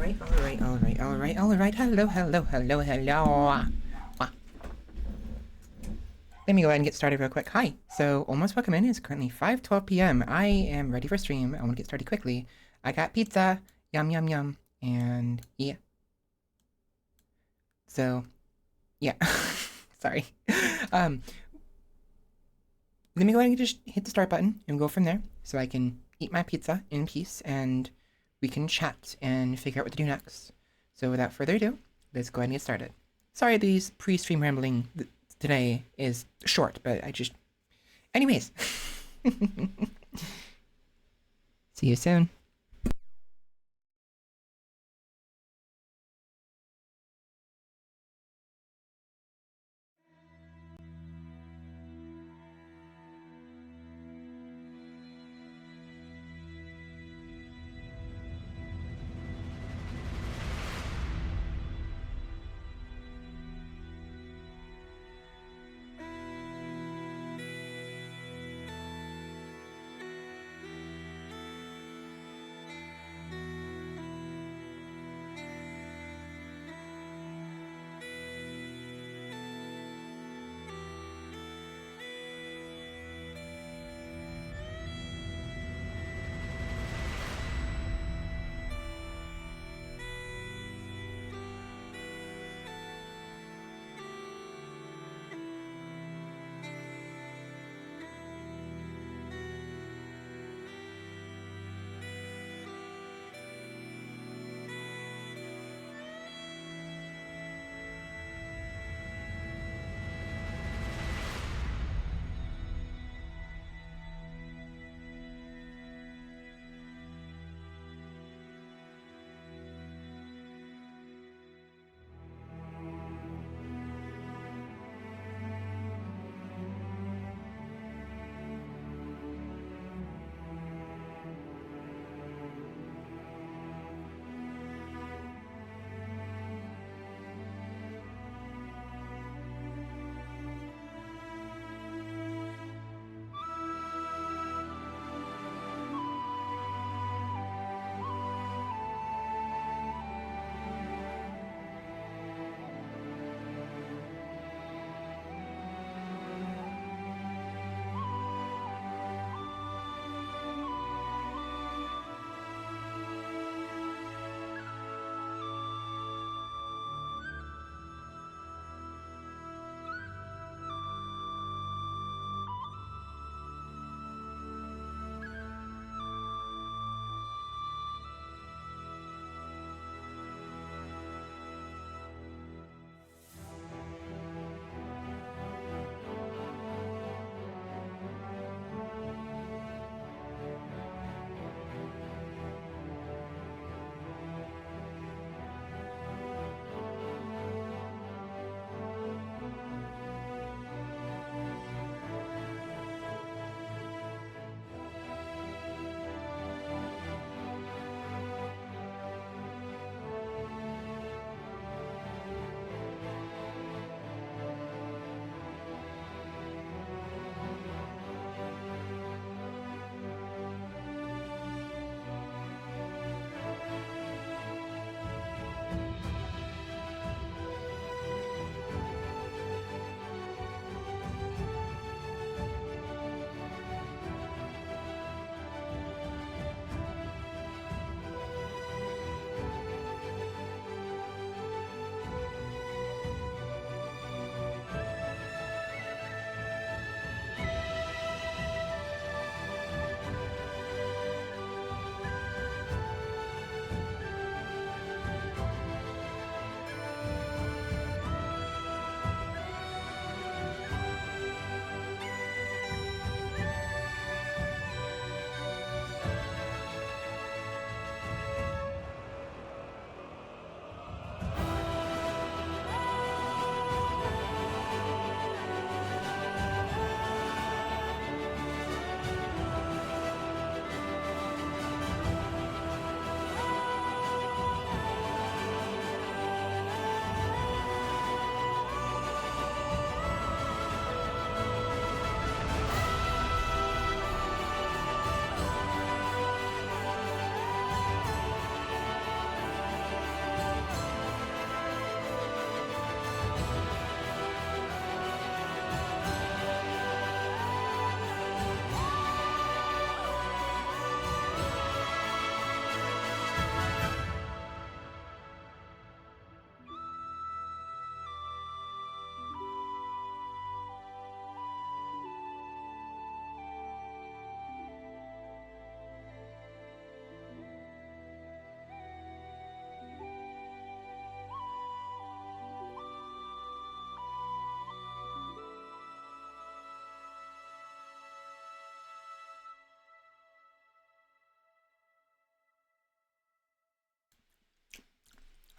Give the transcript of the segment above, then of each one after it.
Alright. Hello. Ah, Let me go ahead and get started real quick. Hi. So, almost welcome in. It's currently 5:12 p.m. I am ready for stream. I want to get started quickly. I got pizza. Yum, yum, yum. And yeah. So, yeah. Sorry. Um, Let me go ahead and just hit the start button and go from there so I can eat my pizza in peace and we can chat and figure out what to do next. So without further ado, let's go ahead and get started. Sorry these pre-stream rambling today is short, but I just... Anyways. See you soon.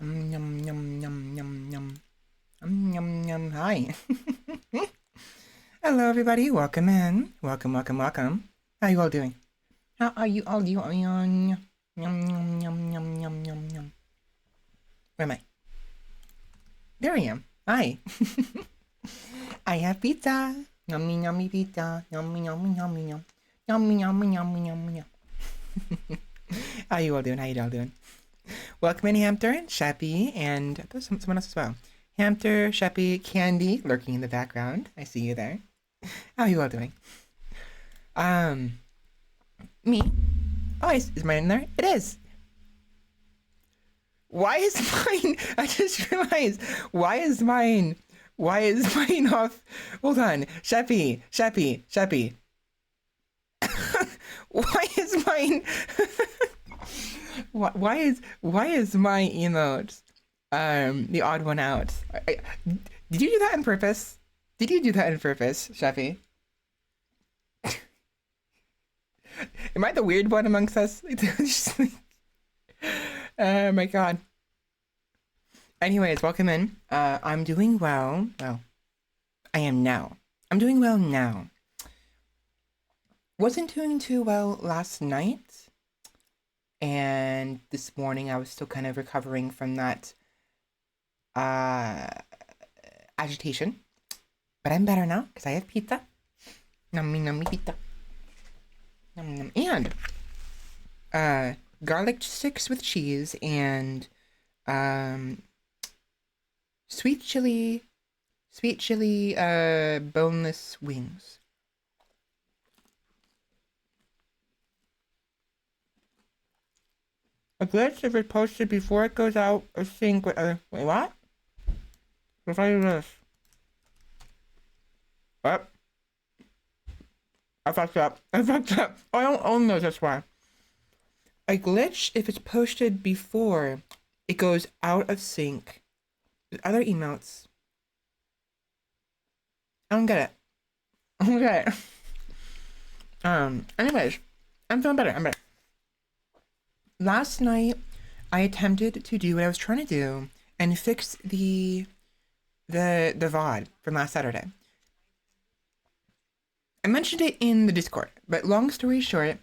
Yum, yum, yum, yum, yum. Yum, yum. Hi. Hello, everybody. Welcome in. Welcome, welcome, welcome. How you all doing? How are you all doing? Yum, yum, yum, yum, yum, yum, yum. Where am I? There I am. Hi. I have pizza. Yummy, yummy pizza. Yummy, yummy, yummy, yum. Yummy, yummy, yummy, yummy, yum. How you all doing? How you all doing? Welcome in, Hamter and Sheppy, and there's someone else as well. Hamter, Sheppy, Candy, lurking in the background. I see you there. How you all doing? Me? Oh, is mine in there? It is. Why is mine? I just realized. Why is mine off? Hold on. Sheppy. Why is mine? why is my emote the odd one out? Did you do that on purpose? Did you do that on purpose, Sheppy? Am I the weird one amongst us? Oh my god. Anyways, welcome in. I'm doing well. Well, I am now. I'm doing well now. Wasn't doing too well last night. And this morning I was still kind of recovering from that agitation. But I'm better now because I have pizza. Nummy nummy pizza. Num num. And garlic sticks with cheese and sweet chili boneless wings. A glitch if it's posted before it goes out or sync with other. Wait, what? What if I do this? What? I fucked up. Oh, I don't own those, that's why. A glitch if it's posted before it goes out of sync with other emotes. I don't get it. Okay. Anyways, I'm feeling better. I'm better. Last night, I attempted to do what I was trying to do and fix the VOD from last Saturday. I mentioned it in the Discord, but long story short,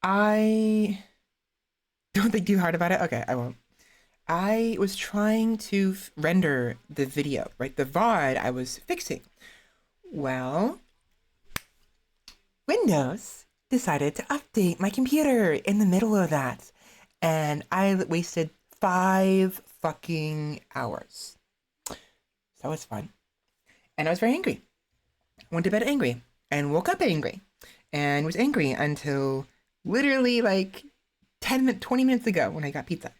I don't think too hard about it. Okay, I won't. I was trying to render the video, right? The VOD I was fixing. Well, Windows decided to update my computer in the middle of that. And I wasted 5 fucking hours. So that was fun. And I was very angry. Went to bed angry. And woke up angry. And was angry until literally like 20 minutes ago when I got pizza.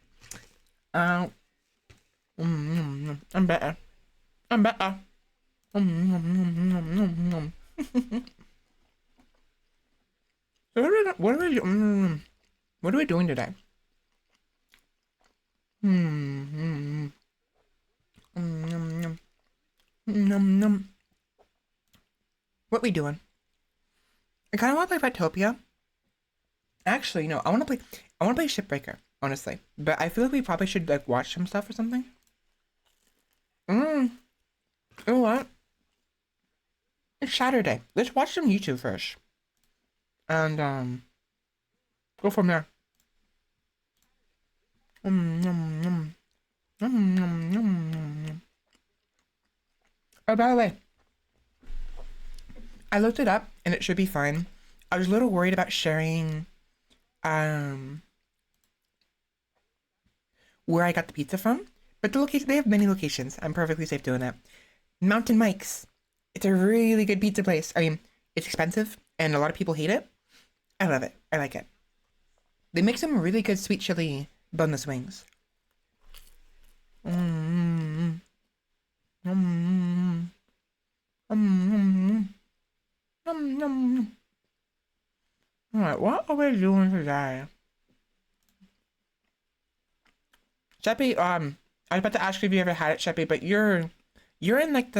I'm better. I'm better. So what are we doing today? What we doing? I kind of want to play Ratopia. Actually, no. I want to play Shipbreaker, honestly. But I feel like we probably should like watch some stuff or something. You know what? It's Saturday. Let's watch some YouTube first. And go from there. Oh, by the way, I looked it up and it should be fine. I was a little worried about sharing where I got the pizza from, but the location, they have many locations. I'm perfectly safe doing that. Mountain Mike's. It's a really good pizza place. I mean, it's expensive and a lot of people hate it. I love it. I like it. They make some really good sweet chili boneless wings. Alright, what are we doing today? Sheppy, I was about to ask you if you ever had it, Sheppy, but you're in like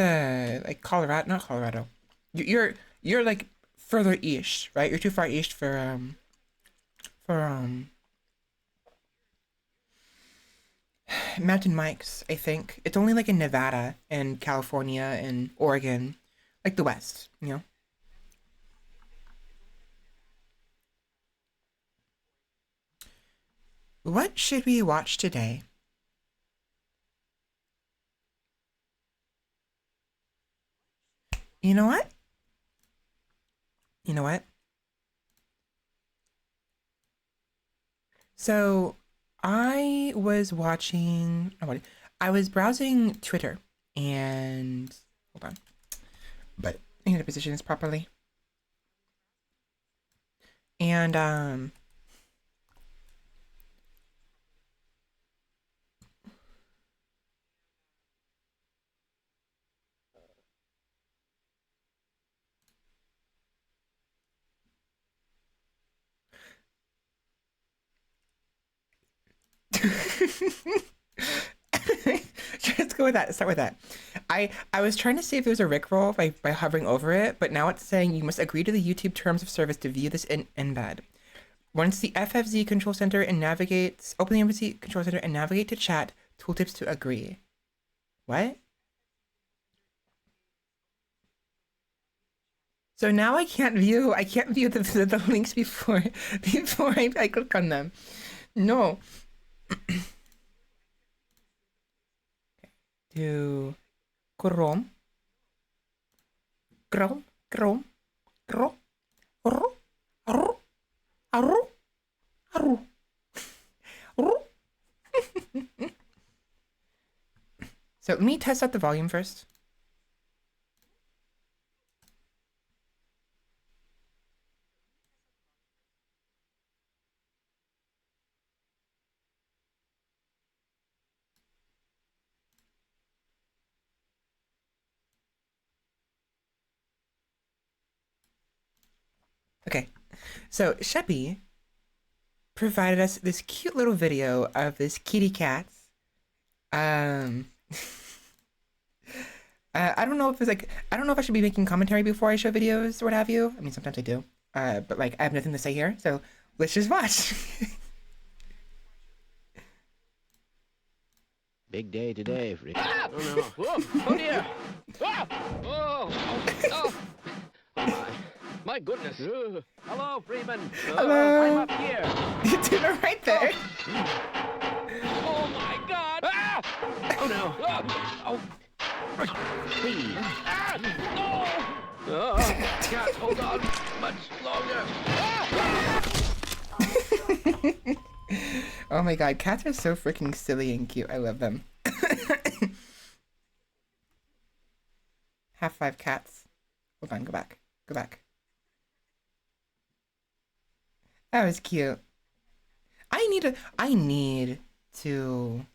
Colorado, not Colorado. You're like further east, right? You're too far east for mountain mics, I think. It's only like in Nevada and California and Oregon, like the West, you know? What should we watch today? You know what? You know what? So I was watching. Oh, what? I was browsing Twitter and hold on, but I need to position this properly. And let's go with that. Start with that. I was trying to see if it was a Rickroll by hovering over it, but now it's saying you must agree to the YouTube terms of service to view this in embed. Once the FFZ control center and navigates, open the FFZ control center and navigate to chat. Tooltips to agree. What? So now I can't view the links before I click on them. No. To Chrome, Chrome, Chrome, Chrome, Chrome, Chrome, Chrome, Chrome, Chrome. So let me test out the volume first. Okay, so Sheppy provided us this cute little video of this kitty cat. Um, I don't know if it's like I don't know if I should be making commentary before I show videos or what have you. I mean, sometimes I do. But like I have nothing to say here, so let's just watch. Big day today, Freeman. Ah! Oh no! Whoa! Oh dear! Ah! Oh! Oh! Oh my goodness! Hello, Freeman. Hello. I'm up here. You did it right there. Oh my God! Ah! Oh no! Oh! Please! Ah! No! Oh, can't hold on much longer. Ah! Oh my god, cats are so freaking silly and cute. I love them. Half five cats. Hold on, go back. Go back. That was cute. To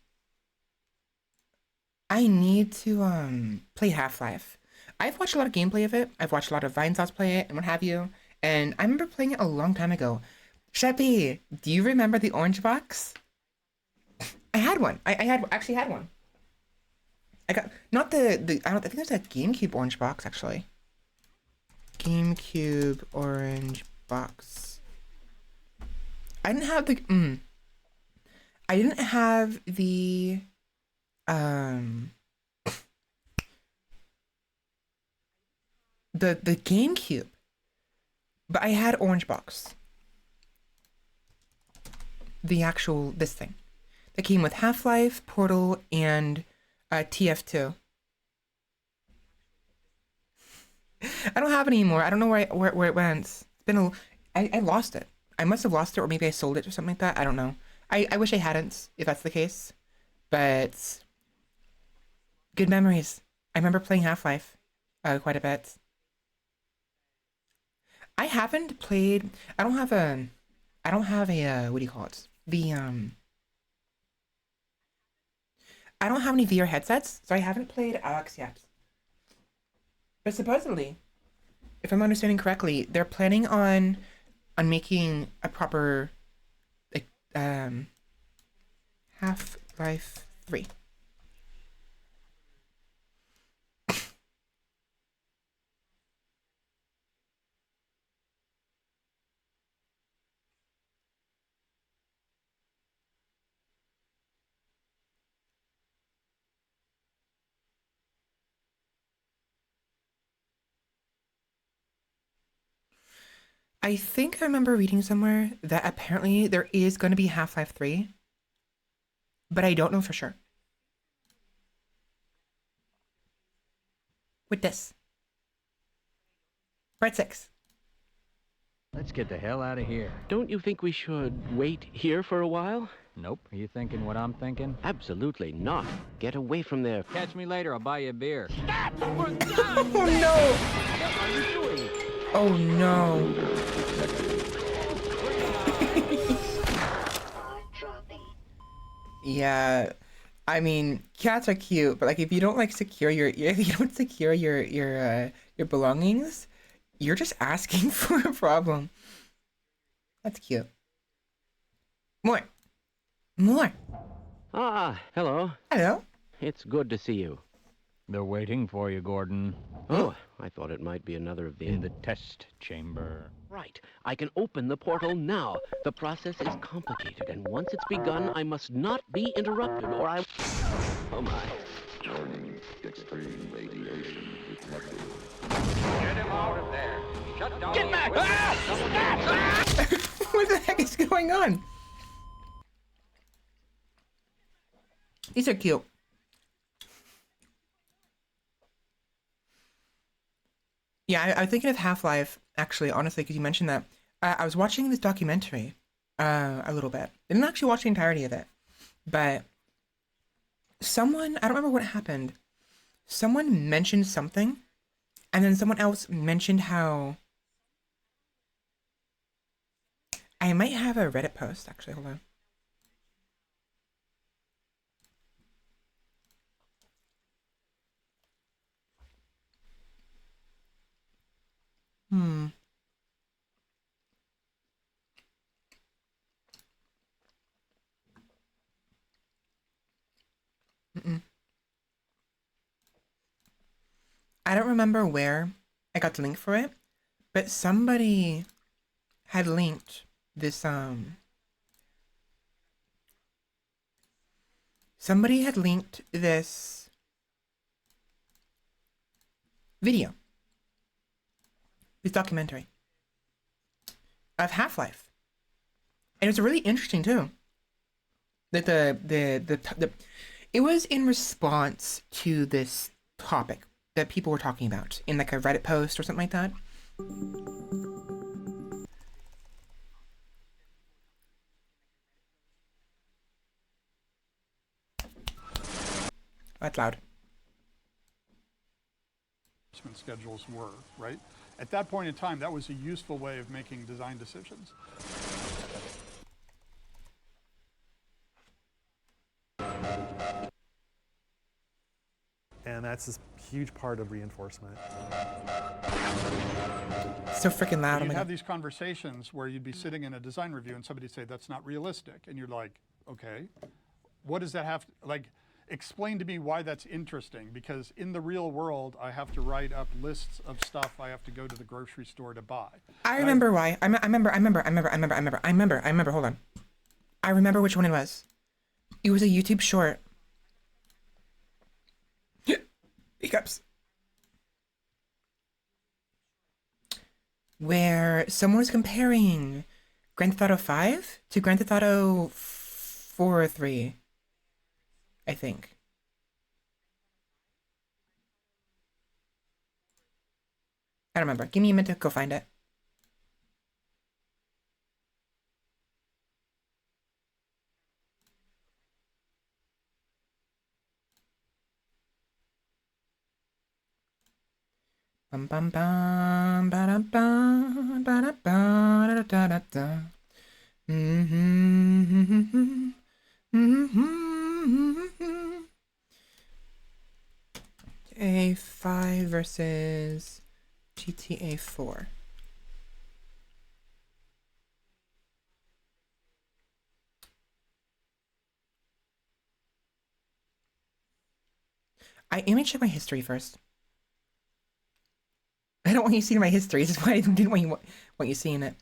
I need to play Half-Life. I've watched a lot of gameplay of it. I've watched a lot of Vinesauce play it and what have you. And I remember playing it a long time ago. Sheppy, do you remember the orange box? I had one. Actually had one. I got not the I don't I think there's a GameCube orange box actually. GameCube orange box. I didn't have the I didn't have um the GameCube, but I had orange box. The actual this thing that came with Half-Life, Portal, and TF2. I don't have it anymore. I don't know where it went. It's been I lost it. I must have lost it, or maybe I sold it or something like that. I don't know. I wish I hadn't, if that's the case. But good memories. I remember playing Half-Life quite a bit. I haven't played. I don't have a. I don't have a. What do you call it? I don't have any VR headsets, so I haven't played Alex yet. But supposedly, if I'm understanding correctly, they're planning on making a proper like Half-Life 3. I think I remember reading somewhere that apparently there is going to be Half-Life 3, but I don't know for sure. With this. Part 6. Let's get the hell out of here. Don't you think we should wait here for a while? Nope. Are you thinking what I'm thinking? Absolutely not. Get away from there. Catch me later. I'll buy you a beer. Oh no! What are you doing? Oh no. Yeah. I mean, cats are cute, but like if you don't like secure if you don't secure your belongings, you're just asking for a problem. That's cute. More. More. Ah, hello. Hello. It's good to see you. They're waiting for you, Gordon. Oh, I thought it might be another of In the test chamber. Right. I can open the portal now. The process is complicated, and once it's begun, I must not be interrupted, or I... Oh, my. Warning, extreme radiation detected. Get him out of there. Shut down. Get back! Ah! What the heck is going on? These are cute. Yeah, I was thinking of Half-Life, actually, honestly, because you mentioned that. I was watching this documentary a little bit. I didn't actually watch the entirety of it. But someone, I don't remember what happened. Someone mentioned something, and then someone else mentioned how... I might have a Reddit post, actually, hold on. Hmm. Mm-mm. I don't remember where I got the link for it, but somebody had linked this, somebody had linked this video, this documentary of Half-Life. And it's really interesting too. That it was in response to this topic that people were talking about in like a Reddit post or something like that. That's loud. Schedules were, right? At that point in time, that was a useful way of making design decisions. And that's a huge part of reinforcement. So freaking loud. You'd have these conversations where you'd be sitting in a design review and somebody'd say, that's not realistic. And you're like, okay, what does that have to, like, explain to me why that's interesting, because in the real world, I have to write up lists of stuff I have to go to the grocery store to buy. I remember why. I remember, hold on. I remember which one it was. It was a YouTube short. Hiccups. Where someone was comparing Grand Theft Auto 5 to Grand Theft Auto 4 or 3. I think. I don't remember. Give me a minute to go find it. Bum bum bum ba da bum ba da ba da da da da. GTA 5 versus GTA 4. Let me check my history first. I don't want you seeing my history. This is why I didn't want you seeing it.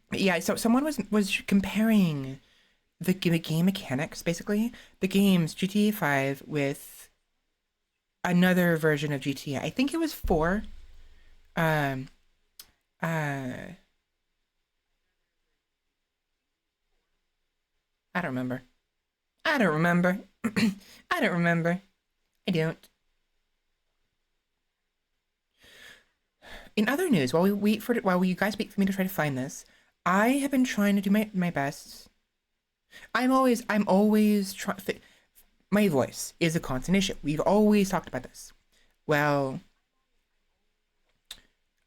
But yeah, so someone was comparing the game mechanics, basically. The games, GTA 5 with another version of GTA. I think it was 4. I don't remember. I don't remember. I don't remember. I don't. In other news, while you guys wait for me to try to find this, I have been trying to do my best. I'm always trying. My voice is a constant issue. We've always talked about this. Well,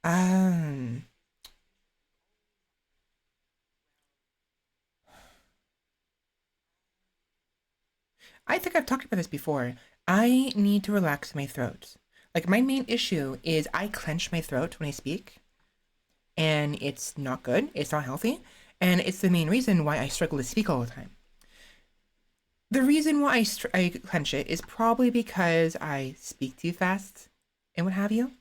um, I think I've talked about this before. I need to relax my throat. Like, my main issue is I clench my throat when I speak, and it's not good. It's not healthy, and it's the main reason why I struggle to speak all the time. The reason why I clench it is probably because I speak too fast and what have you,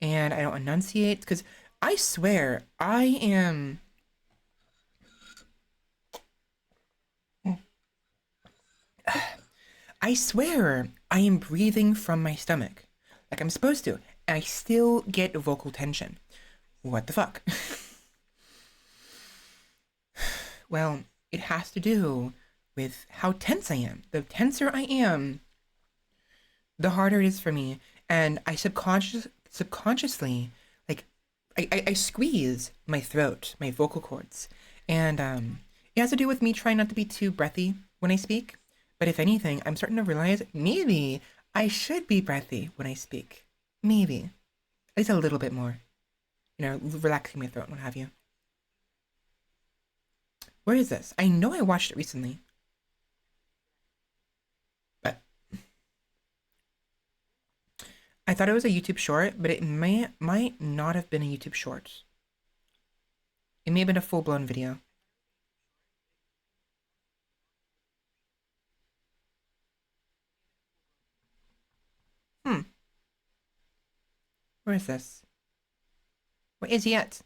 and I don't enunciate. Because I swear I am. I swear I am breathing from my stomach, like I'm supposed to, and I still get vocal tension. What the fuck? Well, it has to do with how tense I am. The tenser I am, the harder it is for me, and I subconsciously, like, I squeeze my throat, my vocal cords, and it has to do with me trying not to be too breathy when I speak. But if anything, I'm starting to realize maybe I should be breathy when I speak. Maybe. At least a little bit more. Relaxing my throat and what have you. Where is this? I know I watched it recently. But I thought it was a YouTube short, but it might not have been a YouTube short. It may have been a full-blown video. Where is this? Where is he at?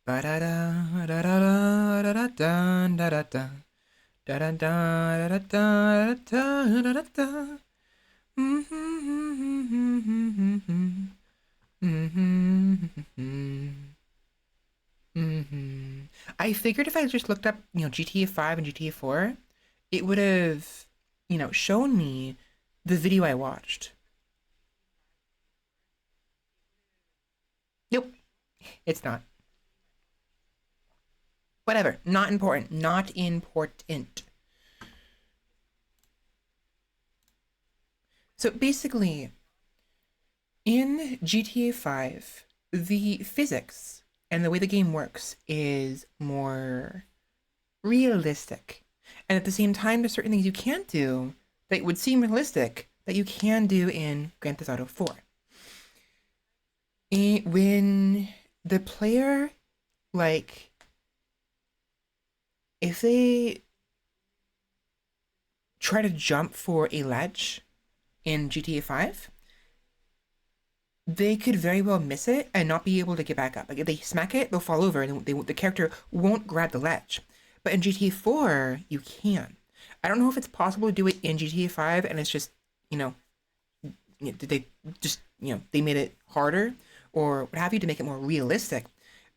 Ba da da da da da da da da da da da da da da da da da da. I figured if I just looked up, GTA 5 and GTA 4, it would have, shown me the video I watched. Nope, it's not. Whatever, not important, not important. So basically, in GTA 5, the physics and the way the game works is more realistic. And at the same time, there's certain things you can't do that would seem realistic that you can do in Grand Theft Auto 4. When the player, like, if they try to jump for a ledge in GTA 5, they could very well miss it and not be able to get back up. Like, if they smack it, they'll fall over and the character won't grab the ledge. But in GTA 4, you can. I don't know if it's possible to do it in GTA 5 and it's just, they just, they made it harder or what have you to make it more realistic.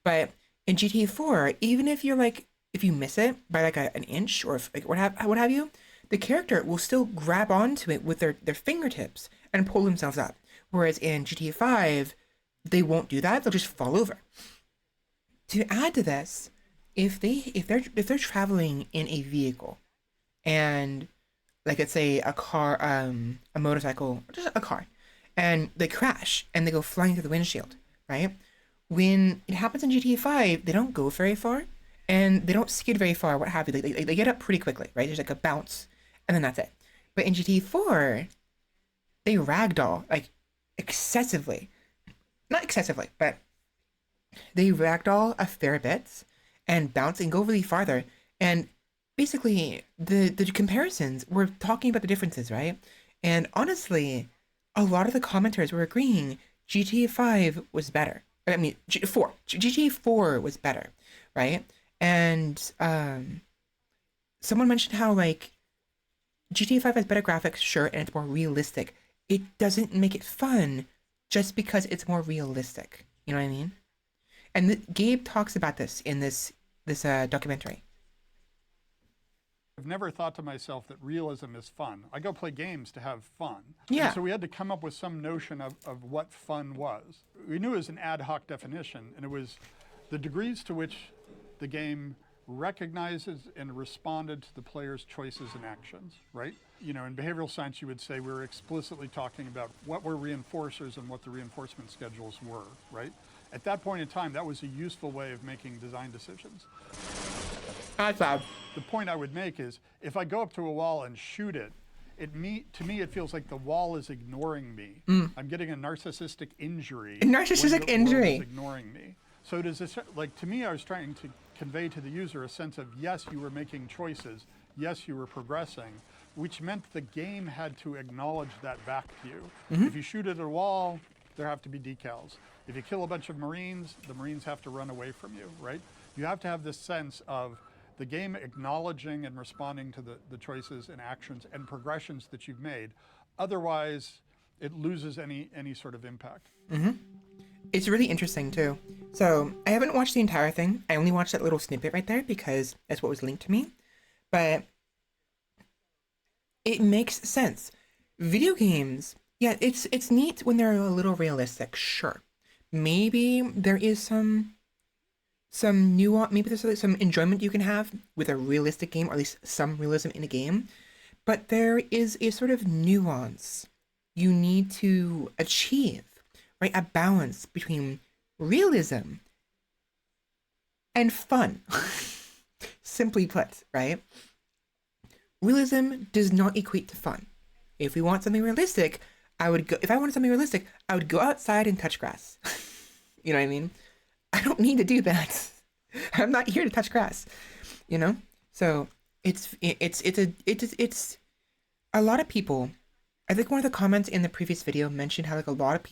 But in GTA 4, even if you're like, if you miss it by like an inch or what have you, the character will still grab onto it with their their and pull themselves up. Whereas in GTA 5, they won't do that. They'll just fall over. To add to this, if they're traveling in a vehicle, and like let's say a car, a motorcycle, just a car, and they crash and they go flying through the windshield, right? When it happens in GTA 5, they don't go very far, and they don't skid very far. What have you? They get up pretty quickly, right? There's like a bounce, and then that's it. But in GTA 4, they ragdoll like excessively. Not excessively, but they ragdoll a fair bit and bounce and go really farther. And basically, the comparisons, we're talking about the differences, right? And honestly, a lot of the commenters were agreeing GTA 5 was better. I mean, 4. GTA 4 was better, right? And someone mentioned how like GTA 5 has better graphics, sure, and it's more realistic. It doesn't make it fun just because it's more realistic. You know what I mean? And Gabe talks about this in this documentary. I've never thought to myself that realism is fun. I go play games to have fun. Yeah. And so we had to come up with some notion of what fun was. We knew it was an ad hoc definition, and it was the degrees to which the game recognizes and responded to the player's choices and actions, right? You know, in behavioral science, you would say we were explicitly talking about what were reinforcers and what the reinforcement schedules were, right? At that point in time, that was a useful way of making design decisions. That's loud. The point I would make is if I go up to a wall and shoot it, to me, it feels like the wall is ignoring me. I'm getting a narcissistic injury. A narcissistic when the injury. world is ignoring me. So does this, like, to me, I was trying to convey to the user a sense of, yes, you were making choices. Yes, you were progressing, which meant the game had to acknowledge that back to you. If you shoot at a wall, there have to be decals. If you kill a bunch of Marines, the Marines have to run away from you, right? You have to have this sense of the game acknowledging and responding to the choices and actions and progressions that you've made. Otherwise, it loses any sort of impact. It's really interesting too. So I haven't watched the entire thing. I only watched that little snippet right there because that's what was linked to me. But it makes sense. Video games, yeah, it's neat when they're a little realistic, sure. Maybe there is some nuance, maybe there's some enjoyment you can have with a realistic game, or at least some realism in a game. But there is a sort of nuance you need to achieve, right? A balance between realism and fun. Simply put, right? Realism does not equate to fun. If we want something realistic, if I wanted something realistic, I would go outside and touch grass. You know what I mean? I don't need to do that. I'm not here to touch grass, you know? So it's a lot of people. I think one of the comments in the previous video mentioned how like a lot of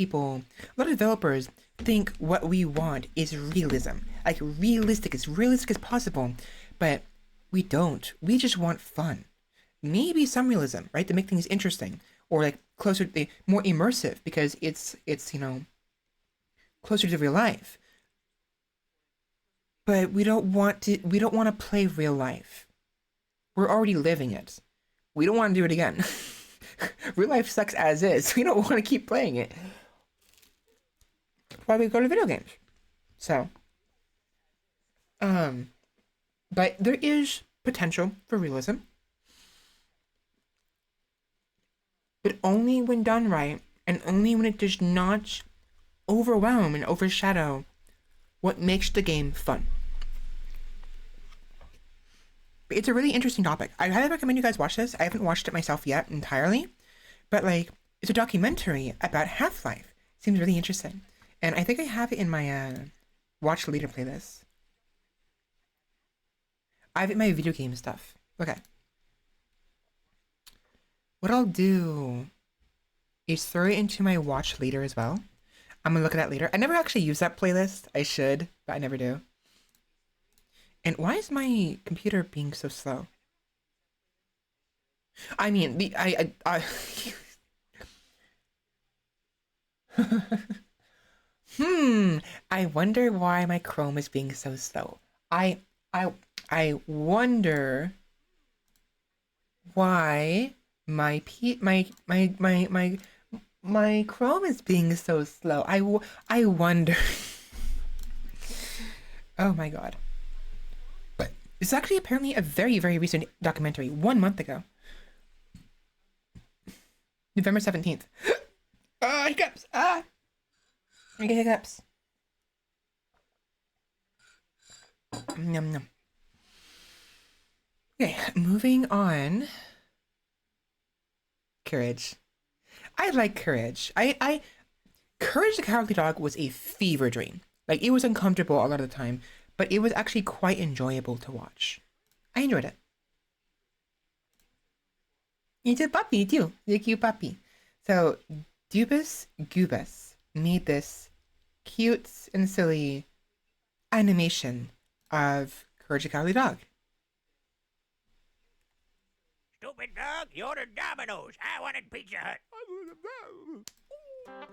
developers think what we want is realism, like realistic, as realistic as possible, but we don't. We just want fun. Maybe some realism, right, to make things interesting, or like closer to more immersive because it's you know, closer to real life. But we don't want to play real life. We're already living it. We don't want to do it again. Real life sucks as is. We don't want to keep playing it. That's why we go to video games. So, but there is potential for realism. But only when done right, and only when it does not overwhelm and overshadow what makes the game fun. But it's a really interesting topic. I highly recommend you guys watch this. I haven't watched it myself yet entirely, but like it's a documentary about Half-Life. Seems really interesting, and I think I have it in my watch later playlist. I have it in my video game stuff. Okay. What I'll do is throw it into my watch later as well. I'm gonna look at that later. I never actually use that playlist. I should, but I never do. And why is my computer being so slow? I mean, I wonder why my Chrome is being so slow. I wonder why my Chrome is being so slow. I wonder. Oh my god. But it's actually apparently a very, very recent documentary, 1 month ago. November 17th. Ah, hiccups! Ah! I get hiccups. Yum, yum. Okay, moving on. Courage. I like Courage. Courage the Cowardly Dog was a fever dream. Like, it was uncomfortable a lot of the time, but it was actually quite enjoyable to watch. I enjoyed it. It's a puppy too. It's a cute puppy. So Dubus Gubus made this cute and silly animation of Courage the Cowardly Dog. Stupid dog, you ordered Domino's. I wanted Pizza Hut.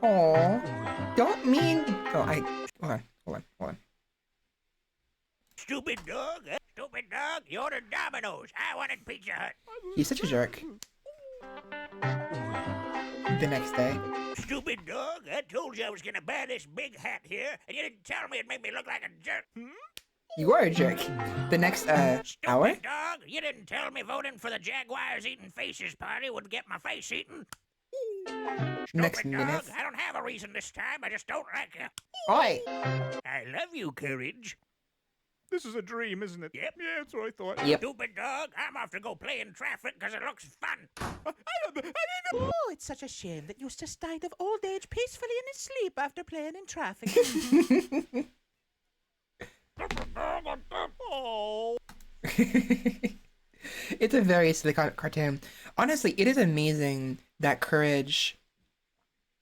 Oh, don't mean. Oh, hold on. Stupid dog, stupid dog, you ordered Domino's. I wanted Pizza Hut. He's such a jerk. The next day. Stupid dog, I told you I was gonna buy this big hat here, and you didn't tell me it made me look like a jerk. You are a jerk. The next hour. Stupid dog, you didn't tell me voting for the Jaguars eating faces party would get my face eaten. Next Stupid minute. dog, I don't have a reason this time, I just don't like you. Oi! I love you, Courage. This is a dream, isn't it? Yep. Yeah, that's what I thought. Yep. Stupid dog, I'm off to go play in traffic because it looks fun. Oh, it's such a shame that Eustace died of old age peacefully in his sleep after playing in traffic. Oh. It's a very silly cartoon. Honestly, it is amazing that Courage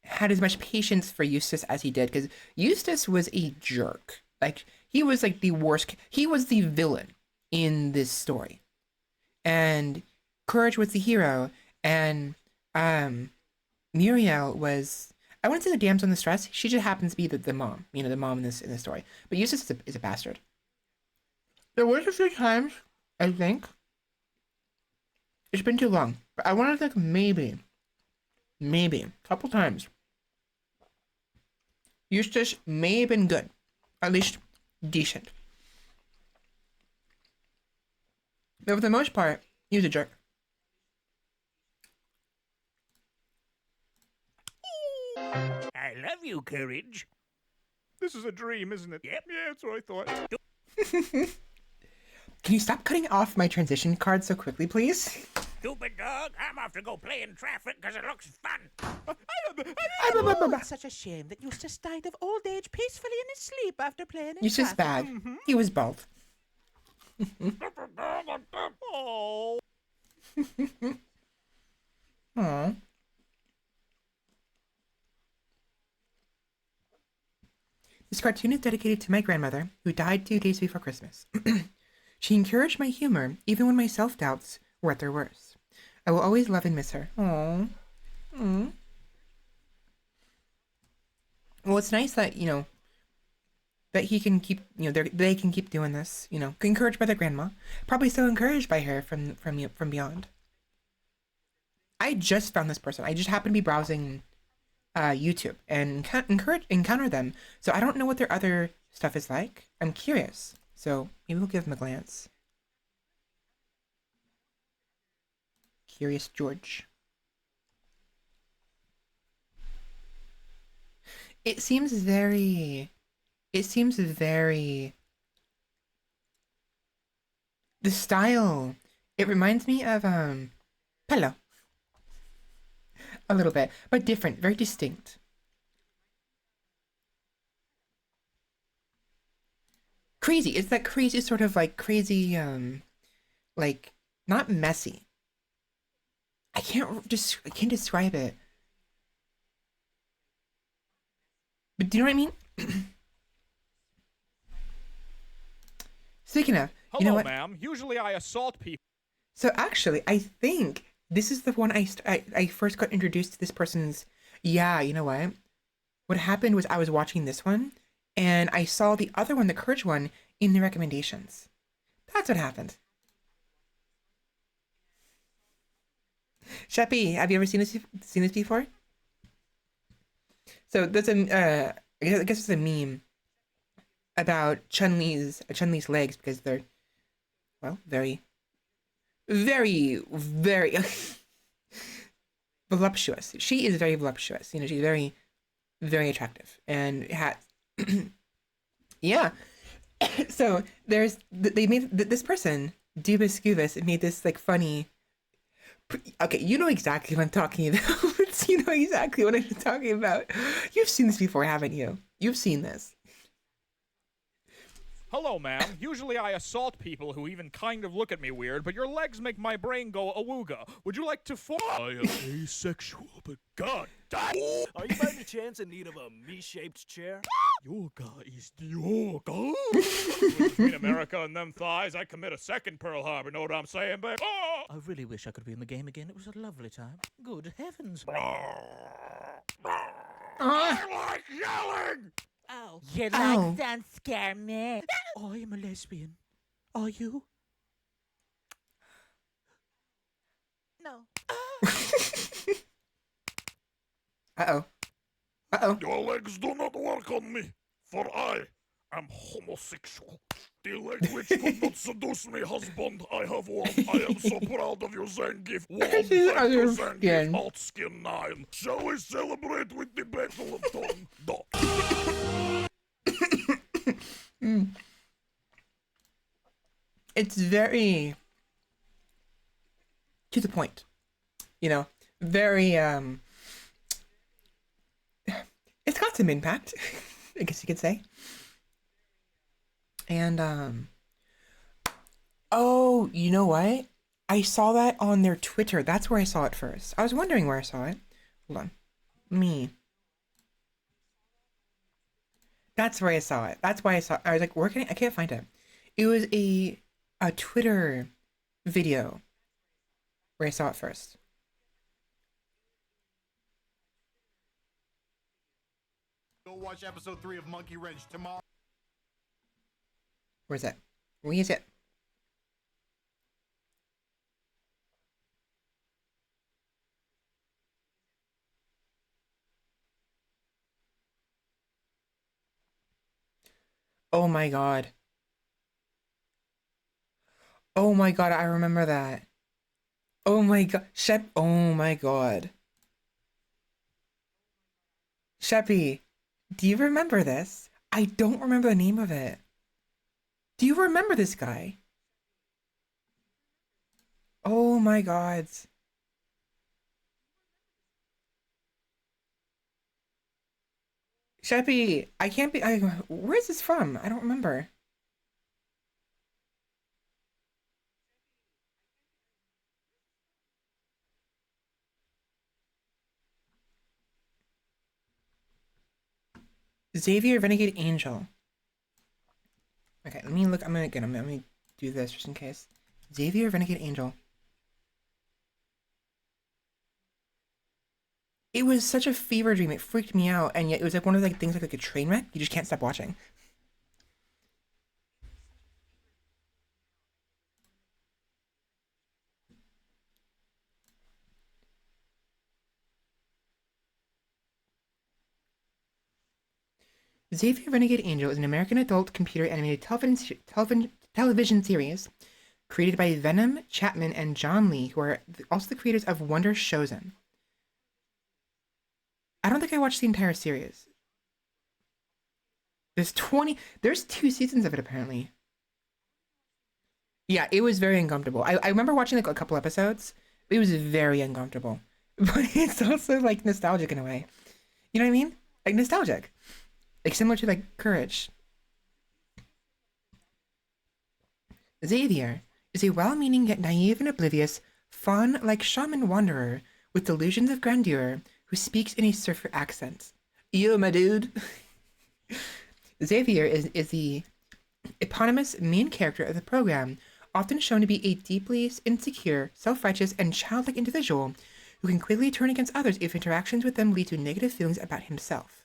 had as much patience for Eustace as he did, because Eustace was a jerk. Like, he was like the worst. He was the villain in this story, and Courage was the hero. And Muriel was, I wouldn't say the damsel in distress. She just happens to be the mom, the mom in this story. But Eustace is a bastard. There was a few times, I think. It's been too long, but I want to think maybe a couple times. Eustace may have been good, at least decent. But for the most part, he was a jerk. I love you, Courage. This is a dream, isn't it? Yep. Yeah, that's what I thought. Can you stop cutting off my transition card so quickly, please? Stupid dog, I'm off to go play in traffic because it looks fun. Oh, it's such a shame that Eustace died of old age peacefully in his sleep after playing in Eustace traffic. bad. He was bald. Oh. Aww. This cartoon is dedicated to my grandmother, who died 2 days before Christmas. She encouraged my humor, even when my self-doubts were at their worst. I will always love and miss her. Aww. Aww. Well, it's nice that, that he can keep, they can keep doing this, encouraged by their grandma. Probably so encouraged by her from beyond. I just found this person. I just happened to be browsing YouTube and encounter them. So I don't know what their other stuff is like. I'm curious. So maybe we'll give them a glance. Curious George. It seems very... The style, it reminds me of, Pello. A little bit, but different, very distinct. Crazy, it's that crazy sort of like crazy, like, not messy. I can't describe it. But do you know what I mean? Speaking of, Hello, you know what? ma'am. Usually I assault people. So actually, I think this is the one I first got introduced to this person's. Yeah, you know what? What happened was I was watching this one, and I saw the other one, the Courage one, in the recommendations. That's what happened. Sheppy, have you ever seen this before? So there's I guess it's a meme about Chun-Li's legs, because they're, well, very, very, very voluptuous. She is very voluptuous. She's very, very attractive, and has yeah. So they made this person, Dubus Scubus, made this like funny. Okay, you know exactly what I'm talking about. You know exactly what I'm talking about. You've seen this before, haven't you? You've seen this. Hello, ma'am. Usually I assault people who even kind of look at me weird, but your legs make my brain go awooga. Would you like to I am asexual, but god damn. Are you by any chance in need of a me-shaped chair? Yoga is the yoga. Between America and them thighs, I commit a second Pearl Harbor. Know what I'm saying, babe? Oh! I really wish I could be in the game again. It was a lovely time. Good heavens. I like yelling! Oh. You Ow. don't scare me. I am a lesbian. Are you? No. Uh-oh. Uh-oh. Your legs do not work on me, for I am homosexual. The language could not seduce me, husband. I have won. I am so proud of you, Zangief. 1, thank you, Zangief. Alt skin 9. Shall we celebrate with the Battle of Tongue? Dot. It's very to the point. You know, very it's got some impact, I guess you could say. And oh, you know what? I saw that on their Twitter. That's where I saw it first. I was wondering where I saw it. Hold on. That's where I saw it. That's why I was like, where can I can't find it. It was a Twitter video where I saw it first. Go watch episode 3 of Monkey Wrench tomorrow. Where's it? Where is it? Oh my god. Oh my god, I remember that. Oh my god. Oh my god. Sheppy, do you remember this? I don't remember the name of it. Do you remember this guy? Oh my god. Sheppy, I can't be. Where is this from? I don't remember. Xavier Renegade Angel. Okay, let me look. I'm gonna do this just in case. Xavier Renegade Angel. It was such a fever dream. It freaked me out, and yet it was like one of the things like a train wreck. You just can't stop watching. Xavier Renegade Angel is an American adult computer animated television series created by Venom, Chapman, and John Lee, who are also the creators of Wonder Chosen. I don't think I watched the entire series. There's 2 seasons of it apparently. Yeah, it was very uncomfortable. I remember watching like a couple episodes. It was very uncomfortable. But it's also like nostalgic in a way. You know what I mean? Like nostalgic. Like similar to like Courage. Xavier is a well-meaning yet naive and oblivious, fawn-like shaman wanderer with delusions of grandeur who speaks in a surfer accent. Yo, my dude. Xavier is the eponymous main character of the program, often shown to be a deeply insecure, self-righteous, and childlike individual who can quickly turn against others if interactions with them lead to negative feelings about himself.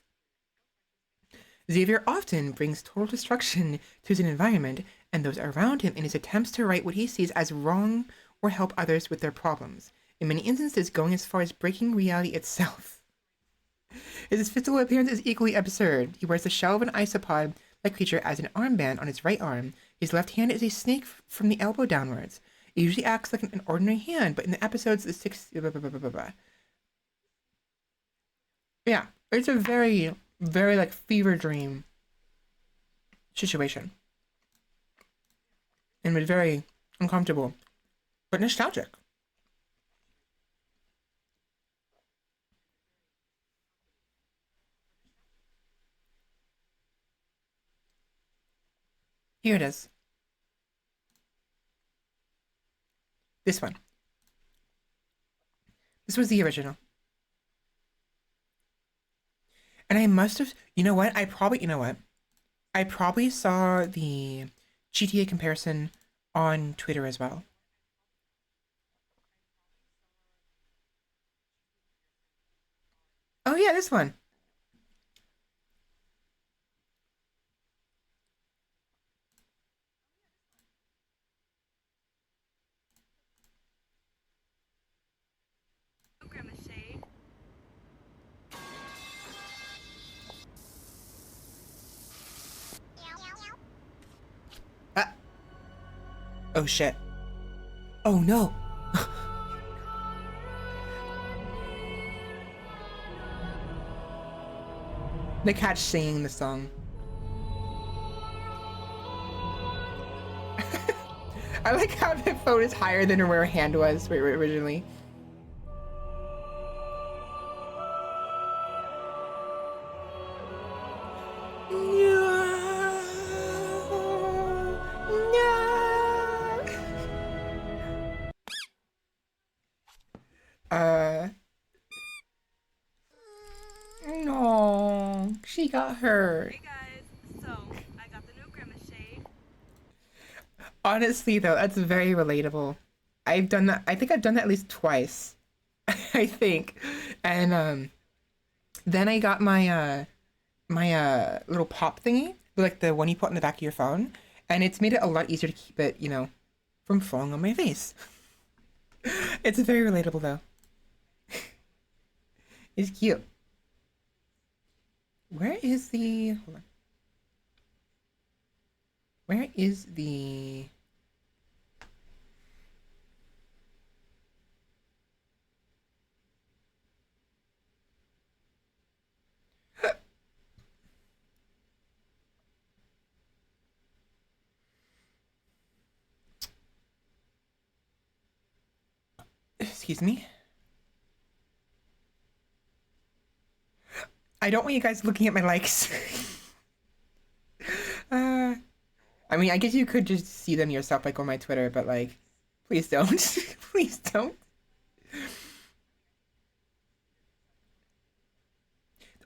Xavier often brings total destruction to his environment and those around him in his attempts to right what he sees as wrong or help others with their problems, in many instances going as far as breaking reality itself. His physical appearance is equally absurd. He wears the shell of an isopod-like creature as an armband on his right arm. His left hand is a snake from the elbow downwards. It usually acts like an ordinary hand, but in the episodes, the six... Yeah, it's a very, very, like, fever dream situation. And was very uncomfortable, but nostalgic. Here it is. This one. This was the original. And I must have, you know what? You know what? I probably saw the GTA comparison on Twitter as well. Oh yeah, this one. Ah. Oh shit. Oh no. The cat's singing the song. I like how the phone is higher than where her hand was originally. Uh, no, she got hurt. Hey guys, so I got the new Grimace shade. Honestly, though, that's very relatable. I've done that. I think I've done that at least twice. I think, and then I got my little pop thingy, like the one you put in the back of your phone, and it's made it a lot easier to keep it, you know, from falling on my face. It's very relatable though. It's cute. Where is the... Hold on. Where is the... Excuse me. I don't want you guys looking at my likes. I mean, I guess you could just see them yourself, like on my Twitter, but like, please don't. Please don't.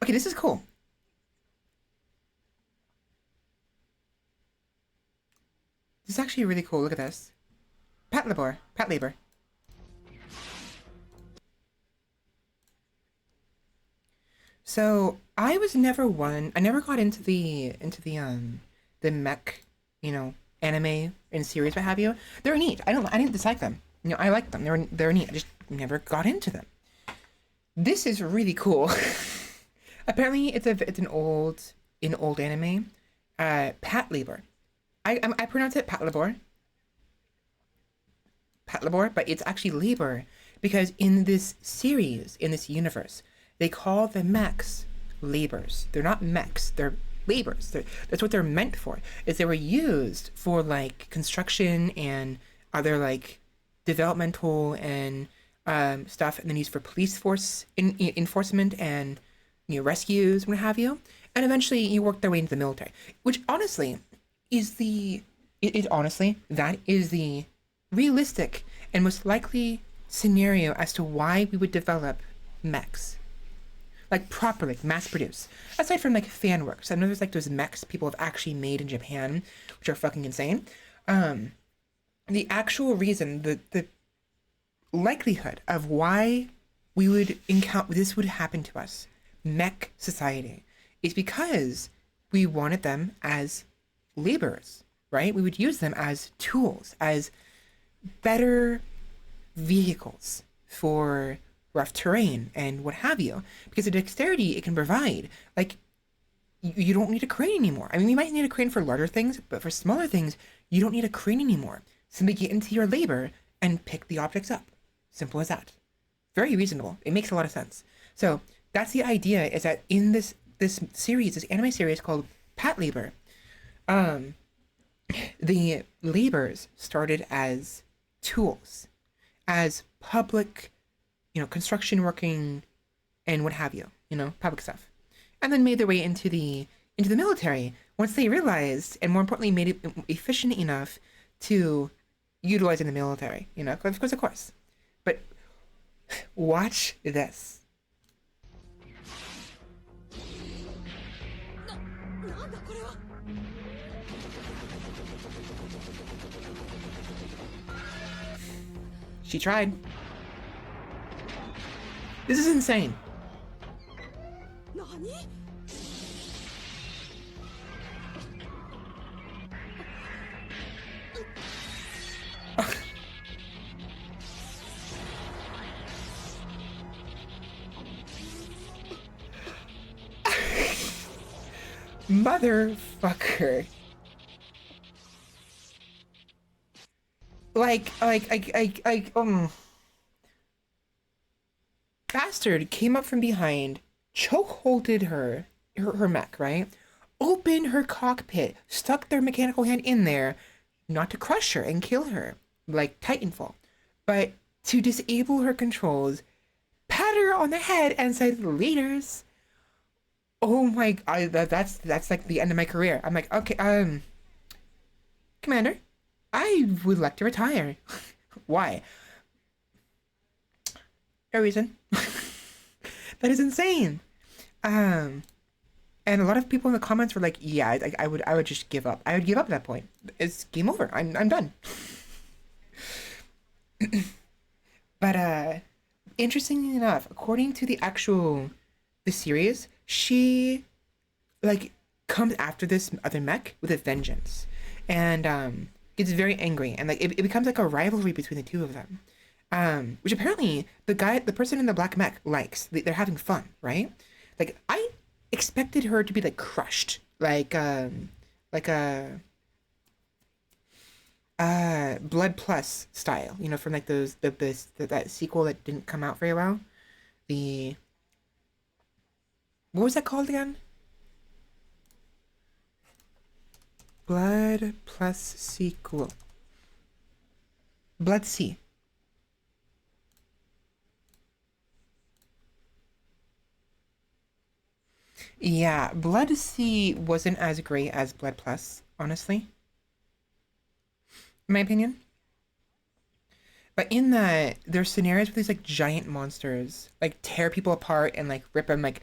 Okay, this is cool. This is actually really cool. Look at this. Pat Labor. Pat Labor. So I was never one. I never got into the mech, you know, anime and series, what have you. They're neat. I didn't dislike them. You know, I like them. They're neat. I just never got into them. This is really cool. Apparently, it's an old anime. Pat Labor. I pronounce it Pat Labor. Pat Labor, but it's actually labor because in this series, in this universe, they call the mechs labors. They're not mechs. They're labors. That's what they're meant for. Is they were used for like construction and other like developmental and stuff, and then used for police force enforcement and, you know, rescues, what have you. And eventually, you work their way into the military, which honestly is that is the realistic and most likely scenario as to why we would develop mechs. Like properly, like mass produce. Aside from like fan works. I know there's like those mechs people have actually made in Japan, which are fucking insane. The actual reason, the likelihood of why we would encounter this would happen to us, mech society, is because we wanted them as laborers, right? We would use them as tools, as better vehicles for rough terrain and what have you, because the dexterity it can provide, like, you don't need a crane anymore. I mean, you might need a crane for larger things, but for smaller things, you don't need a crane anymore. Simply get into your labor and pick the objects up. Simple as that. Very reasonable. It makes a lot of sense. So that's the idea, is that in this series, this anime series called Pat Labor, the labors started as tools, as public, you know, construction working and what have you, you know, public stuff, and then made their way into the military once they realized, and more importantly, made it efficient enough to utilize in the military, you know, of course. But She tried. This is insane. Motherfucker. Bastard came up from behind, chokeholded her mech, right? Opened her cockpit, stuck their mechanical hand in there, not to crush her and kill her, like Titanfall, but to disable her controls, pat her on the head and said, "Laters." Oh my god, that's like the end of my career. I'm like, okay, Commander, I would like to retire. Why? No reason. That is insane. And a lot of people in the comments were like, yeah, I would just give up. I would give up at that point. It's game over. I'm done. But interestingly enough, according to the series, she like comes after this other mech with a vengeance, and gets very angry, and like it becomes like a rivalry between the two of them. Which apparently the person in the black mech likes. They're having fun, right? Like I expected her to be like crushed, like a Blood Plus style, you know, from like that sequel that didn't come out very well. What was that called again? Blood Plus sequel. Blood Sea. Yeah, Blood Sea wasn't as great as Blood Plus, honestly. In my opinion. But in that, there's scenarios where these like giant monsters like tear people apart and like rip them like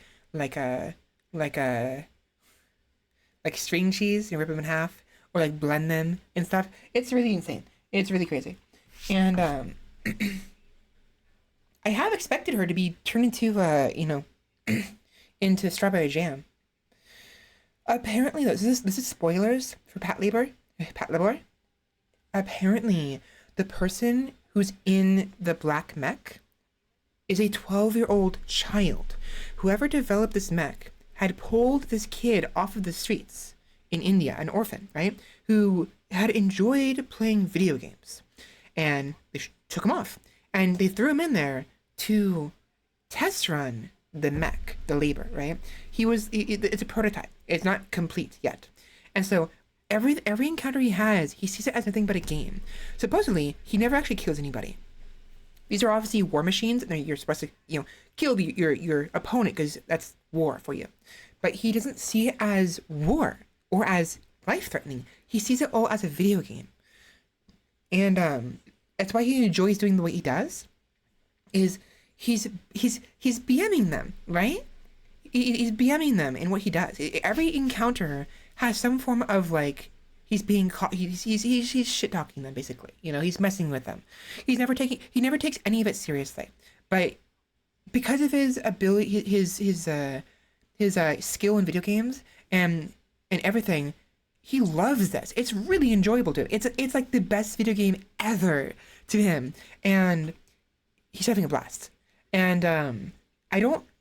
string cheese and rip them in half, or like blend them and stuff. It's really insane. It's really crazy. And I have expected her to be turned into into strawberry jam. Apparently, though, this is spoilers for Pat Labor. Apparently, the person who's in the black mech is a 12-year-old child. Whoever developed this mech had pulled this kid off of the streets in India, an orphan, right? Who had enjoyed playing video games. And they took him off. And they threw him in there to test run the mech, the labor, right? It's a prototype. It's not complete yet. And so every encounter he has, he sees it as nothing but a game. Supposedly, he never actually kills anybody. These are obviously war machines, and you're supposed to, kill your opponent because that's war for you. But he doesn't see it as war or as life-threatening. He sees it all as a video game. And that's why he enjoys doing the way he does. Is he's BMing them, right? He's BMing them in what he does. Every encounter has some form of like he's being caught. He's shit talking them basically. He's messing with them. He never takes any of it seriously. But because of his ability, his skill in video games and everything, he loves this. It's really enjoyable to him. It's like the best video game ever to him, and he's having a blast. And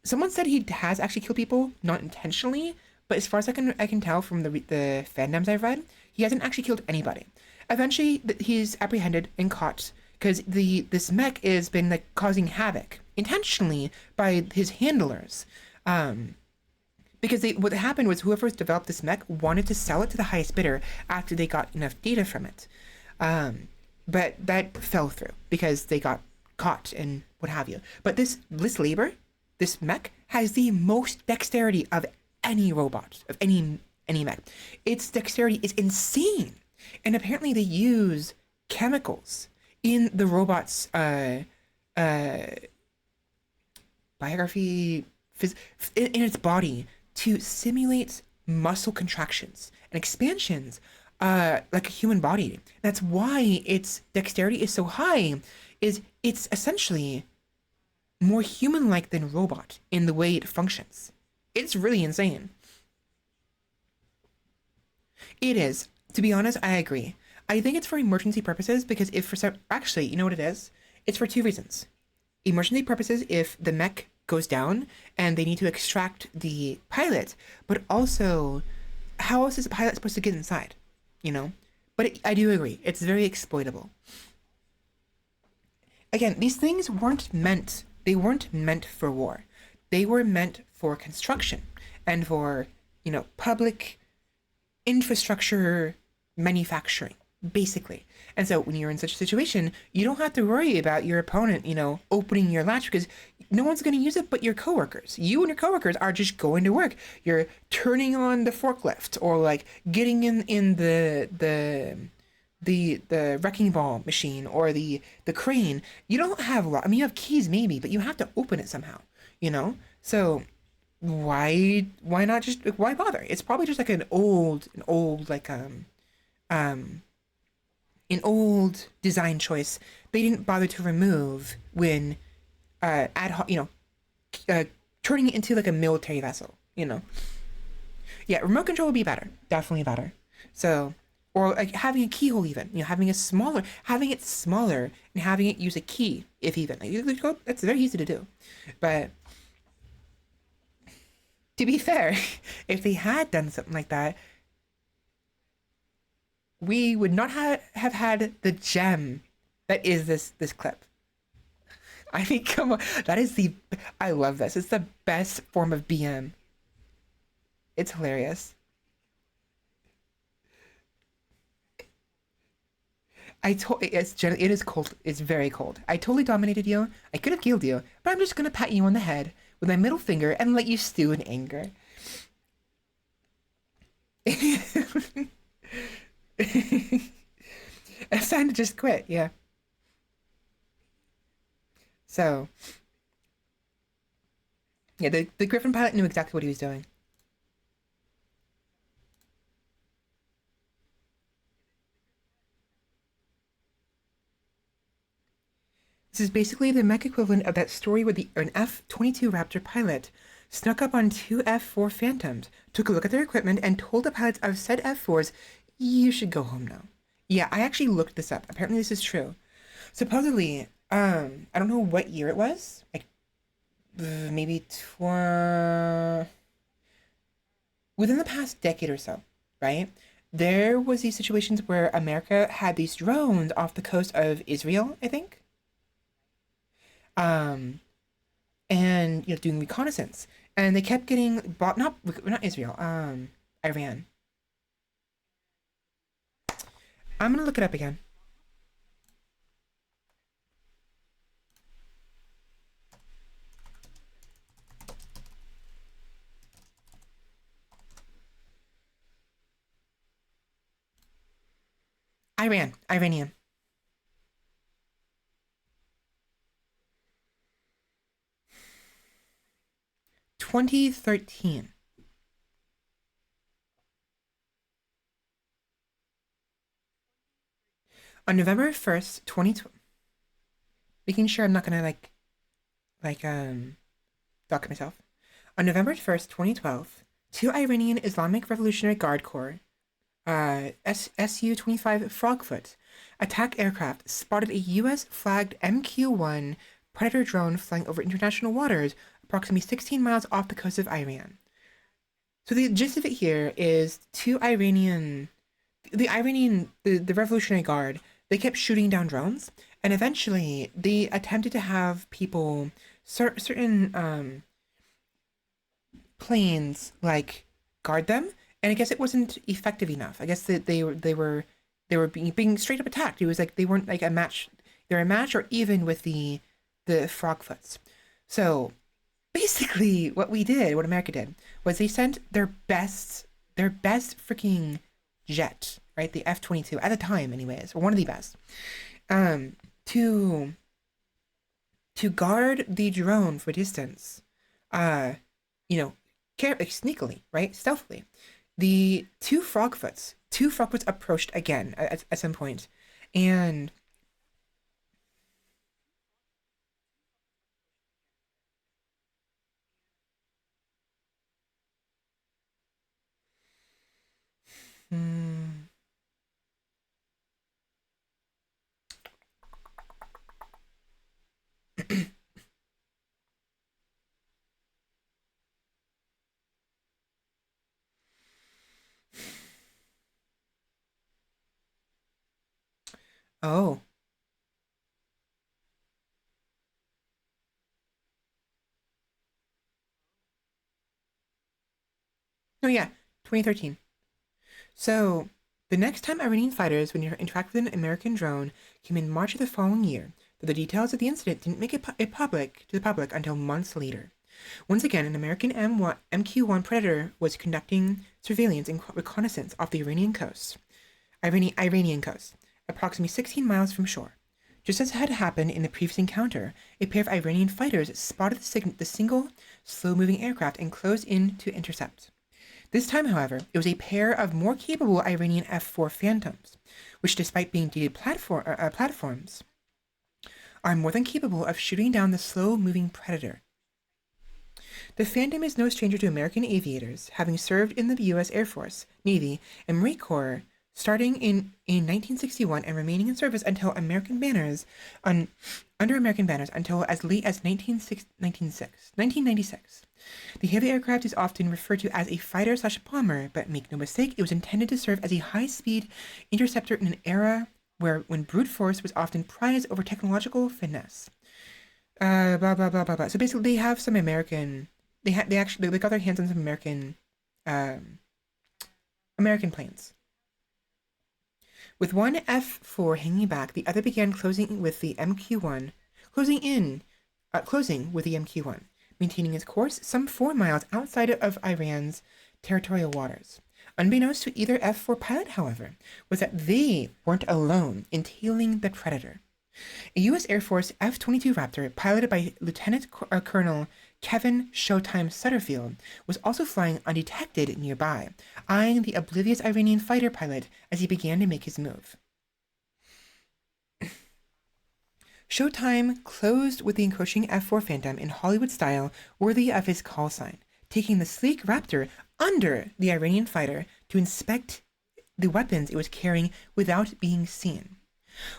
someone said he has actually killed people, not intentionally, but as far as I can tell from the fandoms I've read, he hasn't actually killed anybody. Eventually, he's apprehended and caught because this mech has been like causing havoc intentionally by his handlers. Because what happened was whoever developed this mech wanted to sell it to the highest bidder after they got enough data from it. But that fell through because they got caught and what have you. But this labor, this mech, has the most dexterity of any robot, of any mech. Its dexterity is insane. And apparently they use chemicals in the robot's biography, in its body to simulate muscle contractions and expansions like a human body. That's why its dexterity is so high, is it's essentially more human-like than robot in the way it functions. It's really insane. It is. To be honest, I agree. I think it's for emergency purposes because if for some, actually, you know what it is? It's for two reasons. Emergency purposes if the mech goes down and they need to extract the pilot, but also how else is the pilot supposed to get inside? You know? But I do agree. It's very exploitable. Again, these things weren't meant for war. They were meant for construction and for, public infrastructure manufacturing, basically. And so when you're in such a situation, you don't have to worry about your opponent, opening your latch because no one's going to use it but your coworkers. You and your coworkers are just going to work. You're turning on the forklift or like getting in the wrecking ball machine or the crane. You don't have you have keys maybe, but you have to open it somehow, So why not just why bother? It's probably just like an old an old design choice they didn't bother to remove when ad hoc, turning it into like a military vessel, Yeah, remote control would be better, definitely better. So, or like having a keyhole even, having it smaller and having it use a key if even. That's very easy to do. But to be fair, if they had done something like that, we would not have had the gem that is this clip. I mean, come on. I love this. It's the best form of BM. It's hilarious. It is cold. It's very cold. I totally dominated you. I could have killed you, but I'm just gonna pat you on the head with my middle finger and let you stew in anger. It's time to just quit, yeah. So, yeah, the Griffin pilot knew exactly what he was doing. This is basically the mech equivalent of that story where an F-22 Raptor pilot snuck up on two F-4 Phantoms, took a look at their equipment, and told the pilots of said F-4s, "You should go home now." Yeah, I actually looked this up. Apparently this is true. Supposedly, I don't know what year it was. Like, maybe within the past decade or so, right? There was these situations where America had these drones off the coast of Israel, I think. And doing reconnaissance, and they kept getting bought. Not Israel. Iran. I'm gonna look it up again. Iranian. 2013. On November 1st, 2012. Making sure I'm not gonna dock myself. On November 1st, 2012, two Iranian Islamic Revolutionary Guard Corps, Su-25 Frogfoot, attack aircraft spotted a U.S.-flagged MQ-1 Predator drone flying over international waters approximately 16 miles off the coast of Iran. So the gist of it here is the Revolutionary Guard, they kept shooting down drones, and eventually they attempted to have people, certain planes, like, guard them, and I guess it wasn't effective enough. I guess that they were being straight up attacked. It was like they weren't like a match. They're a match or even with the Frogfoots. So basically, what America did, was they sent their best freaking jet, right? The F-22 at the time, anyways, or one of the best, to guard the drone for distance, sneakily, right, stealthily. The two Frogfoots approached again at some point, and Hmm. Oh. Oh yeah, 2013. So, the next time Iranian fighters would interact with an American drone came in March of the following year, though the details of the incident didn't make it public to the public until months later. Once again, an American MQ-1 Predator was conducting surveillance and reconnaissance off the Iranian coast, approximately 16 miles from shore. Just as had happened in the previous encounter, a pair of Iranian fighters spotted the single, slow-moving aircraft and closed in to intercept. This time, however, it was a pair of more capable Iranian F-4 Phantoms, which, despite being dated platforms, are more than capable of shooting down the slow-moving Predator. The Phantom is no stranger to American aviators, having served in the U.S. Air Force, Navy, and Marine Corps starting in 1961 and remaining in service until under American banners until as late as 1996. The heavy aircraft is often referred to as a fighter/bomber, but make no mistake, it was intended to serve as a high-speed interceptor in an era when brute force was often prized over technological finesse. Blah blah blah blah blah. So basically, they have some American. They got their hands on some American planes. With one F-4 hanging back, the other began closing with the MQ-1, closing with the MQ-1, maintaining its course some 4 miles outside of Iran's territorial waters. Unbeknownst to either F-4 pilot, however, was that they weren't alone in tailing the Predator. A U.S. Air Force F-22 Raptor, piloted by Lieutenant Colonel Kevin Showtime Sutterfield, was also flying undetected nearby, eyeing the oblivious Iranian fighter pilot as he began to make his move. Showtime closed with the encroaching F-4 Phantom in Hollywood style worthy of his call sign, taking the sleek Raptor under the Iranian fighter to inspect the weapons it was carrying without being seen.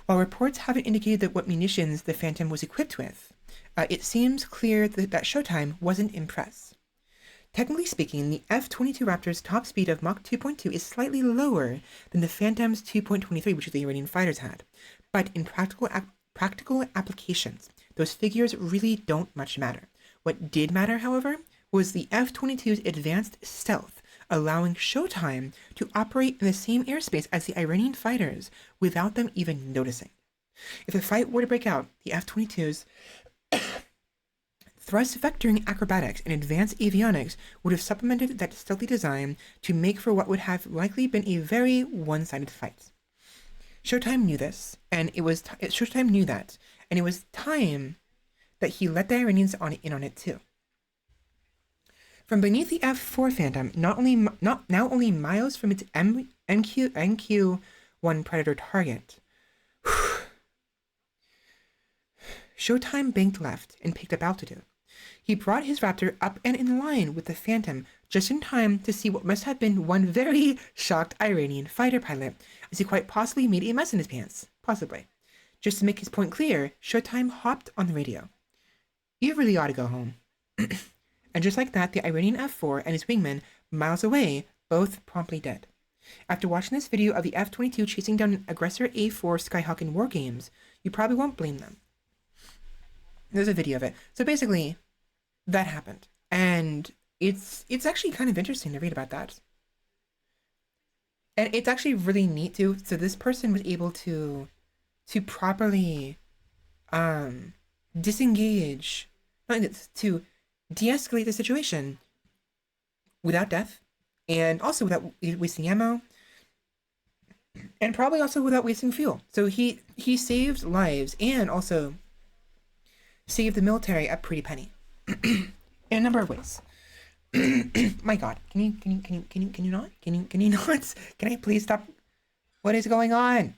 While reports haven't indicated what munitions the Phantom was equipped with, it seems clear that Showtime wasn't impressed. Technically speaking, the F-22 Raptor's top speed of Mach 2.2 is slightly lower than the Phantom's 2.23, which the Iranian fighters had, but in practical applications, those figures really don't much matter. What did matter, however, was the F-22's advanced stealth, allowing Showtime to operate in the same airspace as the Iranian fighters without them even noticing. If a fight were to break out, the F-22's thrust vectoring acrobatics and advanced avionics would have supplemented that stealthy design to make for what would have likely been a very one-sided fight. Showtime knew this, and it was time that he let the Iranians in on it too. From beneath the F-4 Phantom, now only miles from its MQ-1 Predator target, Showtime banked left and picked up altitude. He brought his Raptor up and in line with the Phantom just in time to see what must have been one very shocked Iranian fighter pilot, as he quite possibly made a mess in his pants. Possibly. Just to make his point clear, Showtime hopped on the radio. "You really ought to go home." And just like that, the Iranian F-4 and his wingman, miles away, both promptly dead. After watching this video of the F-22 chasing down an aggressor A-4 Skyhawk in war games, you probably won't blame them. There's a video of it. So basically, that happened. And it's actually kind of interesting to read about that. And it's actually really neat too. So this person was able to properly disengage, to de-escalate the situation without death, and also without wasting ammo, and probably also without wasting fuel. So he saved lives and also saved the military a pretty penny in a number of ways. My God, can you not? Can you not? Can I please stop? What is going on?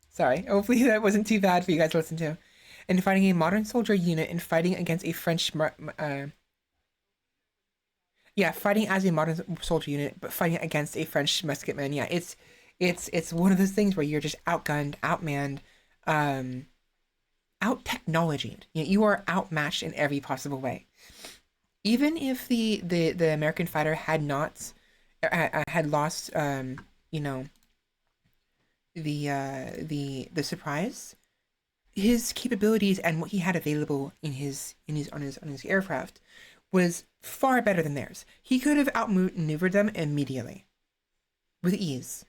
Sorry. Hopefully that wasn't too bad for you guys to listen to. And fighting a modern soldier unit and fighting against a French yeah, fighting as a modern soldier unit, but fighting against a French musketman. Yeah, it's one of those things where you're just outgunned, outmanned, out technologied. You are outmatched in every possible way. Even if the American fighter had not had lost, you know, the surprise, his capabilities and what he had available on his aircraft was far better than theirs. He could have outmaneuvered them immediately, with ease.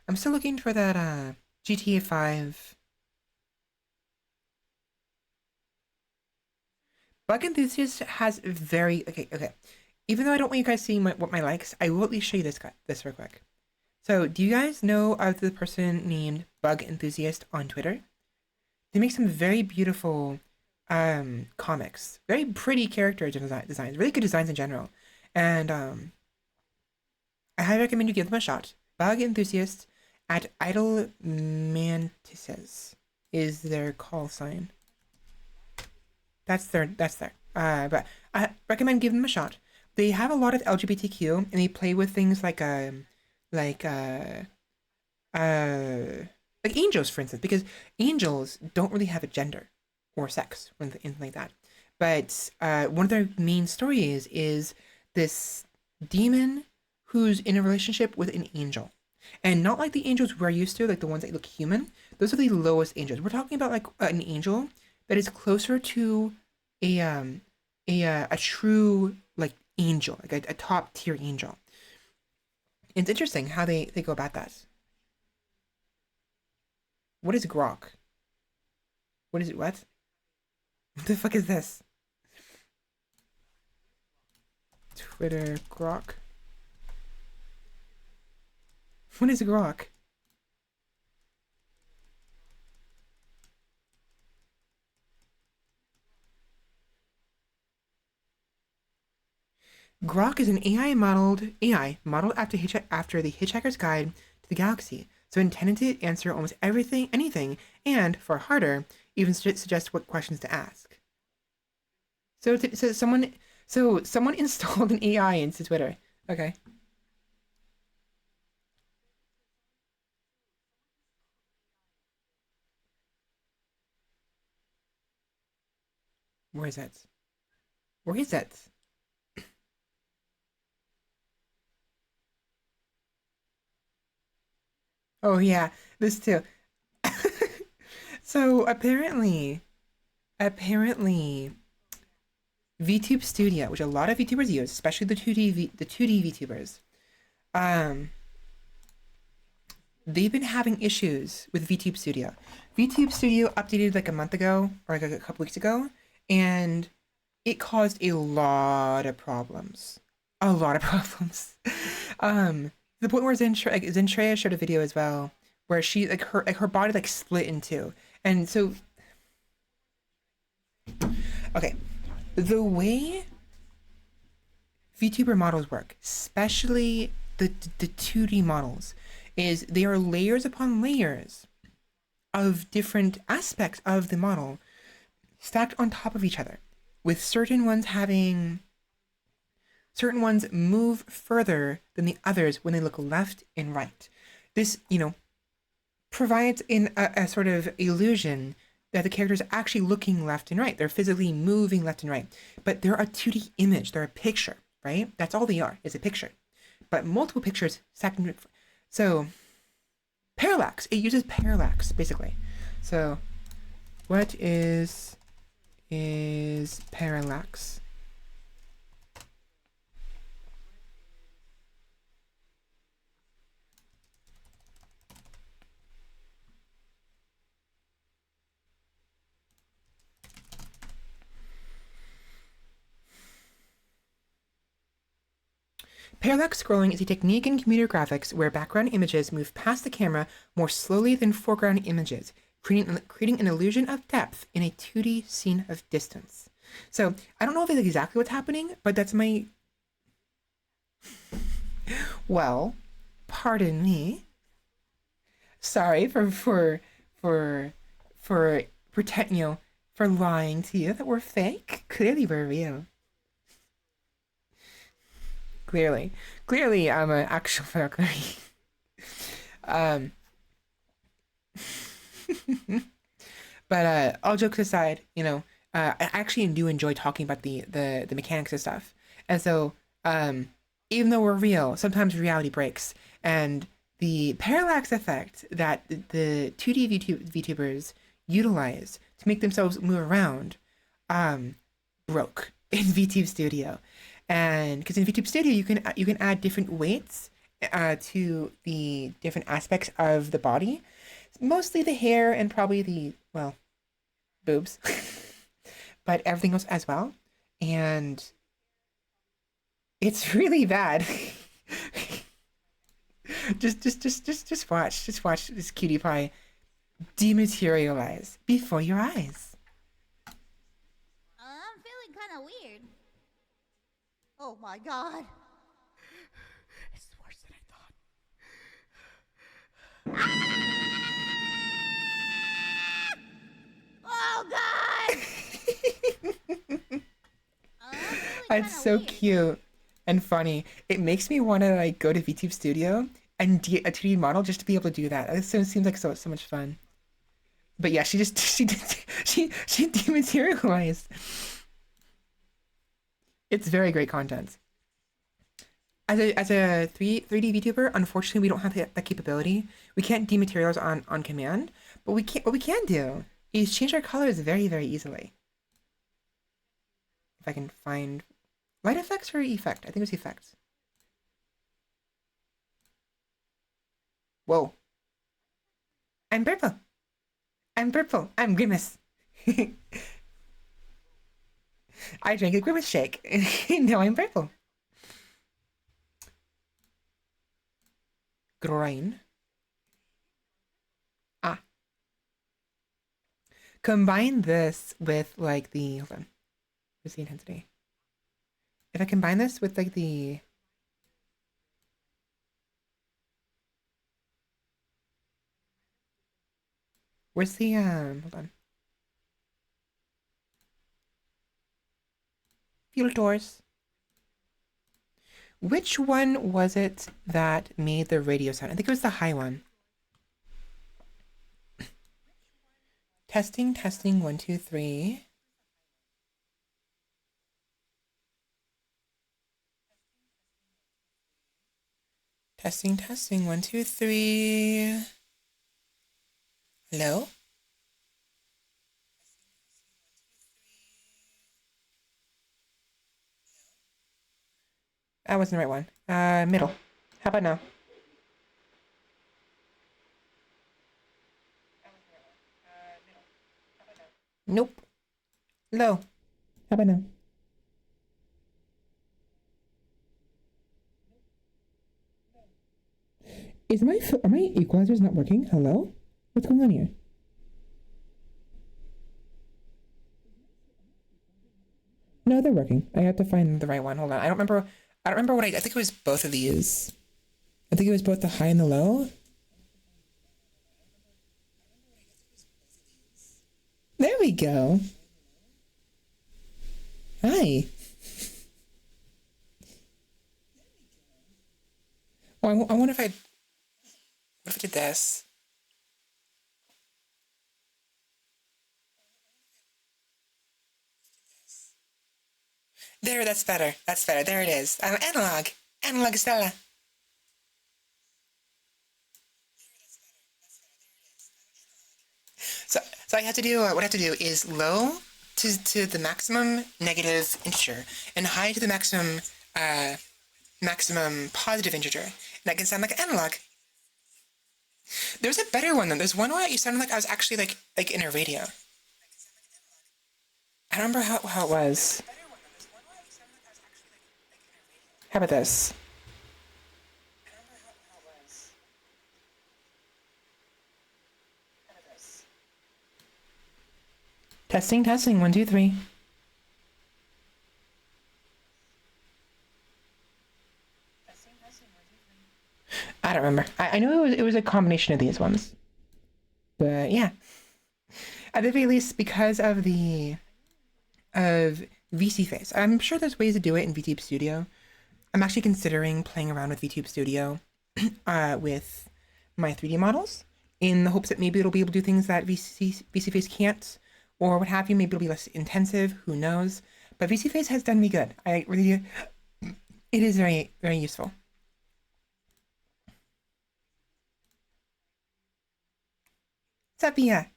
I'm still looking for that GTA 5. Bug Enthusiast has very okay. Even though I don't want you guys seeing what my likes, I will at least show you this real quick. So, do you guys know of the person named Bug Enthusiast on Twitter? They make some very beautiful comics, very pretty character designs, really good designs in general, and I highly recommend you give them a shot. Bug Enthusiast at Idle Mantises is their call sign. That's their. But I recommend giving them a shot. They have a lot of LGBTQ, and they play with things like like angels, for instance, because angels don't really have a gender or sex or anything like that. But one of their main stories is this demon who's in a relationship with an angel, and not like the angels we're used to, like the ones that look human. Those are the lowest angels. We're talking about like an angel that is closer to a true like angel, like a top tier angel. It's interesting how they go about that. What is grok? What is it? What? What the fuck is this? Twitter grok. What is grok? Grok is an AI modeled after the Hitchhiker's Guide to the Galaxy, so intended to answer almost anything, and for harder, even suggest what questions to ask. So someone installed an AI into Twitter. Okay. Where is it? Where is it? Oh yeah, this too. So apparently, VTube Studio, which a lot of VTubers use, especially the 2D VTubers, um, they've been having issues with VTube Studio. VTube Studio updated like a month ago or like a couple weeks ago, and it caused a lot of problems. A lot of problems. Um, the point where Zentrea showed a video as well, where she her body like split in two, and so okay, the way VTuber models work, especially the 2D models, is they are layers upon layers of different aspects of the model stacked on top of each other, with certain ones move further than the others when they look left and right. This, provides in a sort of illusion that the character is actually looking left and right. They're physically moving left and right. But they're a 2D image. They're a picture, right? That's all they are, is a picture. But multiple pictures stacked in. So, parallax. It uses parallax, basically. So, what is parallax? Parallax scrolling is a technique in computer graphics where background images move past the camera more slowly than foreground images, creating an illusion of depth in a 2D scene of distance. So I don't know if it's exactly what's happening, but that's my... Well, pardon me. Sorry for pretend, for lying to you that we're fake. Clearly we're real. Clearly I'm an actual Valkyrie. But all jokes aside, I actually do enjoy talking about the mechanics of stuff. And so, even though we're real, sometimes reality breaks. And the parallax effect that the 2D VTubers utilize to make themselves move around broke in VTube Studio. And because in VTube Studio you can add different weights to the different aspects of the body, mostly the hair and probably the boobs, but everything else as well. And it's really bad. just watch this cutie pie dematerialize before your eyes. I'm feeling kind of weird. Oh my god. It's worse than I thought. Oh god! It's so cute and funny. It makes me want to go to VTube Studio and get a 2D model just to be able to do that. It seems like so much fun. But yeah, she dematerialized. It's very great content. As a 3D VTuber, unfortunately, we don't have that capability. We can't dematerialize on command, but what we can do is change our colors very, very easily. If I can find light effects or effect, I think it was effects. Whoa! I'm purple. I'm Grimace. I drank a Grimace shake. Now I'm purple. Groin. Combine this with the hold on. Where's the intensity? If I combine this with the where's the hold on. Filters. Which one was it that made the radio sound? I think it was the high one. Testing, 1, 2, 3. Testing, 1, 2, 3. Hello? That wasn't the right one. Middle. How about now? Nope. Low. How about now? Are my equalizers not working? Hello? What's going on here? No, they're working. I have to find the right one. Hold on. I don't remember what I think it was both of these. I think it was both the high and the low. There we go. Hi. Oh, I wonder if I did this. There, that's better. There it is. Analog. Analog Svela. So I have to do, what I have to do is low to the maximum negative integer and high to the maximum positive integer. And that can sound like analog. There's a better one though. There's one where you sounded like I was actually like in a radio. I don't remember how it was. How about this? Testing, testing. 1, 2, 3. I don't remember. I know it was a combination of these ones. But yeah. At the very least, because of VC Face. I'm sure there's ways to do it in VTube Studio. I'm actually considering playing around with VTube Studio with my 3D models in the hopes that maybe it'll be able to do things that VC Face can't, or what have you. Maybe it'll be less intensive. Who knows? But VC Face has done me good. I really, it is very, very useful. Sepia,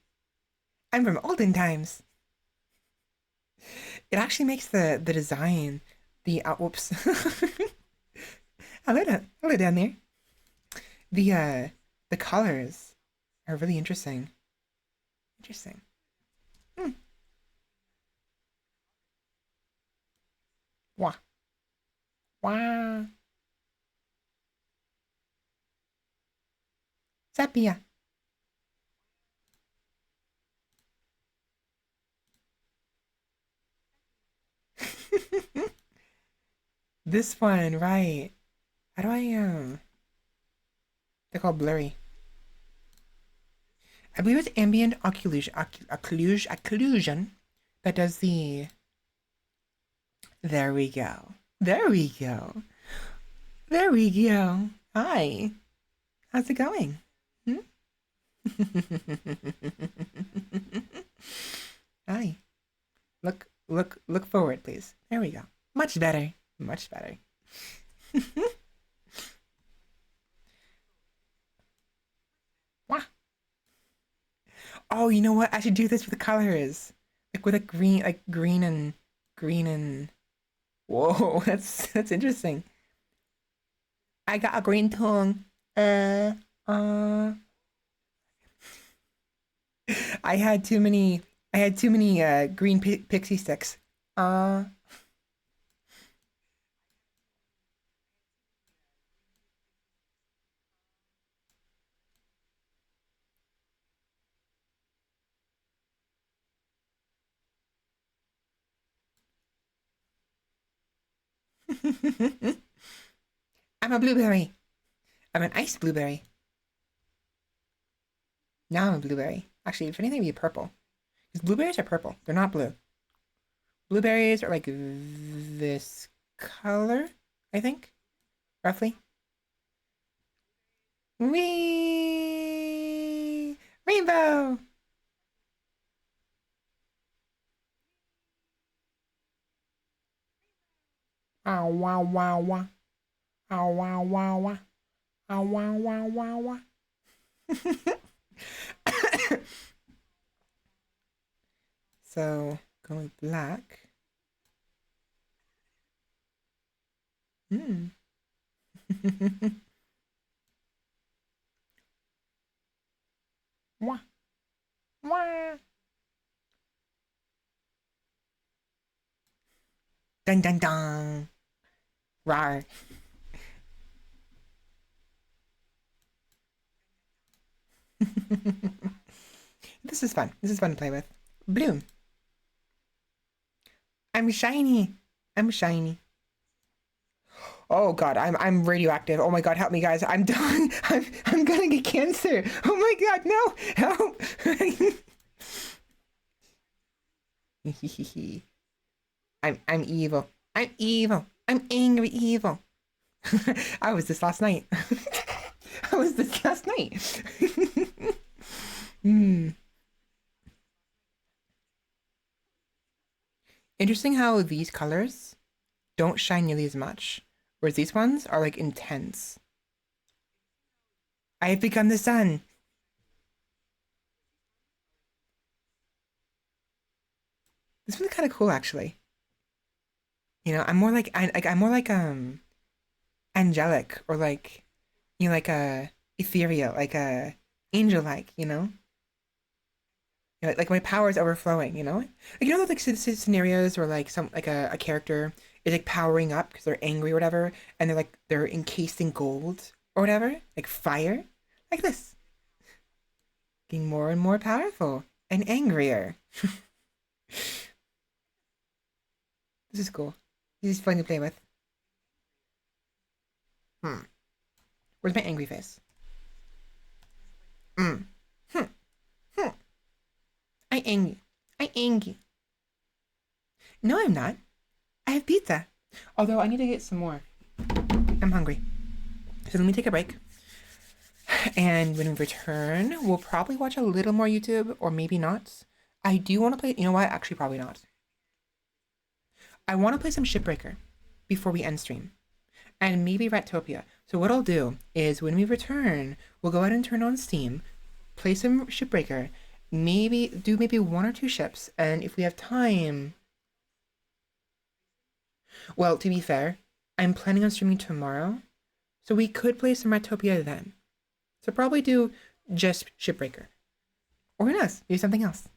I'm from olden times. It actually makes the design, whoops. Hello down there. The colors are really interesting. Interesting. Wah. Wah. Sepia. This one, right. How do I, they're called blurry. I believe it's ambient occlusion that does the... There we go. There we go. There we go. Hi. How's it going? Hi. Look forward, please. There we go. Much better. Much better. Wah. Oh, you know what? I should do this with the colors. Like with a green, green and... Whoa, that's interesting. I got a green tongue. I had too many green pixie sticks. I'm a blueberry. I'm an ice blueberry. Now I'm a blueberry. Actually, if anything, it'd be purple. Because blueberries are purple. They're not blue. Blueberries are like this color, I think. Roughly. Whee! Rainbow! Ow, wow, wow, wow. Ow, wow, wow, wow. Ow, wow, wow, wow, wow. So, going black. Wah. Wah. Dun dun dun. Rar. This is fun. This is fun to play with. Bloom. I'm shiny. I'm shiny. Oh god, I'm radioactive. Oh my god, help me guys. I'm dying. I'm gonna get cancer. Oh my god, no. Help. I'm evil. I'm evil. I'm angry evil. I was this last night. I was this last night. Interesting how these colors don't shine nearly as much, whereas these ones are like intense. I have become the sun. This one's kind of cool actually. You know, I'm more like angelic, or like, you know, like a ethereal, like a angel like, you know? You know, like my power is overflowing, you know? Like, you know, like scenarios where like a character is like powering up because they're angry or whatever, and they're encased in gold or whatever, like fire, like this, getting more and more powerful and angrier. This is cool. This is fun to play with. Where's my angry face? I angry. I angry. No, I'm not. I have pizza. Although I need to get some more. I'm hungry. So let me take a break. And when we return, we'll probably watch a little more YouTube, or maybe not. I do want to play... You know what? Actually, probably not. I want to play some Shipbreaker before we end stream. And maybe Ratopia. So what I'll do is when we return, we'll go ahead and turn on Steam, play some Shipbreaker, maybe do maybe 1 or 2 ships, and if we have time... Well, to be fair, I'm planning on streaming tomorrow, so we could play some Ratopia then. So probably do just Shipbreaker. Or who knows, do something else.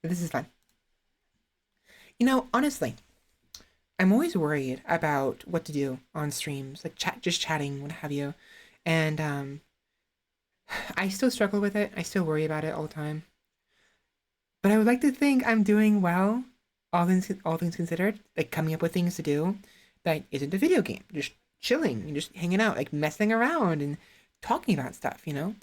But this is fun. You know, honestly, I'm always worried about what to do on streams, like just chatting, what have you. And I still struggle with it. I still worry about it all the time. But I would like to think I'm doing well, all things considered, like coming up with things to do that isn't a video game, just chilling and just hanging out, like messing around and talking about stuff, you know?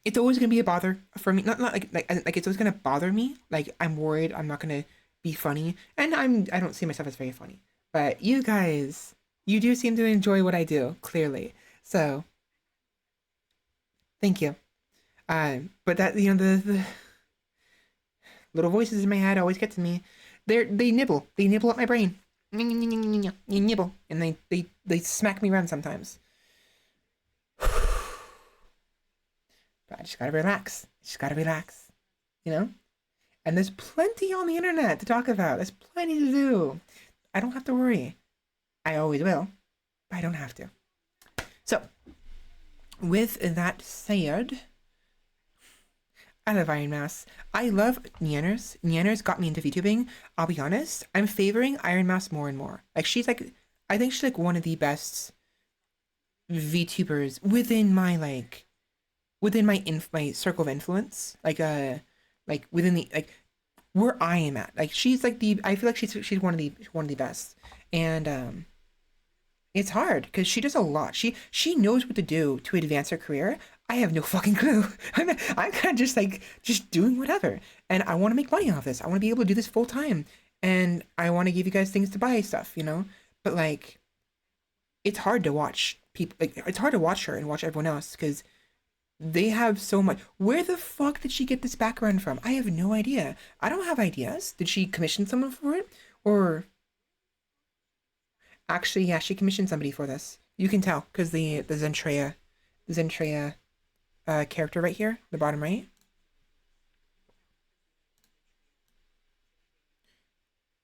It's always gonna be a bother for me. Not like it's always gonna bother me. Like I'm worried I'm not gonna be funny, and I don't see myself as very funny. But you guys, you do seem to enjoy what I do, clearly. So thank you. But that, you know, the little voices in my head always get to me. They nibble at my brain. You nibble, and they smack me around sometimes. But I just gotta relax. You know? And there's plenty on the internet to talk about. There's plenty to do. I don't have to worry. I always will, but I don't have to. So, with that said, I love Iron Mouse. I love Nianners. Nianners got me into VTubing. I'll be honest, I'm favoring Iron Mouse more and more. Like, I think she's like one of the best VTubers within my my circle of influence, like within the, like, where I am at. Like, she's like I feel like she's one of the best. And it's hard because she does a lot. She knows what to do to advance her career. I have no fucking clue. I'm kind of just doing whatever, and I want to make money off this. I want to be able to do this full time, and I want to give you guys things to buy stuff, you know. But like, it's hard to watch people. Like, it's hard to watch her and watch everyone else because they have so much. Where the fuck did she get this background from? I have no idea. I don't have ideas. Did she commission someone for it? Or actually, yeah, she commissioned somebody for this. You can tell because the Zentreya character right here, the bottom right.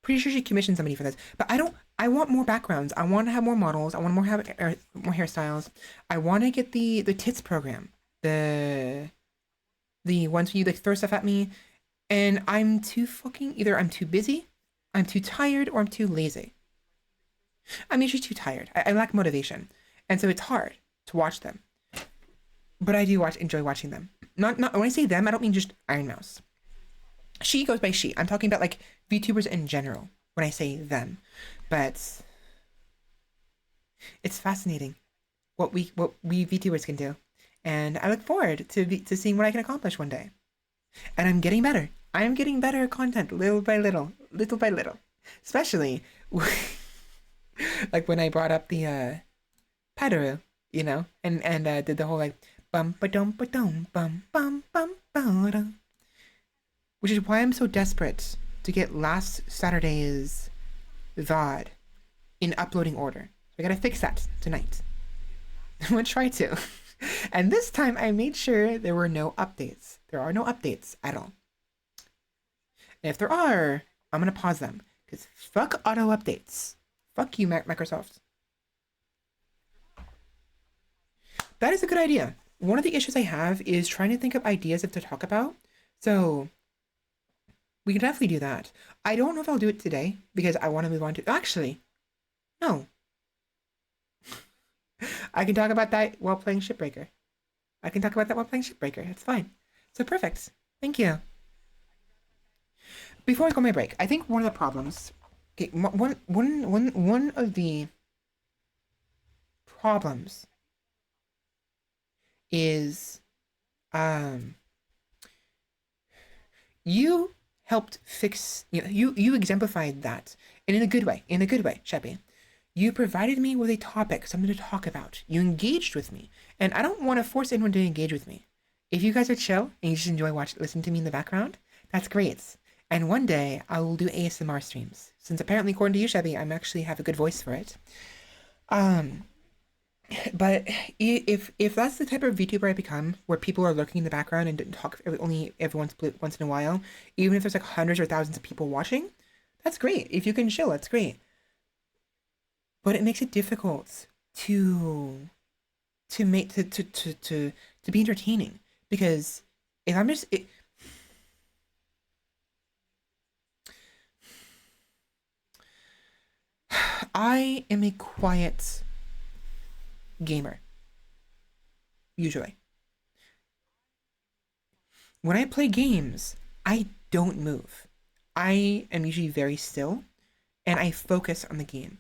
Pretty sure she commissioned somebody for this. But I want more backgrounds. I want to have more models. I want more hairstyles. I want to get the tits program. The ones where you like throw stuff at me, and I'm too fucking, either I'm too busy, I'm too tired, or I'm too lazy. I'm usually too tired. I lack motivation, and so it's hard to watch them. But I do enjoy watching them. Not when I say them, I don't mean just Iron Mouse. She goes by she. I'm talking about like VTubers in general when I say them. But it's fascinating what we VTubers can do. And I look forward to seeing what I can accomplish one day. And I'm getting better. I am getting better at content little by little. Especially like when I brought up the Padaru, you know, and did the whole like bum ba dum ba dum bum bum bum ba. Which is why I'm so desperate to get last Saturday's VOD in uploading order. So I gotta fix that tonight. I'm gonna try to. And this time I made sure there were no updates. There are no updates at all. And if there are, I'm gonna pause them. Because fuck auto updates. Fuck you, Microsoft. That is a good idea. One of the issues I have is trying to think of ideas to talk about. So we can definitely do that. I don't know if I'll do it today because I want to move on to... Actually, no. I can talk about that while playing Shipbreaker. I can talk about that while playing Shipbreaker. It's fine. So perfect. Thank you. Before I go on my break, I think one of the problems, okay, one of the problems is, you helped fix, you exemplified that, and in a good way, Sheppy. You provided me with a topic, something to talk about. You engaged with me, and I don't want to force anyone to engage with me. If you guys are chill and you just enjoy listening to me in the background, that's great. And one day I will do ASMR streams, since apparently, according to you, Chevy, I'm actually have a good voice for it. But if that's the type of VTuber I become, where people are lurking in the background and talk only every once in a while, even if there's like hundreds or thousands of people watching, that's great. If you can chill, that's great. But it makes it difficult to make to be entertaining, because if I'm just I am a quiet gamer, usually. When I play games, I don't move. I am usually very still, and I focus on the game,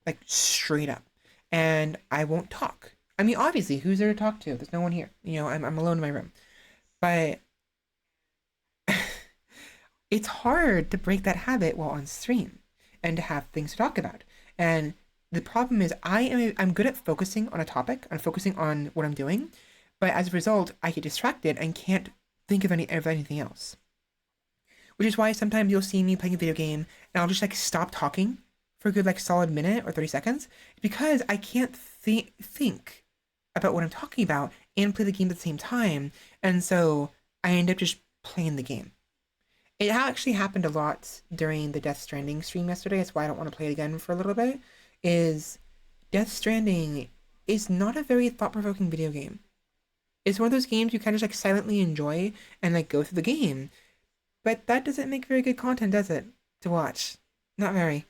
like straight up, and I won't talk. I mean, obviously, who's there to talk to? There's no one here. I'm alone in my room, but it's hard to break that habit while on stream and to have things to talk about. And the problem is I'm good at focusing on a topic, I'm focusing on what I'm doing, but as a result, I get distracted and can't think of anything else. Which is why sometimes you'll see me playing a video game and I'll just like stop talking for a good like solid minute or 30 seconds, because I can't think about what I'm talking about and play the game at the same time, and so I end up just playing the game. It actually happened a lot during the Death Stranding stream yesterday. That's why I don't want to play it again for a little bit. Is Death Stranding is not a very thought-provoking video game. It's one of those games you kind of just like silently enjoy and like go through the game, but that doesn't make very good content, does it? To watch, not very.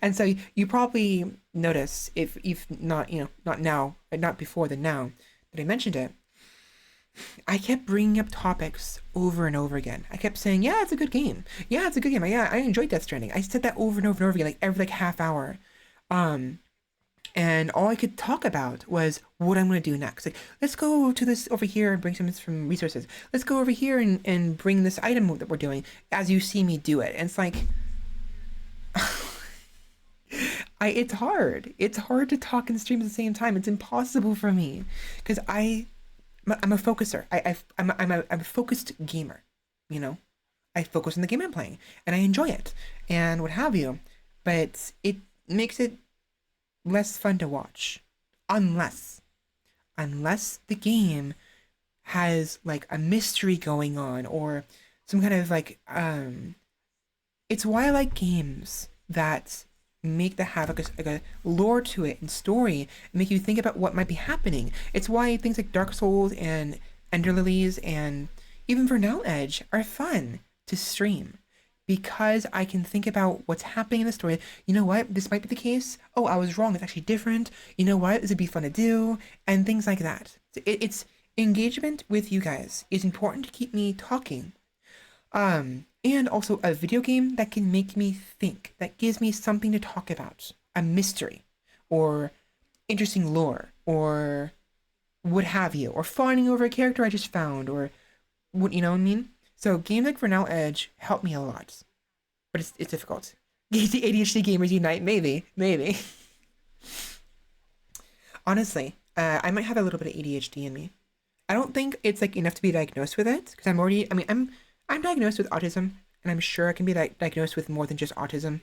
And so you probably notice, if not, not now, not before the now that I mentioned it, I kept bringing up topics over and over again. I kept saying, yeah, it's a good game. Yeah, it's a good game. Yeah, I enjoyed Death Stranding. I said that over and over and over again, like every like half hour. And all I could talk about was what I'm going to do next. Like, let's go to this over here and bring some resources. Let's go over here and bring this item that we're doing as you see me do it. And it's like, it's hard. It's hard to talk and stream at the same time. It's impossible for me because I'm a focuser. I'm a focused gamer, I focus on the game I'm playing and I enjoy it and what have you, but it makes it less fun to watch unless the game has like a mystery going on or some kind of like it's why I like games that have like a lore to it and story and make you think about what might be happening. It's why things like Dark Souls and Ender Lilies and even Vernal Edge are fun to stream, because I can think about what's happening in the story. You know what? This might be the case. Oh, I was wrong. It's actually different. You know what? This would be fun to do, and things like that. It's engagement with you guys is important to keep me talking. And also a video game that can make me think, that gives me something to talk about, a mystery, or interesting lore, or what have you, or fawning over a character I just found, or what, you know what I mean? So games like Vernal Edge help me a lot, but it's difficult. ADHD gamers unite, maybe. Honestly, I might have a little bit of ADHD in me. I don't think it's like enough to be diagnosed with it, because I'm diagnosed with autism, and I'm sure I can be diagnosed with more than just autism.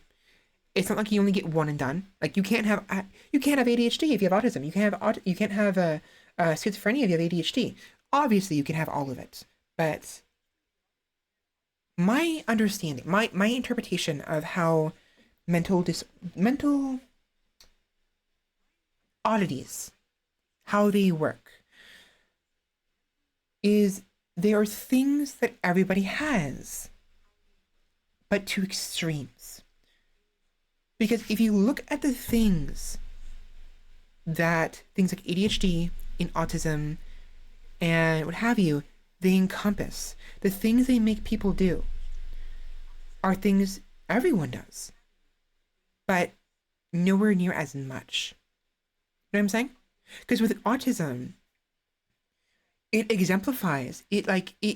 It's not like you only get one and done. Like you can't have ADHD if you have autism. You can't have schizophrenia if you have ADHD. Obviously, you can have all of it, but my understanding, my interpretation of how mental oddities, how they work, is there are things that everybody has, but to extremes. Because if you look at the things like ADHD in autism and what have you, they encompass. The things they make people do are things everyone does, but nowhere near as much. You know what I'm saying? Because with autism, it exemplifies, it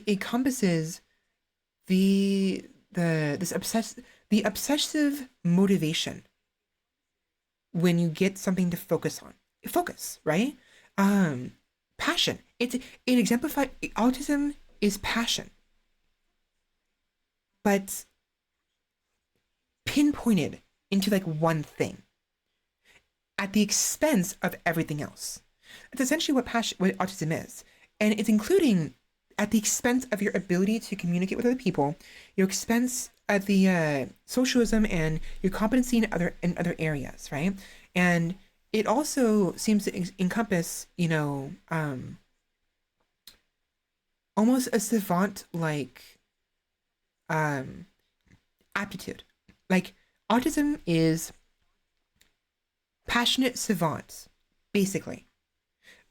encompasses the obsessive motivation when you get something to focus on. Focus, right? Passion. It exemplifies, autism is passion, but pinpointed into like one thing at the expense of everything else. That's essentially what autism is. And it's including at the expense of your ability to communicate with other people, your expense at the socialism and your competency in other areas, right? And it also seems to encompass, almost a savant like aptitude. Like autism is passionate savants, basically,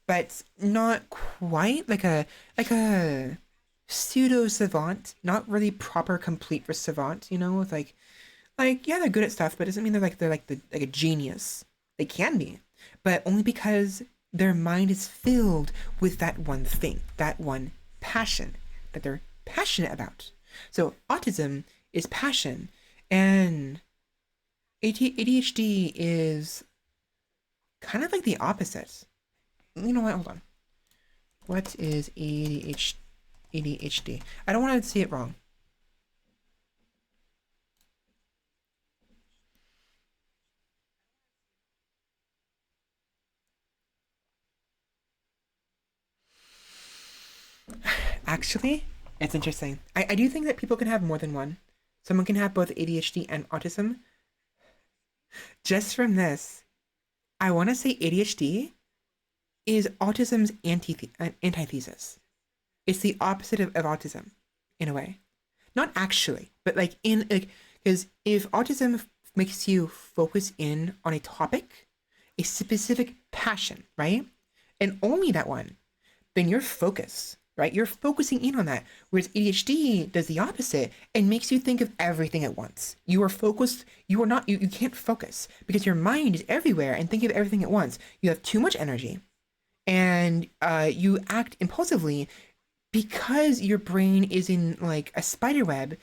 but not quite like a pseudo savant, not really proper complete savant, with yeah, they're good at stuff, but it doesn't mean they're like a genius. They can be, but only because their mind is filled with that one thing, that one passion that they're passionate about. So autism is passion, and ADHD is kind of like the opposite. You know what? Hold on. What is ADHD? I don't want to say it wrong. Actually, it's interesting. I do think that people can have more than one. Someone can have both ADHD and autism. Just from this, I want to say ADHD is autism's antithesis. It's the opposite of autism, in a way. Not actually, but because if autism makes you focus in on a topic, a specific passion, right? And only that one, then you're focused, right? You're focusing in on that. Whereas ADHD does the opposite and makes you think of everything at once. You are focused, you can't focus because your mind is everywhere and thinking of everything at once. You have too much energy and you act impulsively because your brain is in like a spider web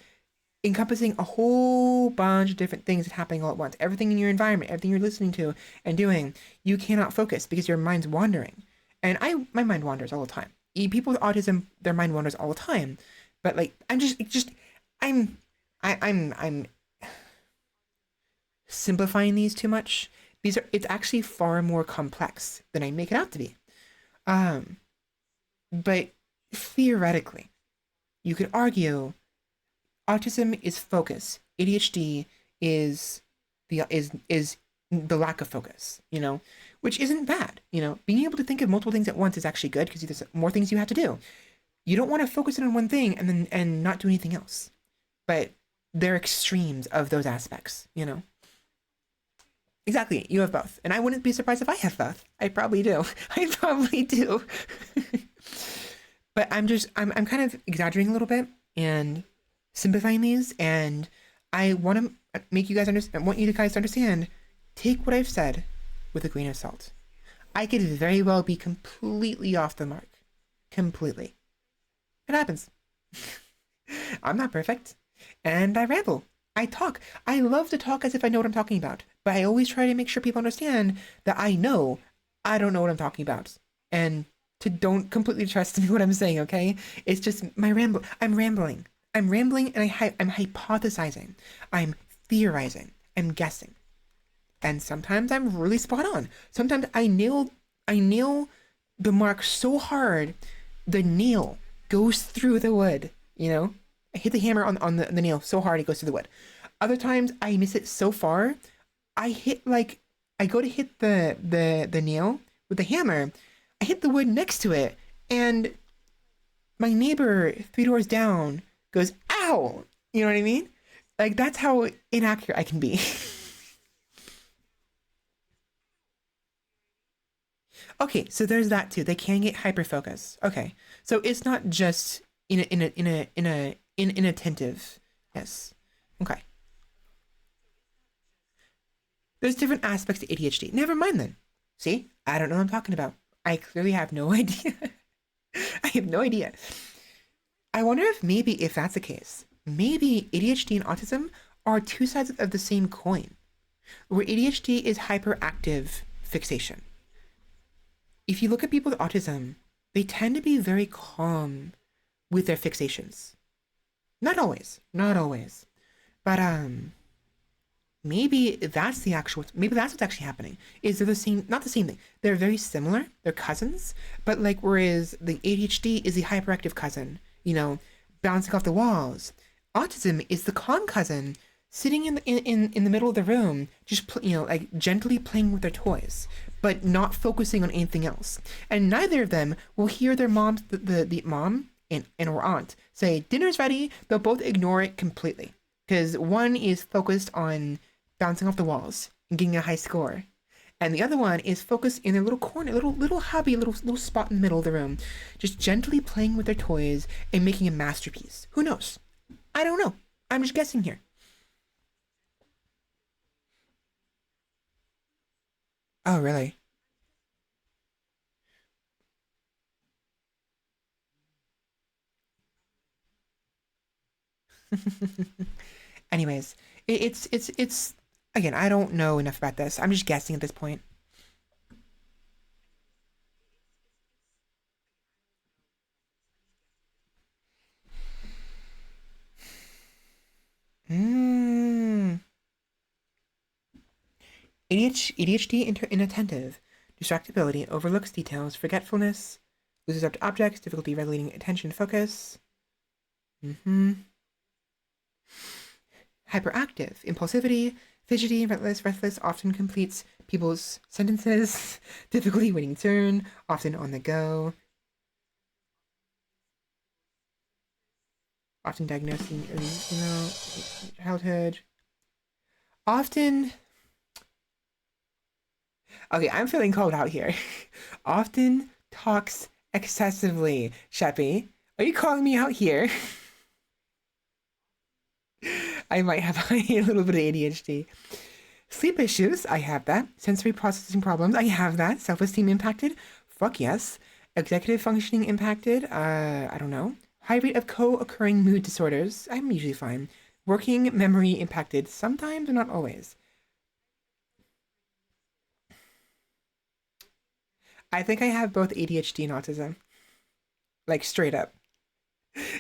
encompassing a whole bunch of different things that happening all at once. Everything in your environment, everything you're listening to and doing, you cannot focus because your mind's wandering. And my mind wanders all the time. People with autism, their mind wanders all the time. But like, I'm simplifying these too much. It's actually far more complex than I make it out to be. But theoretically, you could argue autism is focus. ADHD is the lack of focus, which isn't bad. Being able to think of multiple things at once is actually good because there's more things you have to do. You don't want to focus in on one thing and not do anything else. But they're extremes of those aspects, Exactly, you have both. And I wouldn't be surprised if I have both. I probably do. I probably do. But I'm kind of exaggerating a little bit and simplifying these, and I want to make you guys understand. I want you guys to understand. Take what I've said with a grain of salt. I could very well be completely off the mark. Completely. It happens. I'm not perfect. And I ramble. I talk. I love to talk as if I know what I'm talking about. But I always try to make sure people understand that I know I don't know what I'm talking about. And to don't completely trust me what I'm saying, okay? It's just my ramble. I'm rambling. I'm rambling and I'm hypothesizing. I'm theorizing. I'm guessing. And sometimes I'm really spot on. Sometimes I nail the mark so hard, the nail goes through the wood, I hit the hammer on the nail so hard it goes through the wood. Other times I miss it so far, I go to hit the nail with the hammer, I hit the wood next to it, and my neighbor 3 doors down goes, ow! You know what I mean? Like, that's how inaccurate I can be. Okay, so there's that too. They can get hyper focus. Okay, so it's not just inattentive. Yes. Okay. There's different aspects to ADHD. Never mind then. See, I don't know what I'm talking about. I clearly have no idea. I have no idea. I wonder if maybe if that's the case, maybe ADHD and autism are two sides of the same coin, where ADHD is hyperactive fixation. If you look at people with autism, they tend to be very calm with their fixations. Not always, not always. But maybe that's the actual, maybe that's what's actually happening. Is they're the same, not the same thing. They're very similar. They're cousins, but like whereas the ADHD is the hyperactive cousin, you know, bouncing off the walls. Autism is the calm cousin sitting in the middle of the room, just you know, like gently playing with their toys, but not focusing on anything else. And neither of them will hear their mom, the mom and or aunt say dinner's ready. They'll both ignore it completely because one is focused on bouncing off the walls and getting a high score, and the other one is focused in their little corner, little hubby, little spot in the middle of the room, just gently playing with their toys and making a masterpiece. Who knows? I don't know. I'm just guessing here. Oh, really? Anyways, it's again, I don't know enough about this. I'm just guessing at this point. Hmm. ADHD inattentive, distractibility, overlooks details, forgetfulness, loses up to objects, difficulty regulating attention focus. Mm-hmm. Hyperactive, impulsivity, fidgety, restless, often completes people's sentences, difficulty waiting turn, often on the go, often diagnosing early, childhood, often. Okay, I'm feeling called out here. Often talks excessively. Sheppy, are you calling me out here? I might have a little bit of ADHD. Sleep issues, I have that. Sensory processing problems, I have that. Self-esteem impacted, fuck yes. Executive functioning impacted, I don't know. High rate of co-occurring mood disorders, I'm usually fine. Working memory impacted, sometimes but not always. I think I have both ADHD and autism. Like straight up.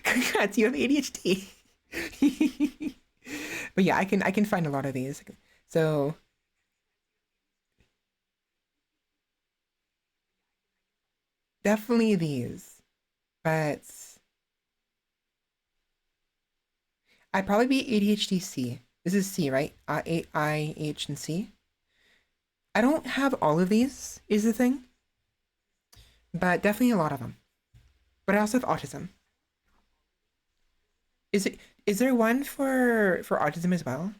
Congrats, you have ADHD. But yeah, I can find a lot of these. So definitely these. But I'd probably be ADHD C. This is C, right? H, and C. I don't have all of these, is the thing. But definitely a lot of them. But I also have autism. Is there one for autism as well?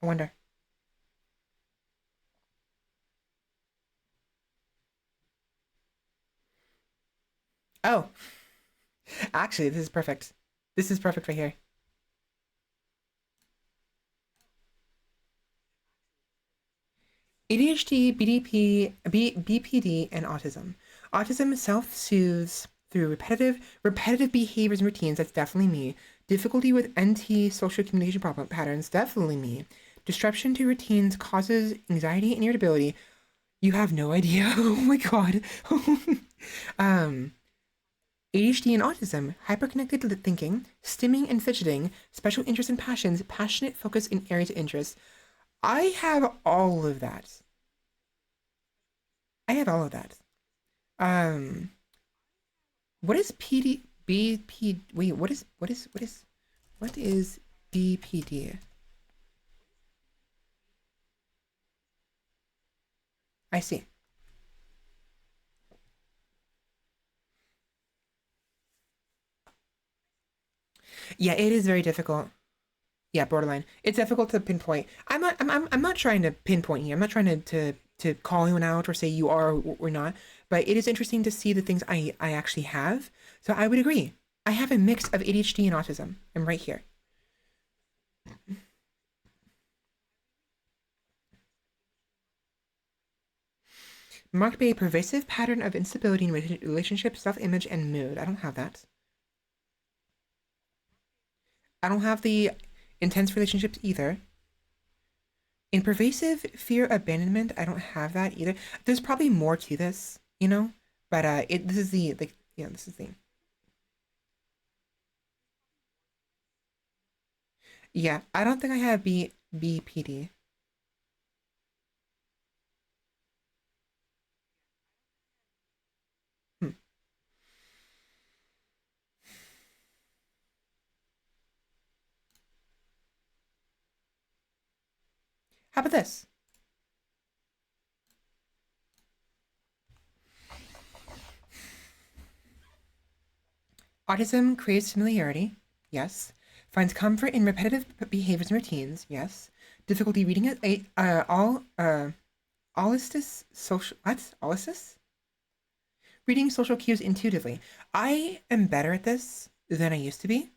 I wonder. Oh, actually, this is perfect. This is perfect right here. ADHD, BPD, and autism. Autism self-soothes through repetitive behaviors and routines. That's definitely me. Difficulty with anti-social communication problem patterns. Definitely me. Disruption to routines causes anxiety and irritability. You have no idea. Oh my god. um, ADHD and autism, hyperconnected thinking, stimming and fidgeting, special interests and passions, passionate focus in areas of interest. I have all of that. I have all of that. Um, what is Wait, what is BPD? I see. Yeah, it is very difficult. Yeah, borderline. It's difficult to pinpoint. I'm not trying to pinpoint here. I'm not trying to call anyone out or say you are or not. But it is interesting to see the things I actually have. So I would agree. I have a mix of ADHD and autism. I'm right here. Marked by a pervasive pattern of instability in relationships, self-image, and mood. I don't have that. I don't have the intense relationships either. In pervasive fear abandonment, I don't have that either. There's probably more to this, you know? But this is the like yeah, this is the yeah, I don't think I have BPD. Hmm. How about this? Autism craves familiarity. Yes. Finds comfort in repetitive behaviors and routines. Yes. Difficulty reading it. Allistus social what? Allistus? Reading social cues intuitively. I am better at this than I used to be.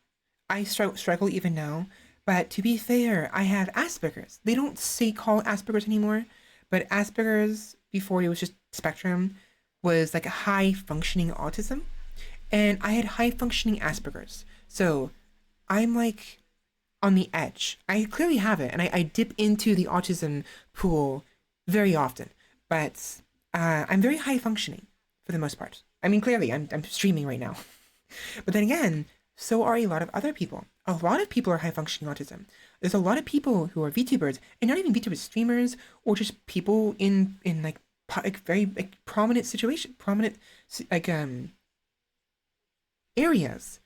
I struggle even now. But to be fair, I have Asperger's. They don't say call it Asperger's anymore, but Asperger's before it was just spectrum was like a high functioning autism, and I had high functioning Asperger's. So I'm like on the edge. I clearly have it, and I dip into the autism pool very often, but I'm very high functioning for the most part. I mean, clearly, I'm streaming right now. But then again, so are a lot of other people. A lot of people are high functioning autism. There's a lot of people who are VTubers, and not even VTuber streamers, or just people in like very like prominent situation, prominent like areas,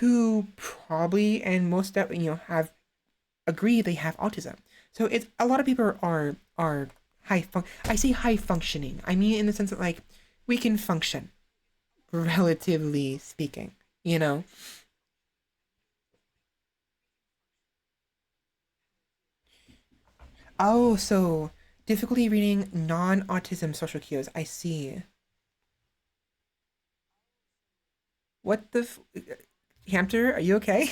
who probably and most have agree they have autism. So it's a lot of people are I say high functioning. I mean in the sense that like we can function, relatively speaking, you know. Oh, so difficulty reading non-autism social cues. I see. What the Hamster, are you okay?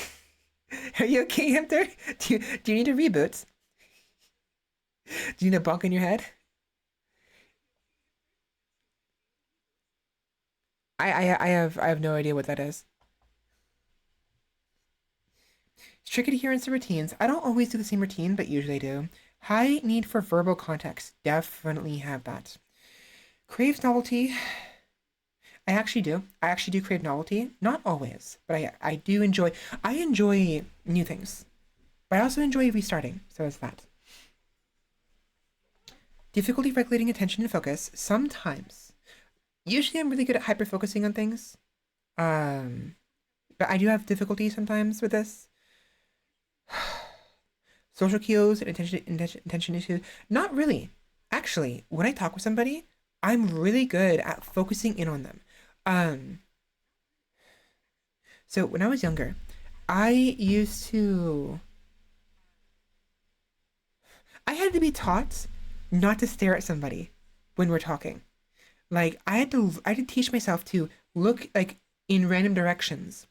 Are you okay, Hamster? Do you need a reboot? Do you need a bunk in your head? I have no idea what that is. Strict adherence to routines. I don't always do the same routine, but usually I do. High need for verbal context. Definitely have that. Craves novelty. I actually do. I actually do crave novelty. Not always, but I do enjoy. I enjoy new things, but I also enjoy restarting. So it's that. Difficulty regulating attention and focus. Sometimes. Usually, I'm really good at hyper focusing on things. Um, but I do have difficulty sometimes with this. Social cues and attention issues. Not really. Actually, when I talk with somebody, I'm really good at focusing in on them. Um, so when I was younger, I used to I had to be taught not to stare at somebody when we're talking. Like I had to teach myself to look like in random directions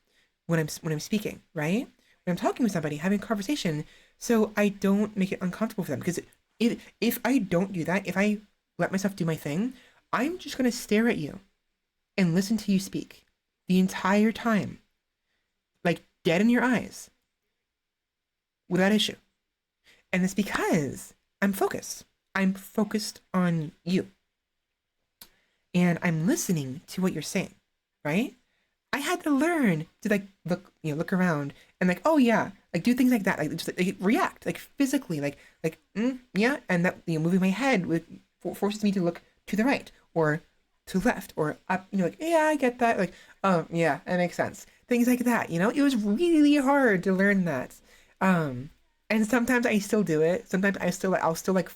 when I'm speaking, right? When I'm talking with somebody, having a conversation, so I don't make it uncomfortable for them. Because if I don't do that, if I let myself do my thing, I'm just gonna stare at you and listen to you speak the entire time, like dead in your eyes, without issue. And it's because I'm focused. I'm focused on you. And I'm listening to what you're saying, right? I had to learn to like look around and like, oh yeah, like do things like that, like just like, react, like physically, yeah, and that moving my head forces me to look to the right or to left or up, like yeah, I get that, like oh yeah, that makes sense. Things like that, it was really hard to learn that, and sometimes I still do it. Sometimes I'll still like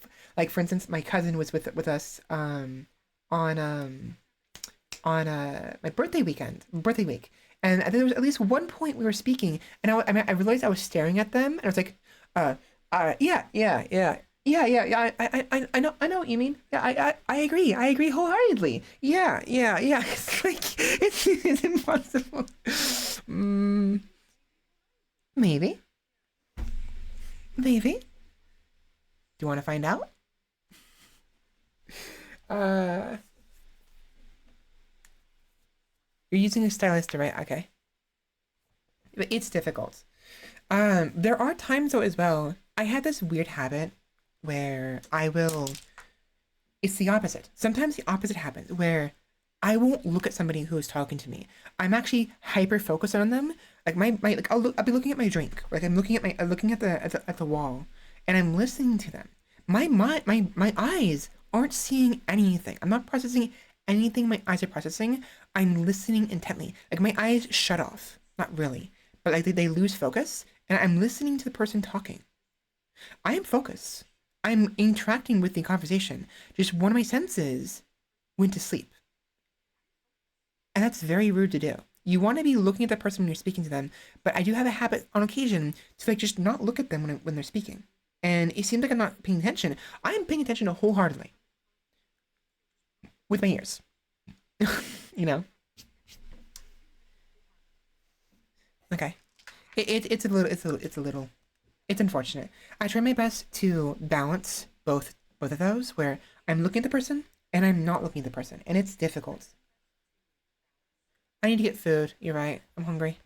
for instance, my cousin was with us on my birthday week, And I think there was at least one point we were speaking, and I mean, I realized I was staring at them, and I was like, yeah, yeah, yeah. Yeah, yeah, yeah. I know what you mean. Yeah, I agree. I agree wholeheartedly. Yeah, yeah, yeah. It's like it's impossible. Maybe, maybe. Do you want to find out? Uh, you're using a stylist, right? Okay. But it's difficult. There are times though as well. I had this weird habit where I will. It's the opposite. Sometimes the opposite happens where I won't look at somebody who is talking to me. I'm actually hyper focused on them. Like my like I'll be looking at my drink. Like I'm looking at the wall, and I'm listening to them. My eyes aren't seeing anything. I'm not processing anything my eyes are processing. I'm listening intently. Like my eyes shut off. Not really, but like they lose focus, and I'm listening to the person talking. I am focused. I'm interacting with the conversation. Just one of my senses went to sleep. And that's very rude to do. You want to be looking at the person when you're speaking to them, but I do have a habit on occasion to like just not look at them when they're speaking. And it seems like I'm not paying attention. I am paying attention wholeheartedly. With my ears. You know? Okay. It's a little it's unfortunate. I try my best to balance both of those where I'm looking at the person and I'm not looking at the person, and it's difficult. I need to get food. You're right. I'm hungry.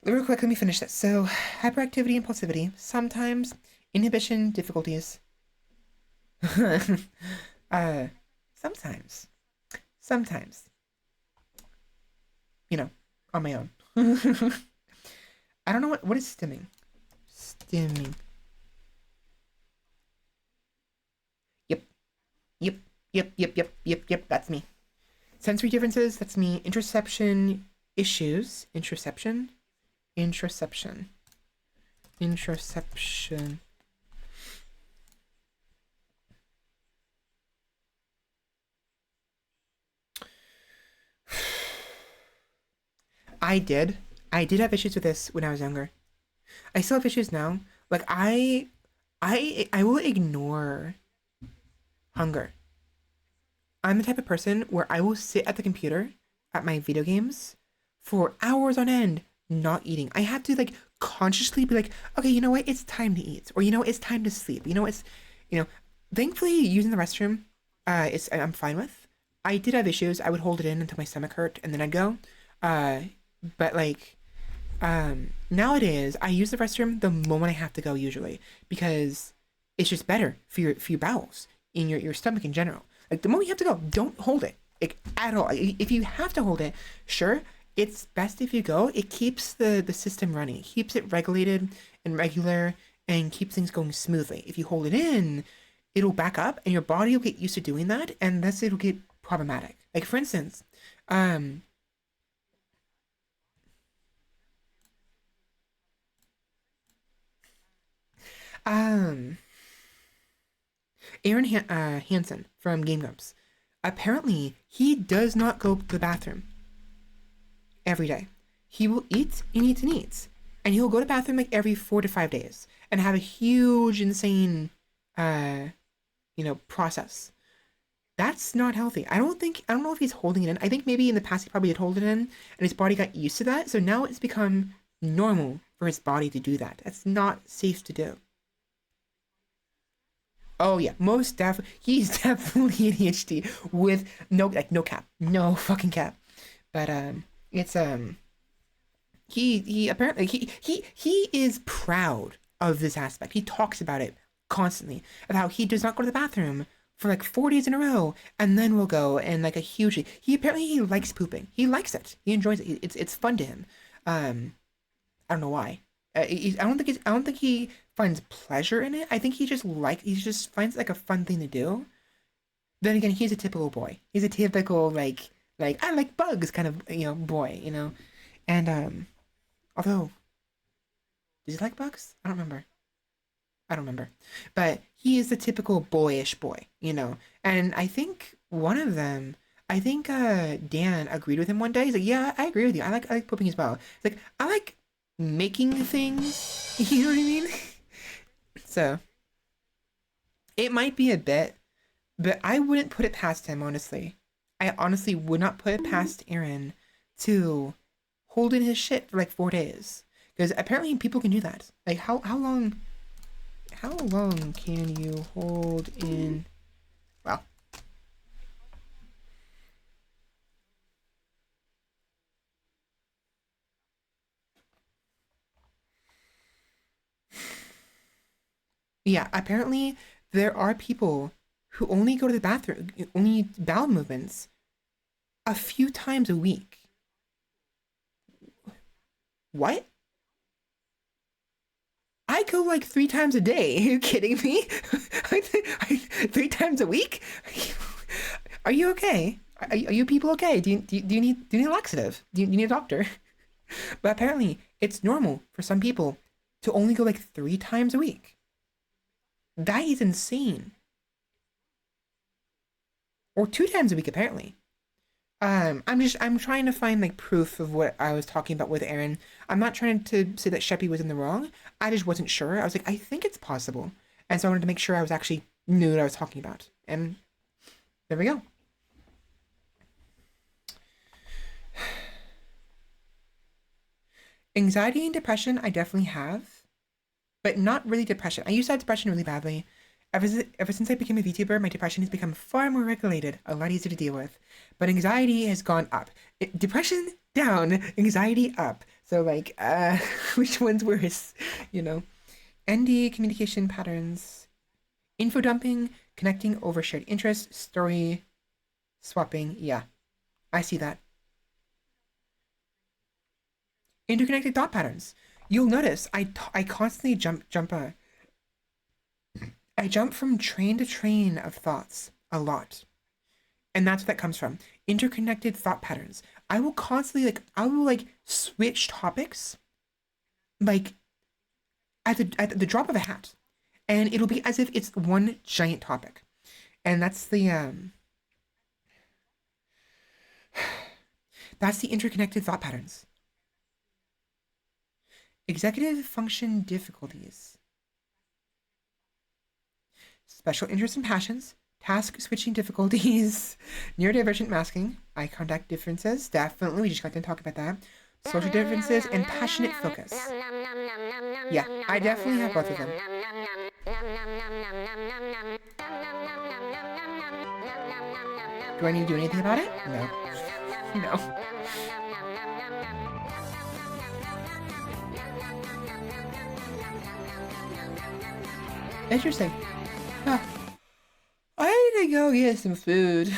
Real quick, let me finish this. So, hyperactivity, impulsivity, sometimes inhibition, difficulties. Sometimes. Sometimes. You know, on my own. I don't know what is stimming. Stimming. Yep. Yep. Yep. Yep. Yep. Yep. Yep. That's me. Sensory differences. That's me. Introception issues. Introception. Introception. Introception. I did. I did have issues with this when I was younger. I still have issues now. Like I will ignore hunger. I'm the type of person where I will sit at the computer at my video games for hours on end not eating. I have to like consciously be like, okay, you know what? It's time to eat, or you know, it's time to sleep. You know, thankfully using the restroom, I'm fine with. I did have issues. I would hold it in until my stomach hurt, and then I'd go. But like, nowadays I use the restroom the moment I have to go usually because it's just better for your bowels in your stomach in general. Like the moment you have to go, don't hold it like at all. If you have to hold it, sure, it's best if you go. It keeps the system running. It keeps it regulated and regular and keeps things going smoothly. If you hold it in, it'll back up and your body will get used to doing that, and thus it'll get problematic. Like for instance, Um, Aaron Hansen from Game Grumps. Apparently, he does not go to the bathroom every day. He will eat and eat and eat, and he'll go to the bathroom like every 4 to 5 days and have a huge, insane, process. That's not healthy. I don't know if he's holding it in. I think maybe in the past he probably did hold it in, and his body got used to that. So now it's become normal for his body to do that. That's not safe to do. Oh yeah, most definitely. He's definitely ADHD with no cap, no fucking cap. But it's he apparently he is proud of this aspect. He talks about it constantly of how he does not go to the bathroom for like 4 days in a row, and then will go and like a huge. He likes pooping. He likes it. He enjoys it. It's fun to him. I don't know why. I don't think he finds pleasure in it. I think he just finds like a fun thing to do. Then again, he's a typical boy. He's a typical like I like bugs kind of boy, And although does he like bugs? I don't remember. I don't remember. But he is the typical boyish boy. And I think one of them I think Dan agreed with him one day. He's like, yeah, I agree with you. I like pooping as well. It's like I like making things. You know what I mean? So it might be a bit, but I wouldn't put it past him, honestly. I honestly would not put it past Aaron to hold in his shit for like 4 days. Because apparently people can do that. Like how long can you hold in, well, yeah, apparently there are people who only go to the bathroom, only bowel movements a few times a week. What? I go like 3 times a day. Are you kidding me? 3 times a week? Are you okay? Are you people okay? Do you need a laxative? Do you need a doctor? But apparently, it's normal for some people to only go like 3 times a week. That is insane. Or 2 times a week, apparently. I'm trying to find like proof of what I was talking about with Aaron. I'm not trying to say that Sheppy was in the wrong. I just wasn't sure. I was like, I think it's possible. And so I wanted to make sure I was actually knew what I was talking about. And there we go. Anxiety and depression, I definitely have, but not really depression. I used to have depression really badly. Ever since I became a VTuber, my depression has become far more regulated, a lot easier to deal with. But anxiety has gone up. Depression down, anxiety up. So like, which one's worse? You know, ND communication patterns, info dumping, connecting over shared interests, story swapping. Yeah, I see that. Interconnected thought patterns. You'll notice I constantly I jump from train to train of thoughts a lot. And that's what that comes from. Interconnected thought patterns. I will constantly I will switch topics like at the drop of a hat. And it'll be as if it's one giant topic. And that's the interconnected thought patterns. Executive function difficulties. Special interests and passions, task switching difficulties, neurodivergent masking, eye contact differences, definitely, we just got to talk about that, social differences, and passionate focus. Yeah, I definitely have both of them. Do I need to do anything about it? No. No. Interesting. Huh. I need to go get some food.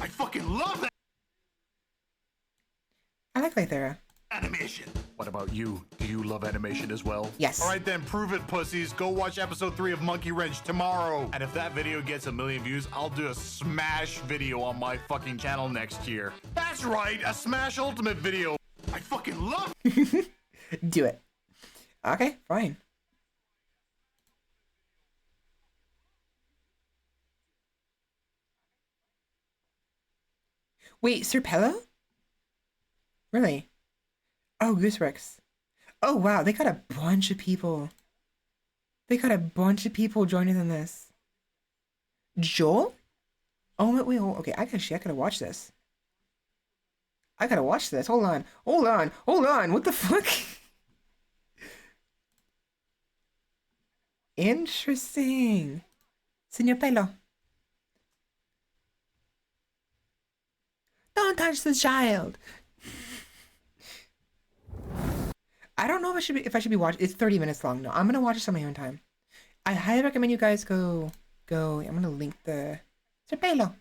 I fucking love that I like Lythera. animation. What about you? Do you love animation as well? Yes. All right then, prove it, pussies. Go watch episode 3 of Monkey Wrench tomorrow. And if that video gets 1 million views, I'll do a Smash video on my fucking channel next year. That's right, a Smash Ultimate video. I fucking love Do it. Okay, fine. Wait, Sir Pello? Really? Oh, Gooserex. Oh, wow, they got a bunch of people. They got a bunch of people joining in this. Joel? Oh, wait, okay, I gotta watch this. I gotta watch this. Hold on. What the fuck? Interesting. Señor Pelo. Don't touch the child. I don't know if I should be watching. It's 30 minutes long. No, I'm gonna watch this on my own time. I highly recommend you guys go. I'm gonna link the Pelo.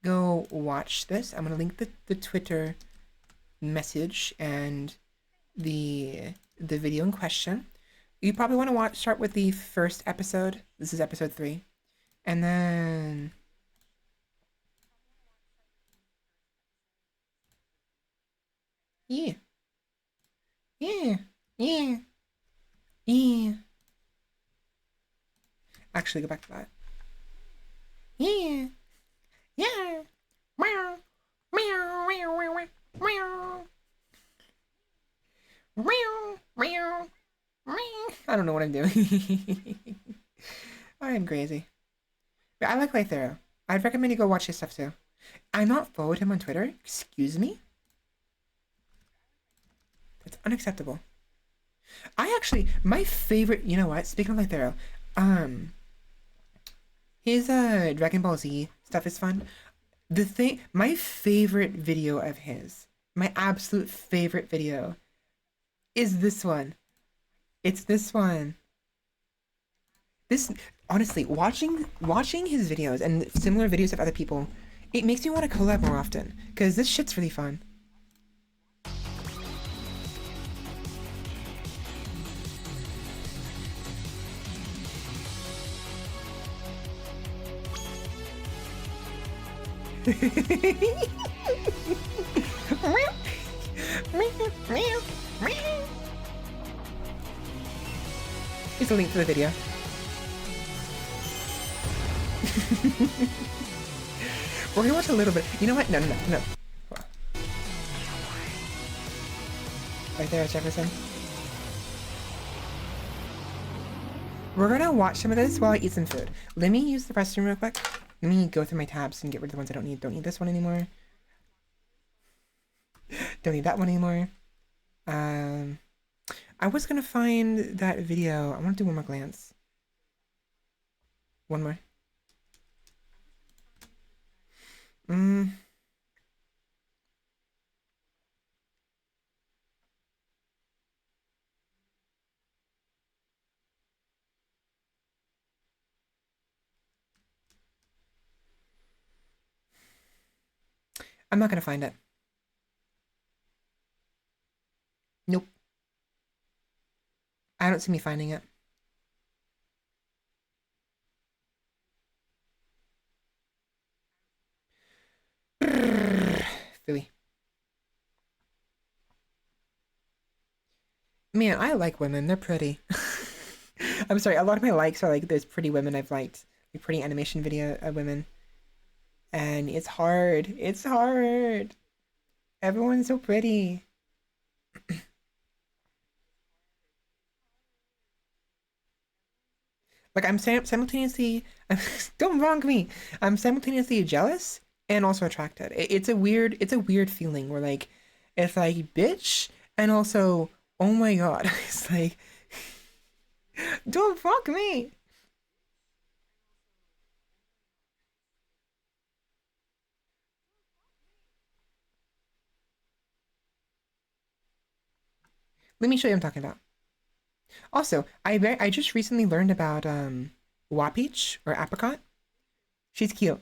Go watch this. I'm gonna link the Twitter message and the video in question. You probably want to start with the first episode. This is episode 3, and then yeah. Actually, go back to that. I don't know what I'm doing. I am crazy. But I like Lythero. I'd recommend you go watch his stuff too. I'm not followed him on Twitter. Excuse me? That's unacceptable. My favorite, you know what? Speaking of Lythero, his Dragon Ball Z stuff is fun. My favorite video of his, my absolute favorite video, is this one. It's this one. This, honestly, watching his videos and similar videos of other people, it makes me want to collab more often, because this shit's really fun. Here's a link to the video. We're gonna watch a little bit. You know what? No. Right there, Jefferson. We're gonna watch some of this while I eat some food. Let me use the restroom real quick. Let me go through my tabs and get rid of the ones I don't need. Don't need this one anymore. Don't need that one anymore. I was gonna find that video. I want to do one more glance. One more. I'm not gonna find it. Nope. I don't see me finding it. Philly. Man, I like women. They're pretty. I'm sorry, a lot of my likes are like there's pretty women I've liked. Like pretty animation video women. And it's hard. It's hard. Everyone's so pretty. Like I'm simultaneously don't wrong me. I'm simultaneously jealous and also attracted. It's a weird feeling where like it's like bitch and also oh my god. It's like don't fuck me. Let me show you what I'm talking about. Also, I just recently learned about Wapeach or Apricot. She's cute.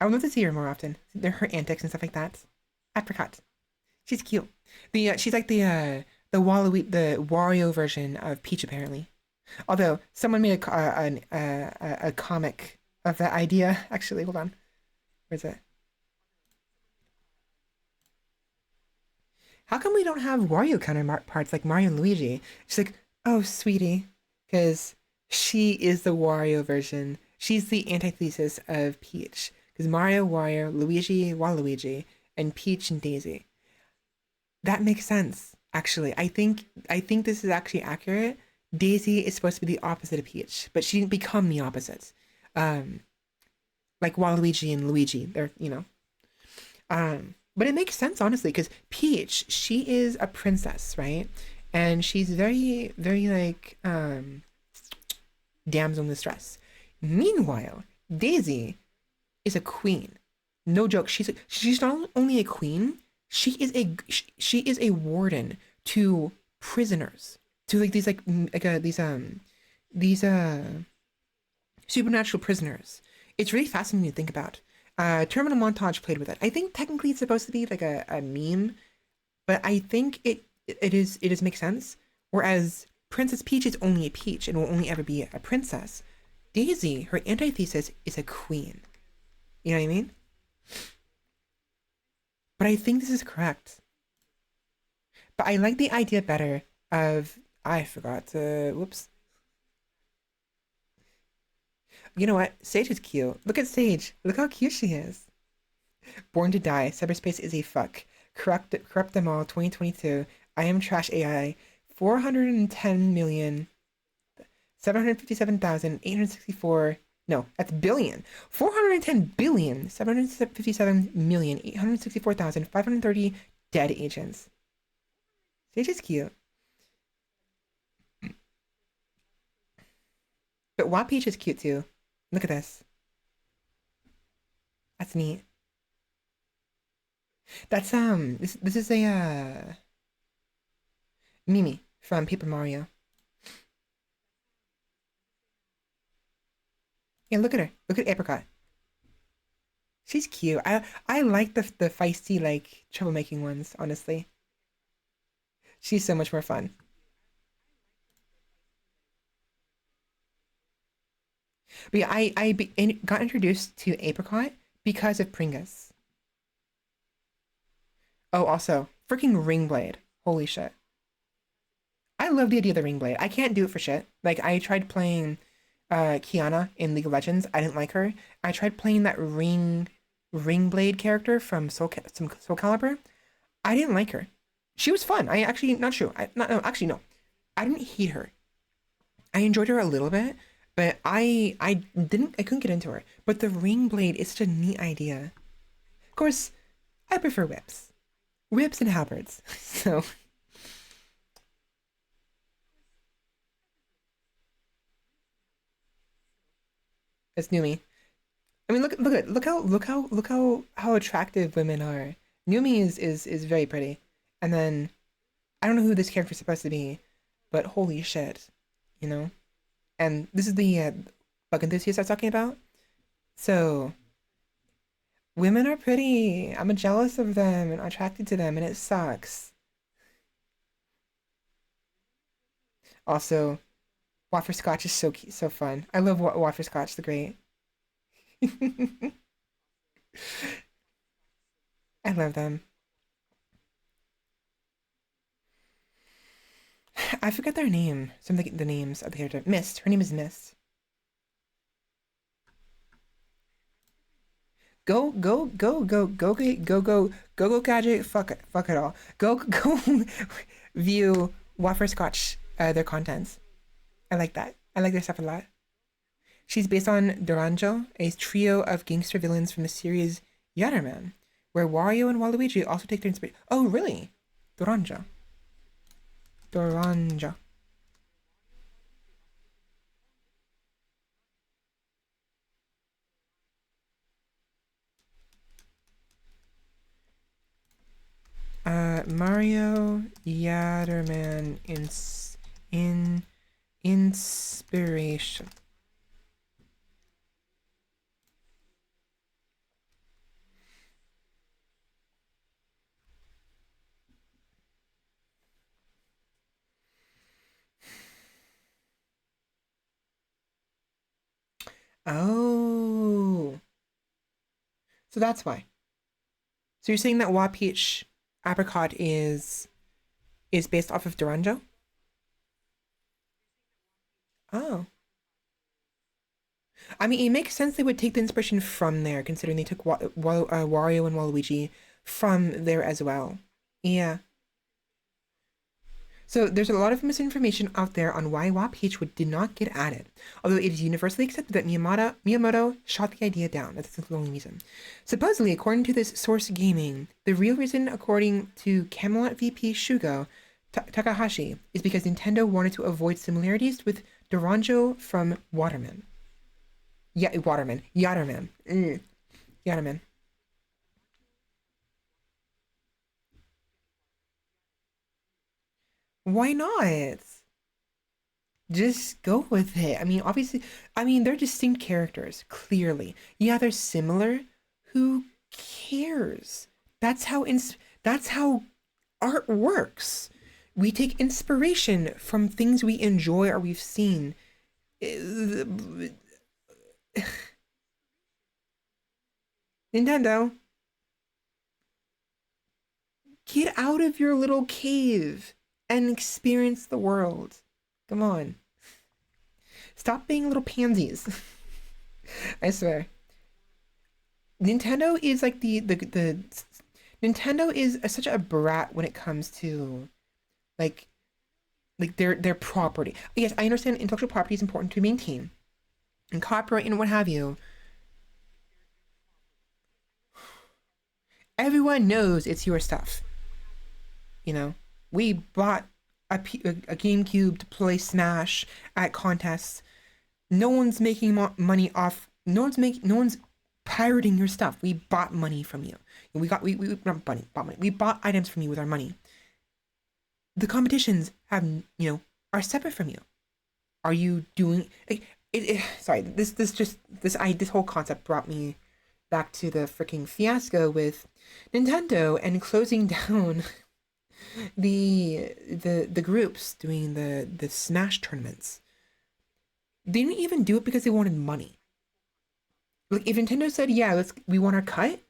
I would love to see her more often. They're her antics and stuff like that. Apricot. She's cute. She's like the Wario version of Peach apparently. Although someone made a comic of that idea. Actually, hold on. Where's it? How come we don't have Wario counterparts like Mario and Luigi? She's like, oh, sweetie, because she is the Wario version. She's the antithesis of Peach. Because Mario, Wario, Luigi, Waluigi, and Peach and Daisy. That makes sense, actually. I think this is actually accurate. Daisy is supposed to be the opposite of Peach, but she didn't become the opposite. Like Waluigi and Luigi, they're, but it makes sense, honestly, because Peach, she is a princess, right? And she's very, very, like, damsel in distress. Meanwhile, Daisy is a queen. No joke. She's not only a queen, she is a warden to prisoners, to like these supernatural prisoners. It's really fascinating to think about. Terminal Montage played with it. I think technically it's supposed to be like a meme, but I think it does make sense. Whereas Princess Peach is only a peach and will only ever be a princess. Daisy, her antithesis, is a queen. You know what I mean? But I think this is correct. But I like the idea better of I forgot to whoops. You know what? Sage is cute. Look at Sage. Look how cute she is. Born to Die. Cyberspace is a fuck. Corrupt them all. 2022. I am trash AI. 410,757,864. No, that's billion. 410,757,864,530 dead agents. Sage is cute. But Wat Peach is cute too. Look at this. That's neat. That's this is a Mimi from Paper Mario. Yeah, look at her. Look at Apricot. She's cute. I like the feisty, like, troublemaking ones, honestly. She's so much more fun. But yeah, got introduced to Apricot because of Pringus. Oh, also, freaking Ring Blade. Holy shit. I love the idea of the Ring Blade. I can't do it for shit. Like, I tried playing Kiana in League of Legends. I didn't like her. I tried playing that Ring Blade character from Soul Calibur. I didn't like her. She was fun. I actually, not true. No, actually, no. I didn't hate her. I enjoyed her a little bit, but I couldn't get into her. But the Ring Blade is such a neat idea. Of course, I prefer whips. Whips and halberds. So it's Numi. I mean, look how attractive women are. Numi is very pretty. And then I don't know who this character's supposed to be, but holy shit, you know? And this is the bug enthusiast I was talking about. So women are pretty. I'm jealous of them and attracted to them, and it sucks. Also, wafer scotch is so fun. I love wafer scotch. The great. I love them. I forget their name. Some of the names of the character. Mist. Her name is Mist. Go gadget. Fuck it all. Go view Wafer Scotch their contents. I like that. I like their stuff a lot. She's based on Doranjo, a trio of gangster villains from the series Yatterman, where Wario and Waluigi also take their inspiration. Oh, really? Doranjo. Mario Yatterman inspiration. Oh. So that's why. So you're saying that Wa Peach Apricot is based off of Duranjo? Oh. I mean, it makes sense they would take the inspiration from there, considering they took Wario and Waluigi from there as well. Yeah. So there's a lot of misinformation out there on why Wa Peach did not get added, although it is universally accepted that Miyamoto shot the idea down. That's the only reason. Supposedly, according to this source gaming, the real reason, according to Camelot VP Shugo Takahashi, is because Nintendo wanted to avoid similarities with Doranjo from Waterman. Yeah, Waterman. Yatterman. Yatterman. Why not? Just go with it. I mean, obviously, they're distinct characters, clearly. Yeah, they're similar. Who cares? That's how art works. We take inspiration from things we enjoy or we've seen. Nintendo, get out of your little cave and experience the world. Come on. Stop being little pansies. I swear. Nintendo is like the Nintendo is such a brat when it comes to like like their property. Yes, I understand intellectual property is important to maintain, and copyright and what have you. Everyone knows it's your stuff. You know, we bought a GameCube to play Smash at contests. No one's making money off. No one's pirating your stuff. We bought money from you. We not money, bought money. We bought items from you with our money. The competitions have, are separate from you. Are you doing sorry, this whole concept brought me back to the freaking fiasco with Nintendo and closing down the groups doing the Smash tournaments. They didn't even do it because they wanted money. Like, if Nintendo said, yeah, we want our cut,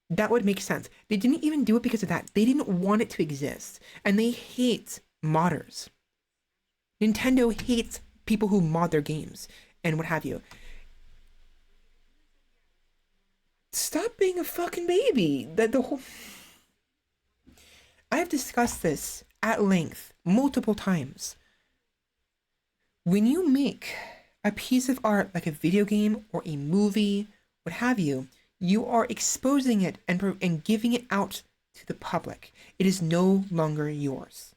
that would make sense. They didn't even do it because of that. They didn't want it to exist. And they hate modders. Nintendo hates people who mod their games and what have you. Stop being a fucking baby. I have discussed this at length multiple times. When you make a piece of art like a video game or a movie, what have you, you are exposing it and giving it out to the public. It is no longer yours.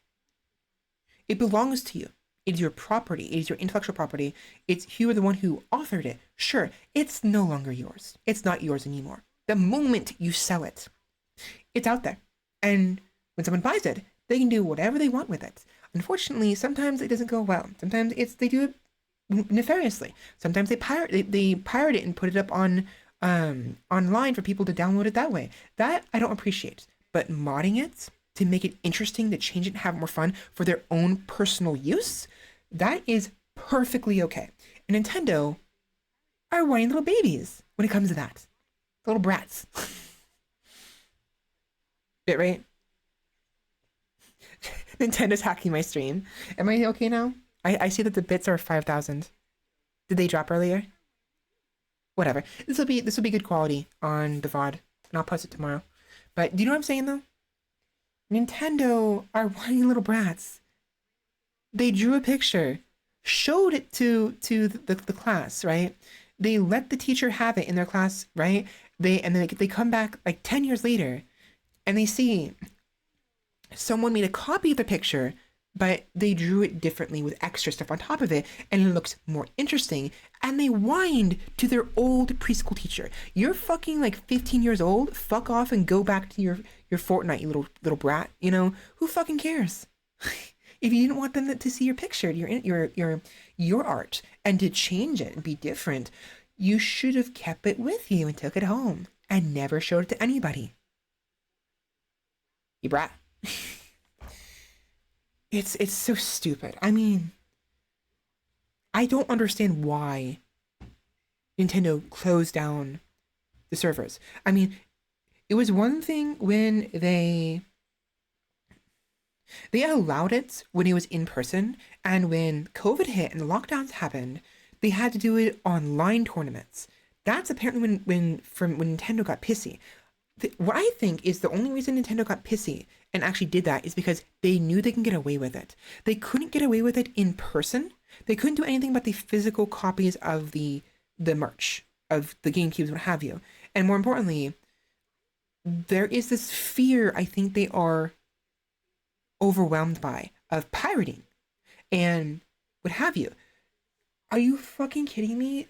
It belongs to you. It is your property. It is your intellectual property. It's you are the one who authored it. Sure, it's no longer yours. It's not yours anymore. The moment you sell it, it's out there. And when someone buys it, they can do whatever they want with it. Unfortunately, sometimes it doesn't go well. Sometimes they do it nefariously. Sometimes they pirate it and put it up on online for people to download it that way. That I don't appreciate. But modding it to make it interesting, to change it and have more fun for their own personal use, that is perfectly okay. And Nintendo are whiny little babies when it comes to that. Little brats. Bit right? Nintendo's hacking my stream. Am I okay now? I see that the bits are 5,000. Did they drop earlier? Whatever. This will be good quality on the VOD, and I'll post it tomorrow. But do you know what I'm saying though? Nintendo are whiny little brats. They drew a picture, showed it to the class, right? They let the teacher have it in their class, right? They come back like 10 years later, and they see someone made a copy of the picture, but they drew it differently with extra stuff on top of it, and it looks more interesting. And they whined to their old preschool teacher. You're fucking like 15 years old. Fuck off and go back to your Fortnite, you little brat. You know who fucking cares? If you didn't want them to see your picture, your art, and to change it and be different, you should have kept it with you and took it home and never showed it to anybody. You brat. It's so stupid. I mean, I don't understand why Nintendo closed down the servers. I mean, it was one thing when they allowed it when it was in person, and when COVID hit and the lockdowns happened, they had to do it online tournaments. That's apparently when Nintendo got pissy. What I think is the only reason Nintendo got pissy and actually did that is because they knew they can get away with it. They couldn't get away with it in person. They couldn't do anything but the physical copies of the merch, of the GameCubes, what have you. And more importantly, there is this fear I think they are overwhelmed by of pirating and what have you. Are you fucking kidding me?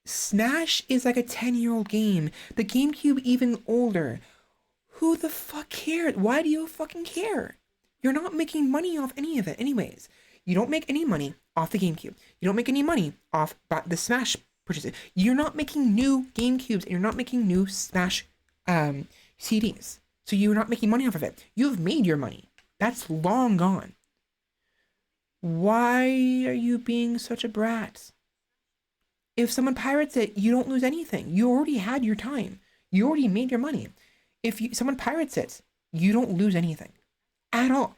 Smash is like a 10-year-old game. The GameCube even older. Who the fuck cares? Why do you fucking care? You're not making money off any of it anyways. You don't make any money off the GameCube. You don't make any money off the Smash purchases. You're not making new GameCubes, and you're not making new Smash CDs. So you're not making money off of it. You've made your money. That's long gone. Why are you being such a brat? If someone pirates it, you don't lose anything. You already had your time. You already made your money. If someone pirates it, you don't lose anything at all.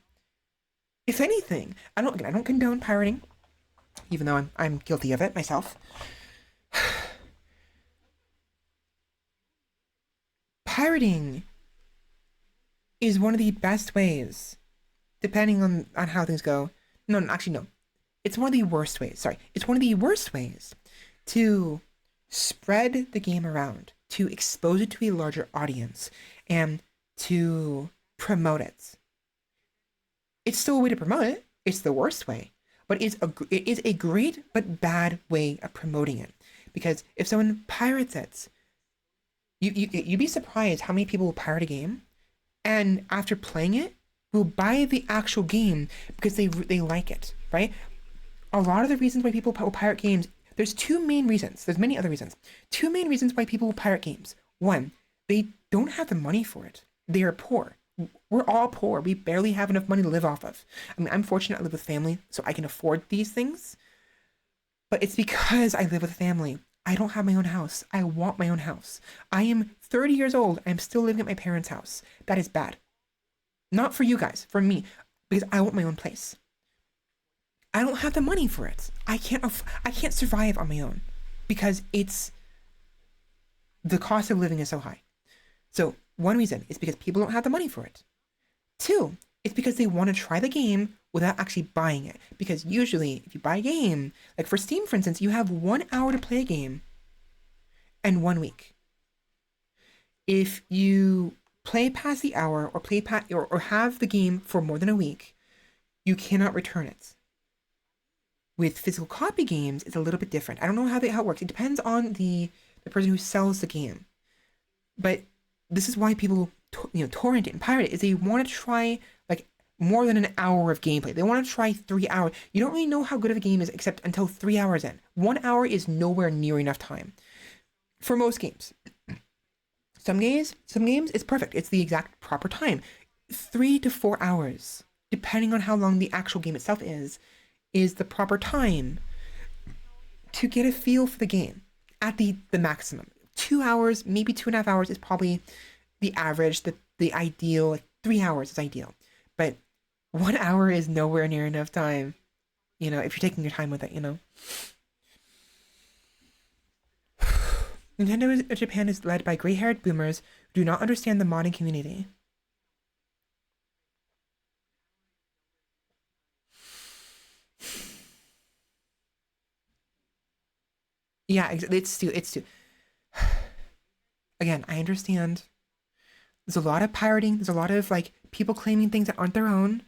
If anything, I don't condone pirating, even though I'm guilty of it myself. Pirating is one of the best ways, depending on how things go, no, actually, no. It's one of the worst ways. Sorry. It's one of the worst ways to spread the game around, to expose it to a larger audience, and to promote it. It's still a way to promote it. It's the worst way, but it is a great but bad way of promoting it. Because if someone pirates it, you'd be surprised how many people will pirate a game, and after playing it, will buy the actual game because they like it, right? A lot of the reasons why people will pirate games, there's two main reasons. There's many other reasons. Two main reasons why people will pirate games. One, they don't have the money for it. They are poor. We're all poor. We barely have enough money to live off of. I mean, I'm fortunate I live with family, so I can afford these things. But it's because I live with family. I don't have my own house. I want my own house. I am 30 years old. I'm still living at my parents' house. That is bad. Not for you guys, for me, because I want my own place. I don't have the money for it. I can't survive on my own because the cost of living is so high. So one reason is because people don't have the money for it. Two, it's because they want to try the game without actually buying it. Because usually, if you buy a game, like for Steam, for instance, you have 1 hour to play a game and 1 week. If you play past the hour or have the game for more than a week, you cannot return it. With physical copy games, it's a little bit different. I don't know how it works. It depends on the person who sells the game. But this is why people torrent it and pirate it, is they want to try like more than an hour of gameplay. They want to try 3 hours. You don't really know how good of a game is except until 3 hours in. 1 hour is nowhere near enough time for most games. Some games it's perfect. It's the exact proper time. 3 to 4 hours, depending on how long the actual game itself is the proper time to get a feel for the game at the maximum. 2 hours, maybe 2.5 hours is probably the average, the ideal. Like 3 hours is ideal, but 1 hour is nowhere near enough time. If you're taking your time with it, Nintendo Japan is led by gray-haired boomers who do not understand the modding community. Yeah, it's too. Again, I understand. There's a lot of pirating. There's a lot of people claiming things that aren't their own.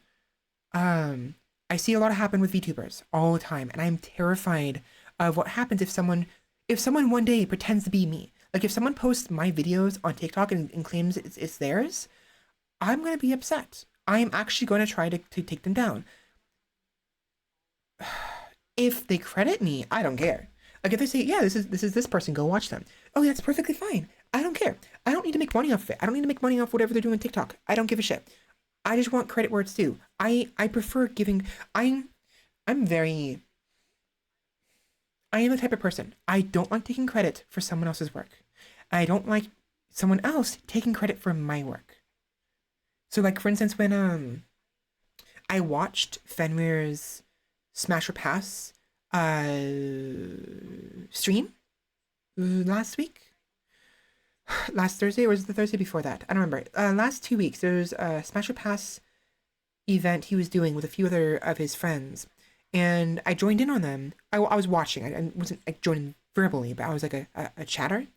I see a lot happen with VTubers all the time, and I'm terrified of what happens if someone one day pretends to be me. Like if someone posts my videos on TikTok and claims it's theirs, I'm gonna be upset. I'm actually going to try to take them down. If they credit me, I don't care. Like if they say, yeah, this is this person, go watch them. Oh, that's perfectly fine. I don't care. I don't need to make money off of it. I don't need to make money off whatever they're doing on TikTok. I don't give a shit. I just want credit where it's due. I prefer giving. I am the type of person. I don't like taking credit for someone else's work. I don't like someone else taking credit for my work. So like for instance, when I watched Fenrir's Smash or Pass stream last Thursday, or was it the Thursday before that? I don't remember. Last 2 weeks, there was a Smash or Pass event he was doing with a few other of his friends, and I joined in on them. I was watching. I wasn't joining verbally, but I was like a chatter,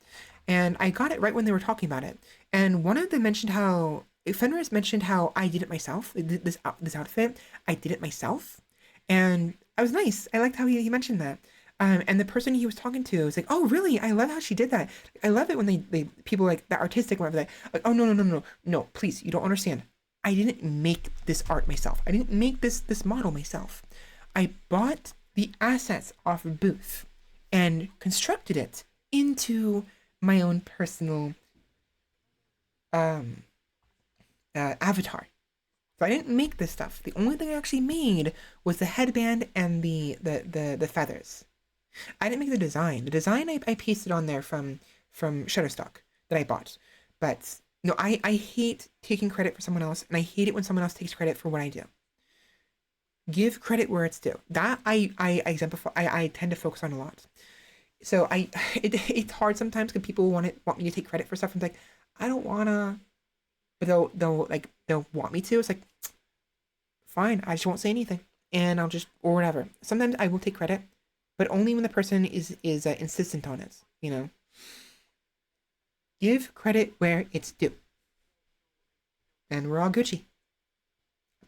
and I got it right when they were talking about it. And one of them mentioned how Fenris mentioned how I did it myself. This outfit, I did it myself, and I was nice. I liked how he mentioned that. And the person he was talking to was like, "Oh, really? I love how she did that. I love it when they people like that artistic whatever. Like, oh no, please, you don't understand. I didn't make this art myself. I didn't make this model myself. I bought the assets off of Booth and constructed it into my own personal avatar. So I didn't make this stuff. The only thing I actually made was the headband and the feathers. I didn't make the design. The design I pasted on there from Shutterstock that I bought. But no, I hate taking credit for someone else, and I hate it when someone else takes credit for what I do. Give credit where it's due. That I exemplify. I tend to focus on a lot. So it's hard sometimes because people want me to take credit for stuff. I'm like, I don't wanna, but they'll want me to. It's like, fine, I just won't say anything. and I'll just, or whatever. Sometimes I will take credit, but only when the person is insistent on it. You know, give credit where it's due, and we're all Gucci.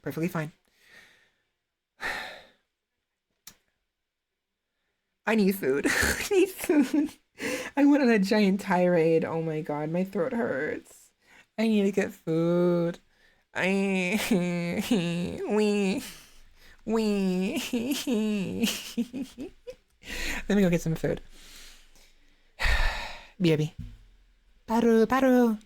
Perfectly fine. I need food. I need food. I went on a giant tirade. Oh my god, my throat hurts. I need to get food. I we Let me go get some food. Baby. Paru paru.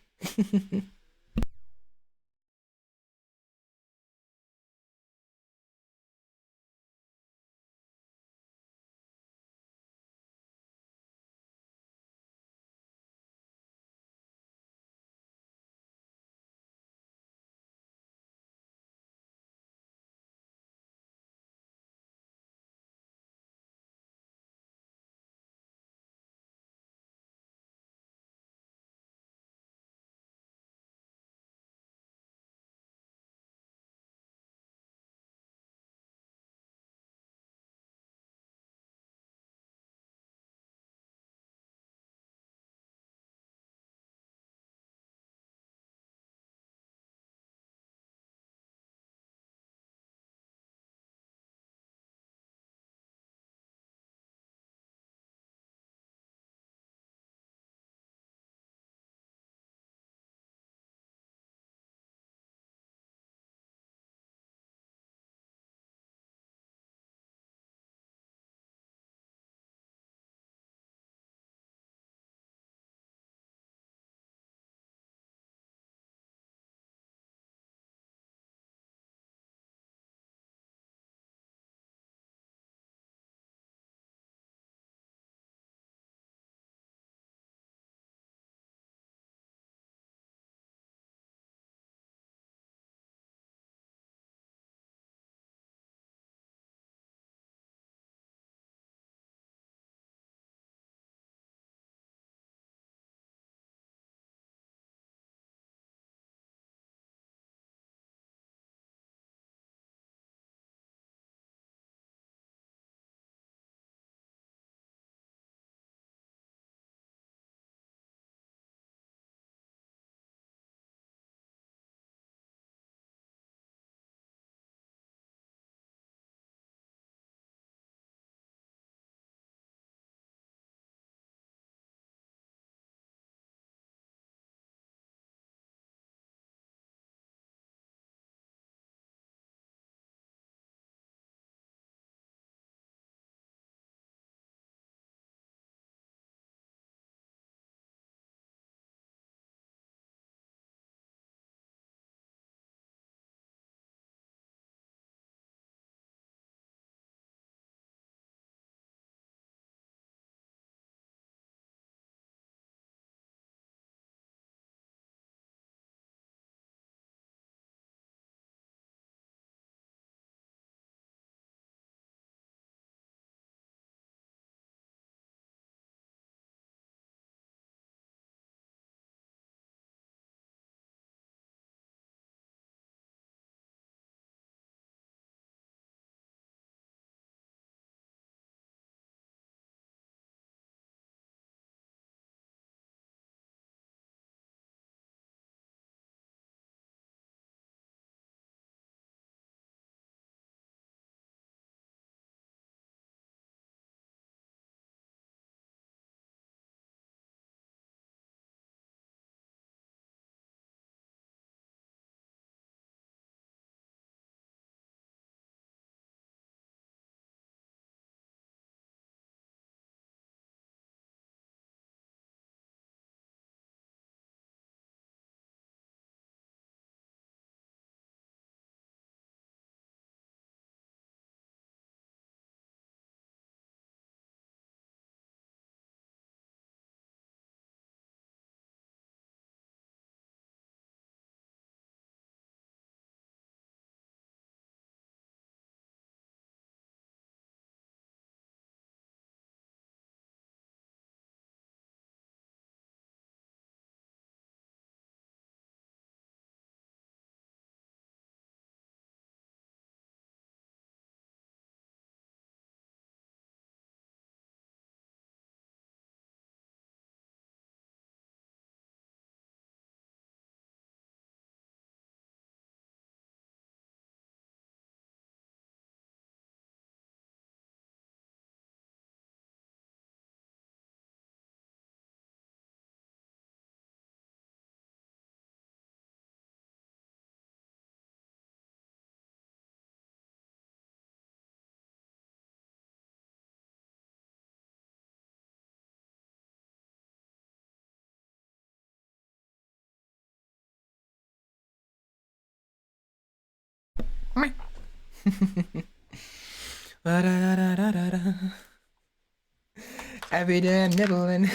Every day I'm nibbling.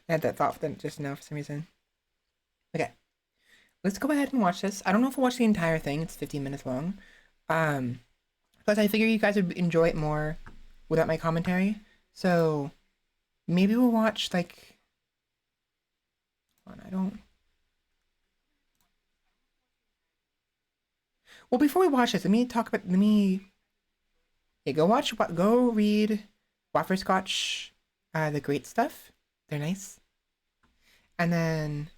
I had that thought just now for some reason. Okay, let's go ahead and watch this. I don't know if we'll watch the entire thing. It's 15 minutes long. Plus I figure you guys would enjoy it more without my commentary. So maybe we'll watch like. Hold on, I don't. Well, before we watch this, let me talk about. Yeah, go read Wafferscotch, the great stuff. They're nice. And then,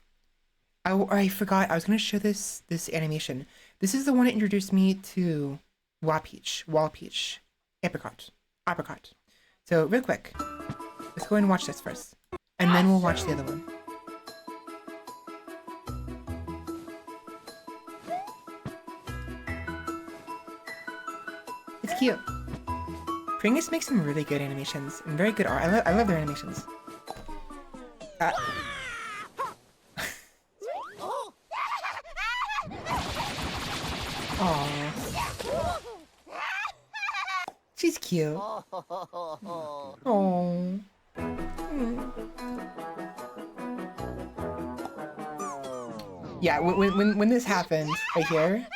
I forgot, I was gonna show this animation. This is the one that introduced me to Wall Peach, Apricot. So real quick, let's go ahead and watch this first. And then we'll watch the other one. It's cute. Pringus makes some really good animations and very good art. I love their animations. Aww. She's cute. Oh. Yeah, when this happened right here,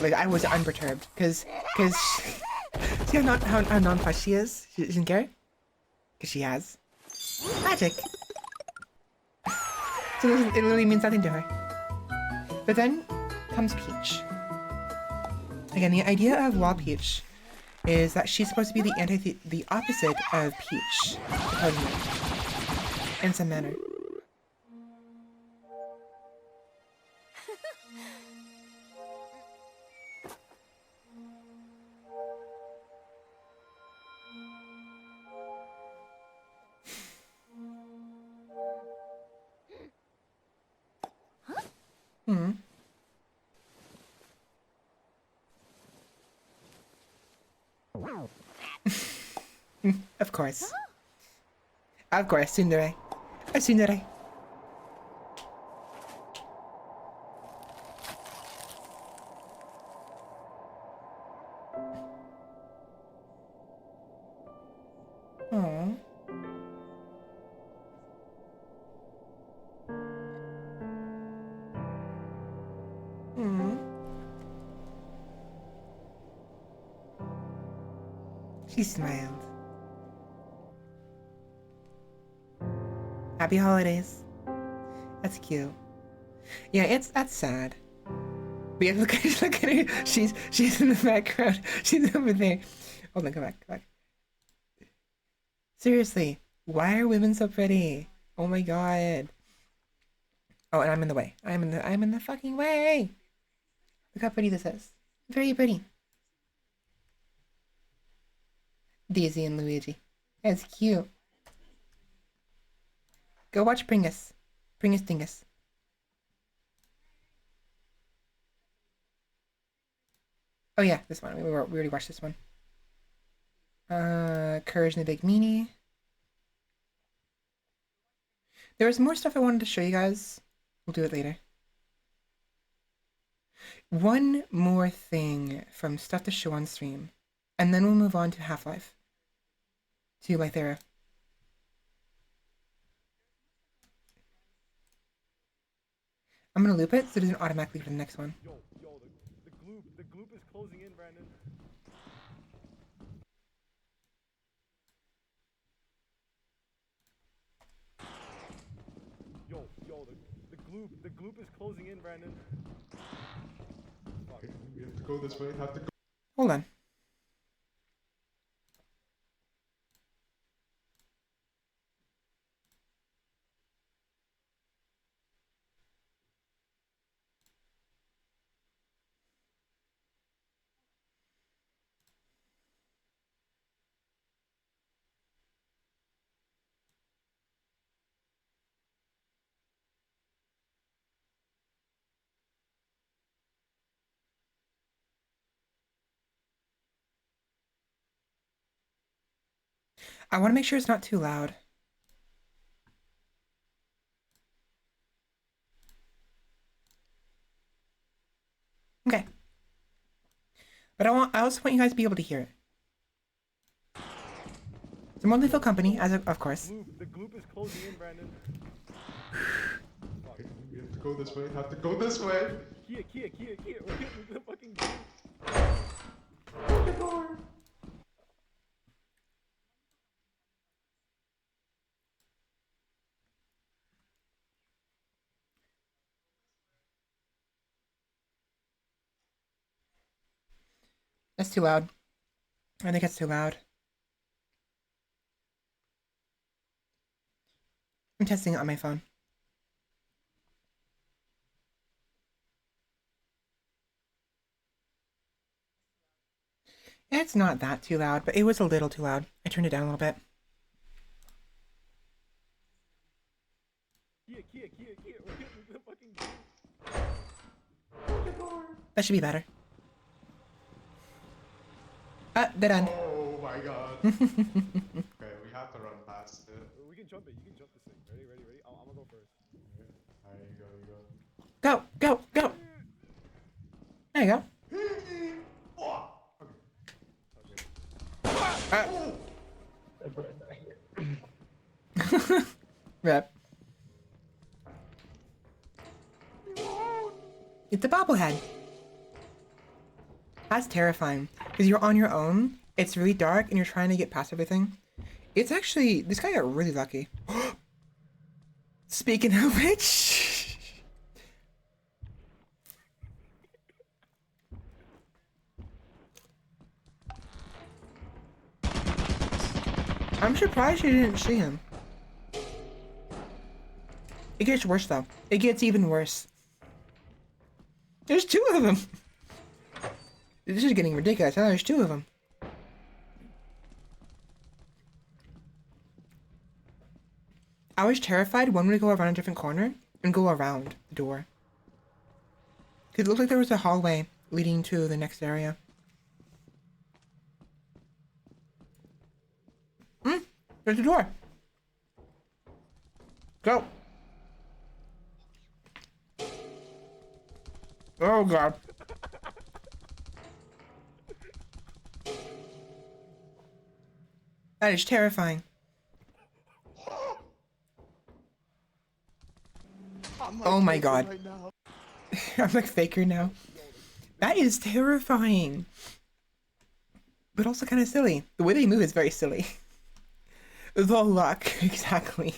like I was unperturbed because see how non-fussed she is. She doesn't care because she has magic. So it really means nothing to her. But then comes Peach. Again, the idea of Wall Peach is that she's supposed to be the opposite of Peach, supposedly, in some manner. Of course. Of course, tsundere. A tsundere. Aww. She smiled. Happy holidays. That's cute. Yeah, that's sad. But yeah, look at her. She's in the background. She's over there. Hold on, come back. Seriously, why are women so pretty? Oh my god. Oh, and I'm in the way. I'm in the fucking way. Look how pretty this is. Very pretty. Daisy and Luigi. That's cute. Go watch Pringus. Pringus Dingus. Oh yeah, this one. We already watched this one. Courage and the Big Meanie. There was more stuff I wanted to show you guys. We'll do it later. One more thing from stuff to show on stream. And then we'll move on to Half-Life. To Lythera. I'm gonna loop it so it doesn't automatically for the next one. Yo, the gloop is closing in, Brandon. Yo, the gloop is closing in, Brandon. Fuck. We have to go this way. Have to go. Hold on. I want to make sure it's not too loud. But I also want you guys to be able to hear it. So more lethal company, as of course. The gloop is closing in, Brandon. We have to go this way. Have to go this way. Kia. We're hitting the fucking gloop. That's too loud. I think it's too loud. I'm testing it on my phone. It's not that too loud, but it was a little too loud. I turned it down a little bit. Kia. We're hitting the fucking gloop. That should be better. Dead end. Oh my god. Okay, we have to run past it. We can jump it. You can jump this thing. Ready? I'm gonna go first. Alright, you go. Go. There you go. Rip. It's a bobblehead. That's terrifying. Because you're on your own, it's really dark, and you're trying to get past everything. It's actually... This guy got really lucky. Speaking of which... I'm surprised you didn't see him. It gets worse, though. It gets even worse. There's two of them! This is getting ridiculous. Now there's two of them. I was terrified one would go around a different corner and go around the door. Because it looked like there was a hallway leading to the next area. There's a door. Go. Oh god. That is terrifying. Oh my god. Right I'm like Faker now. That is terrifying. But also kind of silly. The way they move is very silly. The luck, exactly.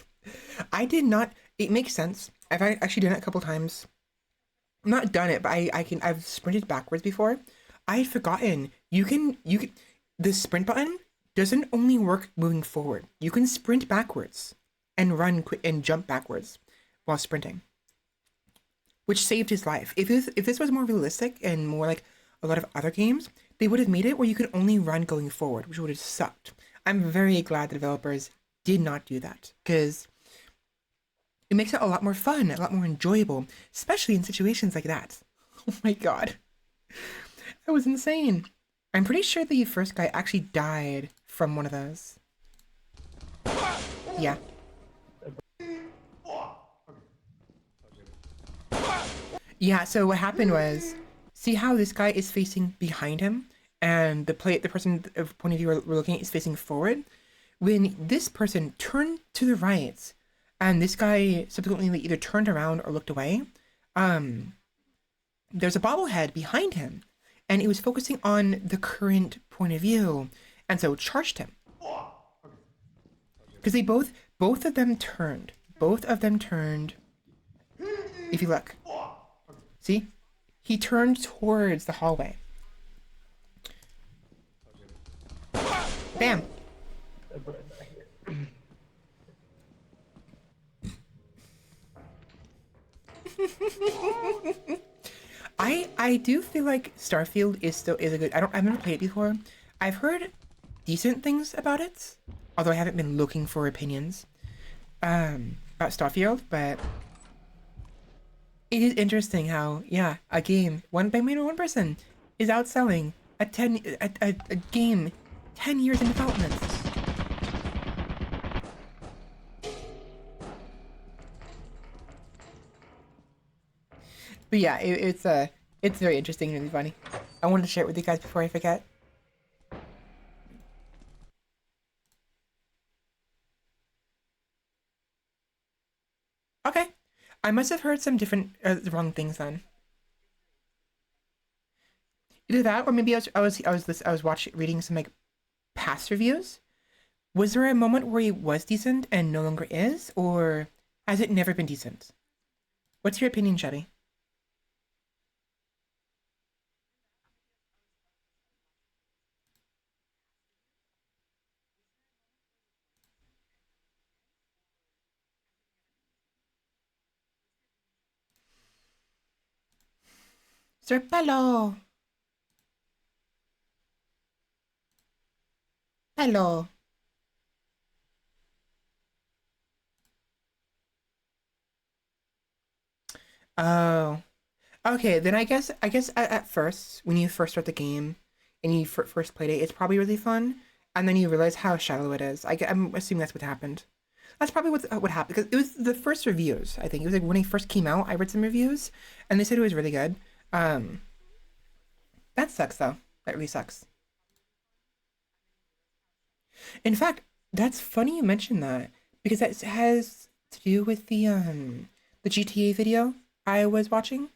I did not... It makes sense. I've actually done it a couple times. Not done it, but I've sprinted backwards before. I had forgotten. You can... The sprint button doesn't only work moving forward. You can sprint backwards and run quick and jump backwards while sprinting, which saved his life. If this was more realistic and more like a lot of other games, they would have made it where you could only run going forward, which would have sucked. I'm very glad the developers did not do that, because it makes it a lot more fun, a lot more enjoyable, especially in situations like that. Oh my god. That was insane. I'm pretty sure the first guy actually died from one of those. Yeah. Yeah, so what happened was, see how this guy is facing behind him, and the person of point of view we're looking at is facing forward? When this person turned to the right, and this guy subsequently either turned around or looked away, there's a bobblehead behind him, and it was focusing on the current point of view, and so it charged him. Because they both of them turned. Both of them turned. If you look. See? He turned towards the hallway. Bam! I do feel like Starfield is a good... I've never played it before. I've heard decent things about it, although I haven't been looking for opinions about Starfield, but it is interesting how, yeah, a game by one person is outselling a game 10 years in development. But yeah, it's very interesting and really funny. I wanted to share it with you guys before I forget. Okay. I must have heard some different, wrong things then. Either that, or maybe I was reading some like past reviews. Was there a moment where he was decent and no longer is, or has it never been decent? What's your opinion, Shetty? Sir Pello! Pello! Oh. Okay, then I guess at first, when you first start the game and you first played it, it's probably really fun, and then you realize how shallow it is. I'm assuming that's what happened. That's probably what happened, because it was the first reviews, I think. It was like when it first came out, I read some reviews, and they said it was really good. That sucks, though. That really sucks. In fact, that's funny you mentioned that, because that has to do with the GTA video I was watching.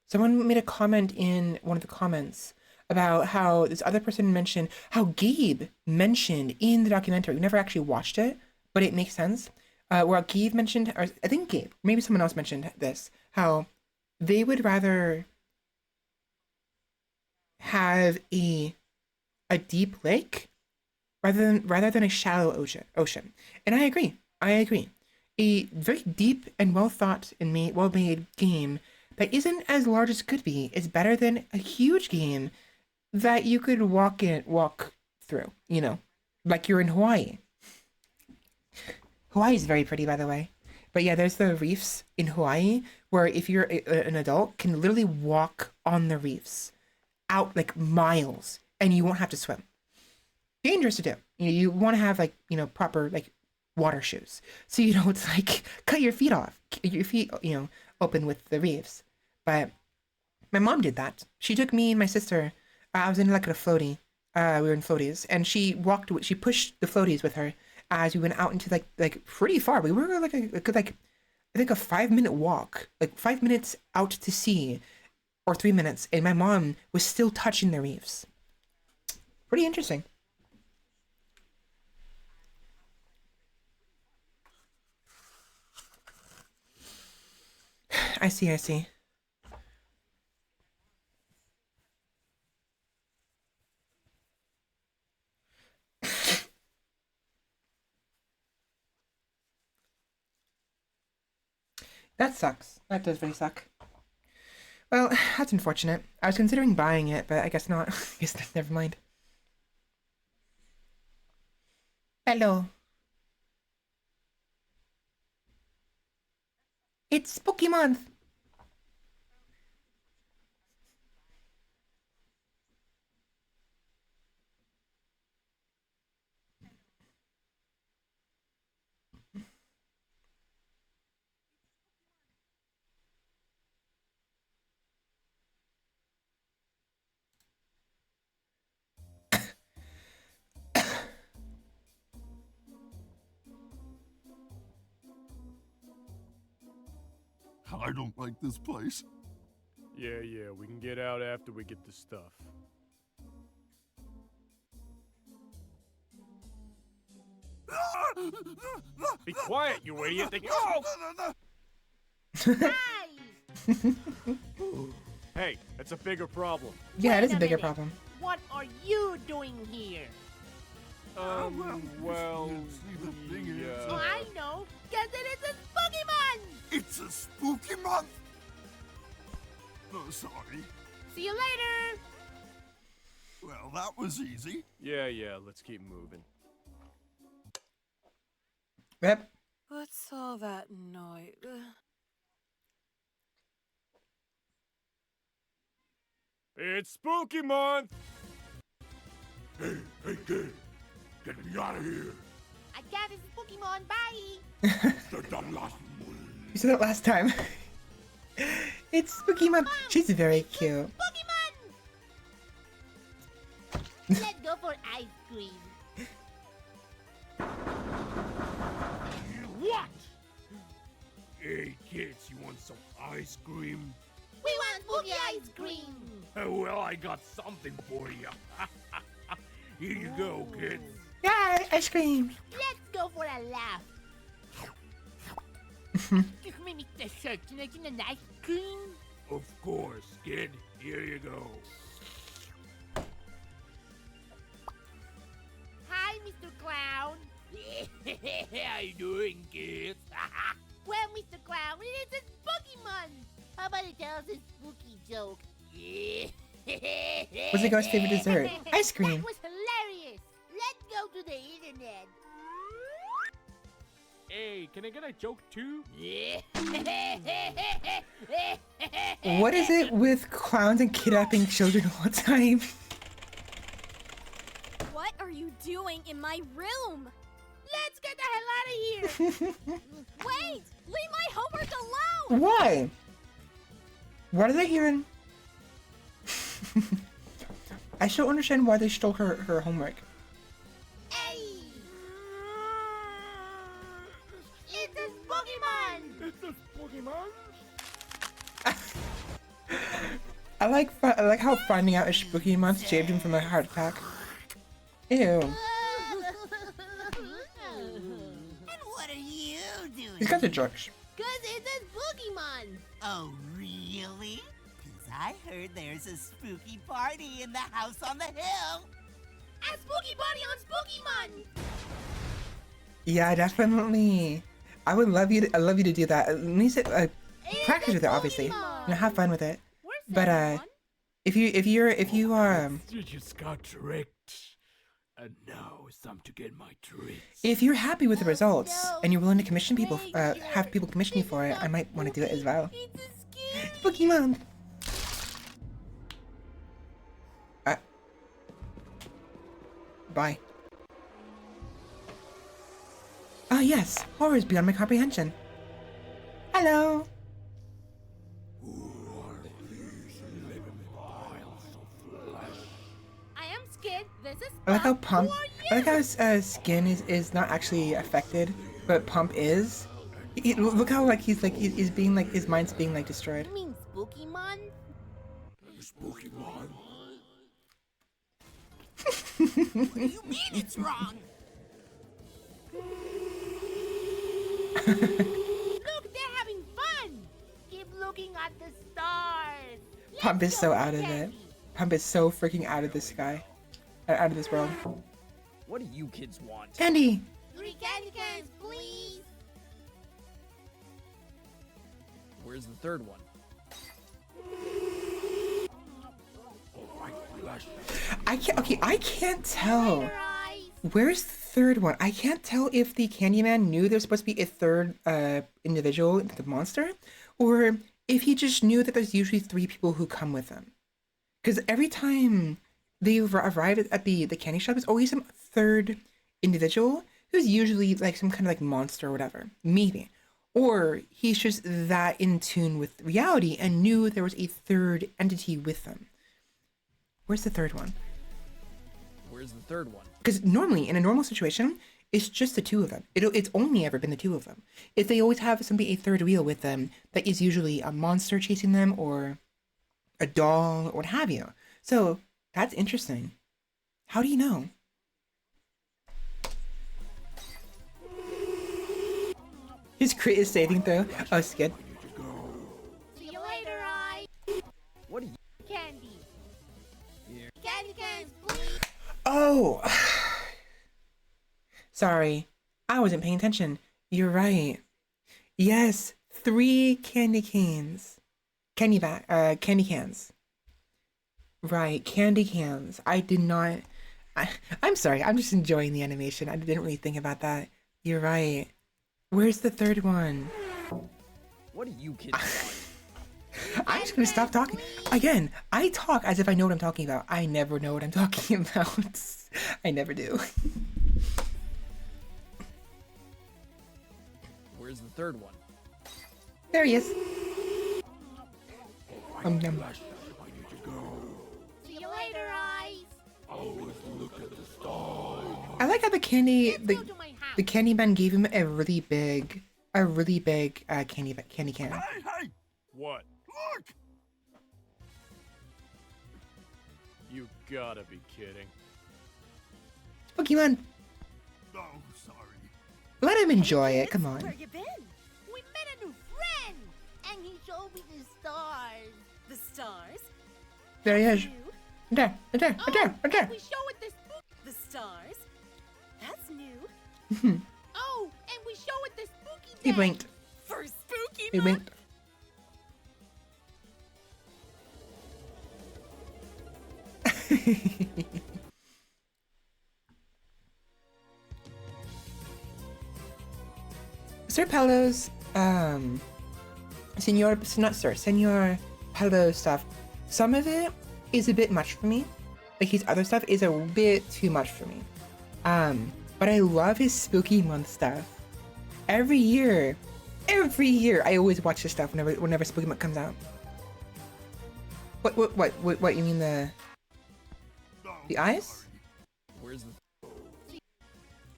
Someone made a comment in one of the comments about how this other person mentioned how Gabe mentioned in the documentary. We never actually watched it, but it makes sense. Where Gabe mentioned, or I think Gabe, maybe someone else mentioned this, how they would rather have a deep lake rather than a shallow ocean. And I agree. I agree. A very deep and well made game that isn't as large as it could be is better than a huge game that you could walk through, like you're in Hawaii. Hawaii is very pretty, by the way. But yeah, there's the reefs in Hawaii where if you're an adult, can literally walk on the reefs out like miles and you won't have to swim. Dangerous to do. You want to have like, proper like water shoes. So you don't like cut your feet off. Your feet, open with the reefs. But my mom did that. She took me and my sister. I was in like a floaty. We were in floaties, and she pushed the floaties with her as we went out into like pretty far. We were like a good like I think a 5-minute walk, like 5 minutes out to sea, or 3 minutes, and my mom was still touching the reefs. Pretty interesting. I see. That sucks. That does really suck. Well, that's unfortunate. I was considering buying it, but I guess not. I guess never mind. Hello. It's Spooky Month. I don't like this place. Yeah, we can get out after we get the stuff. Be quiet, you idiot! Oh! Hey, that's a bigger problem. Yeah, it is a bigger problem. What are you doing here? Well, Oh, I know, because it is a spooky month! it's a spooky month! Oh, sorry. See you later! Well, that was easy. Yeah, let's keep moving. Yep. What's all that noise? It's spooky month! Hey, kid. Get me out of here. I guess it's Pokemon, bye! You said that last time. It's Spooky Month. She's very cute. Let's go for ice cream. What? Hey, kids, you want some ice cream? We want spooky ice cream. Well, I got something for you. Here you go, kids. Yeah, ice cream. Let's go for a laugh. Excuse me, Mr. Shark. Can I get an ice cream? Of course, kid. Here you go. Hi, Mr. Clown. How you doing, kids? Well, Mr. Clown, it is a spooky month. How about you tell us a spooky joke? What's the ghost favorite dessert? Ice cream. That was hilarious. Let's go to the internet. Hey, can I get a joke too? What is it with clowns and kidnapping children all the time? What are you doing in my room? Let's get the hell out of here. Wait! Leave my homework alone! Why? Why do they even... I still understand why they stole her homework. Hey! It's a spooky month. It's a spooky month. I like how finding out a spooky month saved him from a heart attack. Ew. And what are you doing? He's got the jokes. Cause it's a spooky month. Oh, really? Cause I heard there's a spooky party in the house on the hill. A spooky party on spooky month. Yeah, definitely. I would love you. I love you to do that. At least practice with it, obviously. You know, have fun with it. But if you You just got tricked. And now it's time to get my treats. if you're happy with the results and you're willing to commission people, have people commission you for it, I might want to do it as well. Spooky month. Bye. Ah, yes, horrors beyond my comprehension. Hello. I am scared. This is. I like how his skin is not actually affected, but Pump is. Look how he's being his mind's being destroyed. You mean spooky month? Spooky month. What do you mean it's wrong? Look, they're having fun. Keep looking at the stars. Pump is so out of it. Pump is so freaking out of this guy, out of this world. What do you kids want? Candy. 3 candy cans, please. Where's the third one? I can't. Okay, I can't tell. Where's the third one? I can't tell if the Candyman knew there's supposed to be a third individual, the monster, or if he just knew that there's usually 3 people who come with him. Because every time they arrive at the candy shop, there's always some third individual who's usually some kind of monster or whatever, maybe. Or he's just that in tune with reality and knew there was a third entity with them. Where's the third one? Where's the third one? Because normally, in a normal situation, it's just the 2 of them. It's only ever been the 2 of them. If they always have a third wheel with them, that is usually a monster chasing them or a doll or what have you. So that's interesting. How do you know? His crit is saving throw. Oh, skid. See you later, I. What do you... Candy. Here. Candy cans, please. Oh. Sorry. I wasn't paying attention. You're right. Yes. 3 candy canes. Candy cans. Right. Candy cans. I did not... I'm sorry. I'm just enjoying the animation. I didn't really think about that. You're right. Where's the third one? What do you kids want? I'm just gonna stop talking. Again, I talk as if I know what I'm talking about. I never know what I'm talking about. I never do. Where's the third one? There he is. See you later, eyes. Always like how the candy man gave him a really big candy can. Hey! What? Look! You gotta be kidding. Pokemon. No, sorry. Let him enjoy it. Come on. Where you been? We met a new friend, and he showed me the stars. The stars? There he is. There. We show it the The stars? That's new. Oh, and we show it the spooky He day. blinked. For spooky He month? blinked. Sir Palos, Senor Palos stuff, some of it is a bit much for me. Like his other stuff is a bit too much for me. But I love his spooky month stuff. Every year, I always watch his stuff whenever spooky month comes out. What, you mean the eyes? Where's the...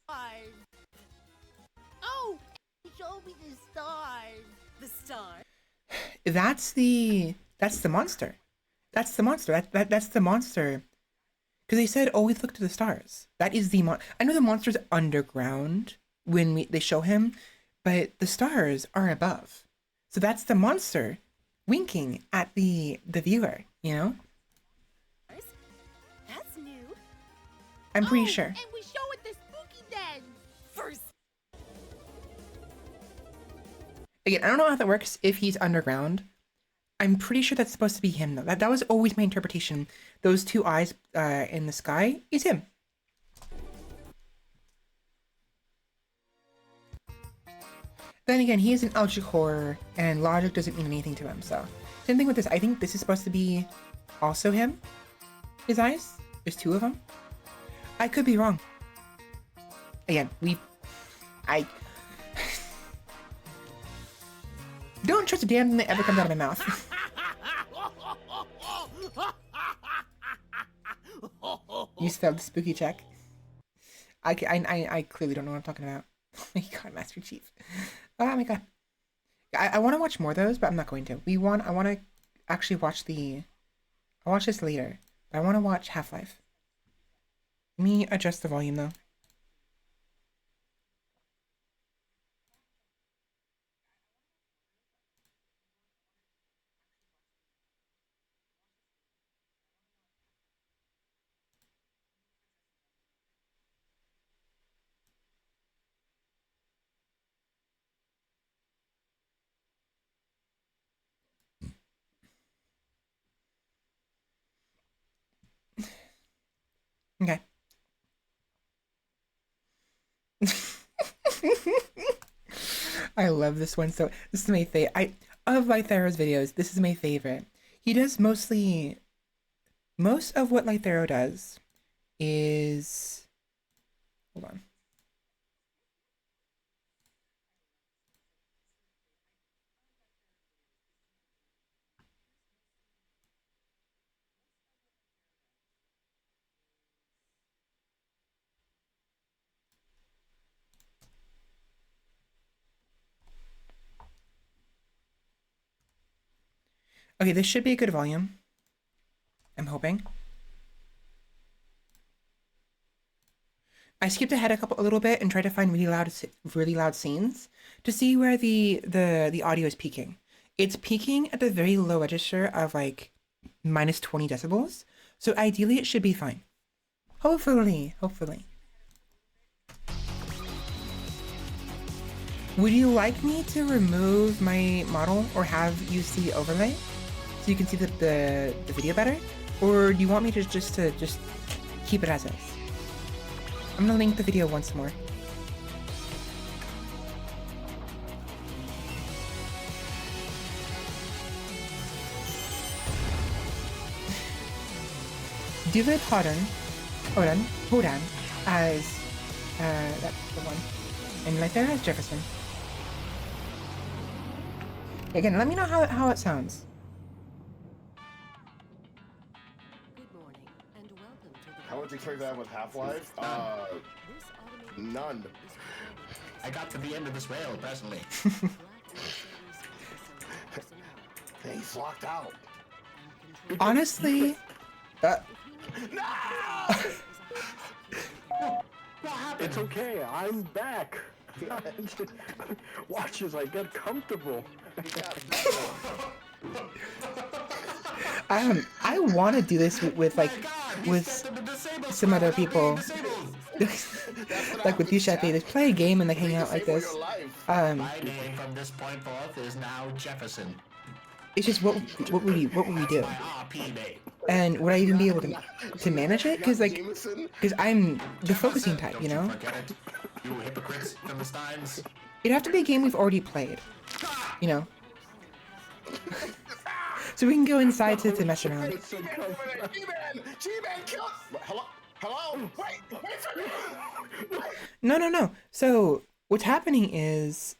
Stars. Oh, and he showed me the stars. The stars? That's the monster. That's the monster. That's the monster. Because they said always look to the stars. That is the I know the monster's underground when they show him, but the stars are above. So that's the monster winking at the viewer, you know? That's new. I'm pretty sure. And we show it the spooky den. First. Again, I don't know how that works if he's underground. I'm pretty sure that's supposed to be him though. That was always my interpretation. Those two eyes in the sky is him. Then again, he is an algae horror, and logic doesn't mean anything to him, so. Same thing with this. I think this is supposed to be also him. His eyes. There's two of them. I could be wrong. Again, don't trust a damn thing that ever comes out of my mouth. You spelled the spooky check. I clearly don't know what I'm talking about. Oh my god, Master Chief. Oh my god. I want to watch more of those, but I'm not going to. I want to actually watch I'll watch this later. But I want to watch Half-Life. Let me adjust the volume though. Okay. I love this one. So this is my favorite. Of Lythero's videos, this is my favorite. He does most of what Lythero does is, hold on. Okay, this should be a good volume. I'm hoping. I skipped ahead a little bit and tried to find really loud scenes to see where the audio is peaking. It's peaking at the very low register of like minus 20 decibels. So ideally it should be fine. Hopefully. Would you like me to remove my model or have you see overlay so you can see the video better? Or do you want me to just keep it as is? I'm gonna link the video once more. David Hodan as that's the one, and right there as Jefferson. Again, let me know how it sounds. Good morning and welcome to the to expect that with Half-Life? None. I got to the end of this rail presently. He's locked out. Honestly, It's okay, I'm back. Watch as I get comfortable. I want to do this with some other people. Like with you, Sheppy, let's play a game and like hang out like this. My name from this point forth is now Jefferson. It's just what would we do? My RP mate. And would I even be able to manage it? Because I'm the focusing type, you know. Forget it. You hypocrites from the Steins. It'd have to be a game we've already played, you know. So we can go inside to mess around. G-Man, kill! Hello? Hello? Wait for me! No. So what's happening is,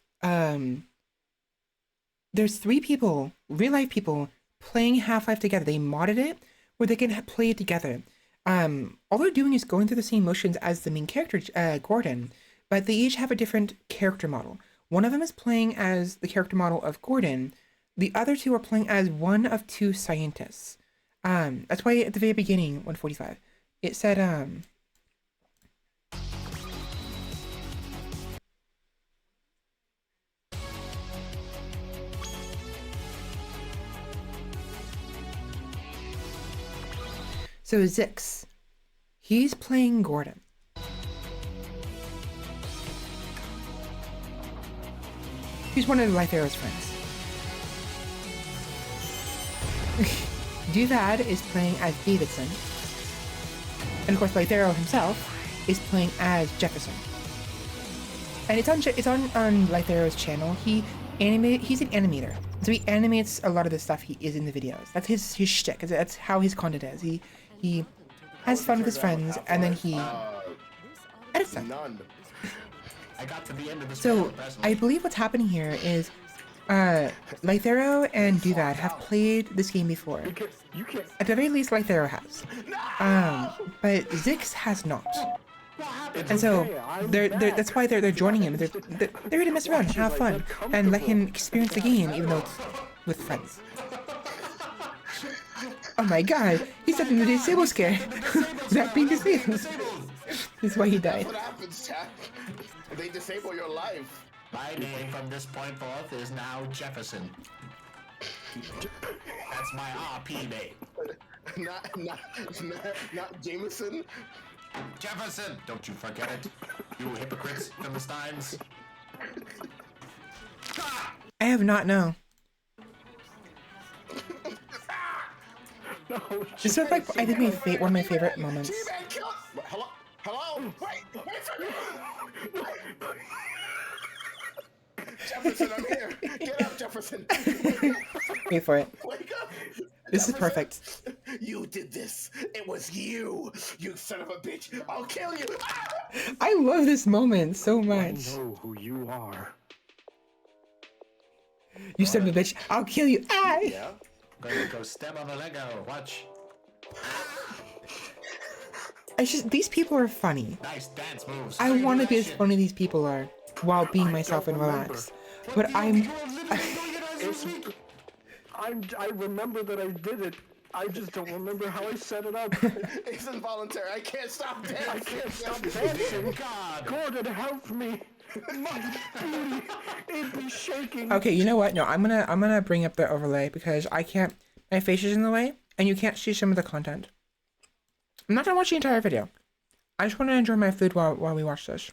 there's 3 people, real life people, playing Half-Life together. They modded it where they can play it together. All they're doing is going through the same motions as the main character, Gordon, but they each have a different character model. One of them is playing as the character model of Gordon. The other 2 are playing as one of 2 scientists. That's why at the very beginning, 145, it said, so Zix, he's playing Gordon. He's one of Lythero's friends. Duvad is playing as Davidson. And of course Lythero himself is playing as Jefferson. And it's on Lythero's channel. He's an animator. So he animates a lot of the stuff he is in the videos. That's his shtick. That's how his content is. He has fun with his friends and then he edits them. I got to the end of this So I believe what's happening here is Lythero and Duvad have played this game before. At the very least, Lythero has. But Zix has not. And so that's why they're joining him. They're here to mess around and have fun and let him experience the game, even though it's with friends. Oh my god, he's having the disable scare. Zach being disabled. This is why he died. That's what happens, Jack. They disable your life. My name from this point forth is now Jefferson. That's my RP mate. Not Jameson. Jefferson! Don't you forget it. You hypocrites from the Steins. I have not known. This is like I think one of my favorite moments. Hello? Wait for me! Jefferson, I'm here. Get up, Jefferson. Wait for it. Wake up. This is perfect. You did this. It was you. You son of a bitch. I'll kill you. I love this moment so much. I know who you are. You son of a bitch. I'll kill you. Ah! Yeah. Go step on the Lego. Watch. These people are funny. Nice dance moves. I want to be as funny as these people are while being myself and relaxed. But I remember that I did it. I just don't remember how I set it up. It's involuntary. I can't stop dancing. I can't stop dancing. God, Gordon, help me. My booty, it'd be shaking. Okay, you know what? No, I'm gonna bring up the overlay because I can't. My face is in the way, and you can't see some of the content. I'm not gonna watch the entire video. I just want to enjoy my food while we watch this.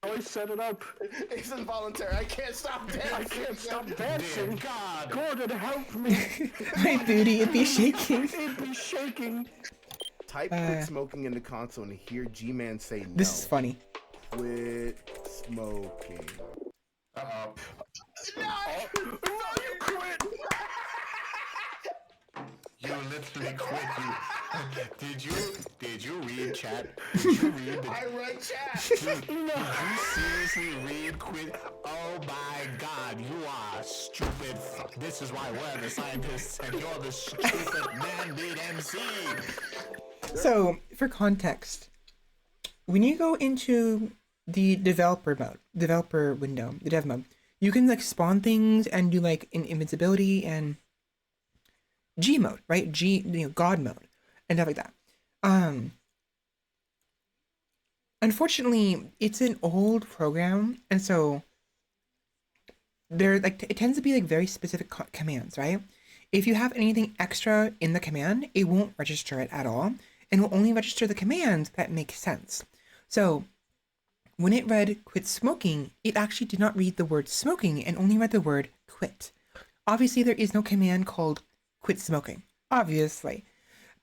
I set it up. It's involuntary. I can't stop dancing. I can't stop dancing. God. Gordon, help me. My booty, it'd be shaking. It'd be shaking. Type quit smoking in the console and hear G-Man say no. This is funny. Quit smoking. Uh-oh. No, you quit. You literally quit, you Did you read chat? Did you read? I read chat. Did you seriously read quit? Oh my God, you are stupid. This is why we're the scientists and you're the stupid man-made MC. So, for context, when you go into the developer window, the dev mode, you can like spawn things and do like an invincibility and G mode, right? God mode and stuff like that. Unfortunately, it's an old program, and so there like it tends to be like very specific commands, right? If you have anything extra in the command, it won't register it at all, and will only register the commands that make sense. So when it read quit smoking, it actually did not read the word smoking and only read the word quit. Obviously, there is no command called quit smoking, obviously,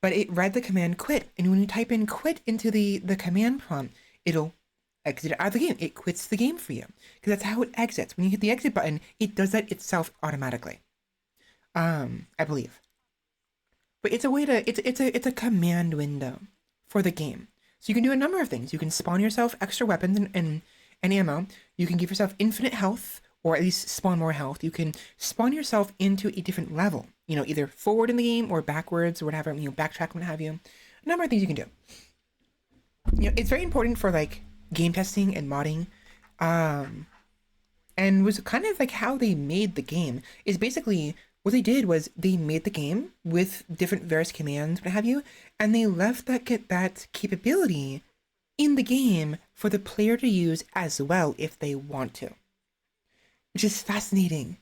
but it read the command quit, and when you type in quit into the command prompt, it'll exit out of the game. It quits the game for you, because that's how it exits. When you hit the exit button, it does that itself automatically. I believe. But it's a way to it's a command window for the game. So you can do a number of things. You can spawn yourself extra weapons and ammo. You can give yourself infinite health, or at least spawn more health. You can spawn yourself into a different level, you know, either forward in the game or backwards or whatever, you know, backtrack, what have you. A number of things you can do. You know, it's very important for like game testing and modding. And was kind of like how they made the game is basically what they did was they made the game with different various commands, what have you, and they left that capability in the game for the player to use as well if they want to, which is fascinating.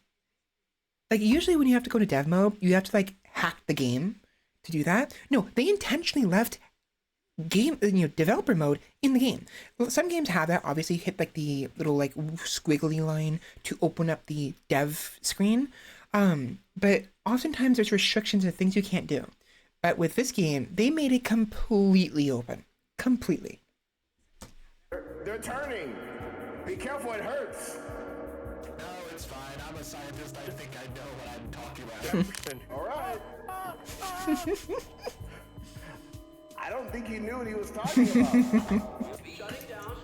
Like usually when you have to go to dev mode, you have to like hack the game to do that. No, they intentionally left developer mode in the game. Well, some games have that. Obviously, you hit like the little like squiggly line to open up the dev screen. But oftentimes there's restrictions and things you can't do. But with this game, they made it completely open. Completely. They're turning. Be careful, it hurts. No, it's fine. I'm a scientist. I think I know what I'm talking about. All right. I don't think he knew what he was talking about. Shutting down.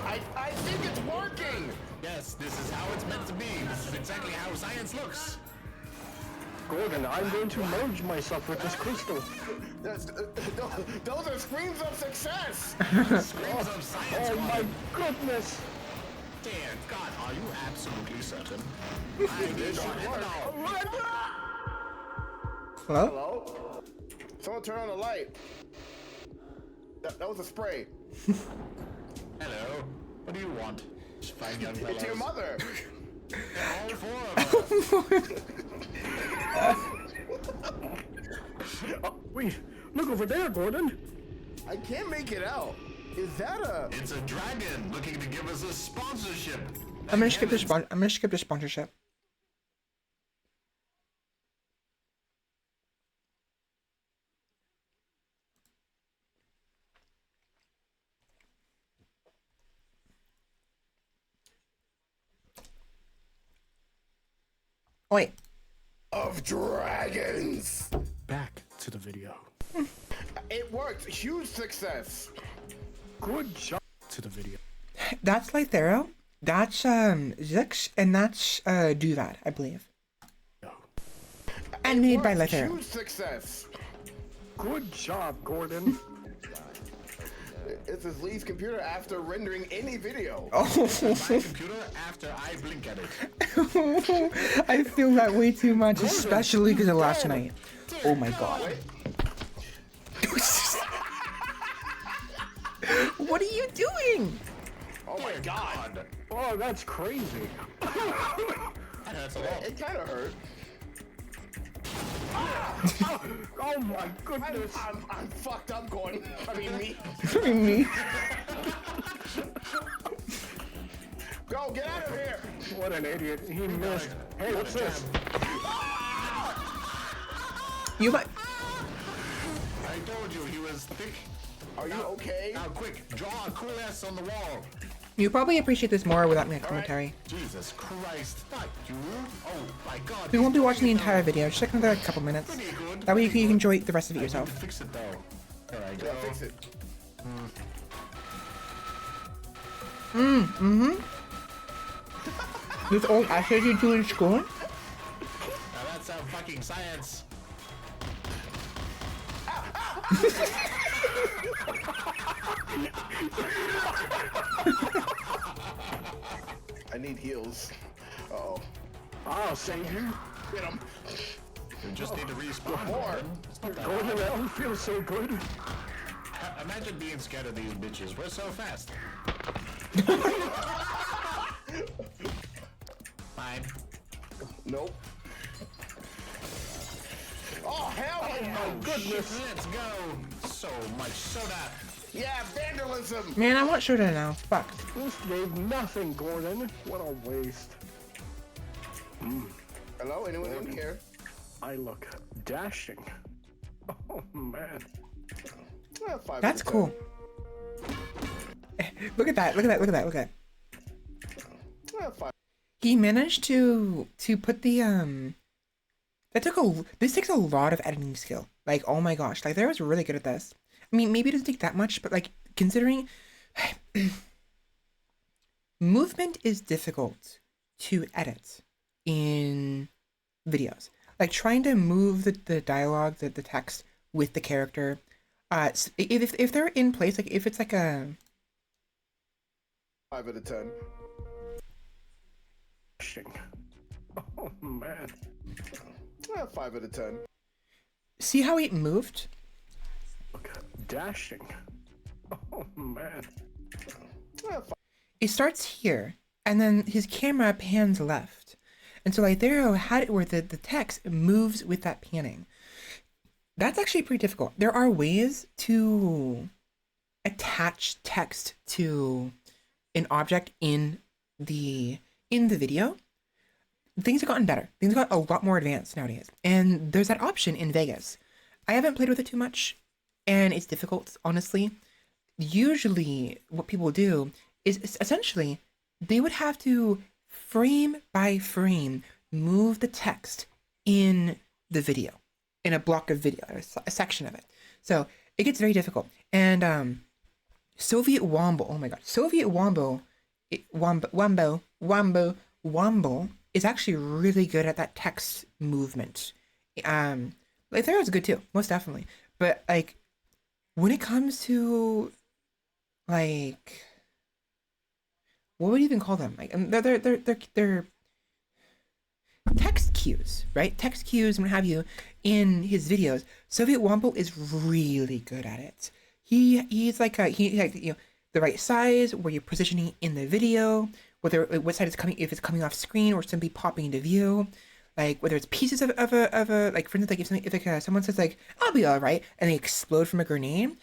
I think it's working. Yes, this is how it's meant to be. This is exactly how science looks. Gordon, I'm going to merge myself with this crystal. Those are screams of success. Screams of science. Oh my goodness. Dear God, are you absolutely certain? I did not know. Hello? Hello? Someone turn on the light. That was a spray. Hello. What do you want? Fine young fellows. It's your mother. All four of us. Wait, look over there, Gordon. I can't make it out. Is that a? It's a dragon looking to give us a sponsorship. I'm gonna skip the sponsorship. Wait. Of dragons. Back to the video. It worked. Huge success. Good job. To the video. That's Lythero. That's Zix, and that's Duvat, I believe. And made by Lythero. Huge success. Good job, Gordon. It's his Lee's computer after rendering any video. Oh. My computer after I blink at it. I feel that way too much, especially because of last night. Oh my God. What are you doing? Oh my God. Oh, that's crazy. That hurts a lot. It kind of hurt. Oh my goodness. I'm fucked up, Gordon. I mean, me. Me. Go, get out of here. What an idiot. He missed. Hey, what's this? You might. I told you he was thick. Are you okay? Now quick, draw a cool S on the wall. You probably appreciate this more without my commentary. Jesus Christ, not you. Oh my God. We won't be watching the entire video, just like another couple minutes. That way you can enjoy the rest of it yourself. Fix it though. There I go. Yeah, fix it. This old essays you do in school? Now that's some fucking science. I need heals. Uh-oh. Oh, same here. Get him. You just need to respawn. More. Gordon, that don't feel so good. Imagine being scared of these bitches. We're so fast. Fine. Nope. Oh, hell yeah. Oh, goodness. Let's go. So much soda. Yeah, vandalism. Man, I want soda now. Fuck. This gave nothing, Gordon. What a waste. Hello, anyone in here? I look dashing. Oh, man. That's cool. Look at that, look at that, look at that, look at that. He managed to put the this takes a lot of editing skill. Like, oh my gosh, like they was really good at this. I mean, maybe it doesn't take that much, but like considering movement is difficult to edit in videos. Like trying to move the dialogue, the text with the character. If they're in place, like if it's like a 5 out of 10. Oh, man. 5 out of 10. See how it moved? Look, dashing. Oh, man. It starts here, and then his camera pans left. And so like there had it where the text moves with that panning. That's actually pretty difficult. There are ways to attach text to an object in the video. Things have gotten better. Things got a lot more advanced nowadays. And there's that option in Vegas. I haven't played with it too much, and it's difficult, honestly. Usually what people do is essentially they would have to frame by frame move the text in the video, in a block of video, a section of it. So it gets very difficult. And Soviet Wombo, oh my god, Soviet Wombo is actually really good at that text movement. Like there is good too, most definitely. But like when it comes to like what would you even call them? Like they're text cues, right? Text cues and what have you in his videos. Soviet Wombo is really good at it. He's like you know, the right size, where you're positioning in the video, whether what side is coming, if it's coming off screen or simply popping into view, like whether it's pieces of a like for instance, like if someone says like I'll be all right and they explode from a grenade,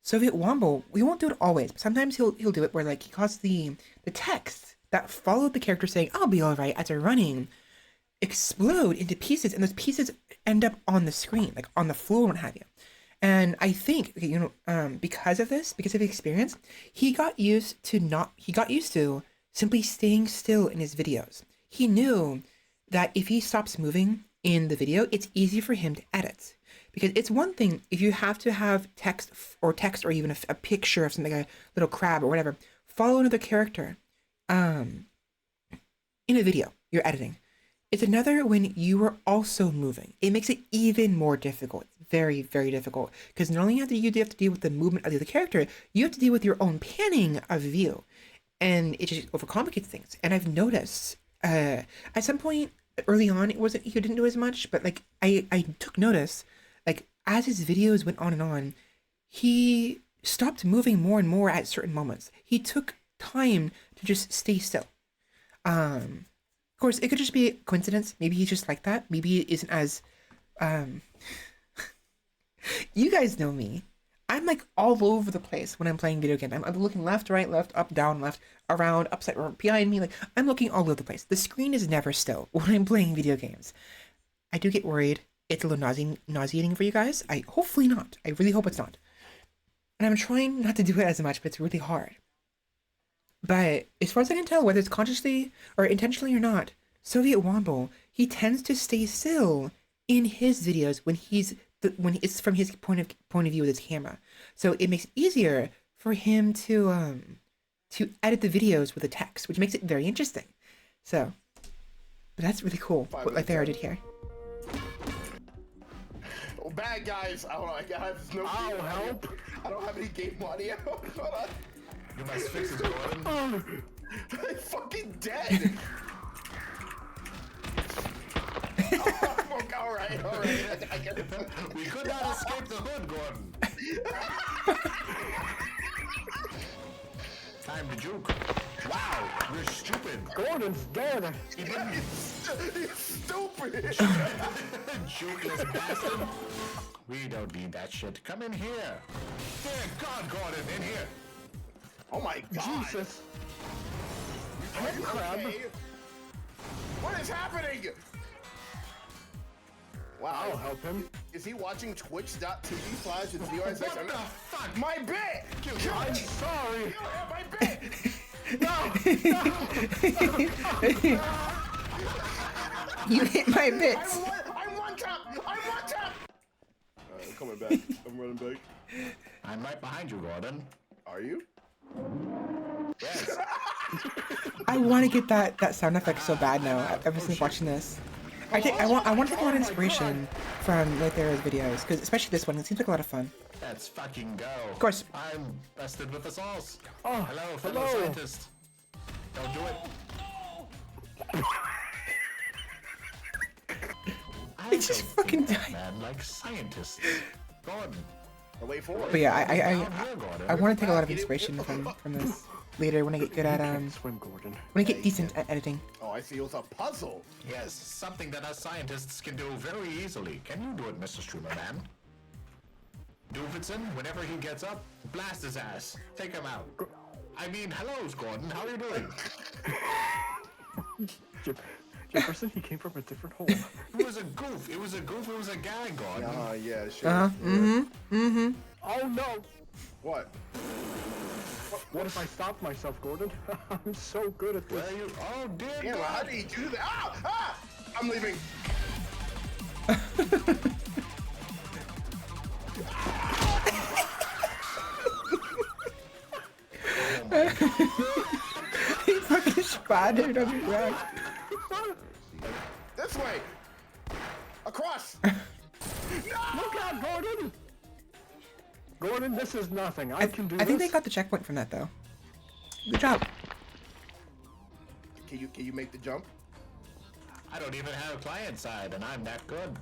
Soviet Wombo, we won't do it always, but sometimes he'll do it where like he causes the text that followed the character saying I'll be all right as they're running explode into pieces, and those pieces end up on the screen, like on the floor and what have you. And I think, you know, because of this, because of the experience, he got used to simply staying still in his videos. He knew that if he stops moving in the video, it's easy for him to edit. Because it's one thing if you have to have text or even a picture of something, like a little crab or whatever, follow another character in a video you're editing. It's another when you are also moving. It makes it even more difficult. It's very, very difficult. Because not only do you have to deal with the movement of the other character, you have to deal with your own panning of view. And it just overcomplicates things. And I've noticed, at some point early on, he didn't do as much, but like I took notice, like as his videos went on, he stopped moving more and more at certain moments. He took time to just stay still. Of course, it could just be a coincidence. Maybe he's just like that. Maybe it isn't as, you guys know me. I'm like all over the place when I'm playing video games. I'm looking left, right, left, up, down, left, around, upside, or behind me. Like I'm looking all over the place. The screen is never still when I'm playing video games. I do get worried. It's a little nauseating for you guys. Hopefully not. I really hope it's not. And I'm trying not to do it as much, but it's really hard. But as far as I can tell, whether it's consciously or intentionally or not, Soviet Womble, he tends to stay still in his videos when when it's from his point of view with his camera. So it makes it easier for him to edit the videos with the text, which makes it very interesting. So, but that's really cool what Lythera did here. Oh, bad guys. I don't know. I have no. I'll help. I don't have any game audio. Hold on. You must fix it, Gordon. I'm fucking dead. All right. We could not escape the hood, Gordon. Time to juke. Wow, you're stupid. Gordon's dead. He's stupid. Jukeless bastard. We don't need that shit. Come in here. Dear God, Gordon, in here. Oh my God. Jesus. Are you okay? What is happening? Wow. I'll help him. Is he watching twitch.tv/096? What the fuck? My bit! I'm sorry. My bit! You hit my bits. I'm one tap! I'm coming back. I'm running back. I'm right behind you, Gordon. Are you? Yes. I want to get that sound effect so bad now. Ever since watching this, I want to take a lot of inspiration from Lythera's videos, because especially this one, it seems like a lot of fun. Let's fucking go. Of course. I'm busted with the sauce. Oh, hello, fellow scientist. Don't do it. I just fucking died. Man, like scientists. Gordon. Wait for it. But yeah, I want to take a lot of inspiration from this later when I get good at swim, Gordon. when I get decent at editing. Oh, I see. It was a puzzle. Yes, something that us scientists can do very easily. Can you do it, Mr. Streamer Man? Doofenson, whenever he gets up, blast his ass. Take him out. I mean, hello, Gordon. How are you doing? Jefferson, he came from a different hole. It was a goof. It was a goof. It was a gag, Gordon. Yeah, sure. Oh no! What? What if I stopped myself, Gordon? I'm so good at this. Where are you? Oh, dear Yeah, well, God. how do you do that? Ah! I'm leaving. He fucking splattered on the ground. This way. Across. Look out, Gordon! Gordon, this is nothing. I can do I think this. they got the checkpoint from that though. Good job. Can you make the jump? I don't even have client side, and I'm that good.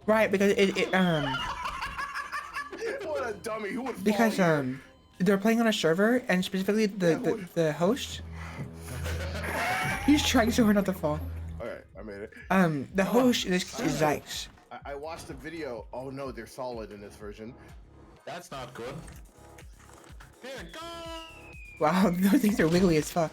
Right, because What a dummy! Who would? because they're playing on a server, and specifically the host. He's trying so hard not to fall. All right, I made it. The host is Zykes. I watched the video. Oh no, they're solid in this version. That's not good. Here, go! Wow, those things are wiggly as fuck.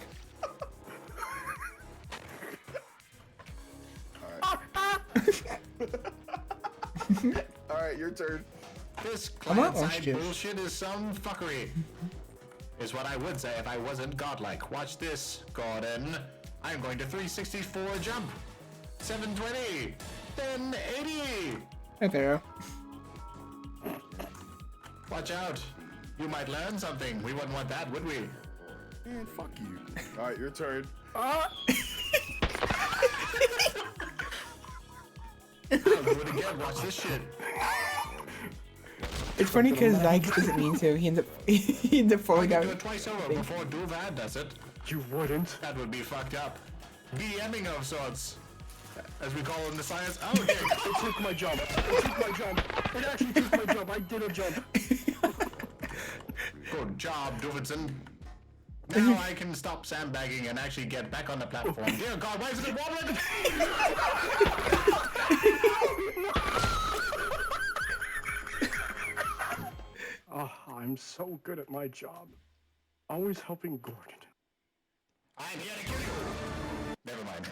All right, your turn. This I want client orange side juice. bullshit is some fuckery. Is what I would say if I wasn't godlike. Watch this, Gordon. I'm going to 364 jump. 720. 1080. Right there. Watch out. You might learn something. We wouldn't want that, would we? Man, fuck you. All right, your turn. I'll do it again. Watch this shit. It's funny because Zykes doesn't mean to. He ends up falling Do down. it twice over before Duvad does it. You wouldn't. That would be fucked up. DMing of sorts. As we call it in the science. Oh, okay. It took my jump. It took my jump. It actually took my jump. I did a jump. Good job, Duvidson. Now I can stop sandbagging and actually get back on the platform. Dear God, why is it wobbling? Oh, I'm so good at my job. Always helping Gordon. I'm here to kill you. Never mind.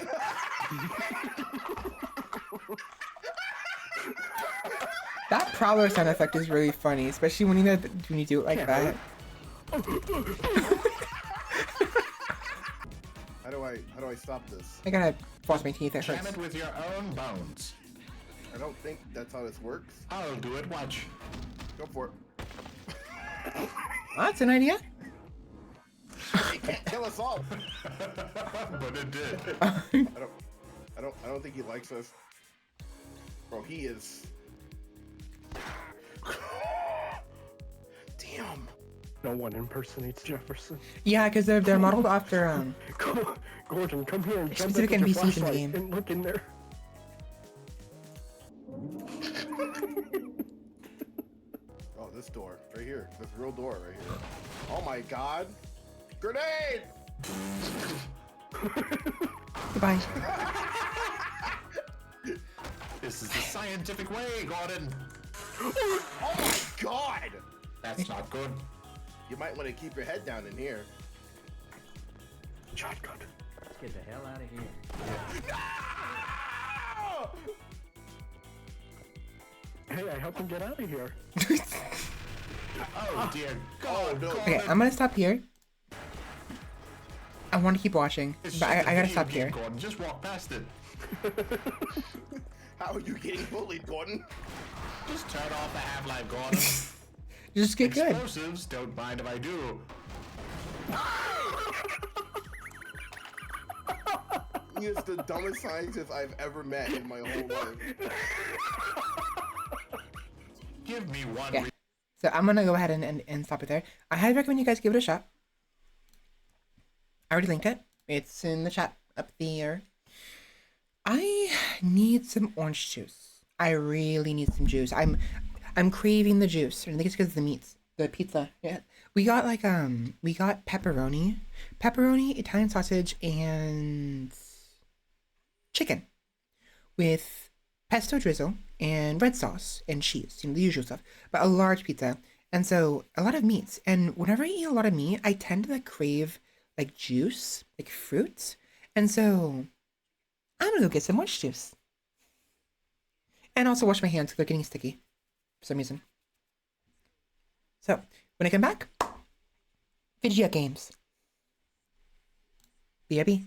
That prowler sound effect is really funny, especially when you do it like that. do I stop this? I gotta floss my teeth. It Jam hurts. it with your own bones. I don't think that's how this works. I'll do it. Watch. Go for it. Oh, that's an idea. It can't kill us all. But it did. I don't think he likes us. Bro, he is. Damn. No one impersonates Jefferson. Yeah, because they're modeled after Gordon, come here and jump specific up with your NPCs in the flashlight game. and look in there. Oh, this door right here. This real door right here. Oh my God! Grenade! Goodbye. This is the scientific way, Gordon. Oh my God! That's not good. You might want to keep your head down in here. Shotgun. Let's get the hell out of here. Hey, I helped him get out of here. Oh dear God. no. Okay, I'm gonna stop here. I want to keep watching, It's but just a I gotta video stop game, here. Gordon. Just walk past it. How are you getting bullied, Gordon? Just turn off the half-life, Gordon. Just get good. Explosives, don't mind if I do. He is the dumbest scientist I've ever met in my whole life. Give me one. Yeah. So I'm gonna go ahead and stop it there. I highly recommend you guys give it a shot. I already linked it. It's in the chat up there. I need some orange juice. I really need some juice. I'm craving the juice. I think it's because of the meats. The pizza. Yeah. We got we got pepperoni, Italian sausage, and chicken with pesto drizzle and red sauce and cheese, the usual stuff, but a large pizza. And so a lot of meats. And whenever I eat a lot of meat, I tend to crave juice, fruits. And so I'm gonna go get some orange juice. And also wash my hands because they're getting sticky for some reason. So when I come back, video games. BRB.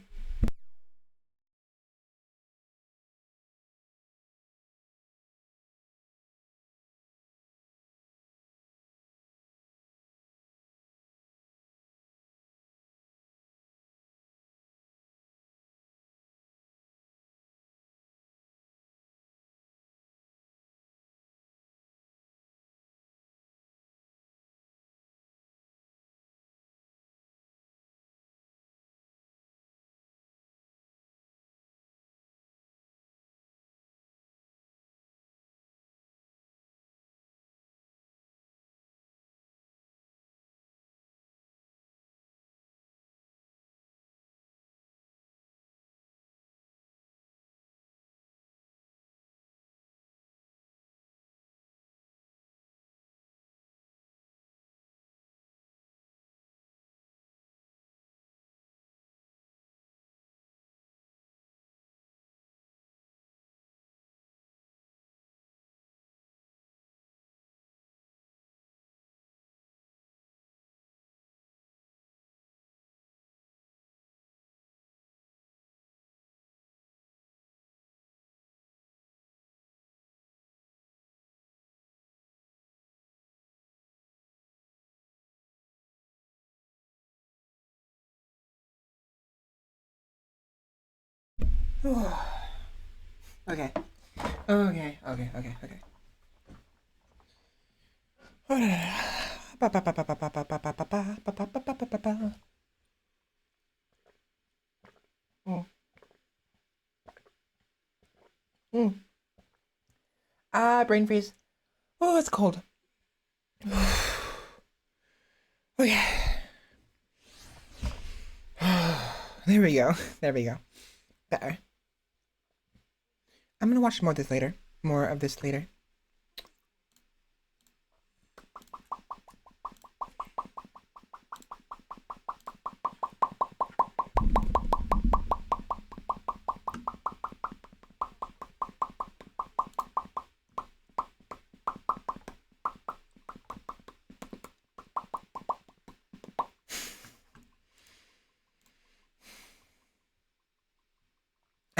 Okay. Okay. Oh. Brain freeze. Oh, it's cold. Okay. There we go. Better. I'm gonna watch more of this later.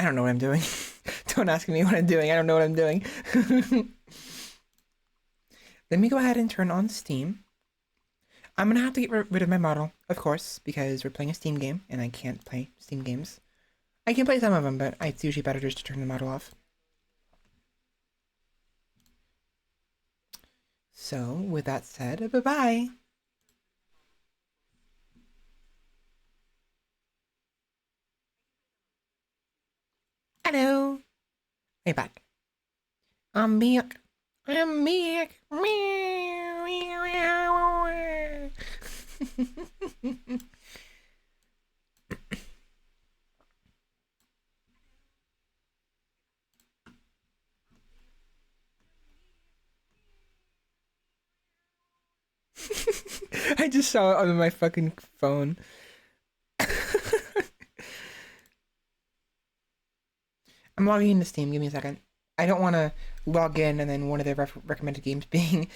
don't know what I'm doing. Don't ask me what I'm doing. I don't know what I'm doing. Let me go ahead and turn on Steam. I'm gonna have to get rid of my model, of course, because we're playing a Steam game and I can't play Steam games. I can play some of them, but it's usually better just to turn the model off. So, with that said, bye-bye. Hello. Hey, back. I'm back. I'm back. I just saw it on my fucking phone. I'm logging into Steam. Give me a second. I don't want to log in and then one of the recommended games be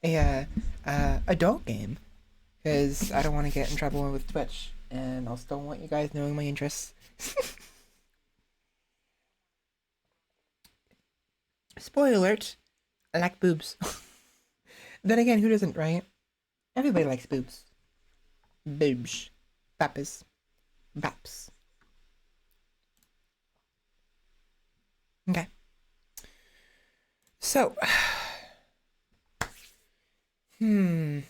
a adult game, because I don't want to get in trouble with Twitch, and I'll still want you guys knowing my interests. Spoiler alert, I like boobs. Then again, who doesn't, right? Everybody likes boobs. Boobs. Bappers. Baps. Okay. So, I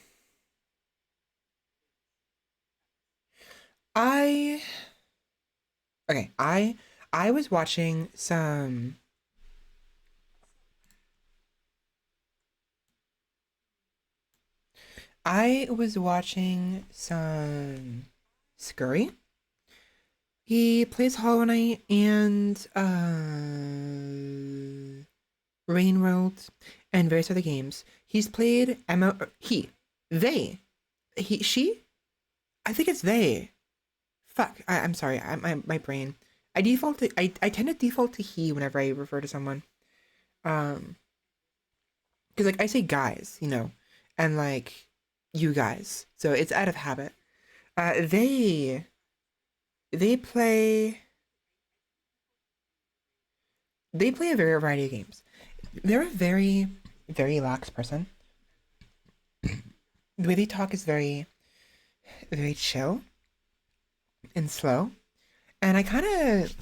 was watching some Scurry. He plays Hollow Knight and Rain World and various other games. He's played she. I think it's they. Fuck. I'm sorry. My brain. I tend to default to he whenever I refer to someone. Because like I say guys, you know, and like you guys, so it's out of habit. They play a variety of games. They're a very, very lax person. The way they talk is very, very chill and slow, and I kind of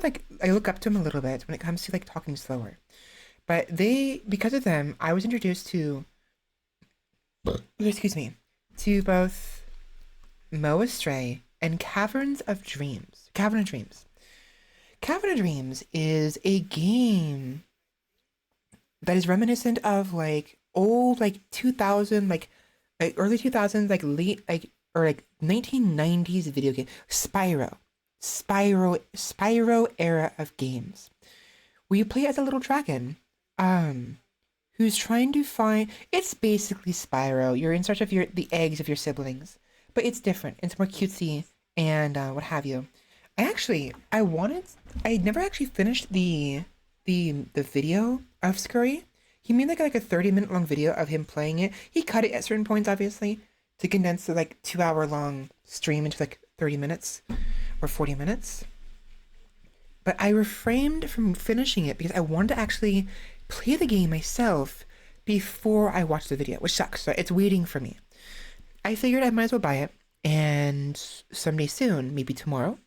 like I look up to them a little bit when it comes to like talking slower. But because of them, I was introduced to, excuse me, to both Mo Astray and Caverns of Dreams. Cavern of Dreams. Cavern of Dreams is a game that is reminiscent of like old like 2000 like early 2000s like late like or like 1990s video game Spyro era of games, where you play as a little dragon who's trying to find, it's basically Spyro. You're in search of the eggs of your siblings, but it's different. It's more cutesy and what have you. I never actually finished the video of Scurry. He made like a 30-minute long video of him playing it. He cut it at certain points, obviously, to condense the like 2-hour long stream into like 30 minutes or 40 minutes. But I refrained from finishing it because I wanted to actually play the game myself before I watched the video, which sucks. So it's waiting for me. I figured I might as well buy it, and someday soon, maybe tomorrow,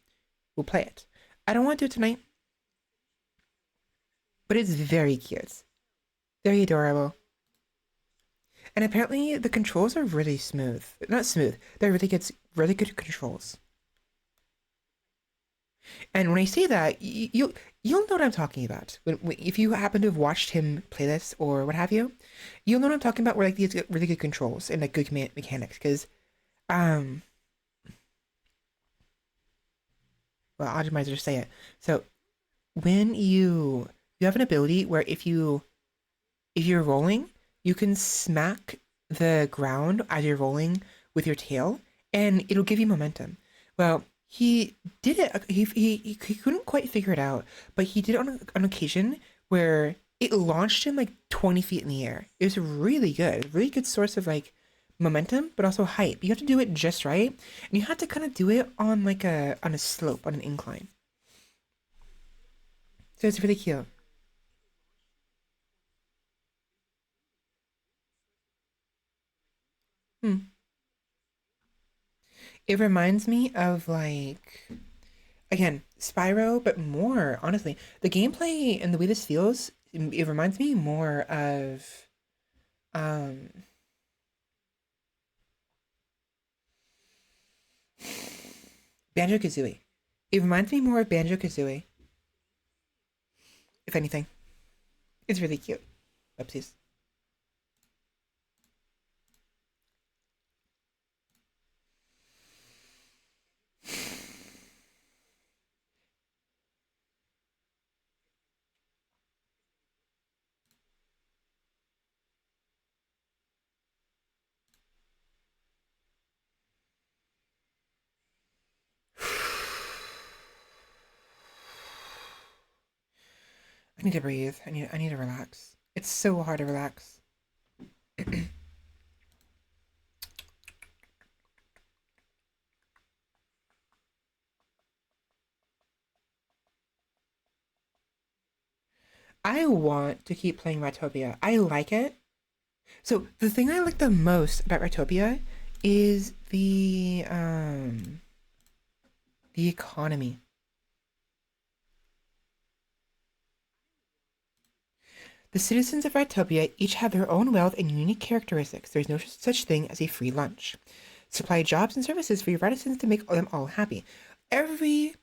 we'll play it. I don't want to do it tonight, but it's very cute. Very adorable. And apparently the controls are really smooth. Not smooth. They're really good controls. And when I say that, you'll know what I'm talking about. If you happen to have watched him play this or what have you, you'll know what I'm talking about. Where like these really good controls and like good mechanics. Because, well, I might as well just say it. So, when you have an ability where if you're rolling, you can smack the ground as you're rolling with your tail, and it'll give you momentum. Well, he did it. He couldn't quite figure it out, but he did it on an occasion where it launched him like 20 feet in the air. It was really good. Really good source of like momentum, but also hype. You have to do it just right, and you have to kind of do it on like on a slope, on an incline. So it's really cute. It reminds me of like, again, Spyro, but more honestly, the gameplay and the way this feels, it reminds me more of um Banjo Kazooie. It reminds me more of Banjo Kazooie, if anything. It's really cute. Oopsies. I need to breathe. I need to relax. It's so hard to relax. I want to keep playing Ratopia. I like it. So the thing I like the most about Ratopia is the economy. The citizens of Ratopia each have their own wealth and unique characteristics. There is no such thing as a free lunch. Supply jobs and services for your residents to make them all happy. Every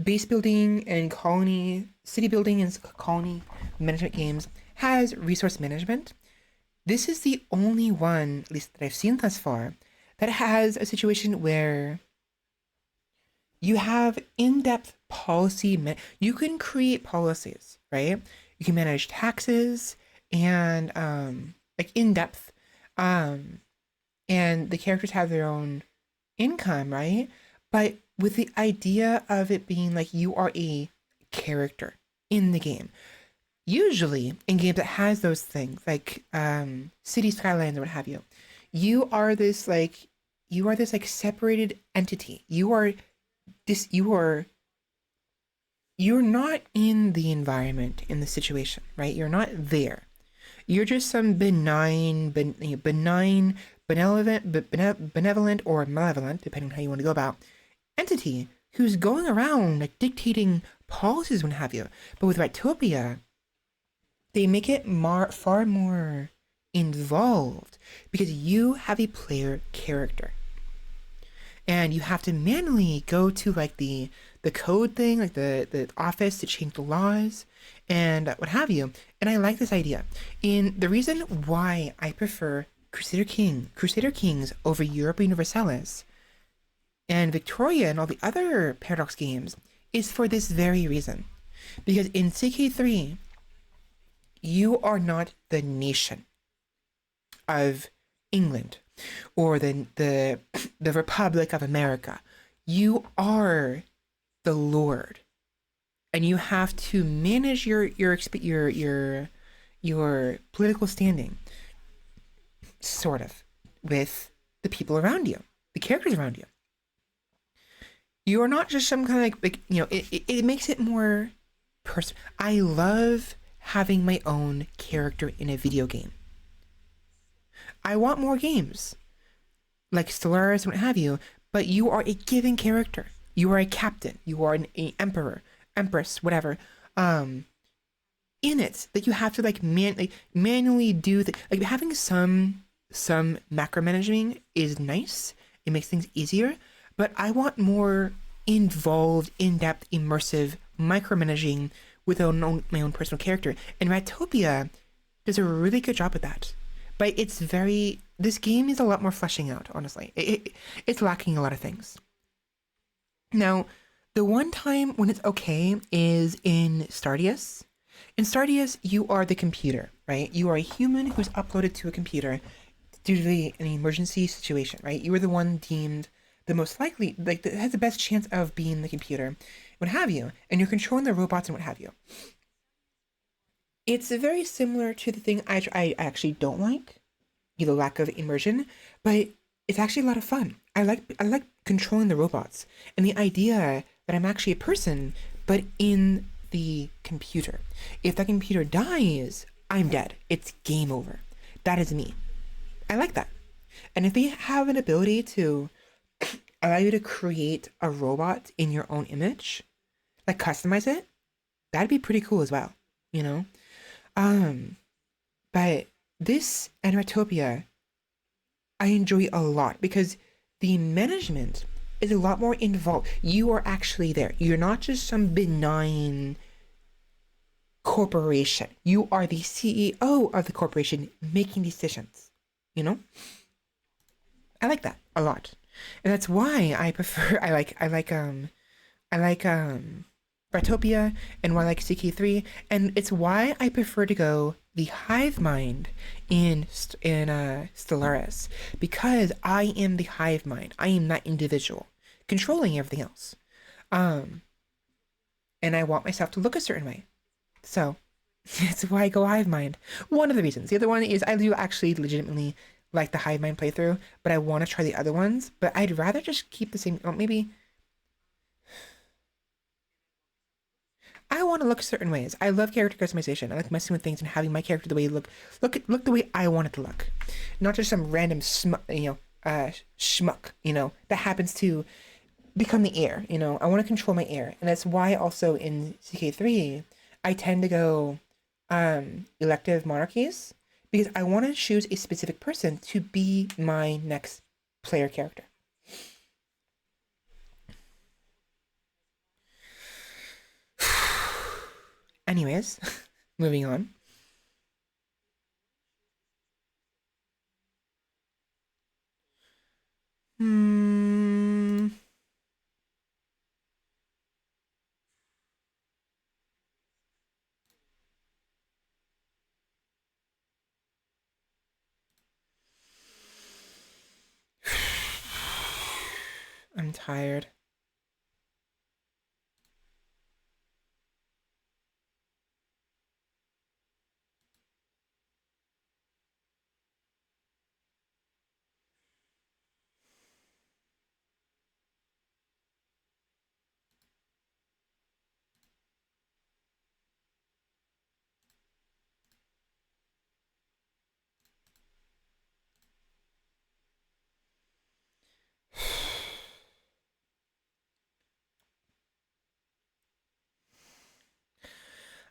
base building and colony, city building and colony management games has resource management. This is the only one, at least that I've seen thus far, that has a situation where you have in-depth policy. You can create policies, right? You can manage taxes and like in-depth, and the characters have their own income, right? But with the idea of it being like you are a character in the game. Usually in games that has those things like city skylines or what have you, you are this like separated entity. You're not in the environment, in the situation, right? You're not there. You're just some benign, benevolent or malevolent, depending on how you want to go about, entity who's going around like dictating policies and what have you. But with Ratopia, they make it far more involved because you have a player character. And you have to manually go to like the code thing, like the office to change the laws and what have you. And I like this idea. And the reason why I prefer Crusader Kings over Europa Universalis and Victoria and all the other Paradox games is for this very reason. Because in CK3, you are not the nation of England or the Republic of America. You are the Lord, and you have to manage your political standing, sort of, with the people around you, the characters around you. You are not just some kind of like it makes it more personal. I love having my own character in a video game. I want more games like Stellaris and what have you, but you are a given character. You are a captain. You are an emperor, empress, whatever. In it that you have to like manually do like having some macro-managing is nice. It makes things easier, but I want more involved, in-depth, immersive micromanaging with my own personal character. And Ratopia does a really good job with that. But this game is a lot more fleshing out, honestly. It's lacking a lot of things. Now, the one time when it's okay is in Stardeus. In Stardeus, you are the computer, right? You are a human who's uploaded to a computer due to an emergency situation, right? You are the one deemed the most likely, like, that has the best chance of being the computer, what have you, and you're controlling the robots and what have you. It's very similar to the thing I actually don't like, lack of immersion, but it's actually a lot of fun. I like controlling the robots and the idea that I'm actually a person, but in the computer. If that computer dies, I'm dead. It's game over. That is me. I like that. And if they have an ability to allow you to create a robot in your own image, like customize it, that'd be pretty cool as well, you know? But this and Ratopia, I enjoy a lot because the management is a lot more involved. You are actually there. You're not just some benign corporation. You are the CEO of the corporation making decisions, you know? I like that a lot. And that's why I prefer I like Ratopia and why I like CK3, and it's why I prefer to go the hive mind in Stellaris, because I am the hive mind. I am that individual controlling everything else. And I want myself to look a certain way. So that's why I go hive mind. One of the reasons. The other one is I do actually legitimately like the hive mind playthrough, but I want to try the other ones, but I'd rather just keep the same, maybe I want to look certain ways. I love character customization. I like messing with things and having my character the way look the way I want it to look, not just some random schmuck, that happens to become the heir. I want to control my heir, and that's why also in CK3 I tend to go elective monarchies, because I want to choose a specific person to be my next player character. Anyways, moving on. Hmm. I'm tired.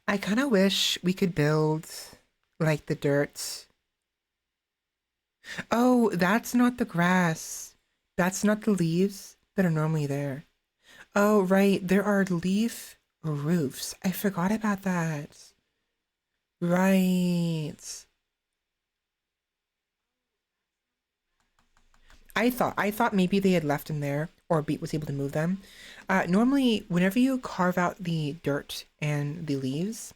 I kind of wish we could build like the dirt. Oh, that's not the grass. That's not the leaves that are normally there. Oh, right. There are leaf roofs. I forgot about that. Right. I thought maybe they had left them there, or Beat was able to move them. Normally, whenever you carve out the dirt and the leaves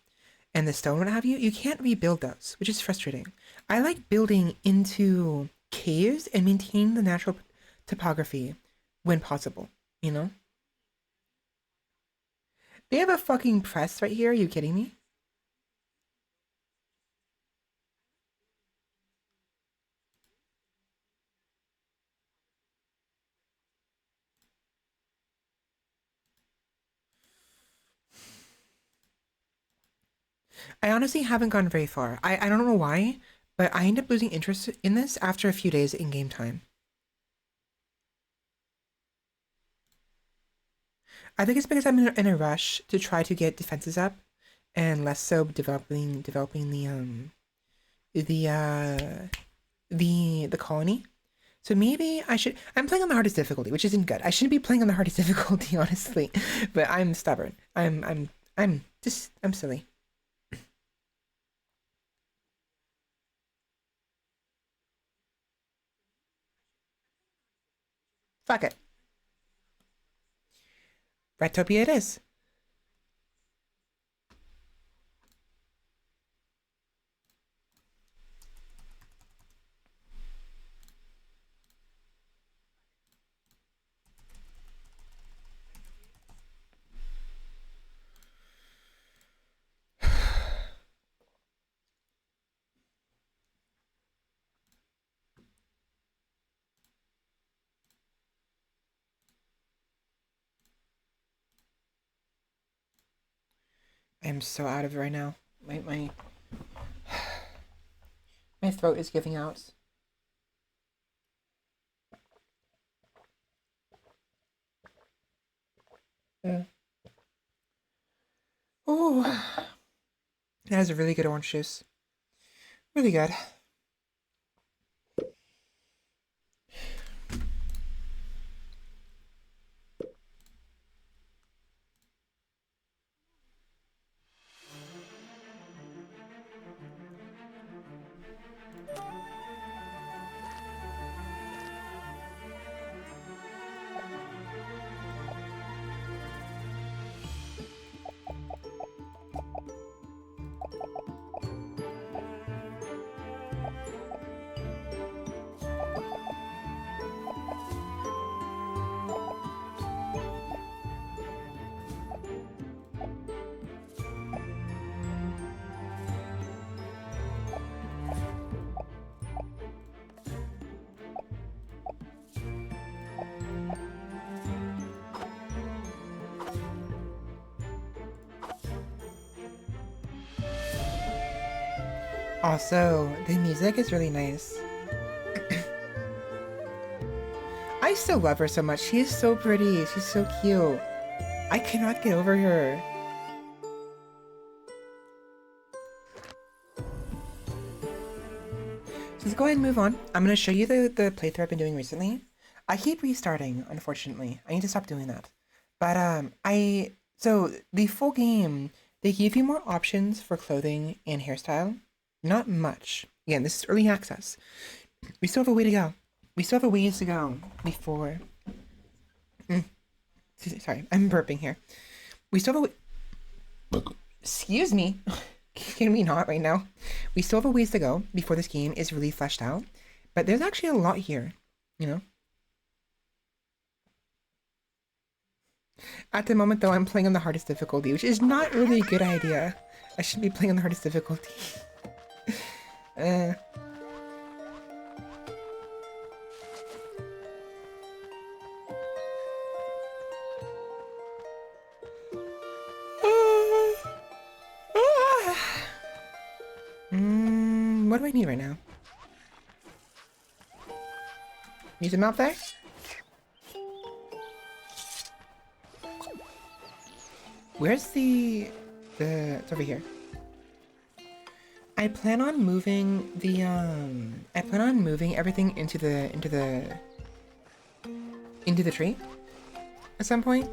and the stone, what have you, you can't rebuild those, which is frustrating. I like building into caves and maintaining the natural topography when possible, you know? They have a fucking press right here. Are you kidding me? I honestly haven't gone very far. I don't know why, but I end up losing interest in this after a few days in game time. I think it's because I'm in a rush to try to get defenses up, and less so developing the colony. So maybe I should. I'm playing on the hardest difficulty, which isn't good. I shouldn't be playing on the hardest difficulty, honestly. But I'm stubborn. I'm silly. Fuck it. Ratopia it is. am so out of it right now. My throat is giving out. Oh, that is a really good orange juice. Really good. Also, the music is really nice. I still love her so much. She's so pretty. She's so cute. I cannot get over her. So let's go ahead and move on. I'm going to show you the playthrough I've been doing recently. I keep restarting, unfortunately. I need to stop doing that. But, so the full game, they give you more options for clothing and hairstyle. Not much. Again, this is early access. We still have a way to go. We still have a ways to go before... Sorry, I'm burping here. We still have a... Excuse me. Can we not right now? We still have a ways to go before this game is really fleshed out. But there's actually a lot here, you know? At the moment, though, I'm playing on the hardest difficulty, which is not really a good idea. I shouldn't be playing on the hardest difficulty. What do I need right now? Need some out there? Where's the... It's over here. I plan on moving the, I plan on moving everything into the tree at some point.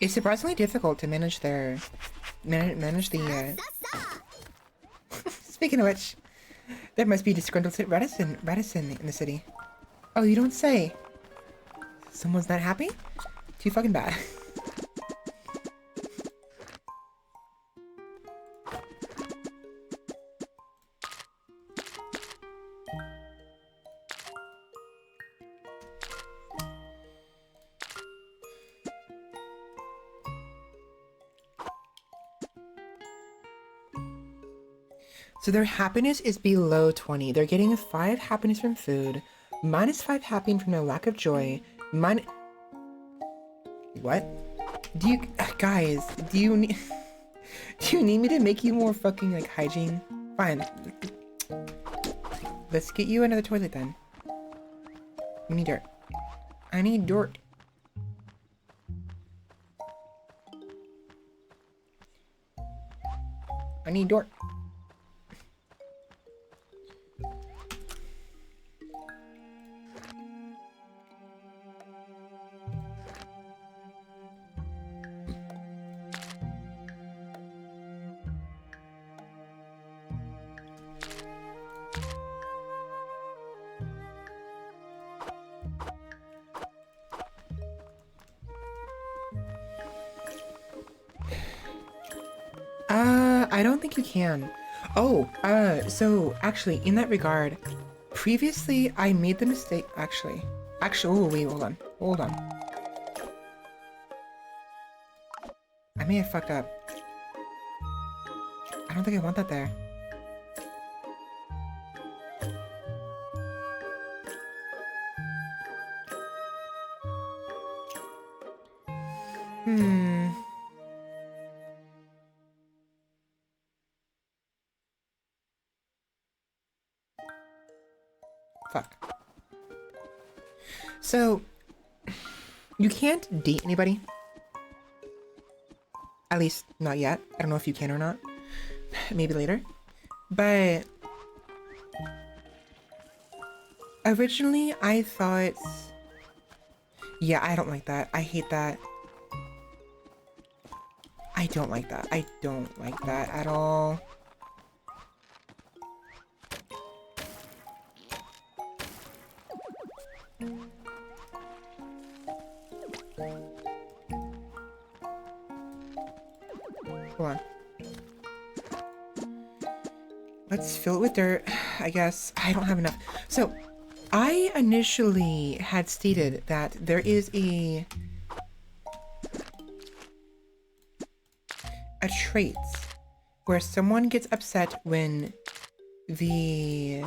It's surprisingly difficult to manage their... manage the, Speaking of which, there must be disgruntled Radisson in the city. Oh, you don't say. Someone's not happy? Too fucking bad. So their happiness is below 20. They're getting 5 happiness from food, -5 happiness from their lack of joy, What? Do you... Guys, do you need... Do you need me to make you more fucking, like, hygiene? Fine. Let's get you another toilet then. We need dirt. I need dirt. I need dirt. I don't think you can. Oh, so actually, in that regard, previously I made the mistake. Actually, oh wait, hold on. I may have fucked up. I don't think I want that there. Fuck. So, you can't date anybody. At least, not yet. I don't know if you can or not. Maybe later. But originally, I thought... Yeah, I don't like that. I hate that. I don't like that. I don't like that at all. Hold on. Let's fill it with dirt, I guess. I don't have enough. So, I initially had stated that there is a trait where someone gets upset when the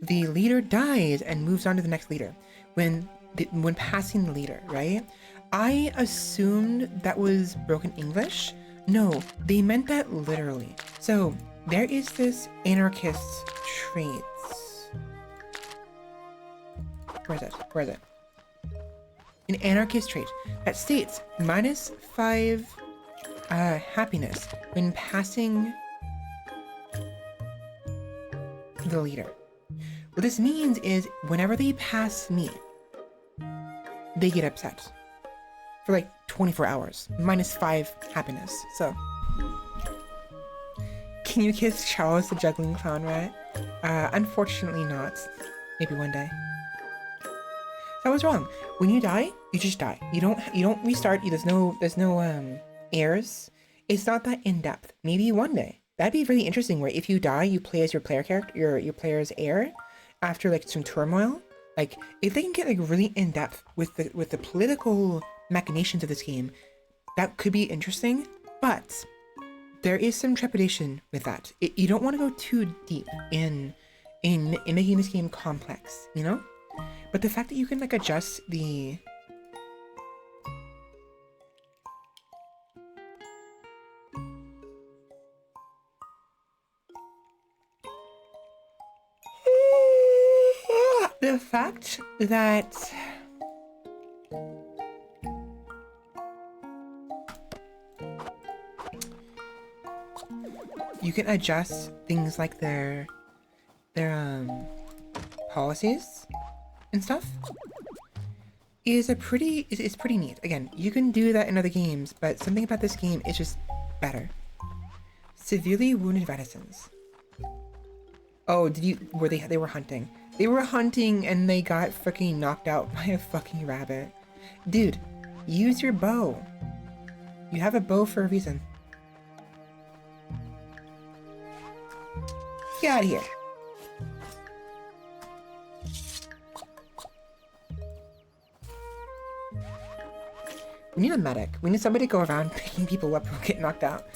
leader dies and moves on to the next leader when passing the leader, right? I assumed that was broken English. No, they meant that literally. So there is this anarchist trait. Where is it? An anarchist trait that states -5 happiness when passing the leader. What this means is whenever they pass me, they get upset for like 24 hours. -5 happiness. So, can you kiss Charles the juggling clown rat? Unfortunately not. Maybe one day. So I was wrong. When you die, you just die. You don't restart. There's no heirs. It's not that in depth. Maybe one day. That'd be really interesting. Where if you die, you play as your player character, your player's heir, after like some turmoil. Like if they can get like really in depth with the political machinations of this game, that could be interesting. But there is some trepidation with that. You don't want to go too deep in making this game complex, you know? But the fact that you can like adjust the fact that you can adjust things like their policies and stuff is pretty neat. Again, you can do that in other games, but something about this game is just better. Severely wounded Vetisons. Oh, they were hunting. They were hunting and they got freaking knocked out by a fucking rabbit. Dude, use your bow. You have a bow for a reason. Get out of here. We need a medic. We need somebody to go around picking people up who get knocked out.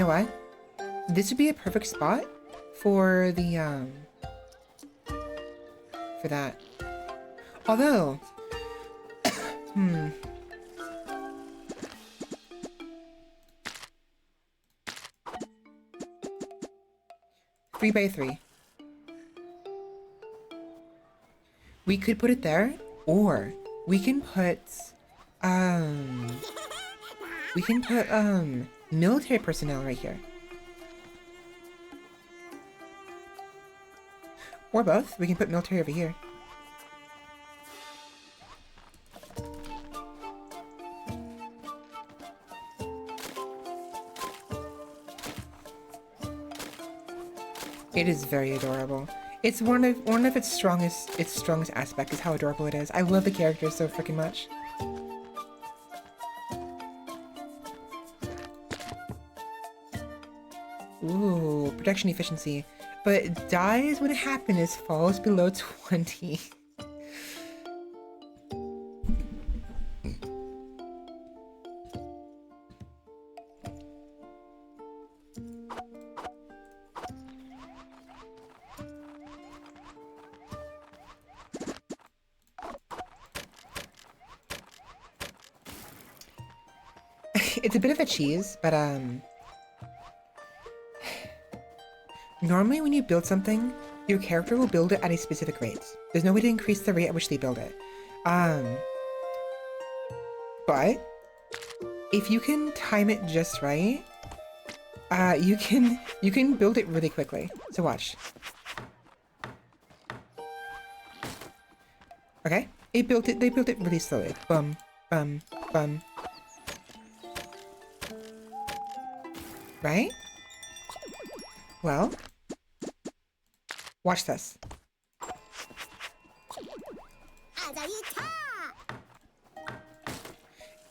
know what? This would be a perfect spot for the, for that. Although, 3x3. We could put it there, or we can put, military personnel right here. Or both. We can put military over here. It is very adorable. It's one of its strongest aspect is how adorable it is. I love the character so freaking much. Ooh, protection efficiency. But it dies when happiness falls below 20. It's a bit of a cheese, but normally when you build something, your character will build it at a specific rate. There's no way to increase the rate at which they build it. But if you can time it just right, you can build it really quickly. So watch. Okay, they built it really slowly. Bum, bum, bum. Right? Well, watch this.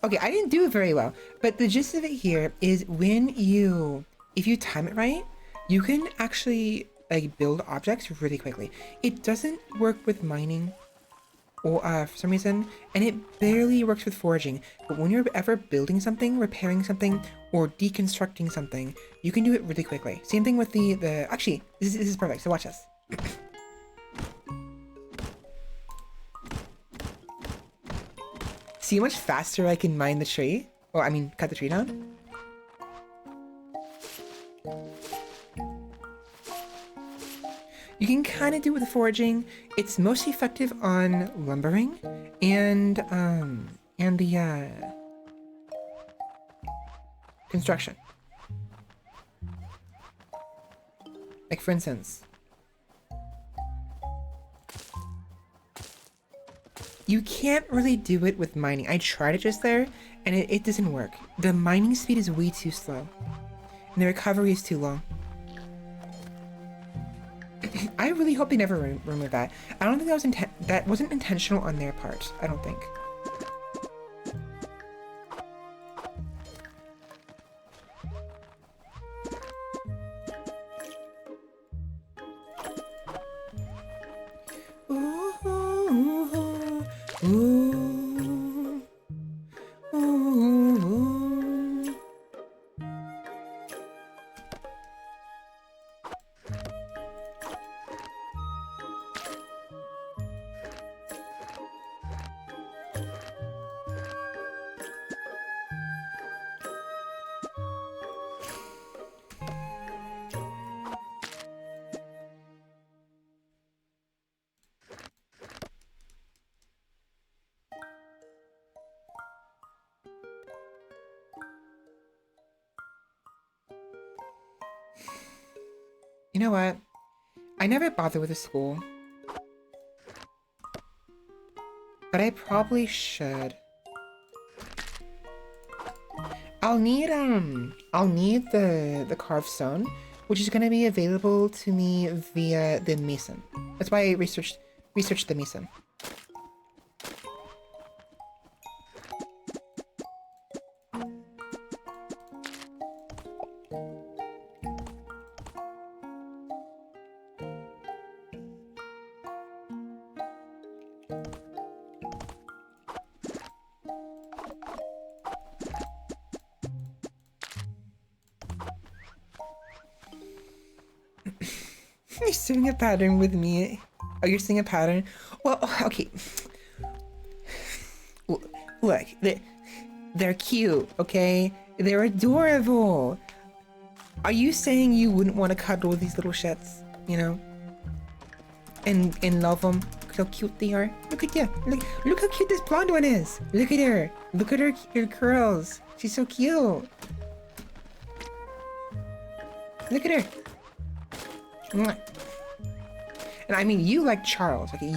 Okay, I didn't do it very well, but the gist of it here is if you time it right, you can actually like build objects really quickly. It doesn't work with mining or for some reason, and it barely works with foraging, but when you're ever building something, repairing something, or deconstructing something, you can do it really quickly. Same thing with actually, this is perfect, so watch this. See how much faster I can mine the tree? Or, I mean, cut the tree down? You can kind of do it with foraging. It's most effective on lumbering and the construction. Like for instance, you can't really do it with mining. I tried it just there and it doesn't work. The mining speed is way too slow and the recovery is too long. I really hope they never remove that. I don't think that wasn't intentional on their part. I don't think. You know what? I never bother with a school. But I probably should. I'll need the carved stone, which is gonna be available to me via the mason. That's why I researched the mason. You're seeing a pattern with me. Oh, you're seeing a pattern? Well, okay. Look, they're cute, okay? They're adorable. Are you saying you wouldn't want to cuddle with these little shits, you know? And love them? Look how cute they are. Look at you. Look how cute this blonde one is. Look at her. Look at her curls. She's so cute. Look at her. Mwah. And I mean, you like Charles, okay?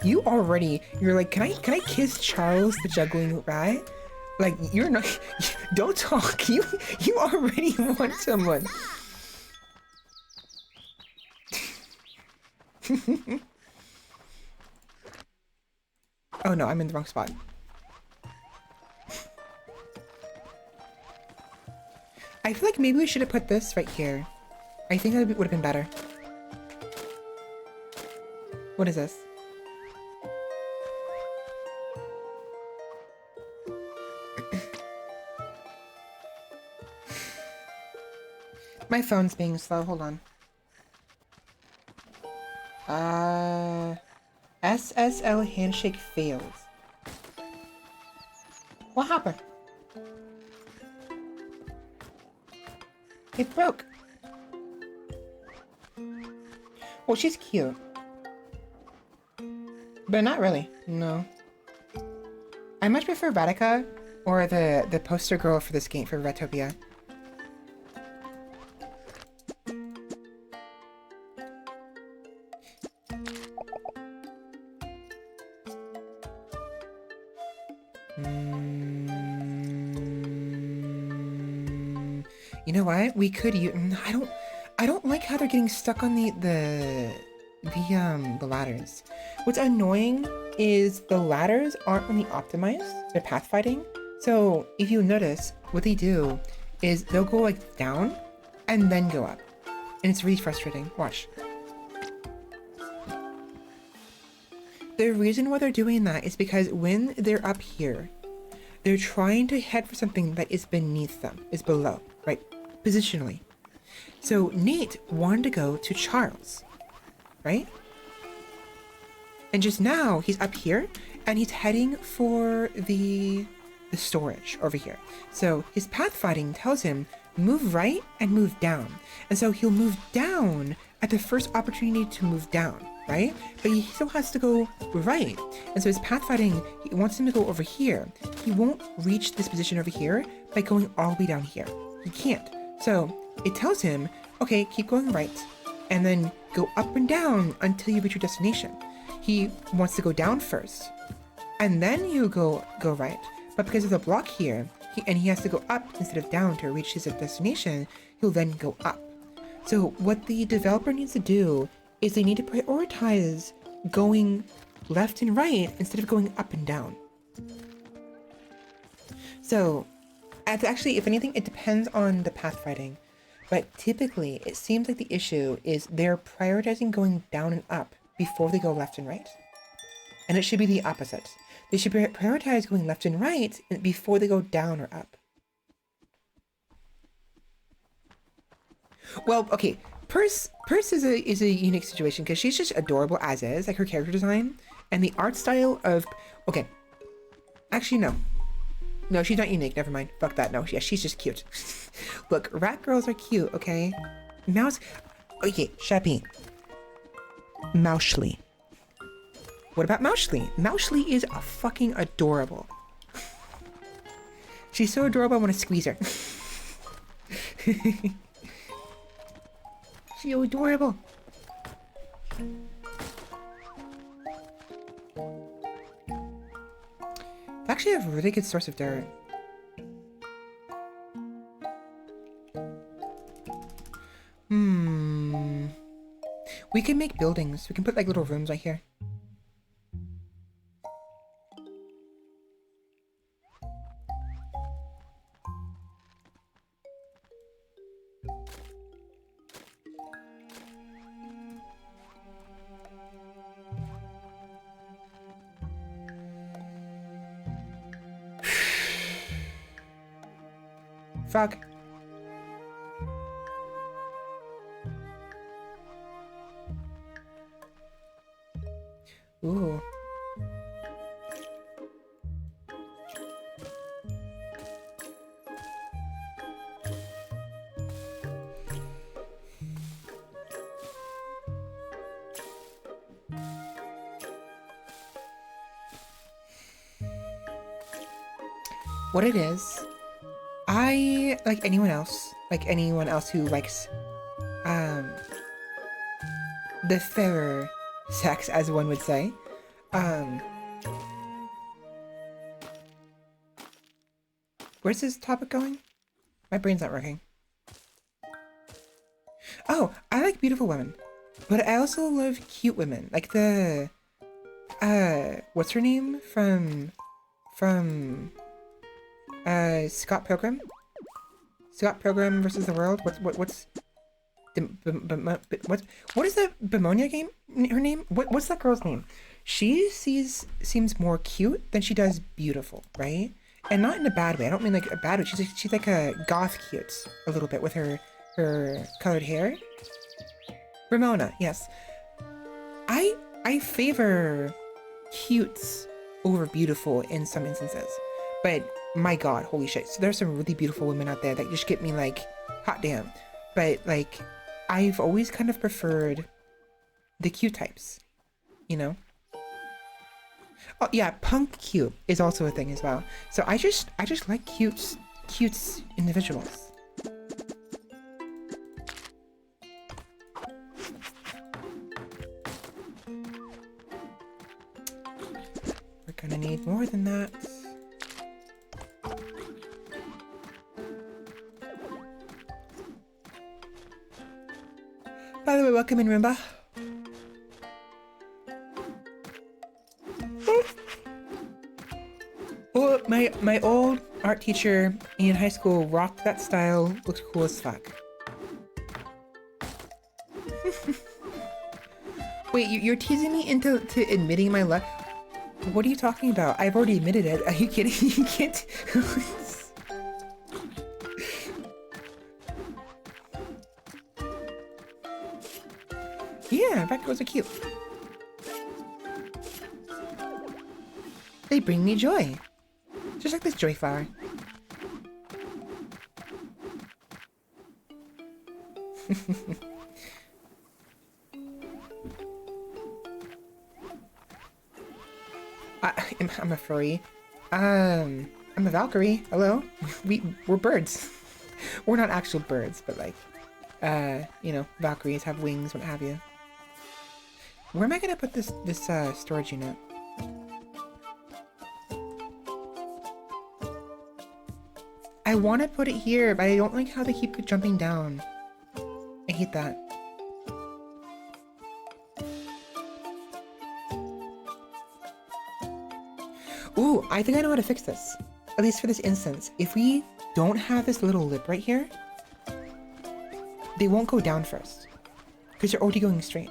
You're like, can I kiss Charles the juggling rat? Like, you're not, don't talk. You already want someone. Oh no, I'm in the wrong spot. I feel like maybe we should have put this right here. I think that would have been better. What is this? My phone's being slow, hold on. SSL handshake failed. What happened? It broke. Well, she's cute. But not really, no. I much prefer Ratopia or the poster girl for this game for Ratopia. You know what? We could use. I don't like how they're getting stuck on the ladders. What's annoying is the ladders aren't really optimized. They're pathfinding. So if you notice, what they do is they'll go like down and then go up, and it's really frustrating. Watch. The reason why they're doing that is because when they're up here, they're trying to head for something that is beneath them, is below, right? Positionally. So Nate wanted to go to Charles, right? And just now he's up here and he's heading for the storage over here. So his pathfinding tells him move right and move down. And so he'll move down at the first opportunity to move down, right? But he still has to go right. And so his pathfinding, he wants him to go over here. He won't reach this position over here by going all the way down here. He can't. So it tells him, okay, keep going right and then go up and down until you reach your destination. He wants to go down first and then you go right. But because of the block here, he has to go up instead of down to reach his destination, he'll then go up. So what the developer needs to do is they need to prioritize going left and right instead of going up and down. So actually, if anything, it depends on the pathfinding. But typically, it seems like the issue is they're prioritizing going down and up before they go left and right. And it should be the opposite. They should prioritize going left and right before they go down or up. Well, okay, Purse is a unique situation because she's just adorable as is, like her character design and the art style of. Okay, actually no, she's not unique. Never mind. Fuck that. No, yeah, she's just cute. Look, rat girls are cute. Okay, mouse. Okay, Shappy. Moushly. What about Moushly? Moushly is fucking adorable. She's so adorable. I want to squeeze her. She's so adorable. It's actually a really good source of dirt. We can make buildings. We can put like little rooms right here. Fuck. Ooh. What it is, I, like anyone else who likes, the fairer sex, as one would say, where's this topic going? My brain's not working. Oh, I like beautiful women, but I also love cute women, like the, what's her name from, Scott Pilgrim? Scott Pilgrim versus the World? What is that Bemonia game? Her name? What's that girl's name? She seems more cute than she does beautiful, right? And not in a bad way. I don't mean like a bad way. She's like a goth cute a little bit with her colored hair. Ramona, yes. I favor cutes over beautiful in some instances, but my god, holy shit. So there's some really beautiful women out there that just get me like, hot damn. But like, I've always kind of preferred the cute types, you know? Oh yeah, punk cute is also a thing as well. So I just like cute individuals. We're gonna need more than that. By the way, welcome in, Roomba. Oh, my old art teacher in high school rocked that style, looked cool as fuck. Wait, you're teasing me into admitting my luck? What are you talking about? I've already admitted it. Are you kidding? You can't. Yeah, records are cute. They bring me joy. Just like this joy flower. I'm a furry. I'm a Valkyrie. Hello? We're birds. We're not actual birds, but like, you know, Valkyries have wings, what have you. Where am I gonna put this storage unit? I want to put it here, but I don't like how they keep jumping down. I hate that. Ooh, I think I know how to fix this. At least for this instance. If we don't have this little lip right here, they won't go down first. Because they're already going straight.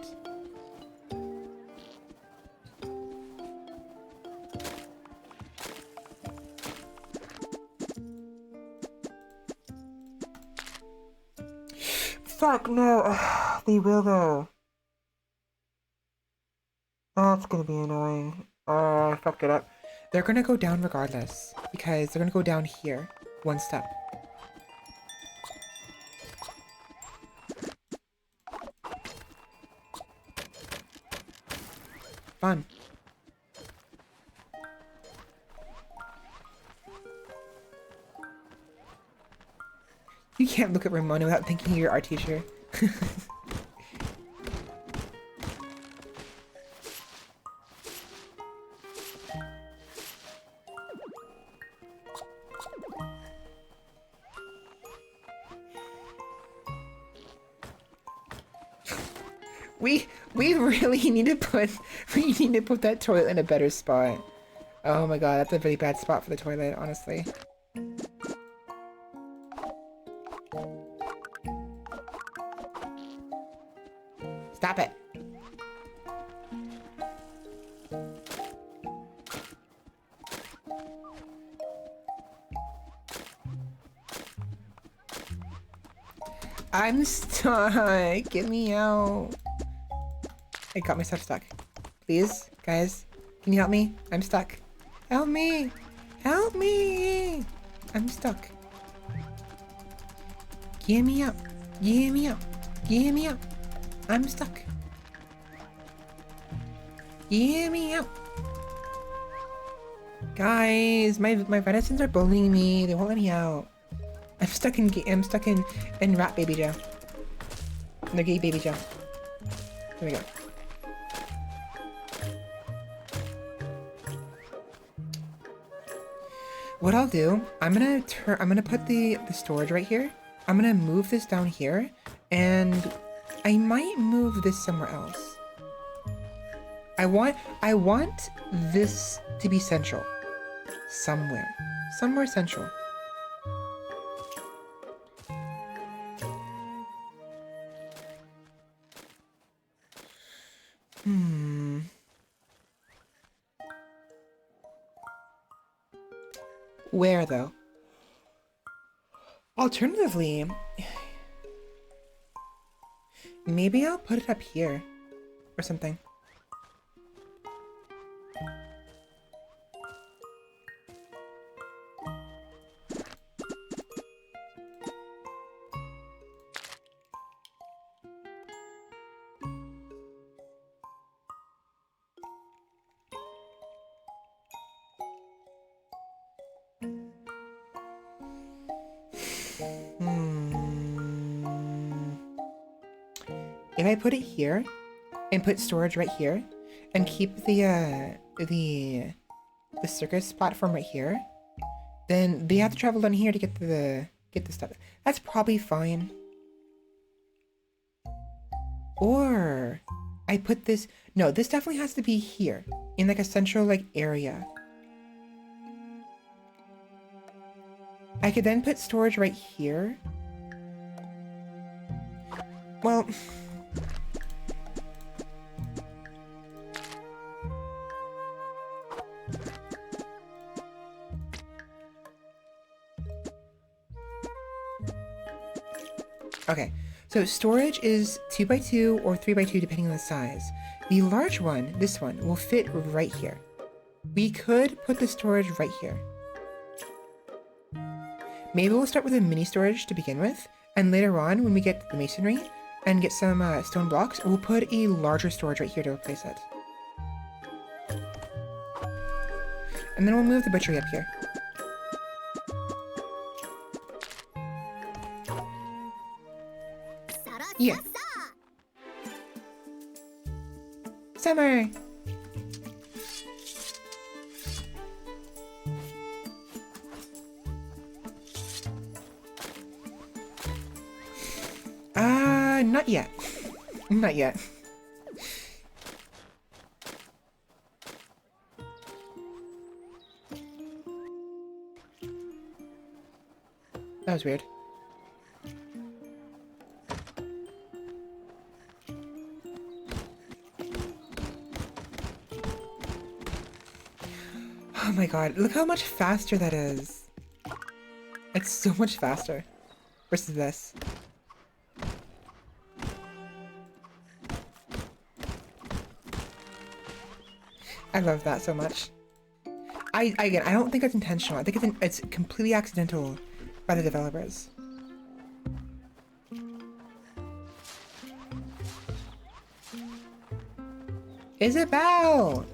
Fuck, no. They will though. That's gonna be annoying. Oh, I fucked it up. They're gonna go down regardless. Because they're gonna go down here. One step. Fun. You can't look at Ramona without thinking you're our teacher. We really need to put that toilet in a better spot. Oh my god, that's a really bad spot for the toilet, honestly. Stop it. I'm stuck. Get me out. I got myself stuck. Please, guys, can you help me? I'm stuck. Help me! Help me! I'm stuck. Get me up. Get me up. Get me up. I'm stuck. Get me up. Guys, my venison are bullying me. They won't let me out. I'm stuck in rat baby jail. No, gay baby jail. There we go. What I'll do, I'm gonna put the storage right here. I'm gonna move this down here, and I might move this somewhere else. I want this to be central. Somewhere central. Where though? Alternatively, maybe I'll put it up here or something. If I put it here and put storage right here and keep the circus platform right here, then they have to travel down here to get the stuff. That's probably fine. Or I put this, no, this definitely has to be here in like a central like area. I could then put storage right here. Well, okay, so storage is 2x2 or 3x2 depending on the size. The large one, this one, will fit right here. We could put the storage right here. Maybe we'll start with a mini storage to begin with, and later on when we get the masonry and get some stone blocks, we'll put a larger storage right here to replace it. And then we'll move the butchery up here. Yeah. Summer! Not yet. Not yet. That was weird. Oh my god, look how much faster that is. It's so much faster versus this. I love that so much. Again, I don't think it's intentional. I think it's completely accidental by the developers. Isabel!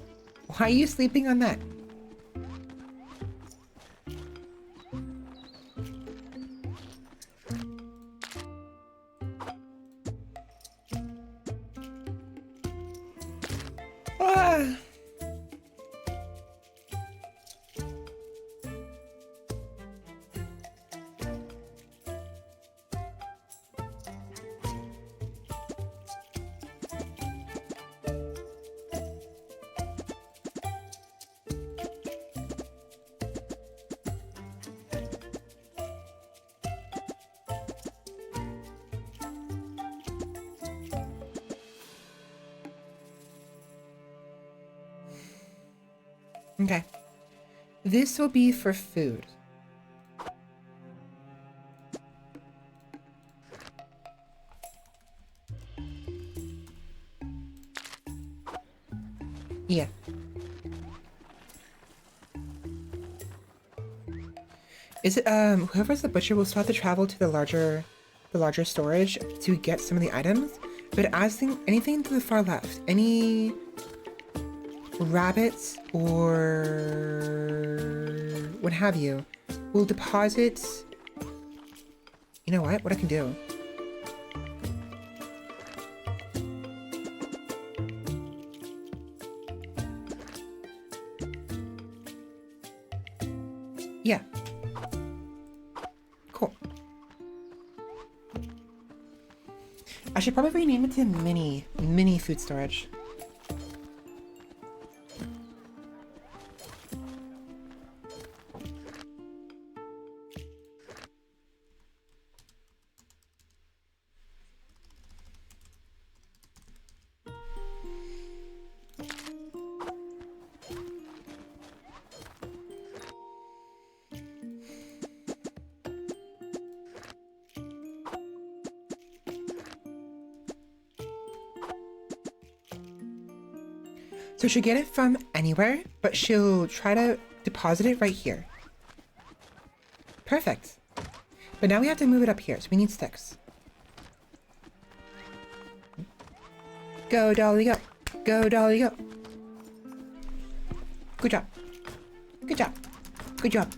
Why are you sleeping on that? Ah! Okay. This will be for food. Yeah. Is it whoever's the butcher will still have to travel to the larger storage to get some of the items, but as anything to the far left, any rabbits or what have you, will deposit. You know what? What I can do? Yeah. Cool. I should probably rename it to mini food storage. So she'll get it from anywhere, but she'll try to deposit it right here. Perfect. But now we have to move it up here, so we need sticks. Go, Dolly, go. Go, Dolly, go. Good job. Good job. Good job.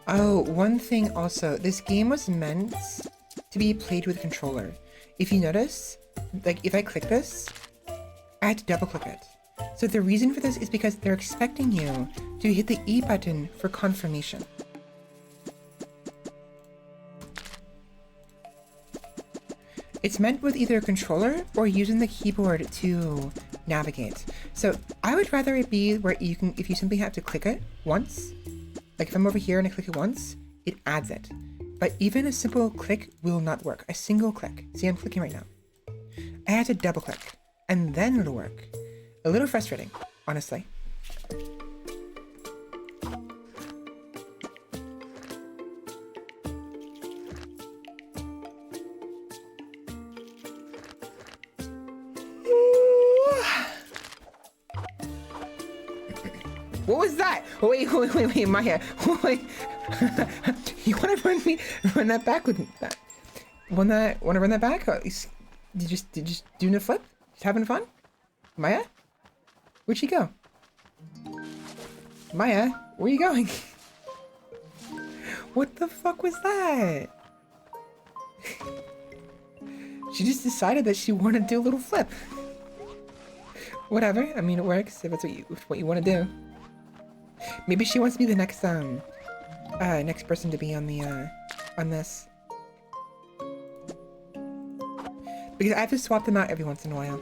Oh, one thing also, this game was meant to be played with a controller. If you notice, like if I click this, I had to double click it. So the reason for this is because they're expecting you to hit the E button for confirmation. It's meant with either a controller or using the keyboard to navigate. So I would rather it be where you can, if you simply have to click it once, like if I'm over here and I click it once, it adds it. But even a simple click will not work. A single click. See, I'm clicking right now. I had to double click, and then it'll work. A little frustrating, honestly. What was that? Wait, Maya. Wait. You want to run that back with me? Want to run that back? Did you just doing a flip? Just having fun? Maya? Where'd she go? Maya, where are you going? What the fuck was that? She just decided that she wanted to do a little flip. Whatever. I mean, it works if it's what you want to do. Maybe she wants to be the next next person to be on the on this. Because I have to swap them out every once in a while.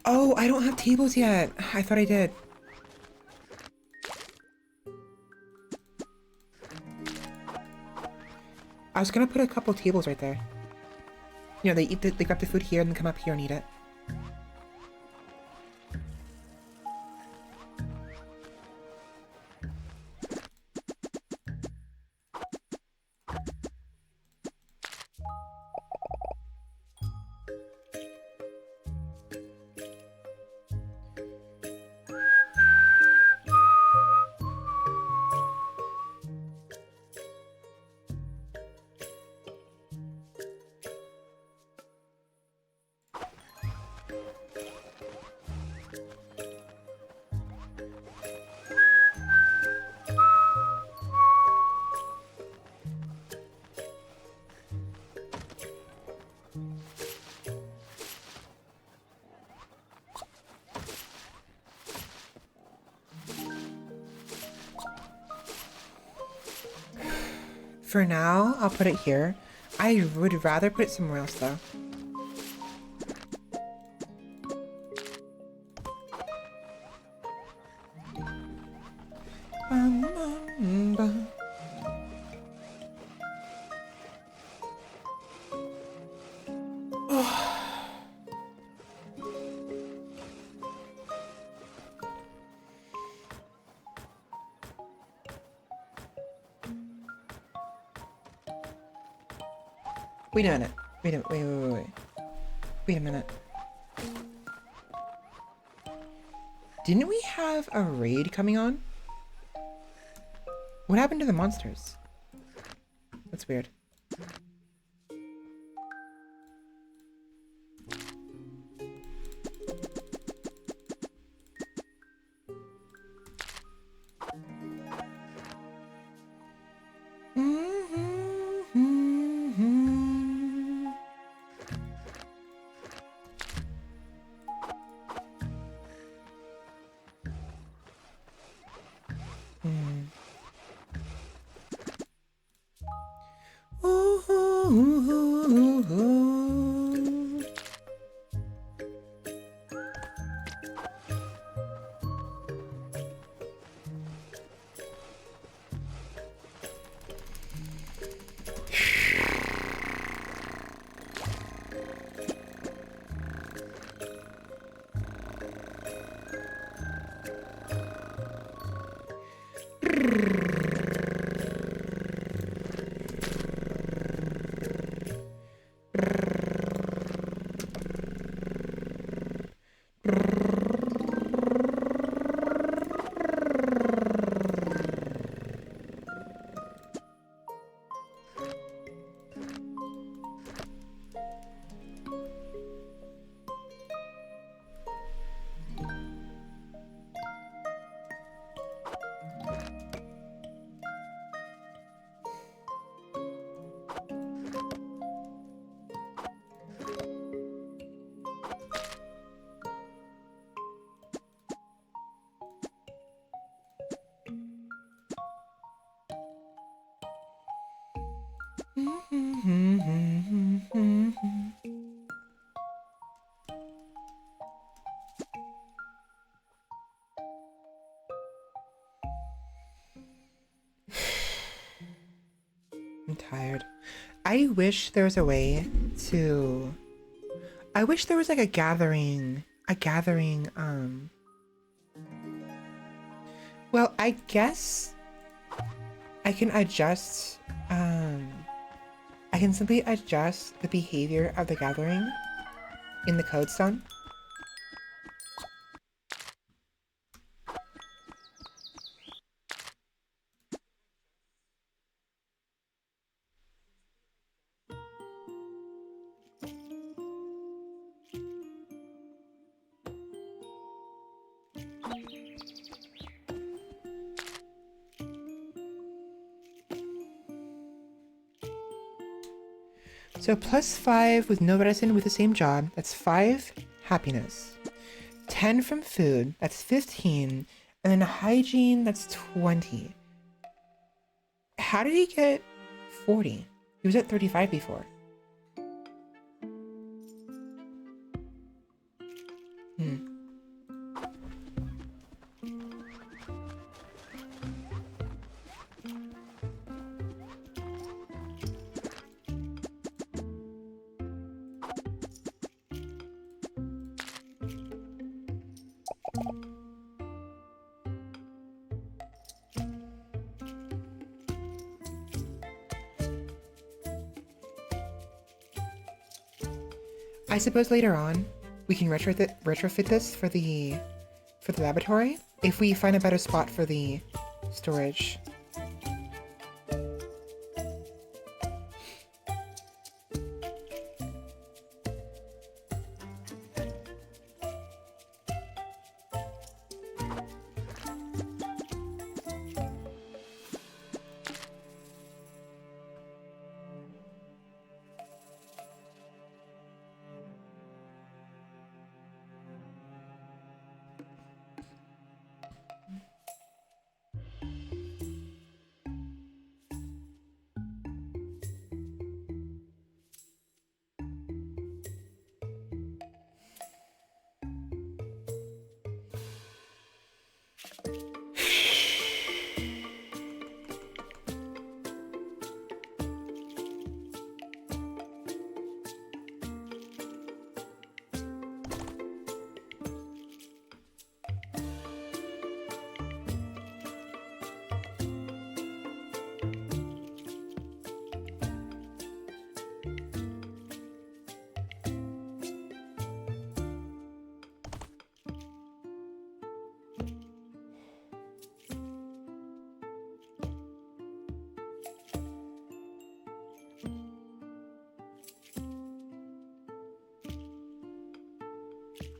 Oh, I don't have tables yet. I thought I did. I was gonna put a couple tables right there. You know, they grab the food here and then come up here and eat it. For now, I'll put it here. I would rather put it somewhere else though. Wait a minute. Wait a minute. Didn't we have a raid coming on? What happened to the monsters? That's weird. I'm tired. I wish there was a way to... I wish there was like a gathering, well, I guess I can adjust, I can simply adjust the behavior of the gathering in the code stone. So +5 with no medicine with the same job, that's 5 happiness. 10 from food, that's 15. And then hygiene, that's 20. How did he get 40? He was at 35 before. I suppose later on, we can retrofit this for the laboratory if we find a better spot for the storage.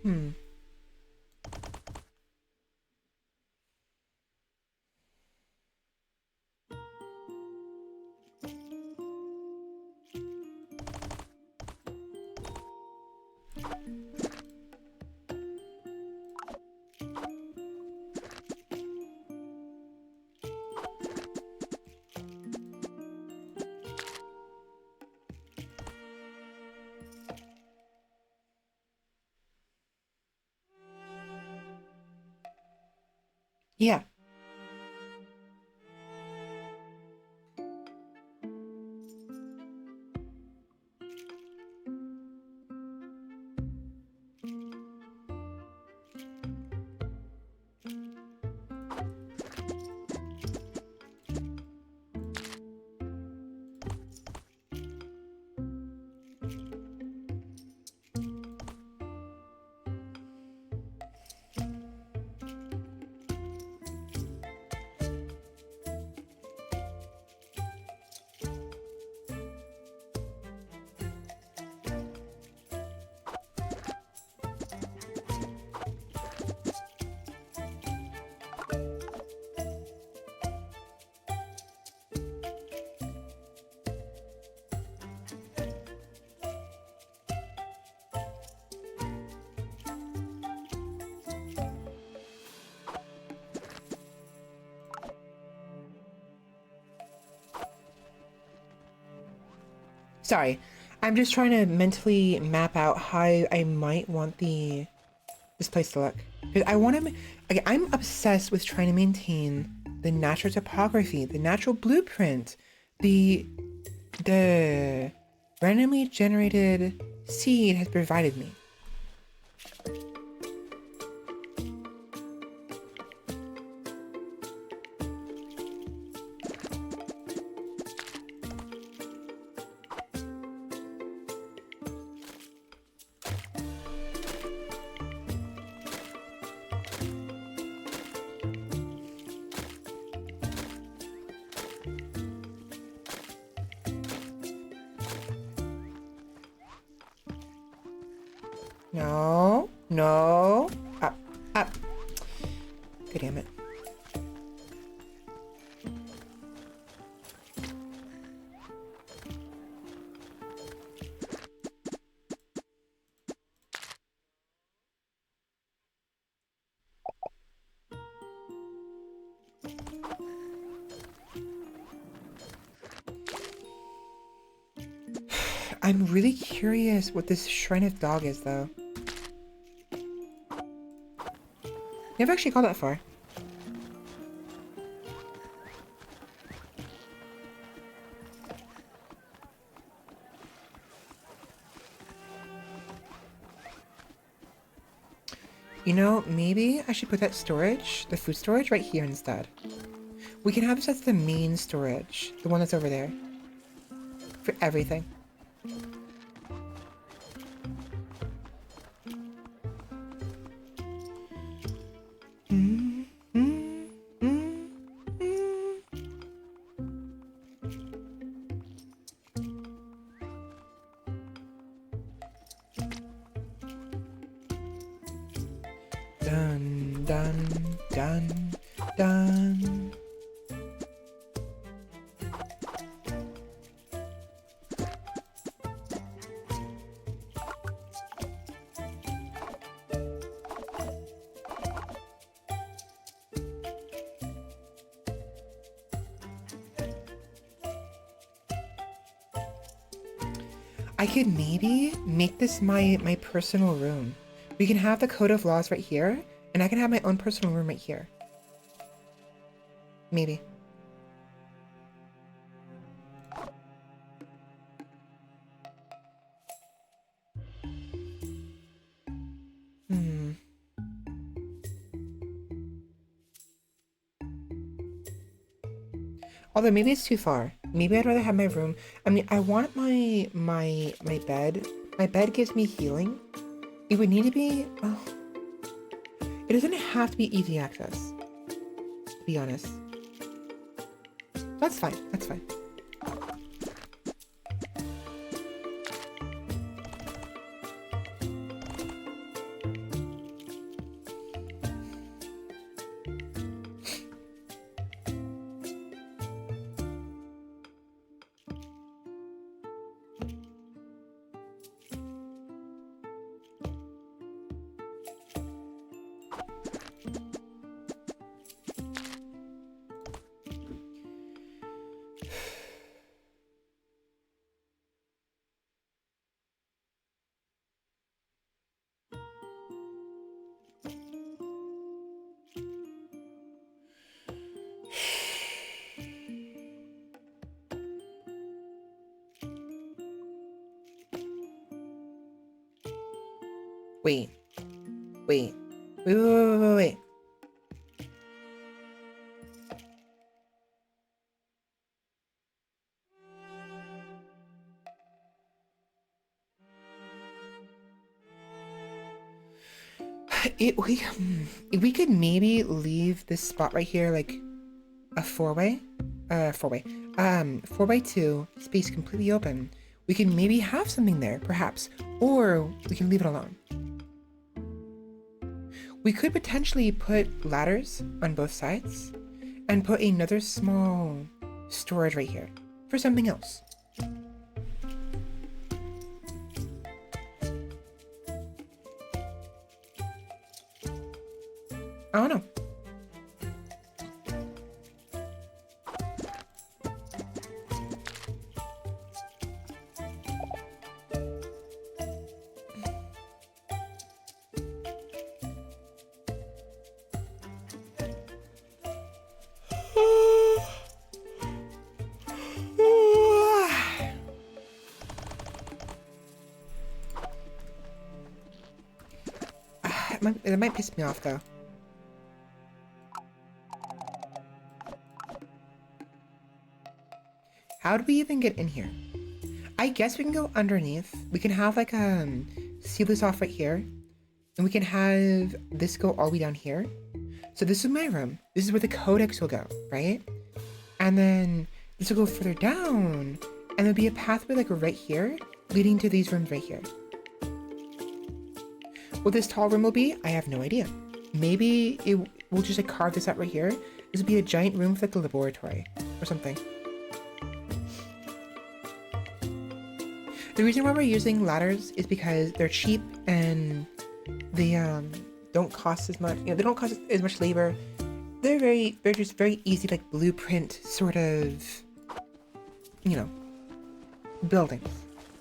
Hmm. Yeah. Sorry, I'm just trying to mentally map out how I might want this place to look. Because I want to, okay, I'm obsessed with trying to maintain the natural topography, the natural blueprint, the randomly generated seed has provided me. No, no, up, up. God damn it. I'm really curious what this Shrine of Dog is, though. Never actually got that far. You know, maybe I should put that storage, the food storage, right here instead. We can have this as the main storage, the one that's over there. For everything. Dun, dun, dun, dun. I could maybe make this my personal room. We can have the code of laws right here, and I can have my own personal room right here. Maybe. Although maybe it's too far. Maybe I'd rather have my room. I mean, I want my bed. My bed gives me healing. It would need to be, well, it doesn't have to be easy access, to be honest. That's fine, that's fine. Wait. Wait. Wait. We could maybe leave this spot right here like a 4-way. 4x2 space completely open. We can maybe have something there, perhaps, or we can leave it alone. We could potentially put ladders on both sides and put another small storage right here for something else. I don't know. It might piss me off though. How do we even get in here? I guess we can go underneath. We can have like seal this off right here. And we can have this go all the way down here. So this is my room. This is where the codex will go, right? And then this will go further down. And there'll be a pathway like right here, leading to these rooms right here. What this tall room will be, I have no idea. Maybe we'll just like carve this out right here. This will be a giant room for like a laboratory or something. The reason why we're using ladders is because they're cheap and they don't cost as much. You know, they don't cost as much labor. They're just very easy, like blueprint sort of, you know, buildings.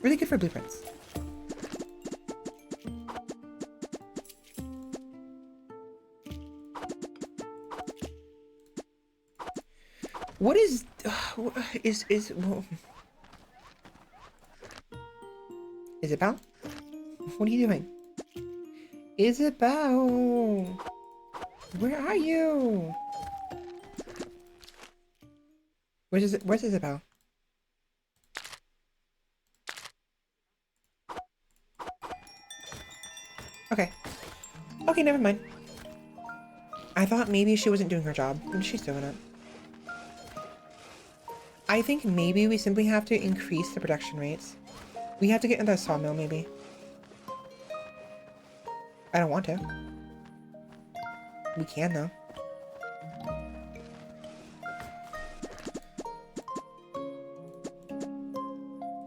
Really good for blueprints. What is well, Isabel? What are you doing? Isabel! Where are you? Where's Isabel? Okay. Okay, never mind. I thought maybe she wasn't doing her job, and she's doing it. I think maybe we simply have to increase the production rates. We have to get into a sawmill, maybe. I don't want to. We can, though.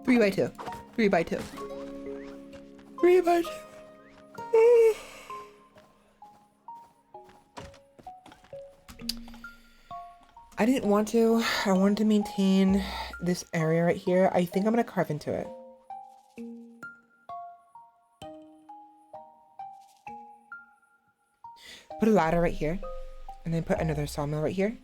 Three by two. 3x2. 3x2. I didn't want to. I wanted to maintain this area right here. I think I'm gonna carve into it. Put a ladder right here, and then put another sawmill right here.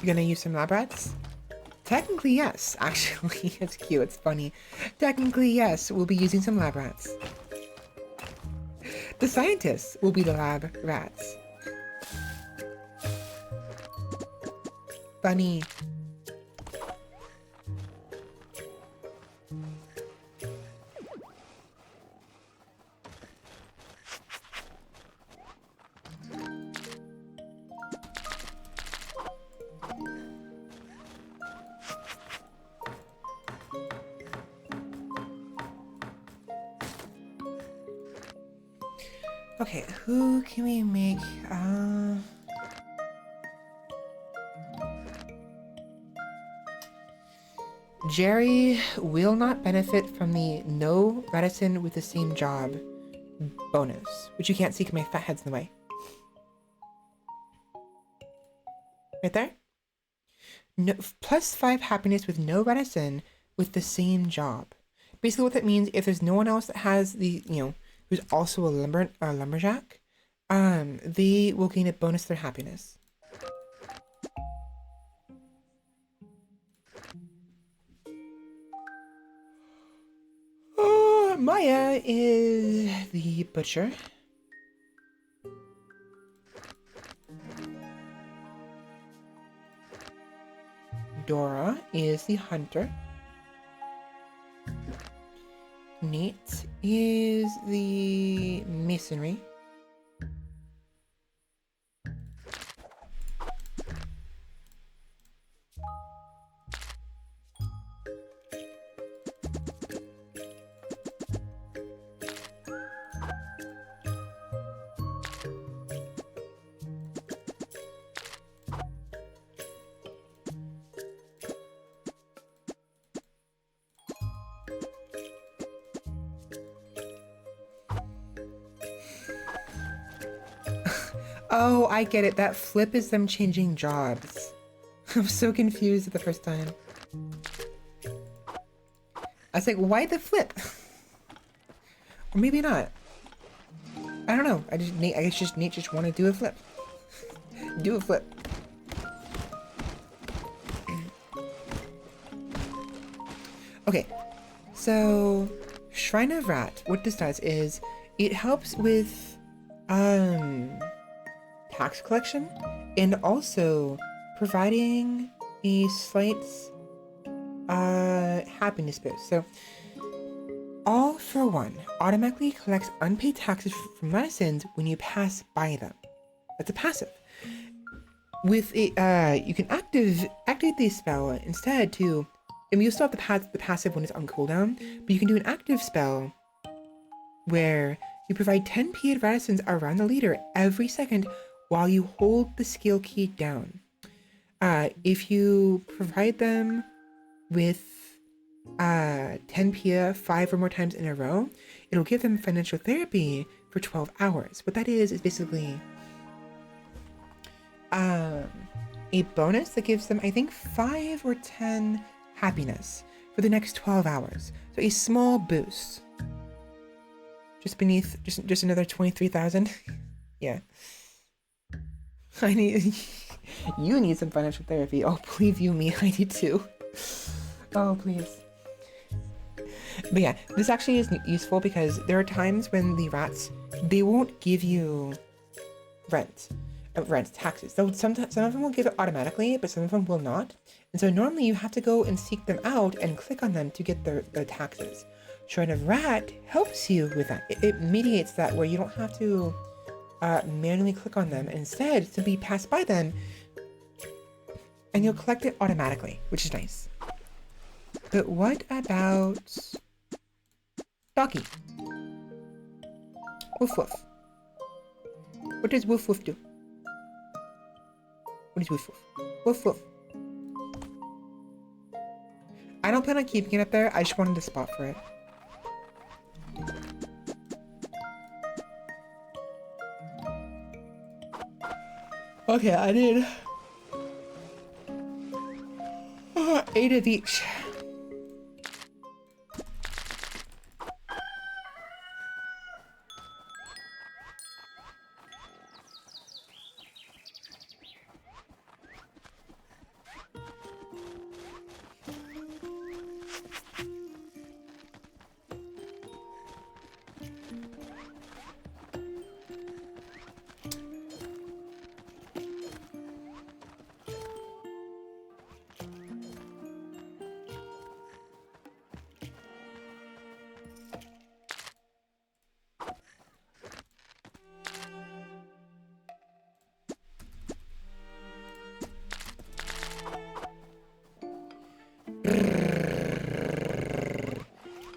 You gonna use some lab rats? Technically, yes. Actually, it's cute. It's funny. Technically, yes. We'll be using some lab rats. The scientists will be the lab rats. Funny. Okay, who can we make? Jerry will not benefit from the no medicine with the same job bonus, which you can't see because my fat head's in the way. Right there? No, +5 happiness with no medicine with the same job. Basically what that means, if there's no one else that has the, who's also a lumberjack, they will gain a bonus to their happiness. Maya is the butcher. Dora is the hunter. Nate is the masonry. Oh, I get it. That flip is them changing jobs. I was so confused at the first time. I was like, why the flip? Or maybe not. I don't know. I guess just Nate just want to do a flip. Do a flip. Okay, so Shrine of Rat, what this does is it helps with tax collection and also providing a slight happiness boost. So All for One automatically collects unpaid taxes from medicines when you pass by them. That's a passive. With a you can activate the spell instead to. I mean, you still have the passive when it's on cooldown, but you can do an active spell where you provide 10 paid medicines around the leader every second while you hold the skill key down. If you provide them with 10 Pia 5 or more times in a row, it'll give them financial therapy for 12 hours. What that is basically a bonus that gives them, I think, 5 or 10 happiness for the next 12 hours. So a small boost. Just beneath, just another 23,000. Yeah. I need, you need some financial therapy. Oh, believe you me, I need too. Oh, please. But yeah, this actually is useful because there are times when the rats, they won't give you rent taxes. So some of them will give it automatically, but some of them will not. And so normally you have to go and seek them out and click on them to get their taxes. Shrine of Rat helps you with that. It mediates that where you don't have to manually click on them. Instead, to be passed by them, and you'll collect it automatically, which is nice. But what about Doggy? Woof woof. What does woof woof do? What is woof woof? Woof woof. I don't plan on keeping it up there. I just wanted a spot for it. Okay, I need 8 of each.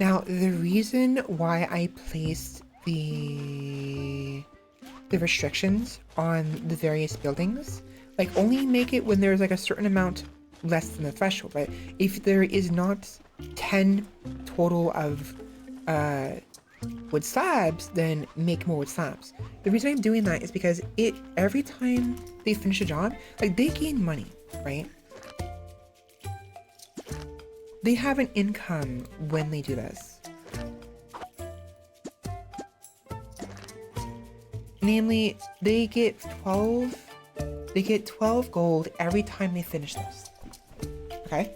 Now, the reason why I placed the restrictions on the various buildings, like only make it when there's like a certain amount less than the threshold, right? If there is not 10 total of wood slabs, then make more wood slabs. The reason I'm doing that is because every time they finish a job, like they gain money, right? They have an income when they do this. Namely, they get 12 gold every time they finish this. Okay?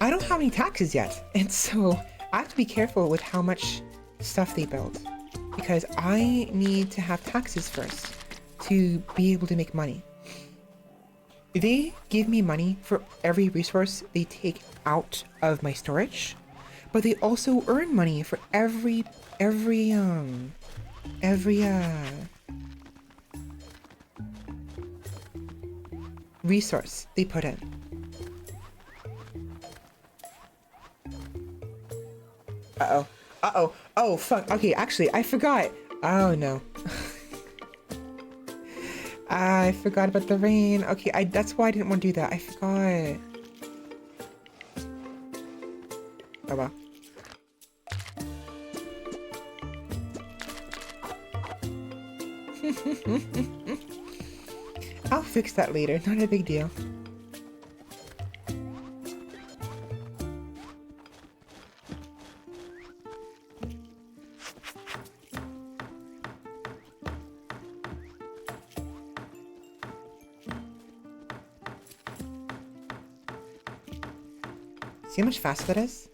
I don't have any taxes yet, and so I have to be careful with how much stuff they build, because I need to have taxes first to be able to make money. They give me money for every resource they take out of my storage, but they also earn money for every resource they put in. Oh, fuck. Okay, actually, I forgot. Oh, no. I forgot about the rain. Okay, that's why I didn't want to do that. I forgot. Oh, well. I'll fix that later. Not a big deal. See how much faster that is?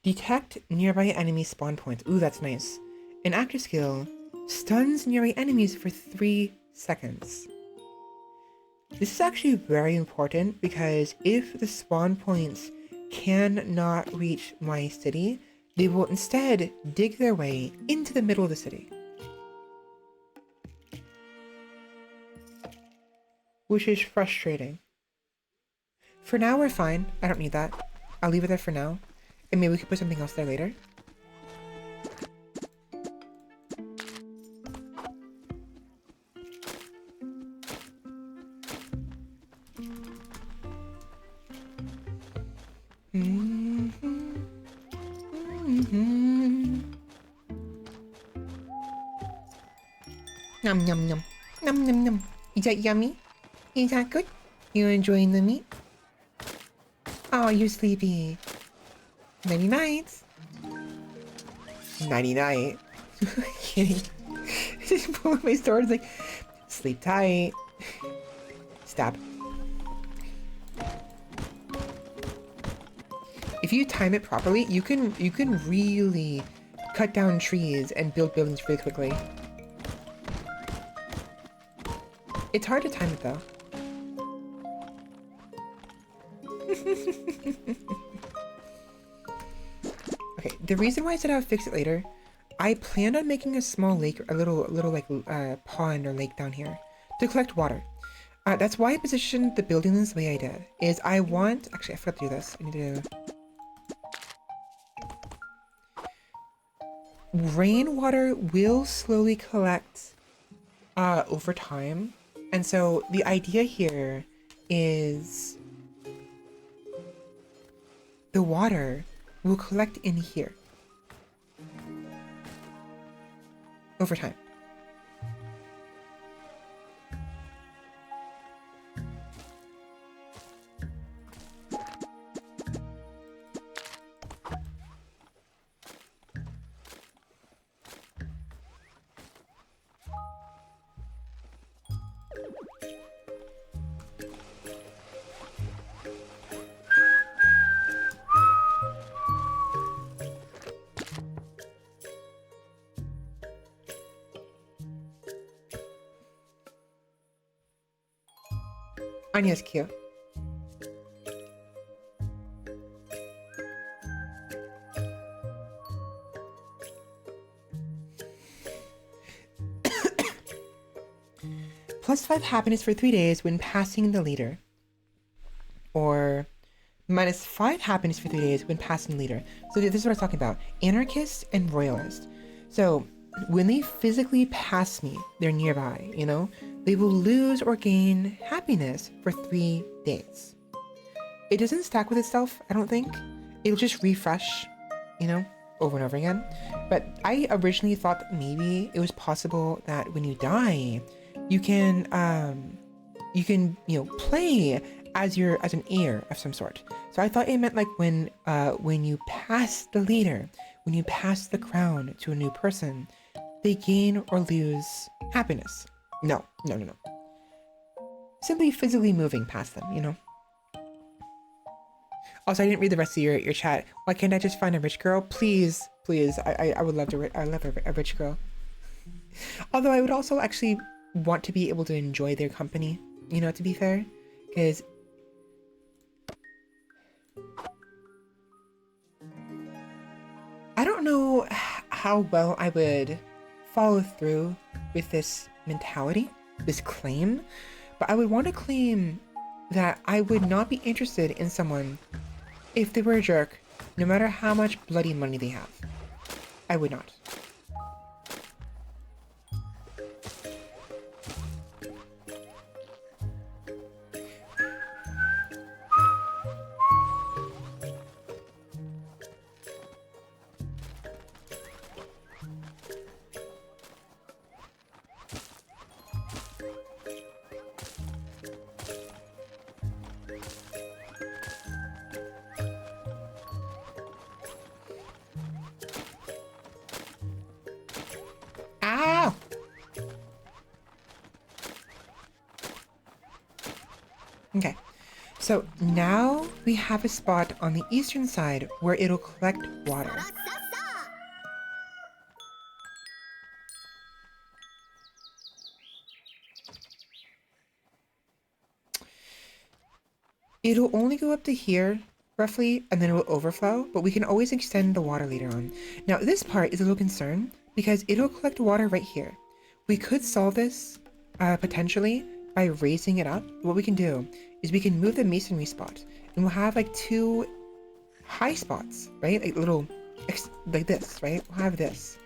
Detect nearby enemy spawn points. Ooh, that's nice. An actor skill stuns nearby enemies for 3 seconds. This is actually very important because if the spawn points cannot reach my city, they will instead dig their way into the middle of the city. Which is frustrating. For now, we're fine. I don't need that. I'll leave it there for now. And maybe we could put something else there later. Yum, yum, yum. Yum, yum, yum. Is that yummy? Is that good? You enjoying the meat? Oh, you're sleepy. Nighty nights. Nighty night. Kidding. Just pulling my sword, like, sleep tight. Stab. If you time it properly, you can really cut down trees and build buildings really quickly. It's hard to time it though. Okay, the reason why I said I would fix it later, I planned on making a small lake, a little like pond or lake down here to collect water. That's why I positioned the buildings the way I did. Actually, I forgot to do this. I need to. Rainwater will slowly collect over time. And so the idea here is the water will collect in here over time. Anya's cute. +5 happiness for 3 days when passing the leader. Or -5 happiness for 3 days when passing the leader. So this is what I was talking about. Anarchist and royalist. So when they physically pass me, they're nearby, you know, they will lose or gain happiness for 3 days. It doesn't stack with itself, I don't think. It'll just refresh, you know, over and over again. But I originally thought that maybe it was possible that when you die, you can, you know, play as an heir of some sort. So I thought it meant like when you pass the leader, when you pass the crown to a new person, they gain or lose happiness. No. Simply physically moving past them, you know? Also, I didn't read the rest of your chat. Why can't I just find a rich girl? Please. I would love to. I love a rich girl. Although I would also actually want to be able to enjoy their company, you know, to be fair. Because I don't know how well I would follow through with this mentality, this claim, but I would want to claim that I would not be interested in someone if they were a jerk, no matter how much bloody money they have. I would not. Ow! Okay, so now we have a spot on the eastern side where it'll collect water. It'll only go up to here, roughly, and then it will overflow, but we can always extend the water later on. Now, this part is a little concern, because it'll collect water right here. We could solve this, potentially, by raising it up. What we can do is we can move the masonry spot, and we'll have, like, 2 high spots, right? Like, little, like this, right? We'll have this.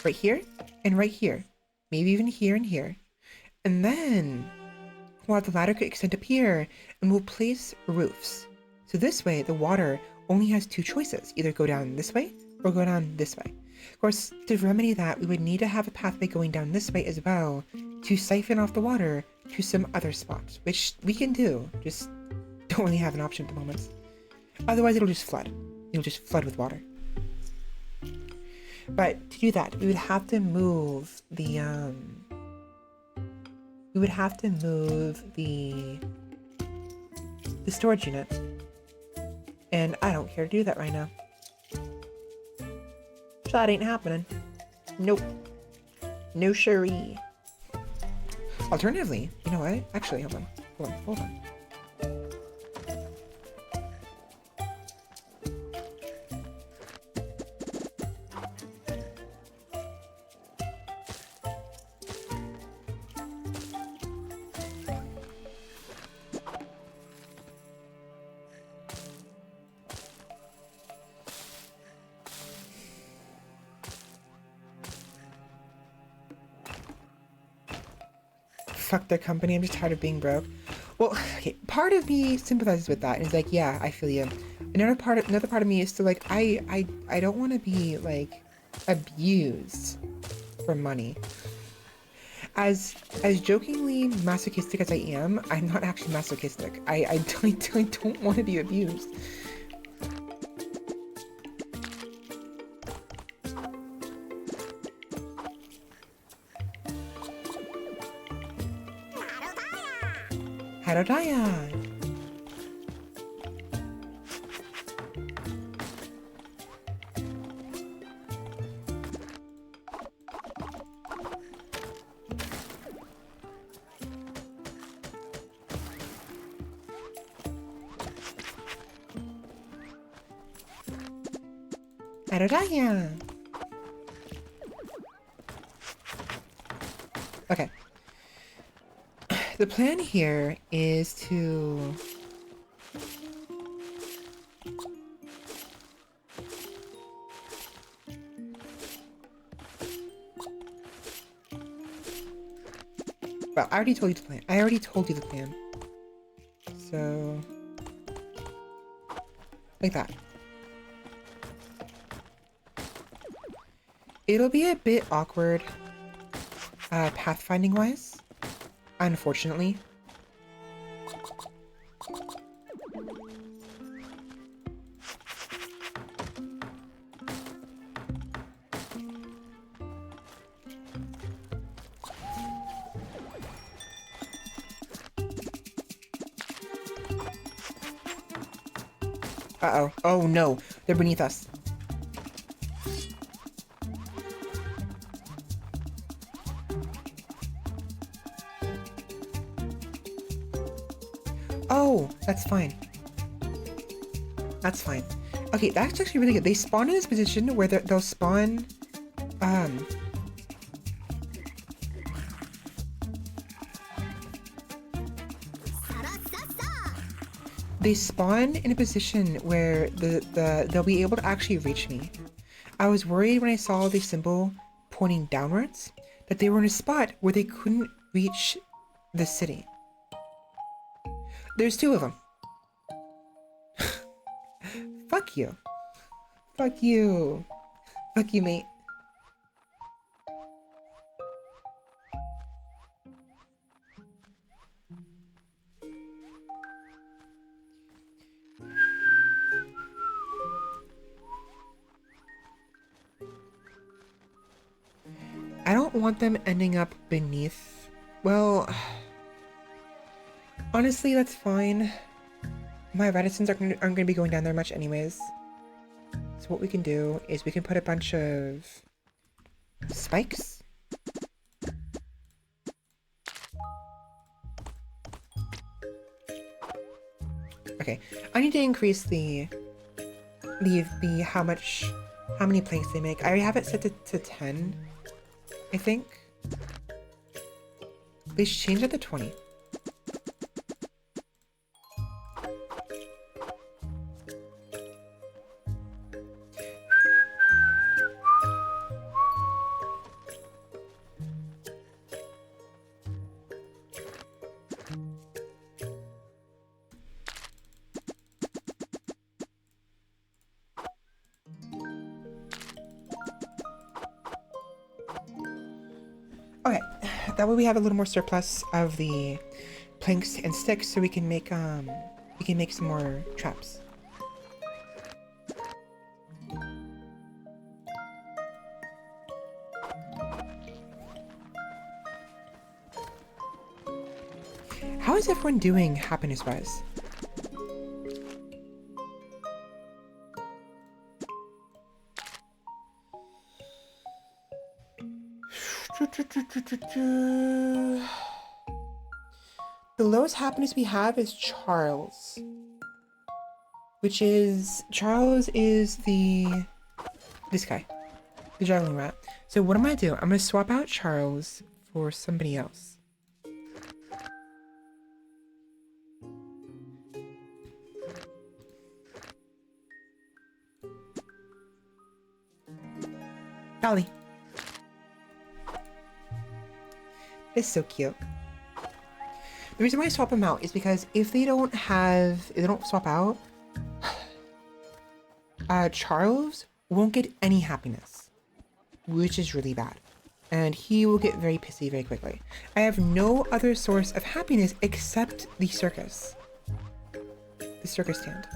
Right here, and right here. Maybe even here and here. And then we'll have the ladder could extend up here, and we'll place roofs. So this way, the water only has 2 choices. Either go down this way, or go down this way. Of course, to remedy that, we would need to have a pathway going down this way as well, to siphon off the water to some other spots, which we can do, just don't really have an option at the moment. Otherwise, it'll just flood. It'll just flood with water. But to do that, we would have to move the, the storage unit. And I don't care to do that right now. So that ain't happening. Nope. No siree. Alternatively, you know what? Actually, hold on. Fuck their company, I'm just tired of being broke. Well, okay, part of me sympathizes with that and is like, yeah, I feel you. Another part of me is still like, I don't want to be like abused for money. As jokingly masochistic as I am, I'm not actually masochistic. I don't want to be abused. Ratopia. Ratopia. Okay. The plan here is to Well, I already told you the plan. I already told you the plan. So, like that. It'll be a bit awkward, pathfinding wise, unfortunately. Uh-oh. Oh no, they're beneath us. Oh, that's fine. That's fine. Okay, that's actually really good. They spawn in this position where they'll spawn, they spawn in a position where they'll be able to actually reach me. I was worried when I saw the symbol pointing downwards that they were in a spot where they couldn't reach the city. There's two of them. Fuck you. Fuck you. Fuck you, mate. I don't want them ending up beneath... Well... Honestly, that's fine. My reticents aren't gonna be going down there much anyways. So what we can do is we can put a bunch of... spikes? Okay, I need to increase the how many planks they make. I already have it set to 10, I think. They should change it to 20. Okay, that way we have a little more surplus of the planks and sticks, so we can make some more traps. How is everyone doing happiness-wise? The lowest happiness we have is Charles. Charles is this guy. The juggling rat. So what I'm gonna do, I'm gonna swap out Charles for somebody else. Dolly. It's so cute. The reason why I swap them out is because if they don't swap out, Charles won't get any happiness, which is really bad. And he will get very pissy very quickly. I have no other source of happiness except the circus. The circus stand.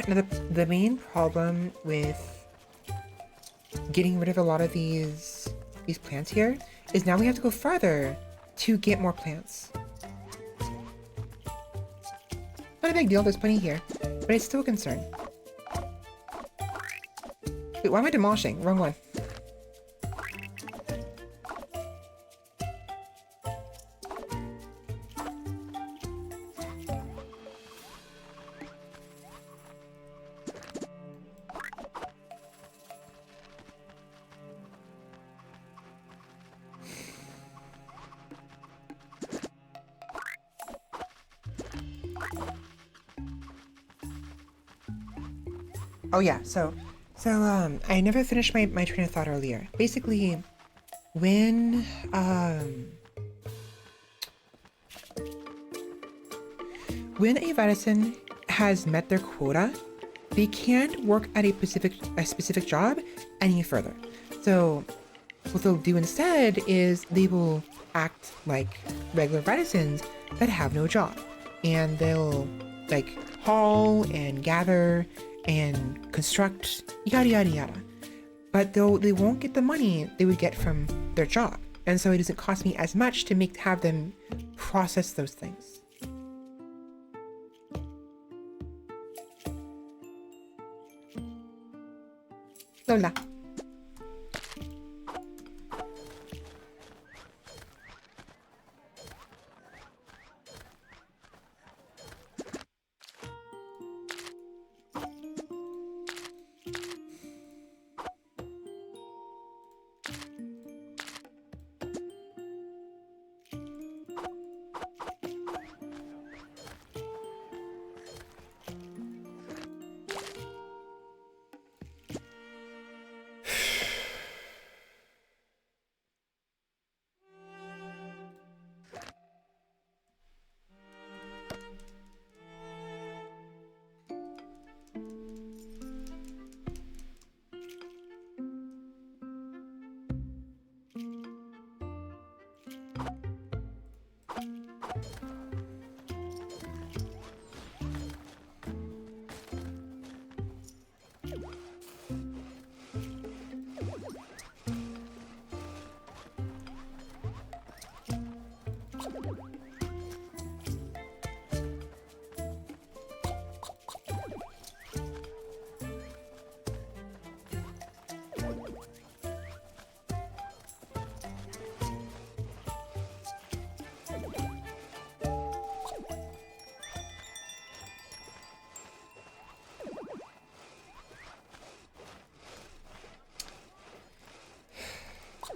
Now, the main problem with getting rid of a lot of these plants here is now we have to go farther to get more plants. Not a big deal, there's plenty here, but it's still a concern. Wait, why am I demolishing? Wrong one. Oh yeah, so I never finished my train of thought earlier. Basically, when a Vedison has met their quota, they can't work at a specific job any further. So what they'll do instead is they will act like regular Vedisons that have no job, and they'll like haul and gather and construct, yada yada yada. But they won't get the money they would get from their job, and so it doesn't cost me as much to have them process those things. Lola.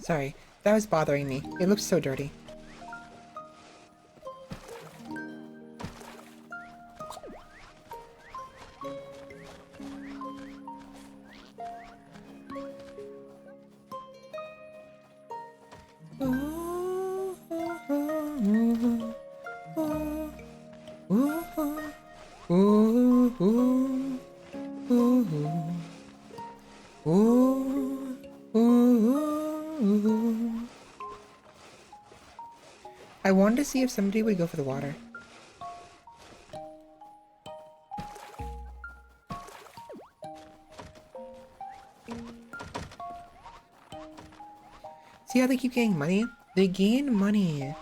Sorry, that was bothering me. It looks so dirty. I wanted to see if somebody would go for the water. See how they keep getting money? They gain money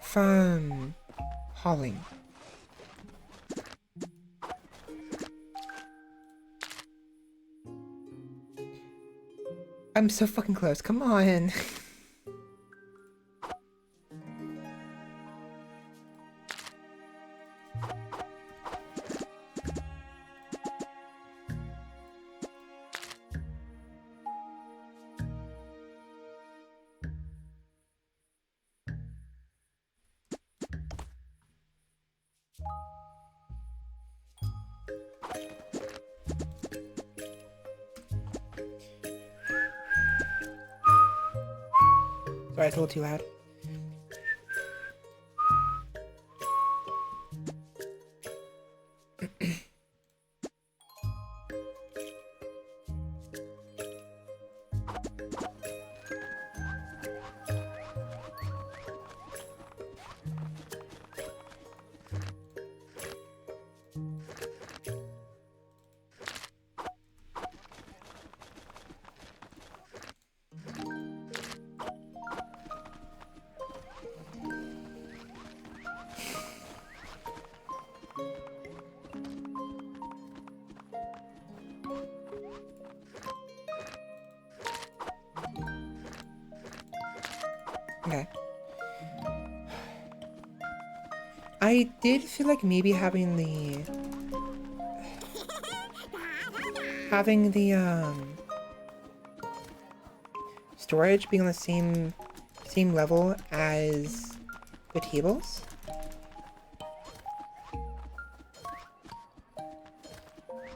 from hauling. I'm so fucking close, come on. Sorry, it's a little too loud. Okay. I did feel like maybe having the storage being on the same level as the tables.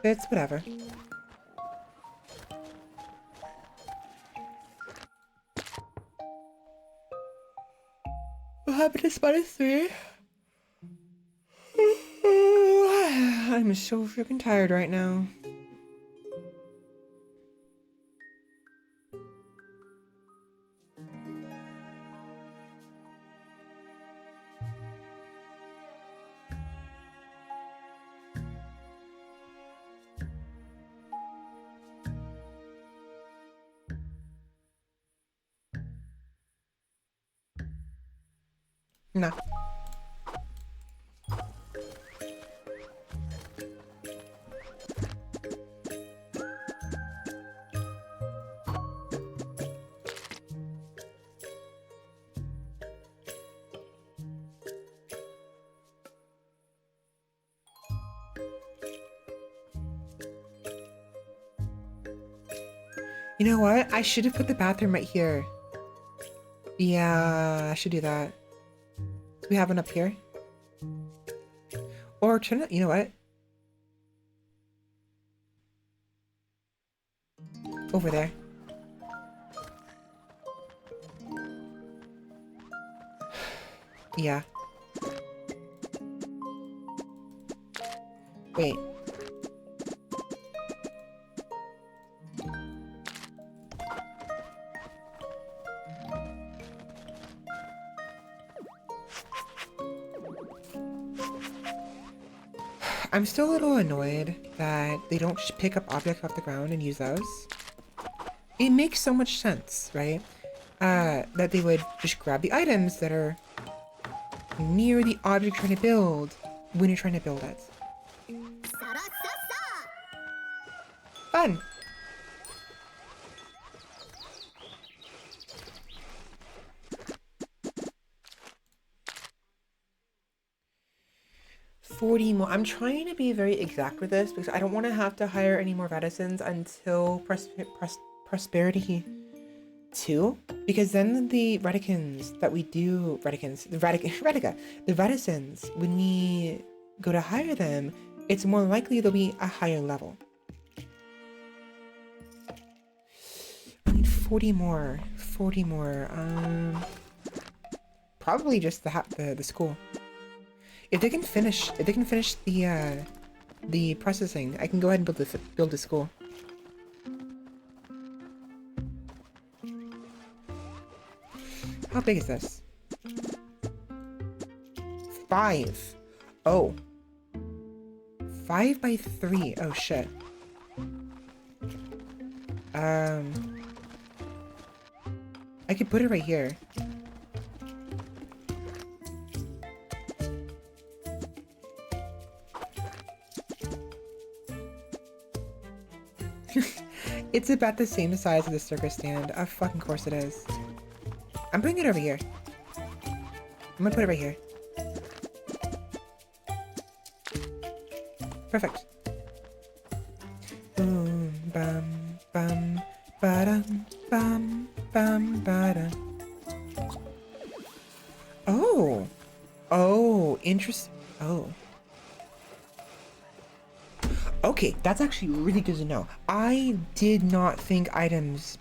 But it's whatever. What happened to -3? I'm so freaking tired right now. No. You know what? I should have put the bathroom right here. Yeah, I should do that. Do we have one up here? Or turn it, you know what? Over there. Yeah. Wait. I'm still a little annoyed that they don't just pick up objects off the ground and use those. It makes so much sense, right? That they would just grab the items that are near the object you're trying to build when you're trying to build it. Fun! $40 more. I'm trying to be very exact with this because I don't want to have to hire any more Reticens until Prosperity 2, because then the Reticens that we do, the Reticens, when we go to hire them, it's more likely they'll be a higher level. I need 40 more. 40 more. Probably just the school. If they can finish the processing, I can go ahead and build the school. How big is this? 5. Oh. 5 by 3. Oh shit. I could put it right here. It's about the same size as the circus stand. Of fucking course it is. I'm putting it over here. I'm gonna put it right here. Perfect. Boom, bum, bum, ba-dum, bum, bum, ba-dum. Oh. Oh, interesting. Oh. Okay, that's actually really good to know. I did not think items...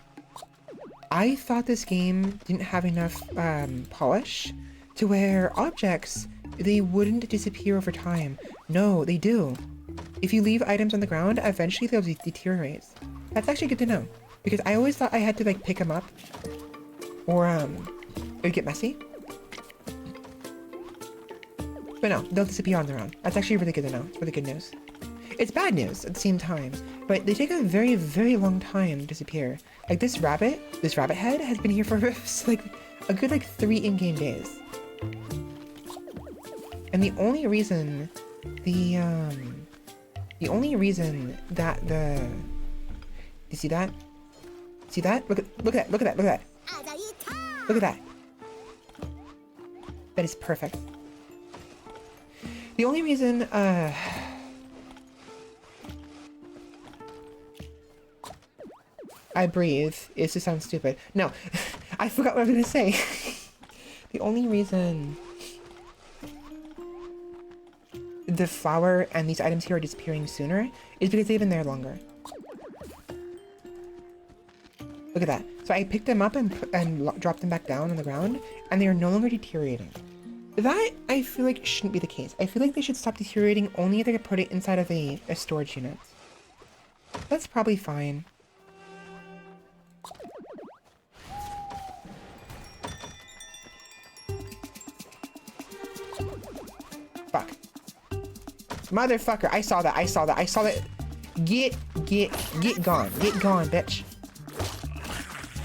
I thought this game didn't have enough polish to where objects, they wouldn't disappear over time. No, they do. If you leave items on the ground, eventually they'll deteriorate. That's actually good to know, because I always thought I had to like pick them up, or it would get messy. But no, they'll disappear on their own. That's actually really good to know. It's really good news. It's bad news at the same time, but they take a very, very long time to disappear. Like this rabbit head has been here for like a good 3 in-game days. And the only reason that you see that? See that? Look at that. Look at that. Look at that. That is perfect. The only reason, I breathe is to sound stupid. No, I forgot what I was gonna say. The only reason the flower and these items here are disappearing sooner is because they've been there longer. Look at that. So I picked them up and dropped them back down on the ground, and they are no longer deteriorating. That, I feel like, shouldn't be the case. I feel like they should stop deteriorating only if they could put it inside of a storage unit. That's probably fine. Fuck. Motherfucker, I saw that. Get gone. Get gone, bitch.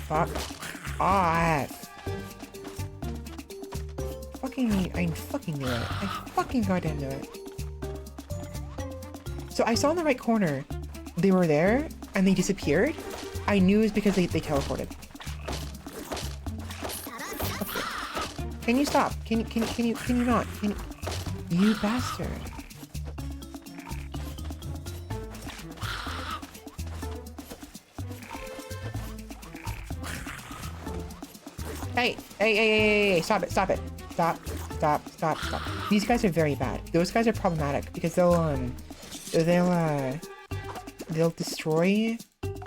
Fuck off. I fucking knew it. I fucking goddamn knew it. So I saw in the right corner, they were there, and they disappeared. I knew it was because they teleported. Okay. Can you stop? Can you not? You bastard. Hey, stop it. Stop. These guys are very bad. Those guys are problematic because they'll destroy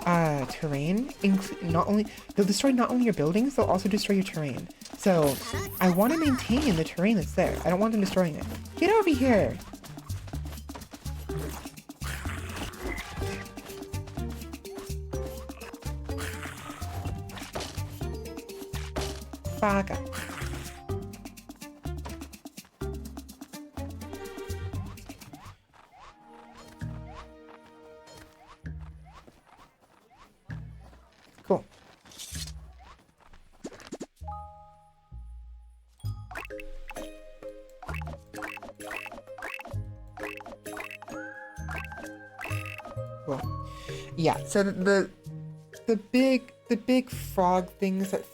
terrain. They'll destroy not only your buildings, they'll also destroy your terrain. So I want to maintain the terrain that's there. I don't want them destroying it. Get over here. Fuck. Cool. Cool. Yeah, so the big frog things that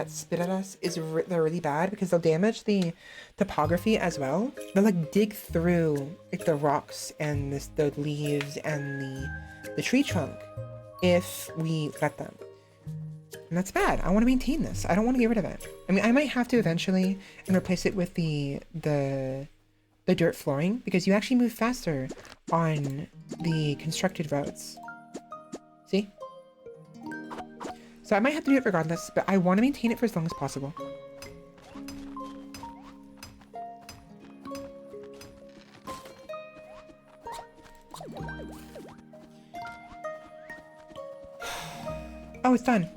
spit at us they're really bad because they'll damage the topography as well. They'll like dig through like the rocks and the leaves and the tree trunk if we let them. And that's bad. I want to maintain this. I don't want to get rid of it. I mean, I might have to eventually and replace it with the dirt flooring because you actually move faster on the constructed roads. See? So I might have to do it regardless, but I want to maintain it for as long as possible. Oh, it's done.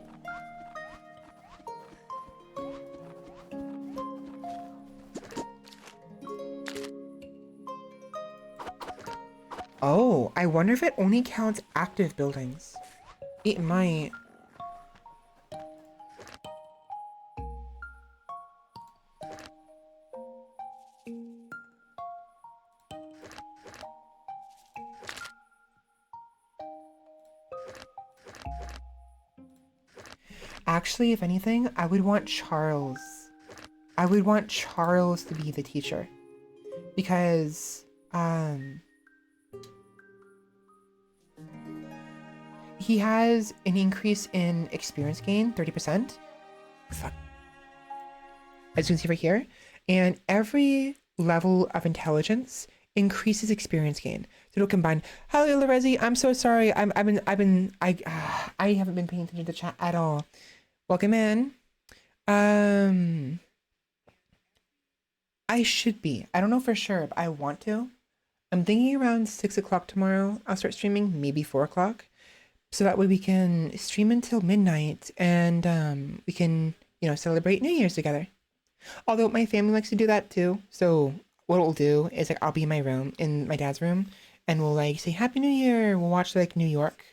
Oh, I wonder if it only counts active buildings. It might. Actually, if anything, I would want Charles. I would want Charles to be the teacher. Because, he has an increase in experience gain, 30%. Fuck. As you can see right here. And every level of intelligence increases experience gain. So it'll combine. Hello, Lorezi. I'm so sorry. I haven't been paying attention to the chat at all. Welcome in. I should be. I don't know for sure, but I want to. I'm thinking around 6 o'clock tomorrow. I'll start streaming, maybe 4 o'clock. So that way we can stream until midnight and we can, celebrate New Year's together. Although my family likes to do that too. So what we'll do is I'll be in my room, in my dad's room, and we'll say Happy New Year. We'll watch New York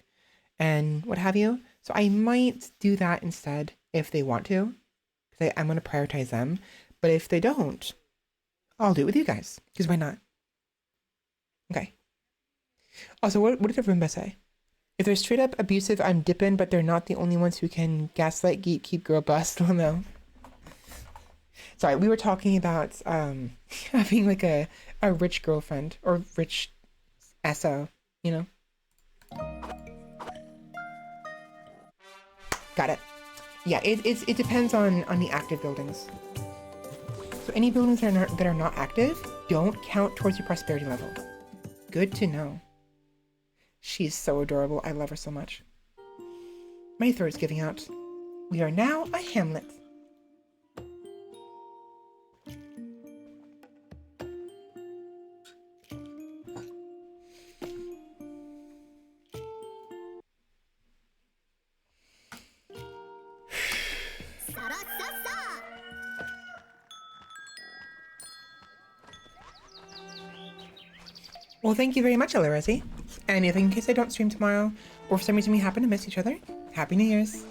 and what have you. So I might do that instead if they want to. Because I'm going to prioritize them. But if they don't, I'll do it with you guys. Because why not? Okay. Also, what did the Roomba say? If they're straight up abusive, I'm dipping, but they're not the only ones who can gaslight, geek, keep girl bust. Well, no. Sorry, we were talking about having like a rich girlfriend or rich SO, you know? Got it. Yeah, it depends on the active buildings. So any buildings that are not active don't count towards your prosperity level. Good to know. She's so adorable. I love her so much. My throat is giving out. We are now a hamlet. Well, thank you very much, Alarezi. And if in case I don't stream tomorrow, or for some reason we happen to miss each other, Happy New Year's.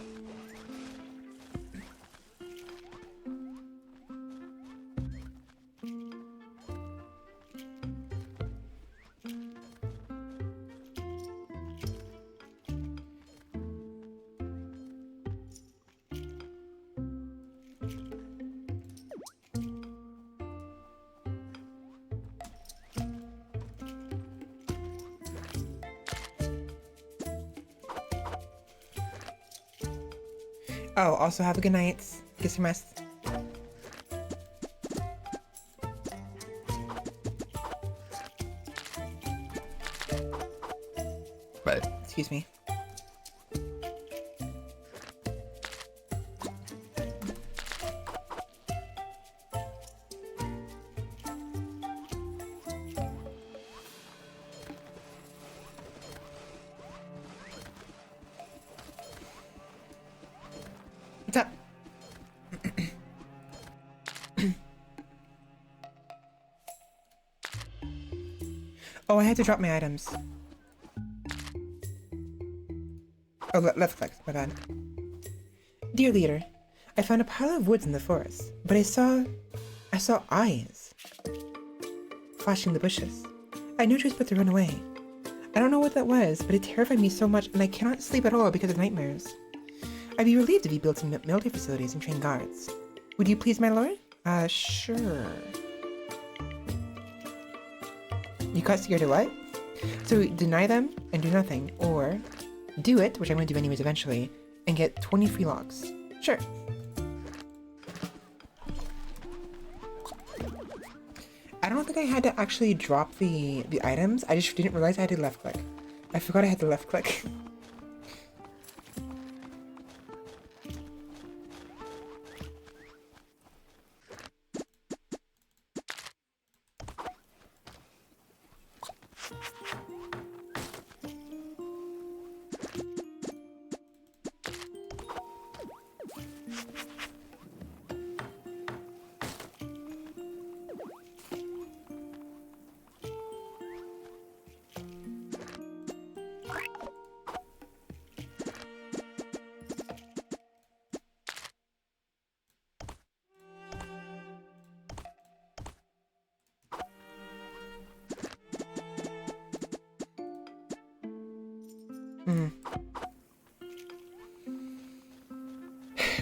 Oh, also have a good night. Get some rest. But excuse me. What's up? Oh, I had to drop my items. Oh, left click. My bad. Dear leader, I found a pile of woods in the forest, but I saw eyes flashing the bushes. I had no choice but to run away. I don't know what that was, but it terrified me so much, and I cannot sleep at all because of nightmares. I'd be relieved if you built some military facilities and trained guards. Would you please, my lord? Sure. You got scared of what? So deny them and do nothing, or do it, which I'm going to do anyways eventually, and get 20 free logs. Sure. I don't think I had to actually drop the items. I just didn't realize I had to left click. I forgot I had to left click.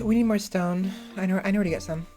We need more stone. I know where to get some.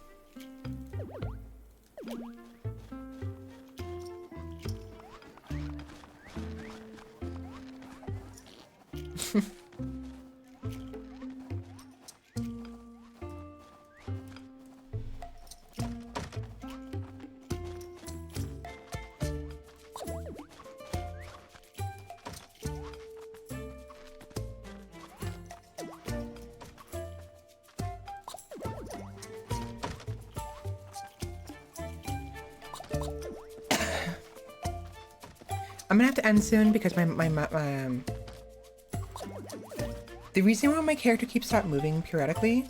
I'm gonna have to end soon because the reason why my character keeps stop moving periodically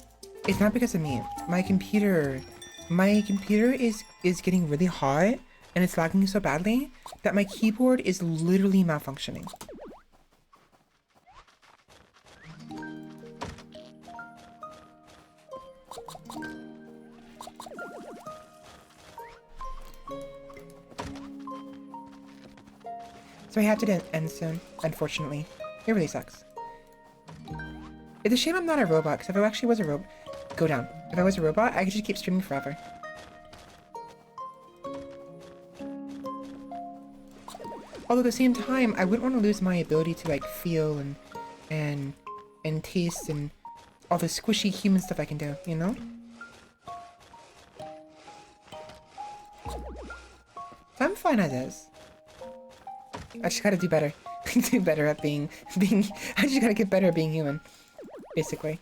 is not because of me. My computer is getting really hot and it's lagging so badly that my keyboard is literally malfunctioning. So I have to end soon, unfortunately. It really sucks. It's a shame I'm not a robot, because if I actually was a robot... Go down. If I was a robot, I could just keep streaming forever. Although at the same time, I wouldn't want to lose my ability to like feel and taste and all the squishy human stuff I can do, you know? So I'm fine as is. I just gotta do better. Do better at being I just gotta get better at being human. Basically.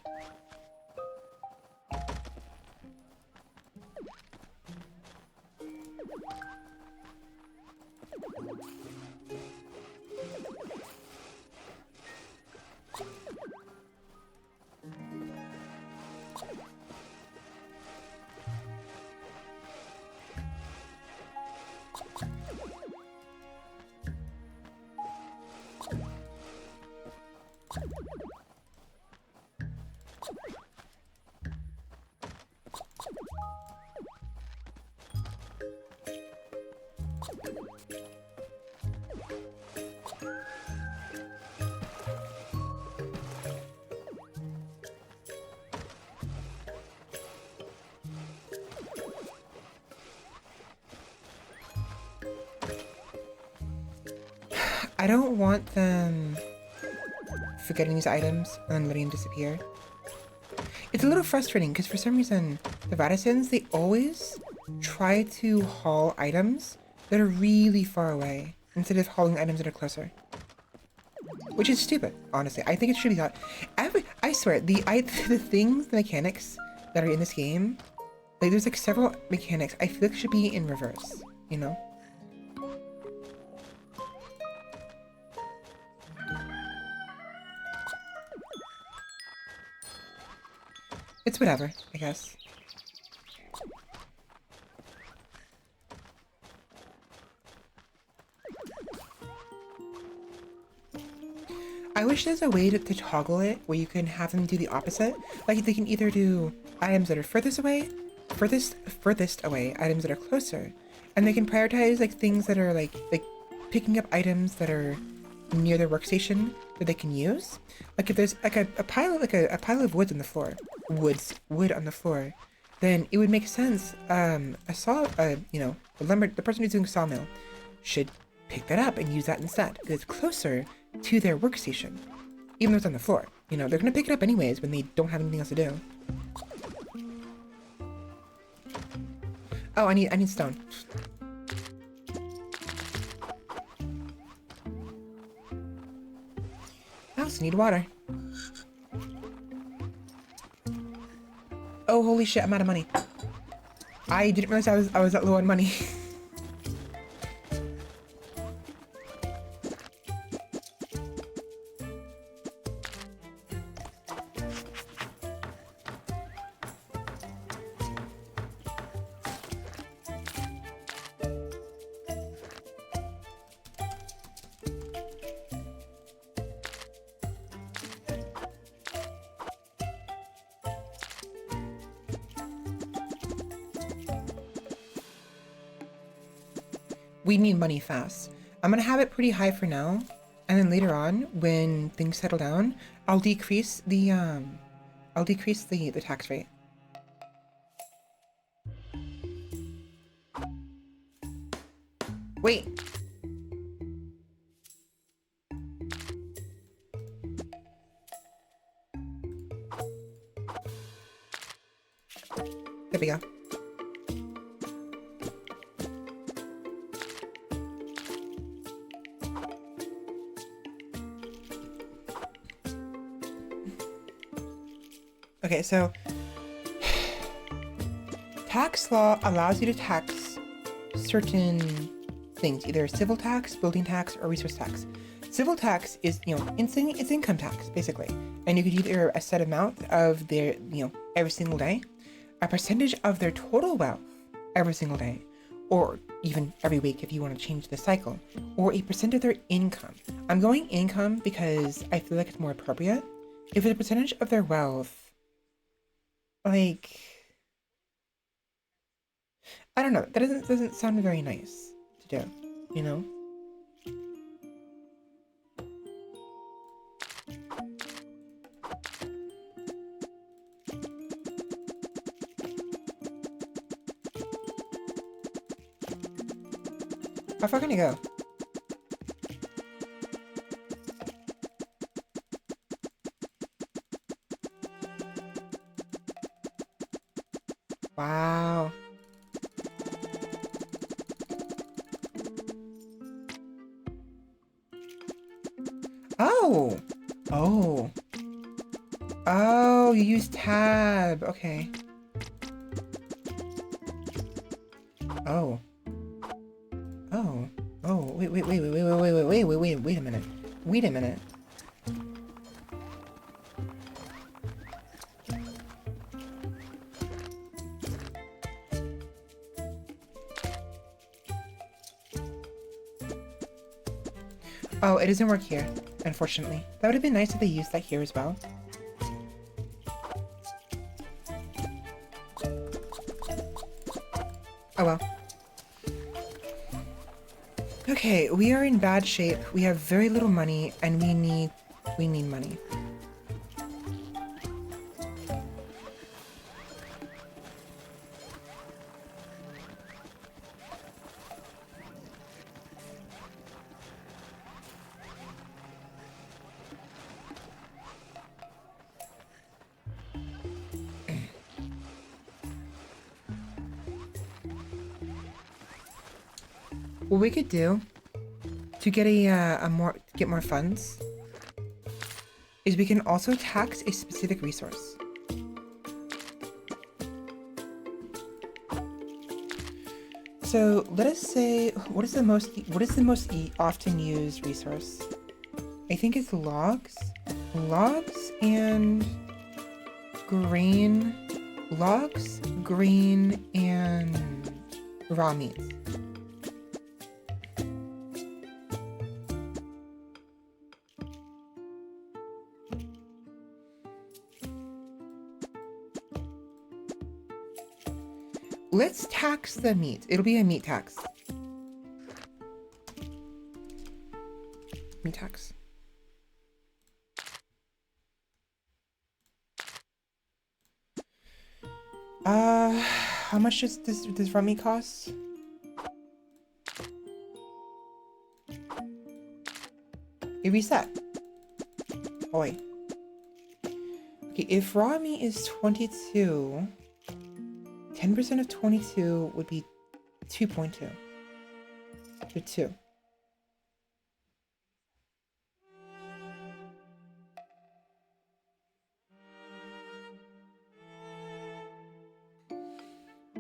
I don't want them forgetting these items and then letting them disappear. It's a little frustrating because for some reason, the Radissons, they always try to haul items that are really far away instead of hauling items that are closer. Which is stupid, honestly. I think it should be thought. I swear, the things, the mechanics that are in this game, like there's like several mechanics I feel like should be in reverse, you know? It's whatever, I guess. I wish there's a way to toggle it where you can have them do the opposite. Like they can either do items that are furthest away, furthest away, items that are closer, and they can prioritize like things that are like picking up items that are near their workstation that they can use. Like if there's like a pile of wood on the floor, wood on the floor, then it would make sense. The person who's doing sawmill should pick that up and use that instead because it's closer to their workstation, even though it's on the floor. You know, they're gonna pick it up anyways when they don't have anything else to do. Oh, I need stone. I also need water. Oh, holy shit, I'm out of money. I didn't realize I was that low on money. We need money fast. I'm gonna have it pretty high for now, and then later on, when things settle down, I'll decrease the tax rate. Wait. There we go. Okay, so tax law allows you to tax certain things, either civil tax, building tax, or resource tax. Civil tax is, it's income tax, basically. And you could either a set amount of their, every single day, a percentage of their total wealth every single day, or even every week if you want to change the cycle, or a percent of their income. I'm going income because I feel like it's more appropriate. If it's a percentage of their wealth, like, I don't know, that doesn't sound very nice to do, you know? How far can I go? Wow. Oh. Oh. Oh, you use tab. Okay. Oh. Oh. Oh. Wait a minute. Wait a minute. Oh, it doesn't work here, unfortunately. That would have been nice if they used that here as well. Oh well. Okay, we are in bad shape. We have very little money, and we need money. What we could do to get get more funds is we can also tax a specific resource. So let us say, what is the most often used resource? I think it's logs and grain, and raw meats. Let's tax the meat. It'll be a meat tax. Meat tax. How much does this raw meat cost? It reset. Oh wait. Okay, if raw meat is 22, 10% of 22 would be 2.2. So 2.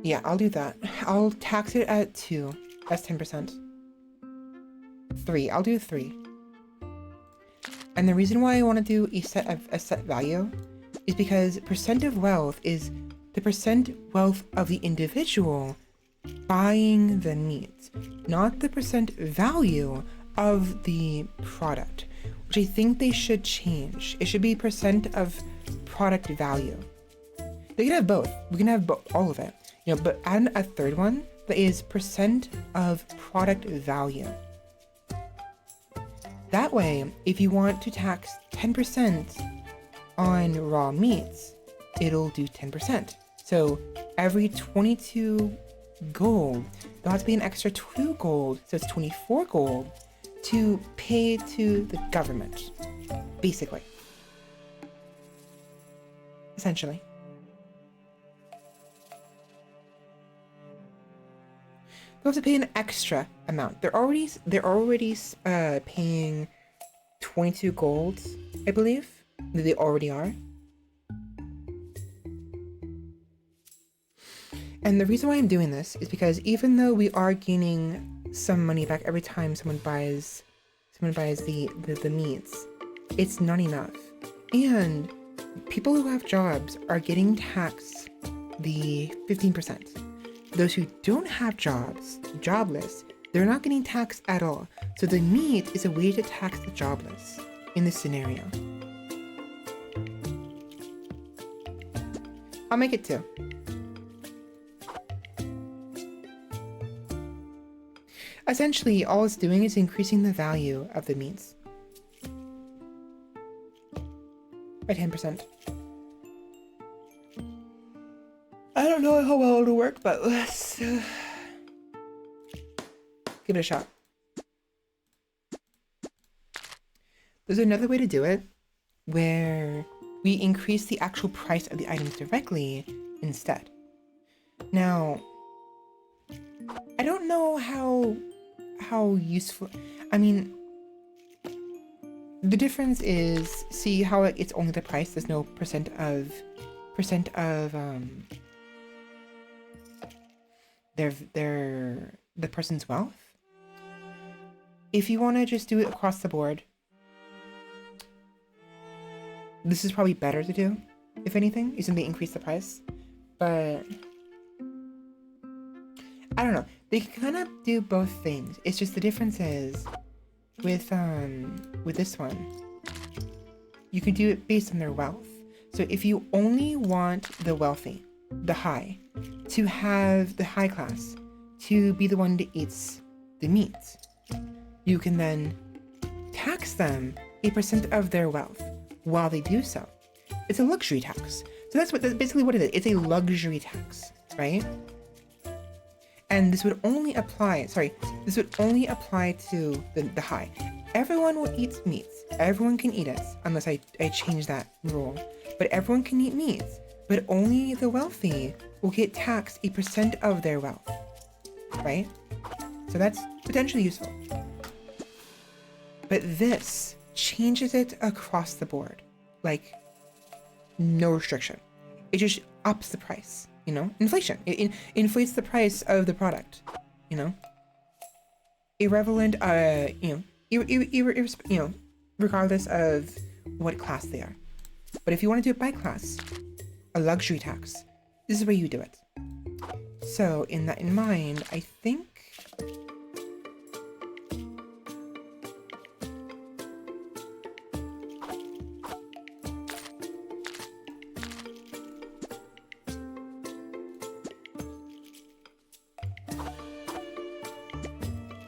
Yeah, I'll do that. I'll tax it at 2. That's 10%. 3. I'll do 3. And the reason why I want to do a set value is because percent of wealth is the percent wealth of the individual buying the meat, not the percent value of the product, which I think they should change. It should be percent of product value. They can have both. We can have all of it, you know, but add a third one that is percent of product value. That way, if you want to tax 10% on raw meats, it'll do 10%. So every 22 gold, there'll have to be an extra 2 gold, so it's 24 gold to pay to the government, basically. Essentially. They'll have to pay an extra amount. They're already paying 22 gold, I believe. They already are. And the reason why I'm doing this is because even though we are gaining some money back every time someone buys the meats, it's not enough. And people who have jobs are getting taxed the 15%. Those who don't have jobs, jobless, they're not getting taxed at all. So the meat is a way to tax the jobless in this scenario. I'll make it 2. Essentially, all it's doing is increasing the value of the meats by 10%. I don't know how well it'll work, but let's give it a shot. There's another way to do it where we increase the actual price of the items directly instead. Now, I don't know how useful. I mean, the difference is, see how it's only the price. There's no percent of the person's wealth. If you want to just do it across the board, this is probably better to do. If anything, is they increase the price, but I don't know. They can kind of do both things. It's just the difference is with this one, you can do it based on their wealth. So if you only want the wealthy, the high, to have the high class to be the one that eats the meat, you can then tax them a percent of their wealth while they do so. It's a luxury tax. So that's basically what it is. It's a luxury tax, right? And this would only apply, this would only apply to the high. Everyone will eat meat. Everyone can eat it, unless I change that rule. But everyone can eat meat, but only the wealthy will get taxed a percent of their wealth, right? So that's potentially useful. But this changes it across the board. Like, no restriction. It just ups the price, you know? Inflation. It inflates the price of the product, you know? Irrelevant, regardless of what class they are. But if you want to do it by class, a luxury tax, this is where you do it. So, in that in mind, I think...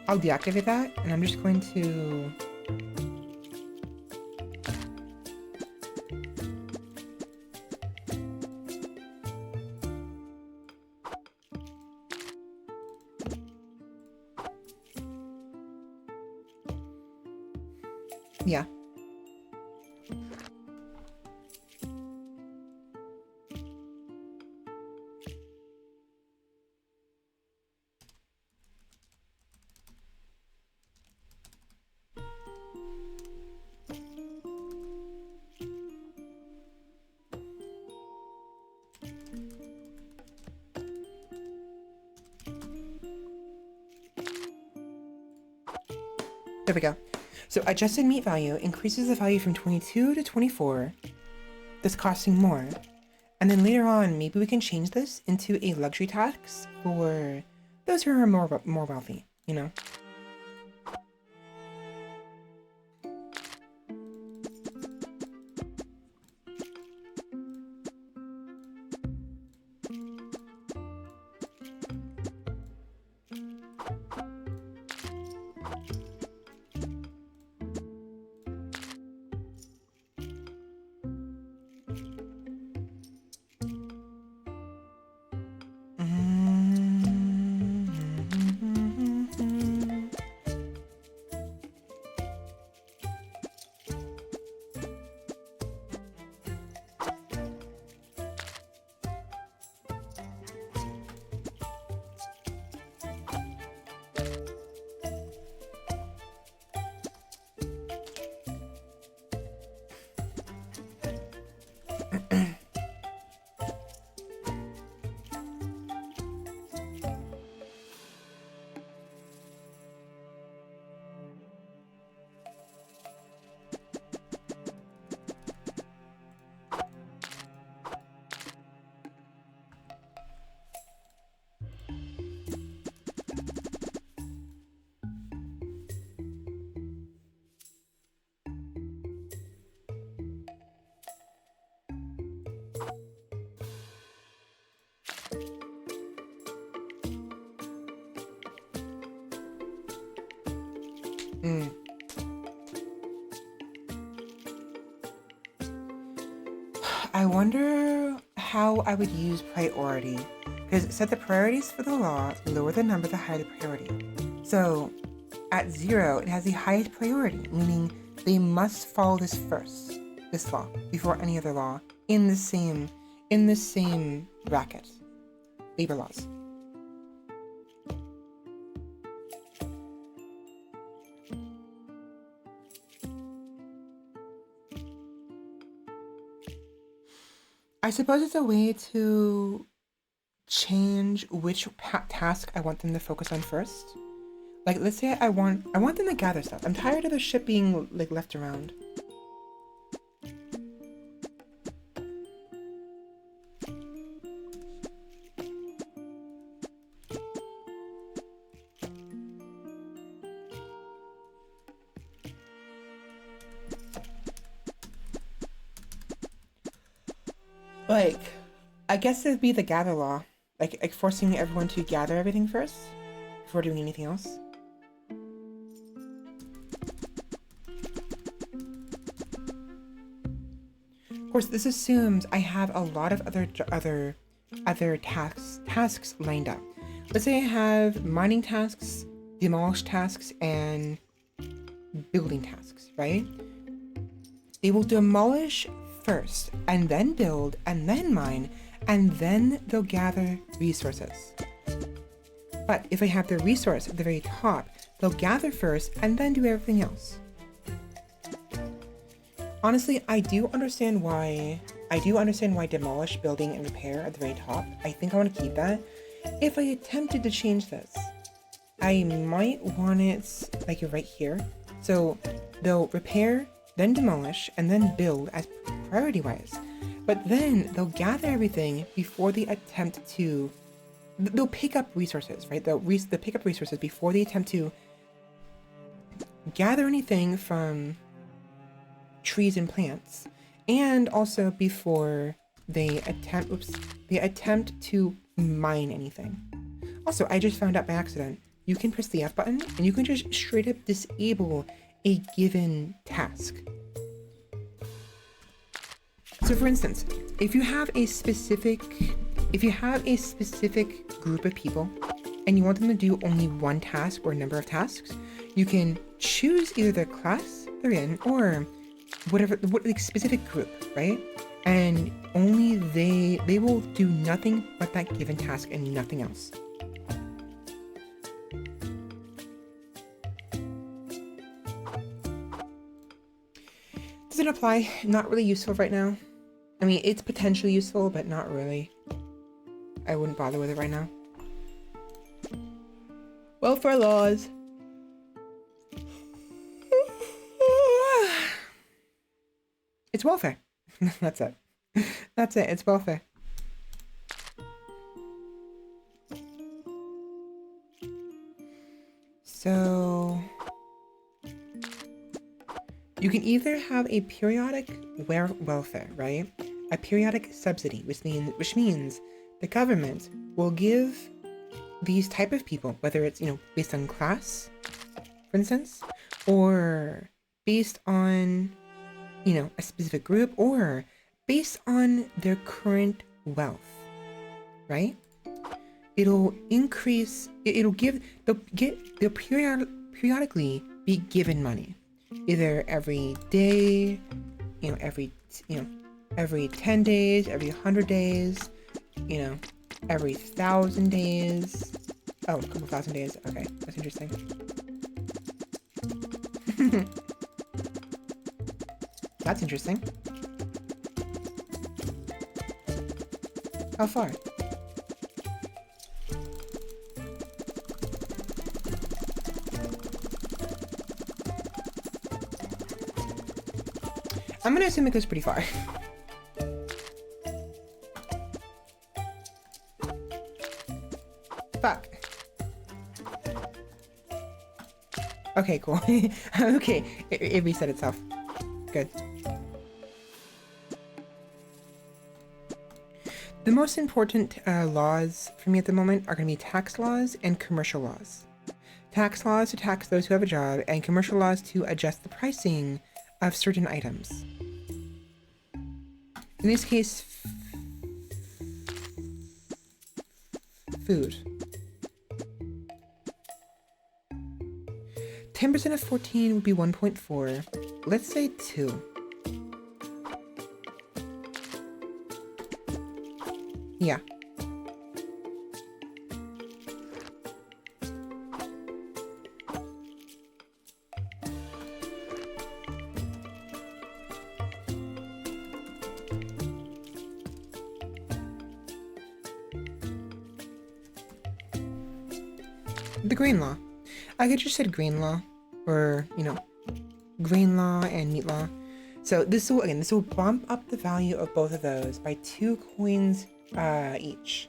I'll deactivate that, and I'm just going to... Yeah. There we go. So adjusted meat value increases the value from 22 to 24, thus costing more. And then later on, maybe we can change this into a luxury tax for those who are more wealthy, you know? I wonder how I would use priority, because it said the priorities for the law lower the number the higher the priority. So at 0, it has the highest priority, meaning they must follow this law, before any other law in the same bracket. labor laws. I suppose it's a way to change which task I want them to focus on first. Like, let's say I want them to gather stuff. I'm tired of the ship being like left around. Like, I guess it'd be the gather law. Like forcing everyone to gather everything first before doing anything else. Of course, this assumes I have a lot of other tasks lined up. Let's say I have mining tasks, demolish tasks, and building tasks, right? They will demolish first, and then build, and then mine, and then they'll gather resources. But if I have the resource at the very top, they'll gather first, and then do everything else. Honestly, I do understand why demolish, building, and repair are at the very top. I think I want to keep that. If I attempted to change this, I might want it like right here. So they'll repair, then demolish, and then build as priority-wise. But then they'll gather everything before they attempt to... They'll pick up resources, right? They'll pick up resources before they attempt to gather anything from trees and plants, and also before they attempt to mine anything. Also, I just found out by accident, you can press the F button and you can just straight up disable a given task. So for instance, if you have a specific group of people and you want them to do only one task or a number of tasks, you can choose either the class they're in or what specific group, right? And only they will do nothing but that given task and nothing else. Does it apply? Not really useful right now. I mean, it's potentially useful, but not really. I wouldn't bother with it right now. Welfare laws. It's welfare. That's it. That's it. It's welfare. So you can either have a periodic welfare, right? A periodic subsidy, which means the government will give these type of people, whether it's, based on class, for instance, or based on, a specific group, or based on their current wealth, right? It'll increase, they'll periodically be given money, either every day, every 10 days, every 100 days, every 1,000 days. Oh, a couple thousand days. Okay, that's interesting. That's interesting. How far? I'm gonna assume it goes pretty far. Fuck. Okay, cool. Okay, it reset itself. Good. The most important laws for me at the moment are going to be tax laws and commercial laws. Tax laws to tax those who have a job, and commercial laws to adjust the pricing of certain items. In this case, food. 10% of 14 would be 1.4. Let's say 2. Yeah. the grain law. I could just said grain law, or, you know, grain law and meat law. So this will bump up the value of both of those by 2 coins each.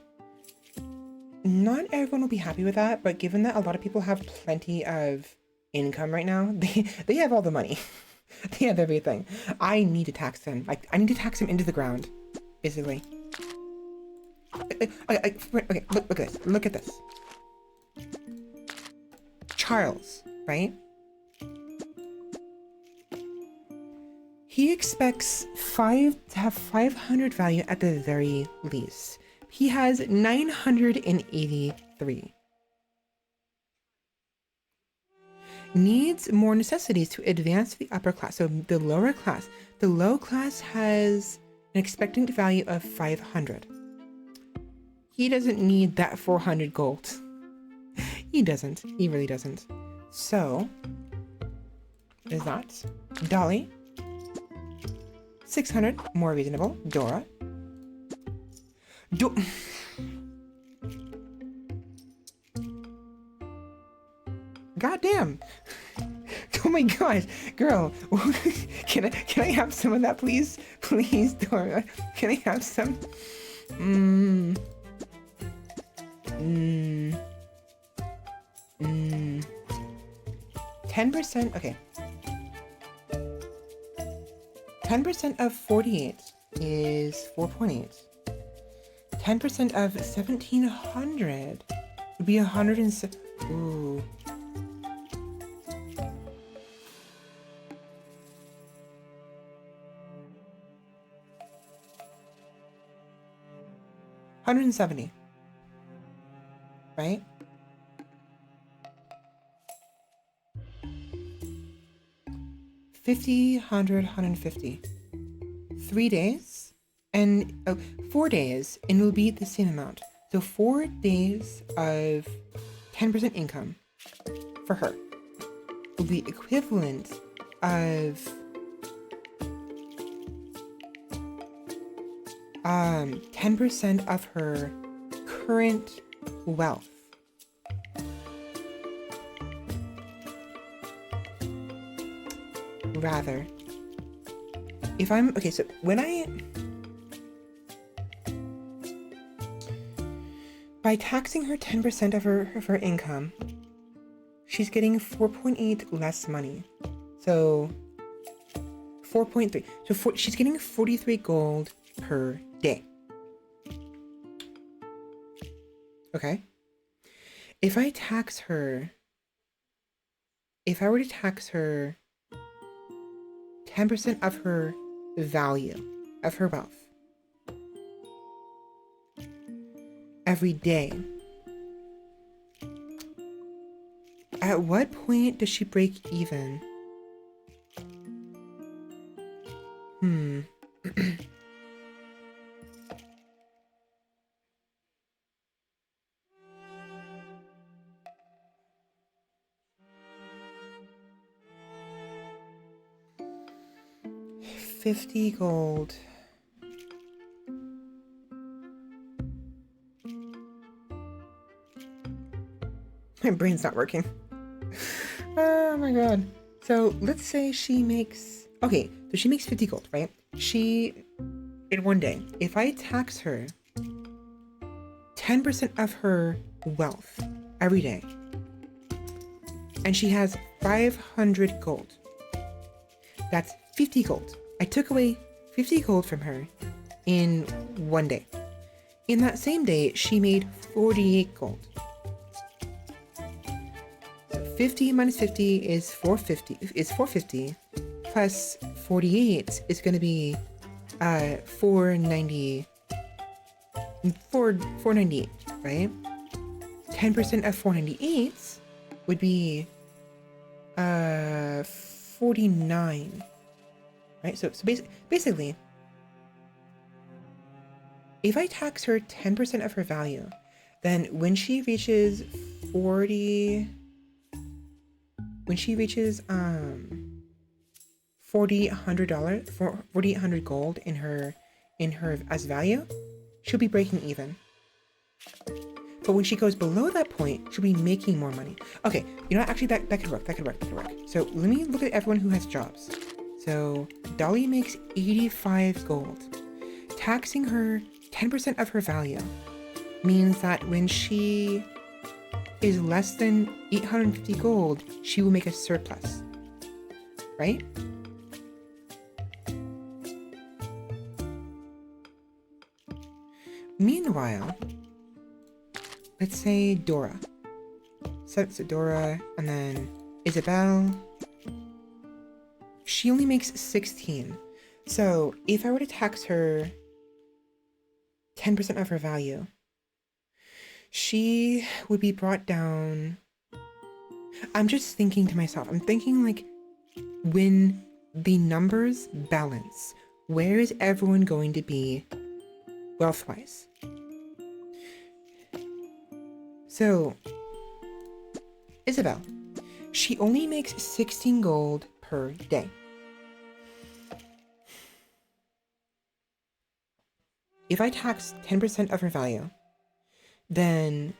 Not everyone will be happy with that, but given that a lot of people have plenty of income right now, they have all the money. They have everything. I need to tax them. I need to tax them into the ground, basically. Okay, look at this. Look at this. Charles, right? He expects to have 500 value at the very least. He has 983. Needs more necessities to advance the upper class. So the lower class. The low class has an expectant value of 500. He doesn't need that 400 gold. He doesn't. He really doesn't. So, is that Dolly? 600, more reasonable. Dora. God damn. Oh my gosh, girl. Can I have some of that, please? Please, Dora. Can I have some? 10%, okay. 10% of 48 is 4.8. 10% of 1,700 would be 107. Ooh. $170, right? $50, $100, $150. 3 days and 4 days, and it will be the same amount. So 4 days of 10% income for her will be equivalent of 10% of her current wealth. Rather, if I'm okay, so when by taxing her 10% of her income, she's getting 4.8 less money. So 4.3. So she's getting 43 gold per day. Okay. If I were to tax her 10% of her value, of her wealth, every day, at what point does she break even? $50 gold. My brain's not working. Oh my god. So let's say she makes, okay, so she makes 50 gold, right? In one day, if I tax her 10% of her wealth every day, and she has 500 gold, that's 50 gold. I took away 50 gold from her in one day. In that same day, she made 48 gold. So 50 minus 50 is 450, plus 48 is going to be 498, right? 10% of 498 would be 49. Right, so basically, if I tax her 10% of her value, then when she reaches $4,800 gold in her as value, she'll be breaking even. But when she goes below that point, she'll be making more money. Okay, you know what? Actually, that could work. That could work. So let me look at everyone who has jobs. So Dolly makes 85 gold. Taxing her 10% of her value means that when she is less than 850 gold, she will make a surplus. Right? Meanwhile, let's say Dora. So Dora, and then Isabel. She only makes 16. So if I were to tax her 10% of her value, she would be brought down. I'm just thinking to myself, I'm thinking like, when the numbers balance, where is everyone going to be wealth-wise? So, Isabel, she only makes 16 gold per day. If I tax 10% of her value, then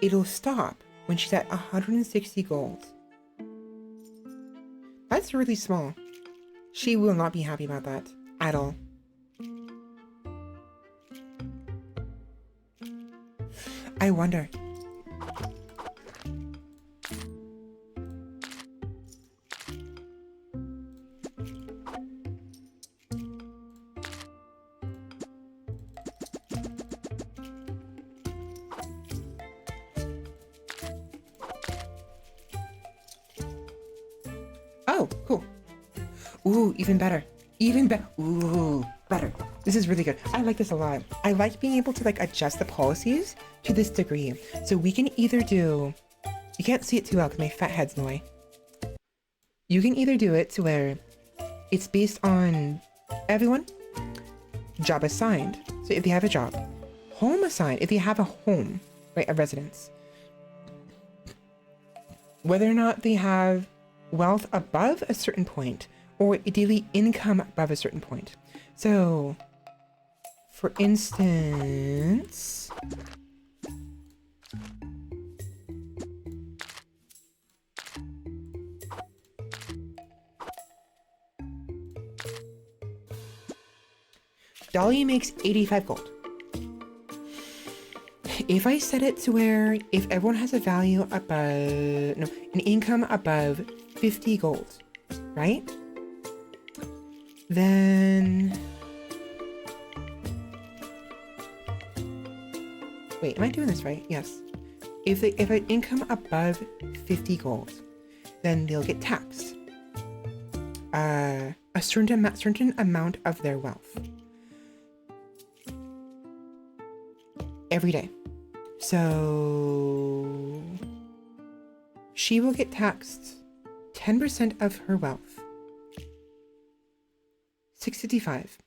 it'll stop when she's at 160 gold. That's really small. She will not be happy about that at all. I wonder. Oh, cool. Ooh, even better. Even better. Ooh, better. This is really good. I like this a lot. I like being able to like adjust the policies to this degree. So we can either do, you can't see it too well because my fat head's in the way. You can either do it to where it's based on everyone, job assigned. So if you have a job, home assigned, if you have a home, right, a residence, whether or not they have wealth above a certain point or daily income above a certain point. So, for instance, Dolly makes 85 gold. If I set it to where if everyone has a value above, no, an income above 50 gold, right? Then, wait, am I doing this right? Yes. If an income above 50 gold, then they'll get taxed a certain amount of their wealth every day. So she will get taxed 10% of her wealth. 65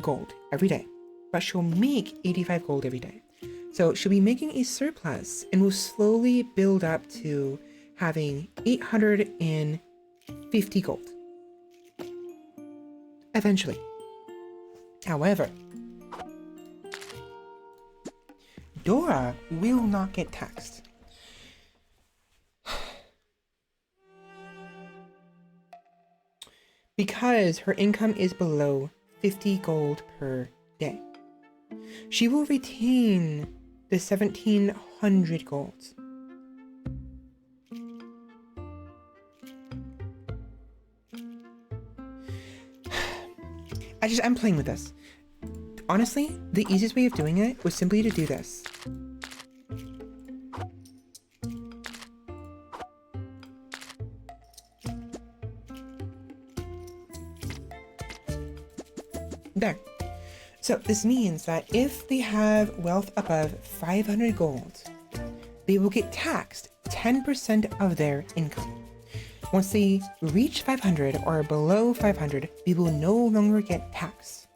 gold every day, but she'll make 85 gold every day. So she'll be making a surplus and will slowly build up to having 850 gold eventually. However, Dora will not get taxed. Because her income is below 50 gold per day. She will retain the 1700 gold. I'm playing with this. Honestly, the easiest way of doing it was simply to do this. There. So this means that if they have wealth above 500 gold, they will get taxed 10% of their income. Once they reach 500 or below 500, they will no longer get taxed.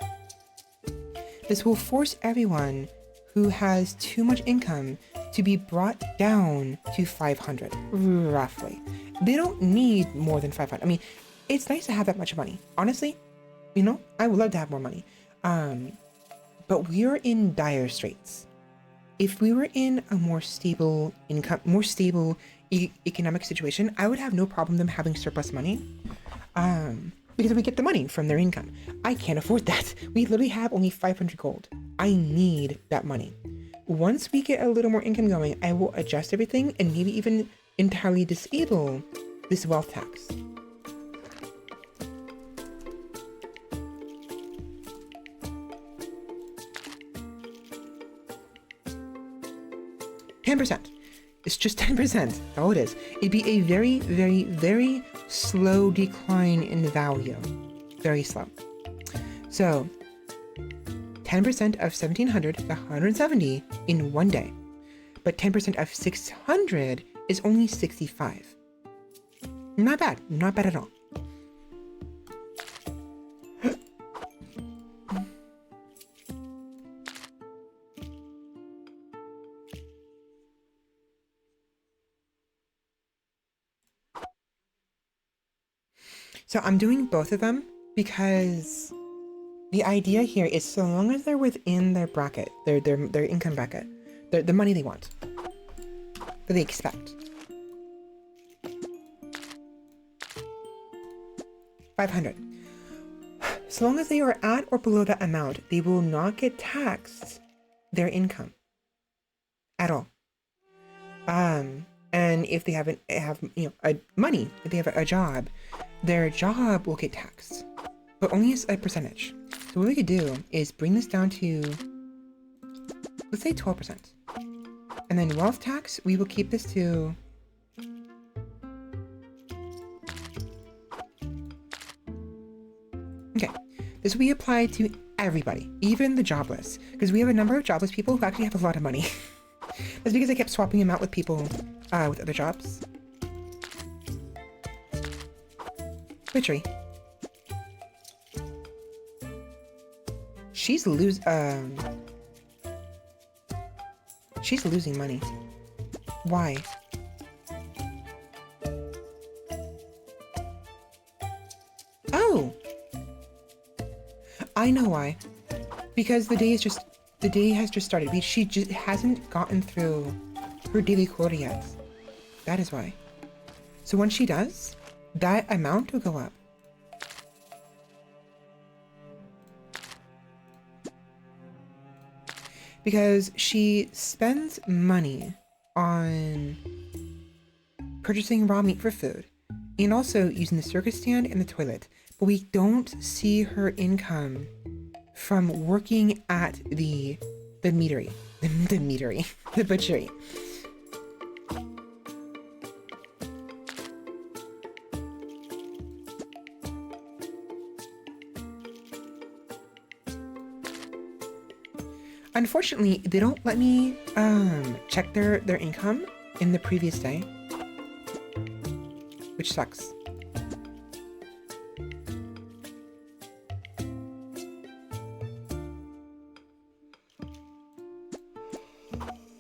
This will force everyone who has too much income to be brought down to 500, roughly. They don't need more than 500. I mean, it's nice to have that much money. Honestly, you know, I would love to have more money. but we are in dire straits. If we were in a more stable income, more stable economic situation, I would have no problem them having surplus money, because we get the money from their income. I can't afford that. We literally have only 500 gold. I need that money. Once we get a little more income going, I will adjust everything and maybe even entirely disable this wealth tax. It's just 10%. That's all it is. It'd be a very, very, very slow decline in value. Very slow. So 10% of 1700 to 170 in one day. But 10% of 600 is only 65. Not bad. Not bad at all. So I'm doing both of them because the idea here is so long as they're within their bracket, their income bracket, the money they want, that they expect. 500. So long as they are at or below that amount, they will not get taxed their income at all. And if they have money, if they have a job, their job will get taxed, but only as a percentage. So what we could do is bring this down to, let's say 12%. And then wealth tax, we will keep this to, okay, this will be applied to everybody, even the jobless, because we have a number of jobless people who actually have a lot of money. That's because I kept swapping them out with people with other jobs. Witchery. She's losing money. Why? Oh! I know why. Because the day has just started. She just hasn't gotten through her daily quota yet. That is why. So once she does, that amount will go up. Because she spends money on purchasing raw meat for food and also using the circus stand and the toilet. But we don't see her income from working at the meatery, the butchery. Unfortunately, they don't let me check their income in the previous day, which sucks.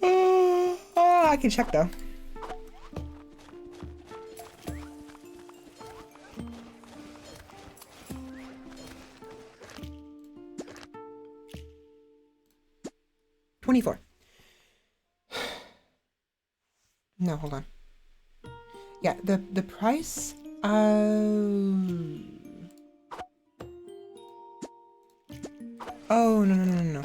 I can check though. $24. No, hold on. Yeah, the price of... Oh, no.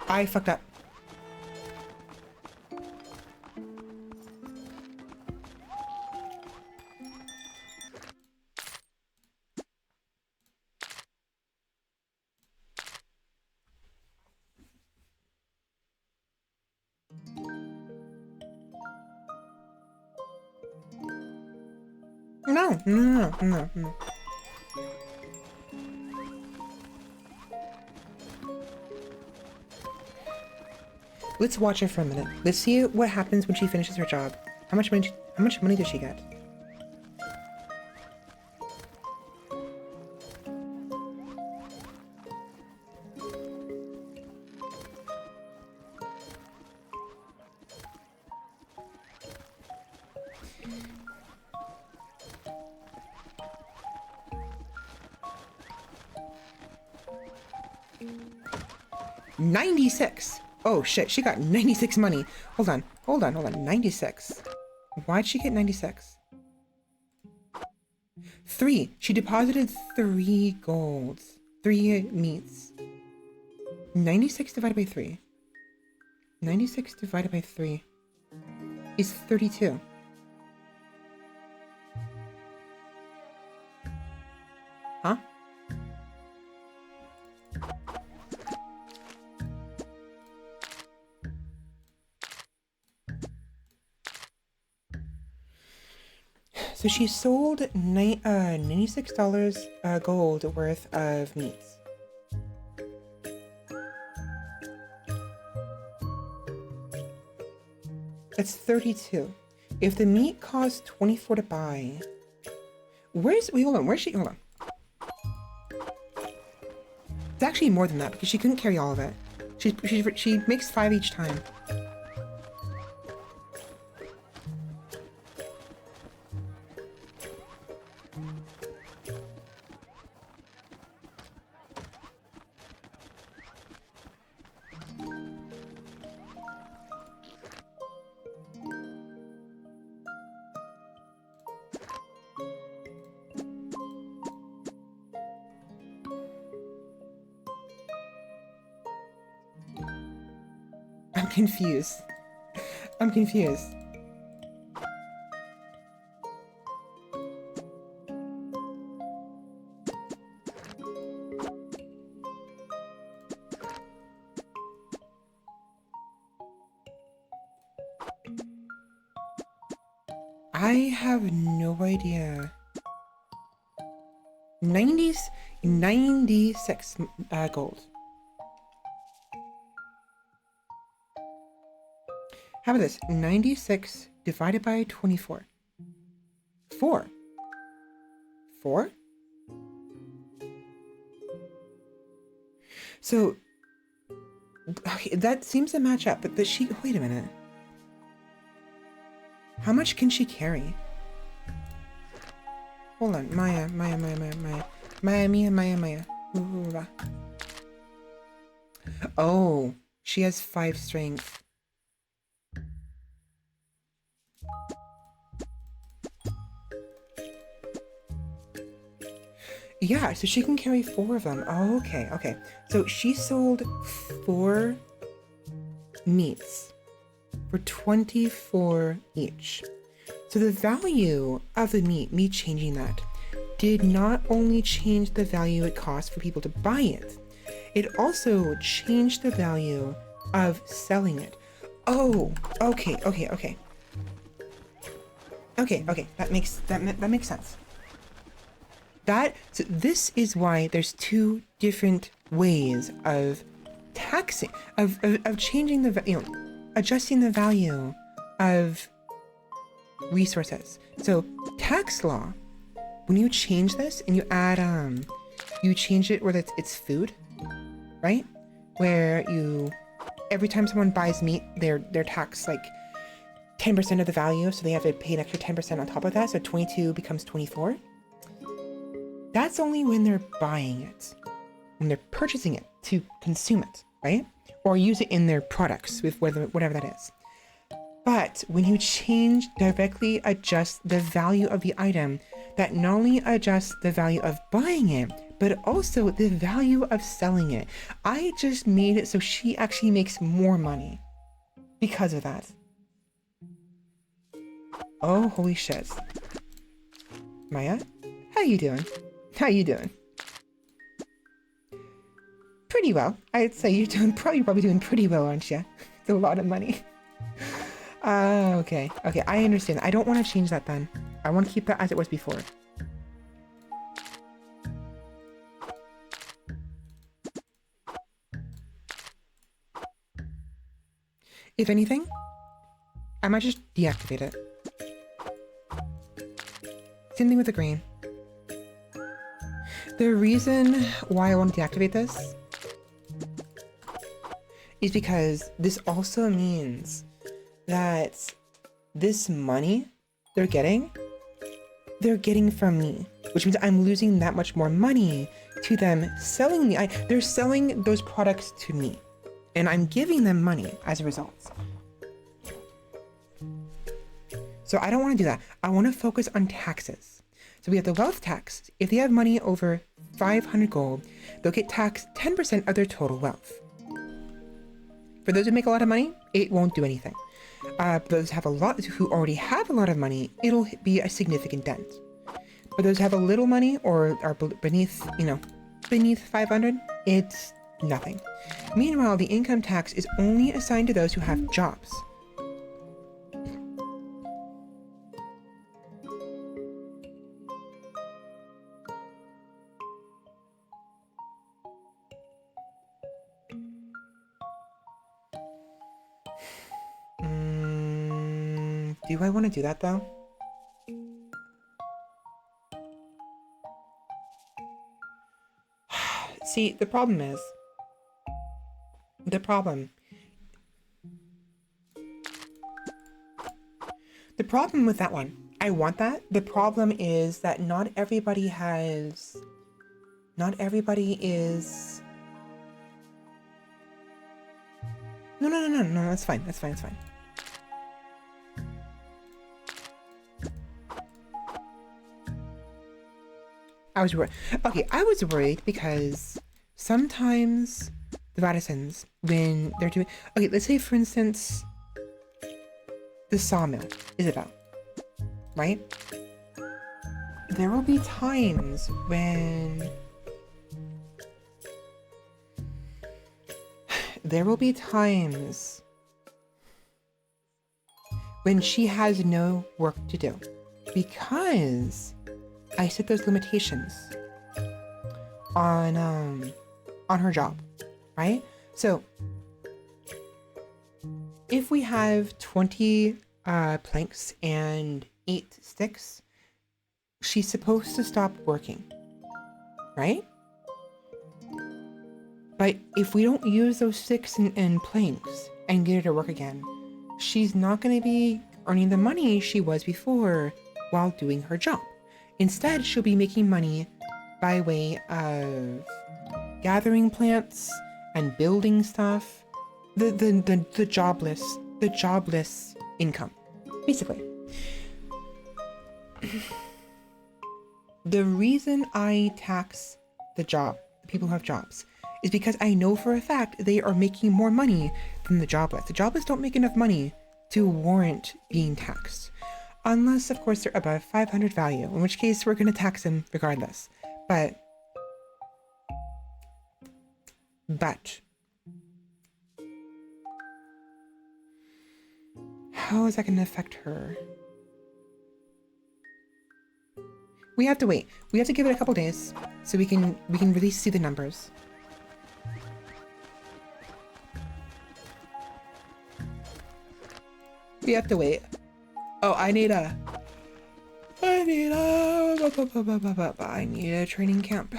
I fucked up. No. Let's watch her for a minute. Let's see what happens when she finishes her job. How much money does she get? 96. Oh shit, she got 96 money. Hold on. 96. Why'd she get 96? 3. She deposited 3 golds. 3 meats. 96 divided by 3. 96 divided by 3 is 32. Huh? So she sold $96 gold worth of meats. That's 32. If the meat costs 24 to buy, wait, hold on, hold on. It's actually more than that because she couldn't carry all of it. She makes 5 each time. I'm confused. I'm confused. I have no idea. 96 gold. How about this? 96 divided by 24. 4. 4? So, okay, that seems to match up, but wait a minute. How much can she carry? Hold on, Maya. Ooh. Oh, she has 5 strength. Yeah, so she can carry 4 of them. Oh, okay. So she sold 4 meats for 24 each. So the value of the meat, me changing that, did not only change the value it cost for people to buy it, it also changed the value of selling it. Oh, okay. That makes sense. So this is why there's 2 different ways of taxing, of changing the, adjusting the value of resources. So tax law, when you change this and you add, you change it where it's food, right? Where every time someone buys meat, they're taxed like 10% of the value, so they have to pay an extra 10% on top of that, so 22 becomes 24. That's only when they're buying it, when they're purchasing it to consume it, right? Or use it in their products with whatever that is. But when you directly adjust the value of the item, that not only adjusts the value of buying it, but also the value of selling it. I just made it so she actually makes more money because of that. Oh, holy shit. Maya, how you doing? Pretty well. I'd say you're probably doing pretty well, aren't you? It's a lot of money. Okay, I understand. I don't want to change that then. I want to keep that as it was before. If anything, I might just deactivate it. Same thing with the grain. The reason why I want to deactivate this is because this also means that this money they're getting from me. which means I'm losing that much more money to them selling they're selling those products to me, and I'm giving them money as a result. So I don't want to do that. I want to focus on taxes. So we have the wealth tax. If they have money over 500 gold, they'll get taxed 10% of their total wealth. For those who make a lot of money, it won't do anything. Those who already have a lot of money, it'll be a significant dent. But those who have a little money or are beneath 500, it's nothing. Meanwhile, the income tax is only assigned to those who have jobs. Do I want to do that though? See, the problem with that one, I want that. The problem is that not everybody is... No, that's fine. I was worried. Okay, I was worried because sometimes the Radissons, when they're doing... Okay, let's say, for instance, the sawmill, Isabel, right? There will be times when... she has no work to do because I set those limitations on her job, right? So if we have 20 planks and 8 sticks, she's supposed to stop working, right? But if we don't use those sticks and planks and get her to work again, she's not going to be earning the money she was before while doing her job. Instead, she'll be making money by way of gathering plants and building stuff. The jobless income, basically. The reason I tax the people who have jobs, is because I know for a fact they are making more money than the jobless. The jobless don't make enough money to warrant being taxed. Unless, of course, they're above 500 value, in which case we're going to tax them regardless. But how is that going to affect her? We have to wait. We have to give it a couple days so we can really see the numbers. We have to wait. Oh, I need a training camp.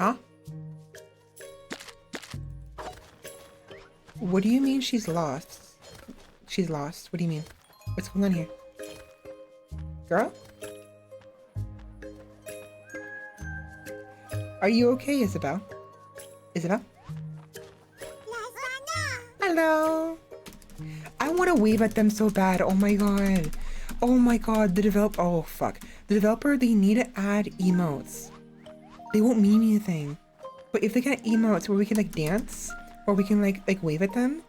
Huh? What do you mean she's lost? She's lost? What do you mean? What's going on here? Girl? Are you okay, Isabel? Isabel? Hello! I want to wave at them so bad. Oh my god. Oh my god. Oh fuck. The developer, they need to add emotes. They won't mean anything. But if they got emotes where we can like dance, or we can like wave at them.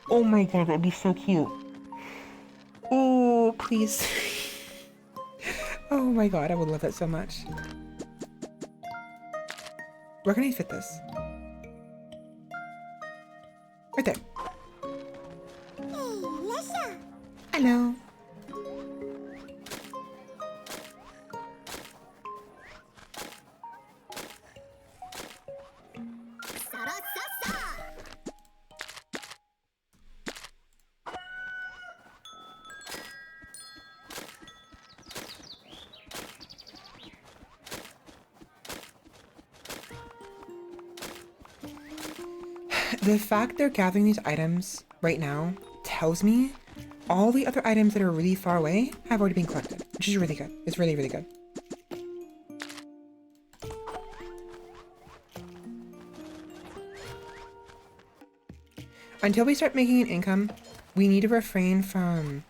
Oh my god, that'd be so cute. Oh, please. Oh my god, I would love that so much. Where can I fit this? Right there. Hello. The fact they're gathering these items right now tells me all the other items that are really far away have already been collected, which is really good. It's really, really good. Until we start making an income, we need to refrain from...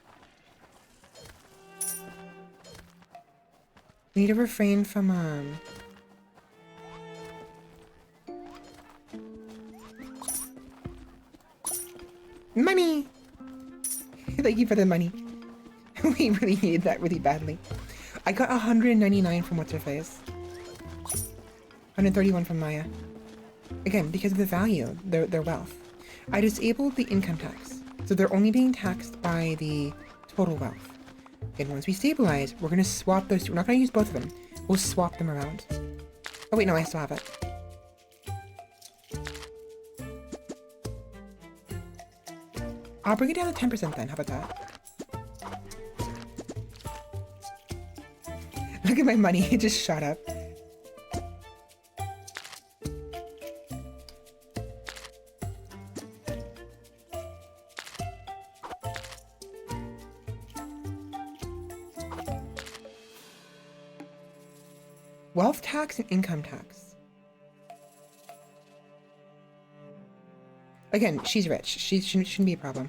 Money! Thank you for the money. We really needed that really badly. I got 199 from what's-her-face. 131 from Maya. Again, because of the value, their wealth. I disabled the income tax, so they're only being taxed by the total wealth. And once we stabilize, we're gonna swap those two. We're not gonna use both of them. We'll swap them around. Oh wait, no, I still have it. I'll bring it down to 10% then, how about that? Look at my money, it just shot up. Wealth tax and income tax. Again, she's rich. She shouldn't be a problem.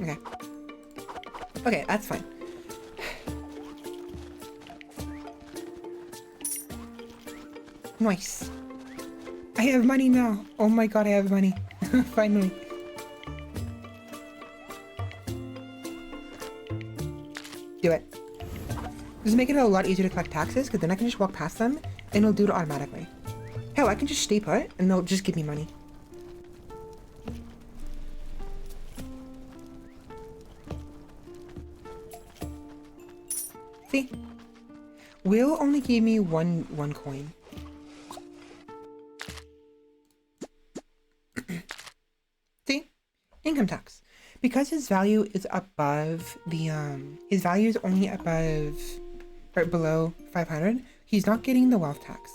Okay. Okay, that's fine. Nice. I have money now. Oh my god, I have money. Finally. Do it. Just make it a lot easier to collect taxes, because then I can just walk past them, and it'll do it automatically. Hell, I can just stay put, and they'll just give me money. See? Will only gave me one coin. See? Income tax. Because his value is above the, his value is only above, or below 500, he's not getting the wealth tax.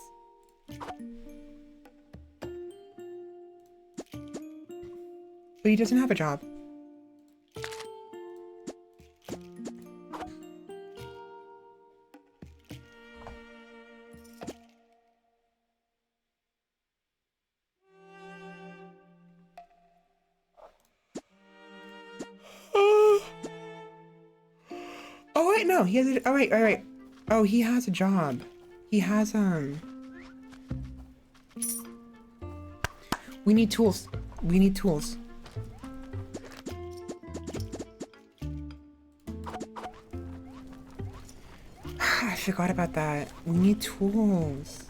But he doesn't have a job. Oh wait, no, he has a, oh wait. Oh, he has a job. He has, we need tools. We need tools. I forgot about that. We need tools.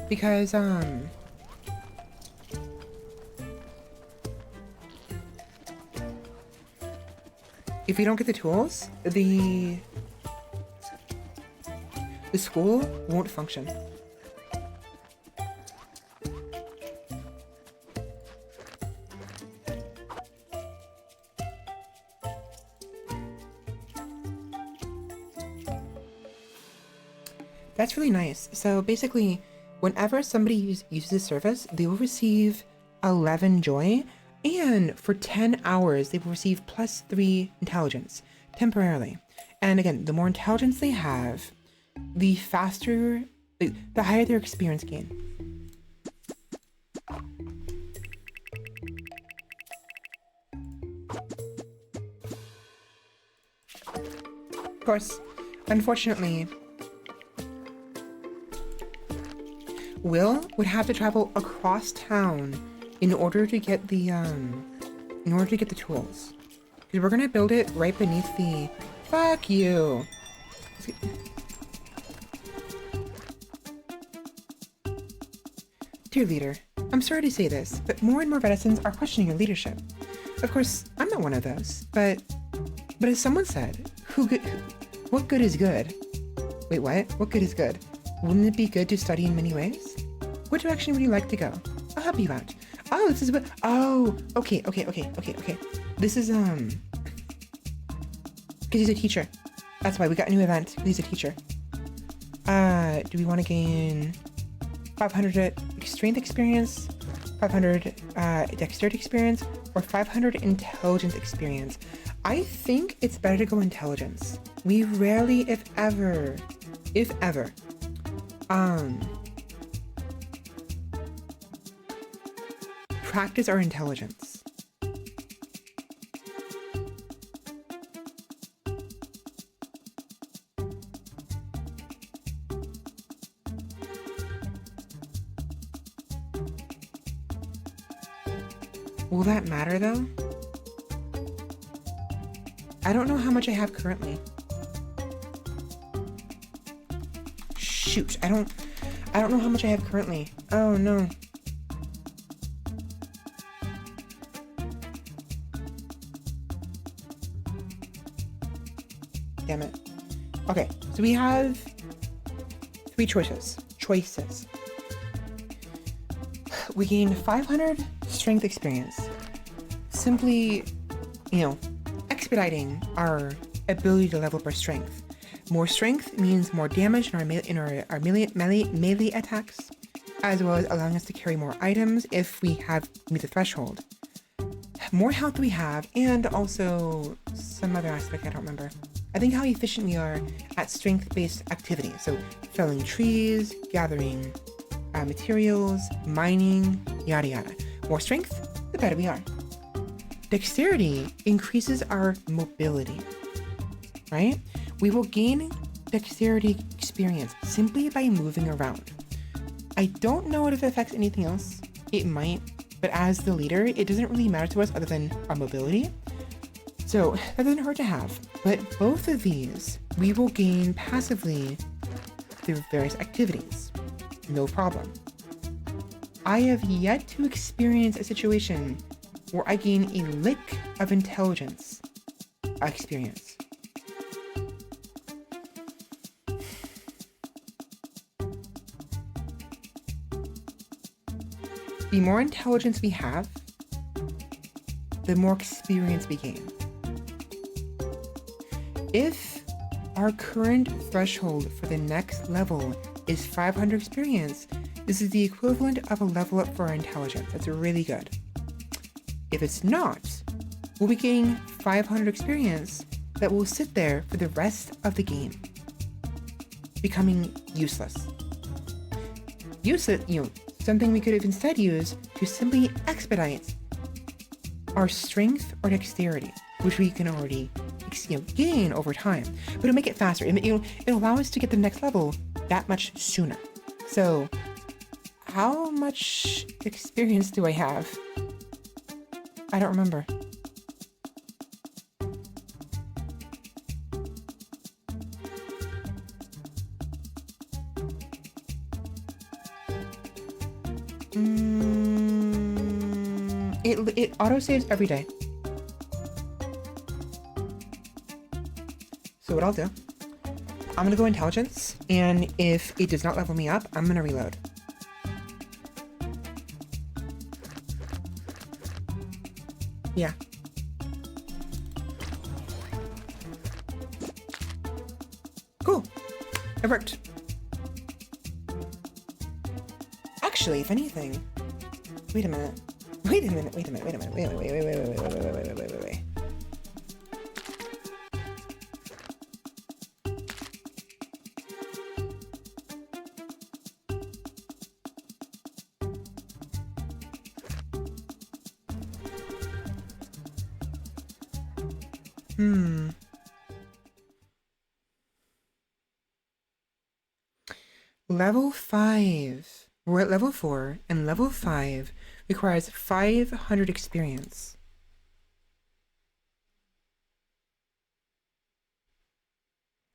Because, if we don't get the tools, the school won't function. That's really nice. So basically, whenever somebody uses this service, they will receive 11 joy, and for 10 hours, they will receive +3 intelligence, temporarily. And again, the more intelligence they have, the faster, the higher their experience gain. Of course, unfortunately, Will would have to travel across town in order to get the tools. Because we're gonna build it right beneath the... Fuck you! Dear leader, I'm sorry to say this, but more and more Vetisans are questioning your leadership. Of course, I'm not one of those, but But as someone said, what good is good? Wait, what? What good is good? Wouldn't it be good to study in many ways? Which direction would you like to go? I'll help you out. Oh, this is what. Oh, okay. This is because he's a teacher. That's why we got a new event. He's a teacher. Do we want to gain 500 strength experience, 500 dexterity experience, or 500 intelligence experience? I think it's better to go intelligence. We rarely, if ever, practice our intelligence. Will that matter though? I don't know how much I have currently. Shoot, I don't know how much I have currently. Oh no. Damn it. Okay, so we have 3 choices. We gain 500 strength experience. Simply, expediting our ability to level up our strength. More strength means more damage in our melee attacks, as well as allowing us to carry more items if we have meet the threshold. More health we have, and also some other aspect I don't remember. I think how efficient we are at strength-based activities, so felling trees, gathering materials, mining, yada yada. More strength, the better we are. Dexterity increases our mobility, right? We will gain dexterity experience simply by moving around. I don't know if it affects anything else. It might, but as the leader, it doesn't really matter to us other than our mobility. So that doesn't hurt to have. But both of these, we will gain passively through various activities. No problem. I have yet to experience a situation where I gain a lick of intelligence experience. The more intelligence we have, the more experience we gain. If our current threshold for the next level is 500 experience, this is the equivalent of a level up for our intelligence. That's really good. If it's not, we'll be getting 500 experience that will sit there for the rest of the game, becoming useless. Something we could have instead used to simply expedite our strength or dexterity, which we can already gain over time, but it'll make it faster. It'll allow us to get the next level that much sooner. So, how much experience do I have? I don't remember. It auto-saves every day. So what I'll do, I'm gonna go intelligence, and if it does not level me up, I'm gonna reload. Yeah. Cool. It worked. Actually, if anything, wait a minute. Wait. Level 5. We're at level 4, and level 5 requires 500 experience.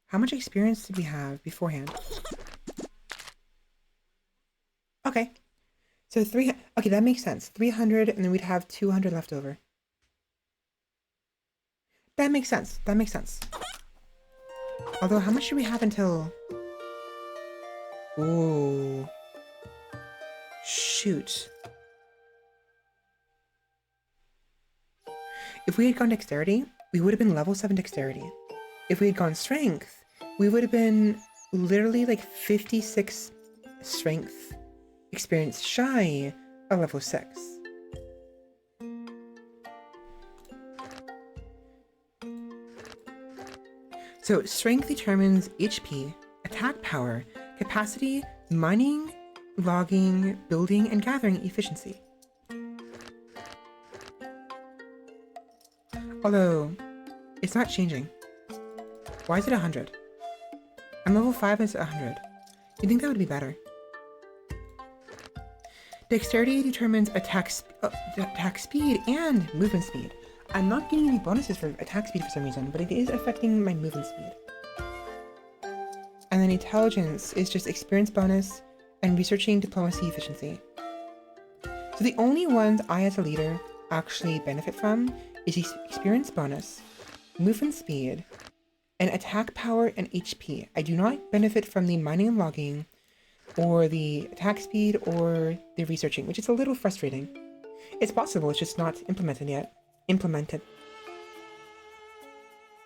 How much experience did we have beforehand? Okay. So 300. Okay, that makes sense. 300, and then we'd have 200 left over. That makes sense. That makes sense. Although, how much do we have until... Ooh. Shoot. If we had gone dexterity, we would have been level 7 dexterity. If we had gone strength, we would have been literally like 56 strength experience shy of level 6. So strength determines HP, attack power, capacity, mining, logging, building, and gathering efficiency. Although, it's not changing. Why is it 100? I'm level 5 and it's 100. You think that would be better? Dexterity determines attack speed and movement speed. I'm not getting any bonuses for attack speed for some reason, but it is affecting my movement speed. And then intelligence is just experience bonus and researching diplomacy efficiency. So the only ones I as a leader actually benefit from is experience bonus, movement speed, and attack power and HP. I do not benefit from the mining and logging, or the attack speed, or the researching, which is a little frustrating. It's possible, it's just not implemented yet.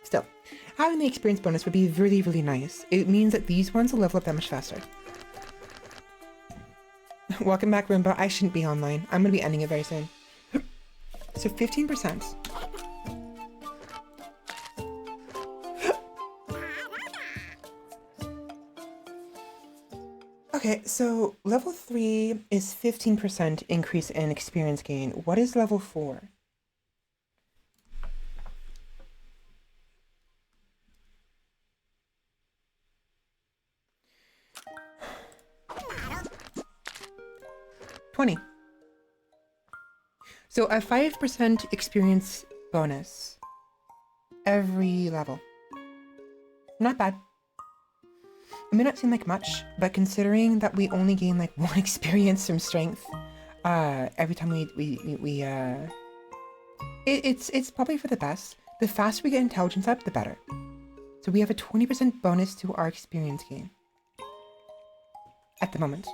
Still, having the experience bonus would be really, really nice. It means that these ones will level up that much faster. Welcome back, Roomba. I shouldn't be online. I'm gonna be ending it very soon. So 15%. Okay, so level 3 is 15% increase in experience gain. What is level 4? So a 5% experience bonus every level. Not bad. It may not seem like much, but considering that we only gain like 1 experience from strength every time it's probably for the best. The faster we get intelligence up, the better. So we have a 20% bonus to our experience gain at the moment.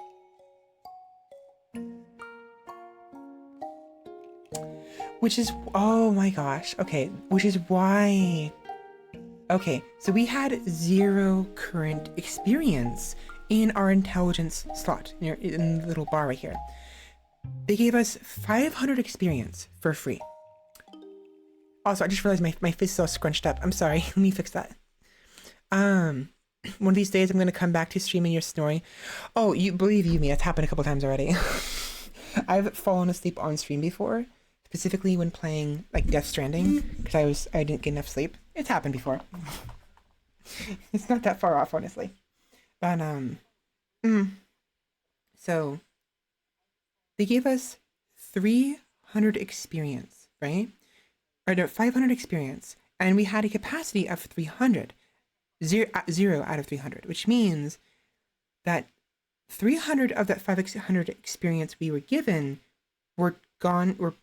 Which is, oh my gosh, okay, which is why, okay, so we had 0 current experience in our intelligence slot, in the little bar right here. They gave us 500 experience for free. Also, I just realized my fist is all scrunched up. I'm sorry, let me fix that. One of these days I'm gonna come back to streaming your snoring. Oh, believe you me, that's happened a couple times already. I've fallen asleep on stream before. Specifically when playing like Death Stranding, because I didn't get enough sleep. It's happened before. It's not that far off, honestly. But so they gave us 300 experience, right? Or no, 500 experience, and we had a capacity of 300, 0 out of 300, which means that 300 of that 500 experience we were given were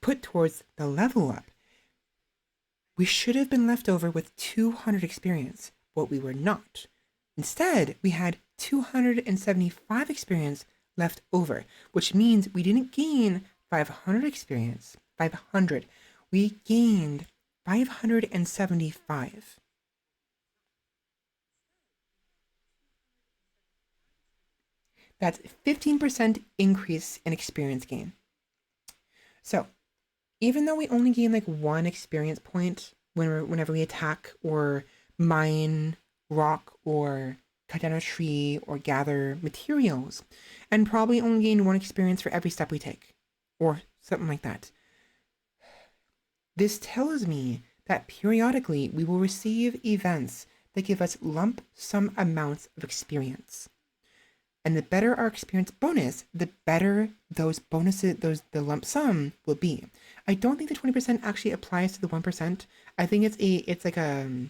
put towards the level up. We should have been left over with 200 experience, but we were not. Instead, we had 275 experience left over, which means we didn't gain 500 experience. 500. We gained 575. That's 15% increase in experience gain. So, even though we only gain like 1 experience point whenever we attack or mine rock or cut down a tree or gather materials, and probably only gain 1 experience for every step we take, or something like that. This tells me that periodically we will receive events that give us lump sum amounts of experience. And the better our experience bonus, the better those bonuses, the lump sum will be. I don't think the 20% actually applies to the 1%. I think it's like a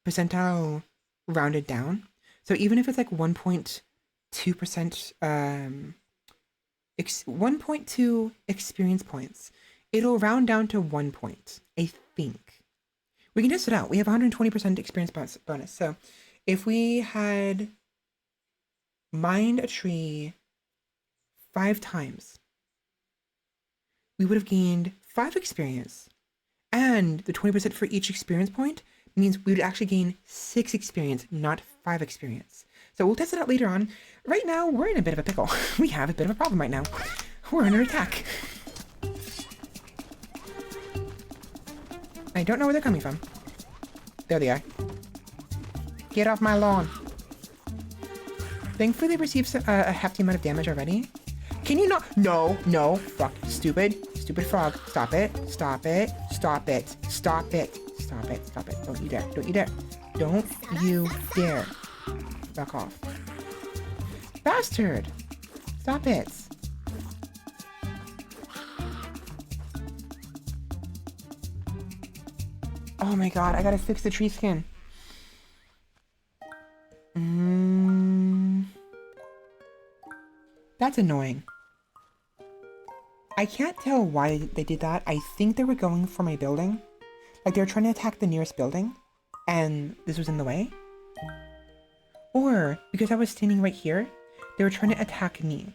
percentile rounded down. So even if it's like 1.2%, 1.2 experience points, it'll round down to 1 point, I think. We can test it out. We have 120% experience bonus. So if we had mined a tree 5 times, we would have gained 5 experience. And the 20% for each experience point means we would actually gain 6 experience, not 5 experience. So we'll test it out later on. Right now, we're in a bit of a pickle. We have a bit of a problem right now. We're under attack. I don't know where they're coming from. There they are. Get off my lawn. Thankfully, they received a hefty amount of damage already. Can you not? No, no, fuck, stupid frog. Stop it, stop it, stop it, stop it, stop it, stop it. Don't you dare, don't you dare. Don't you dare. Back off. Bastard! Stop it. Oh my god, I gotta fix the tree skin. That's annoying. I can't tell why they did that. I think they were going for my building. Like, they were trying to attack the nearest building, and this was in the way. Or, because I was standing right here, they were trying to attack me.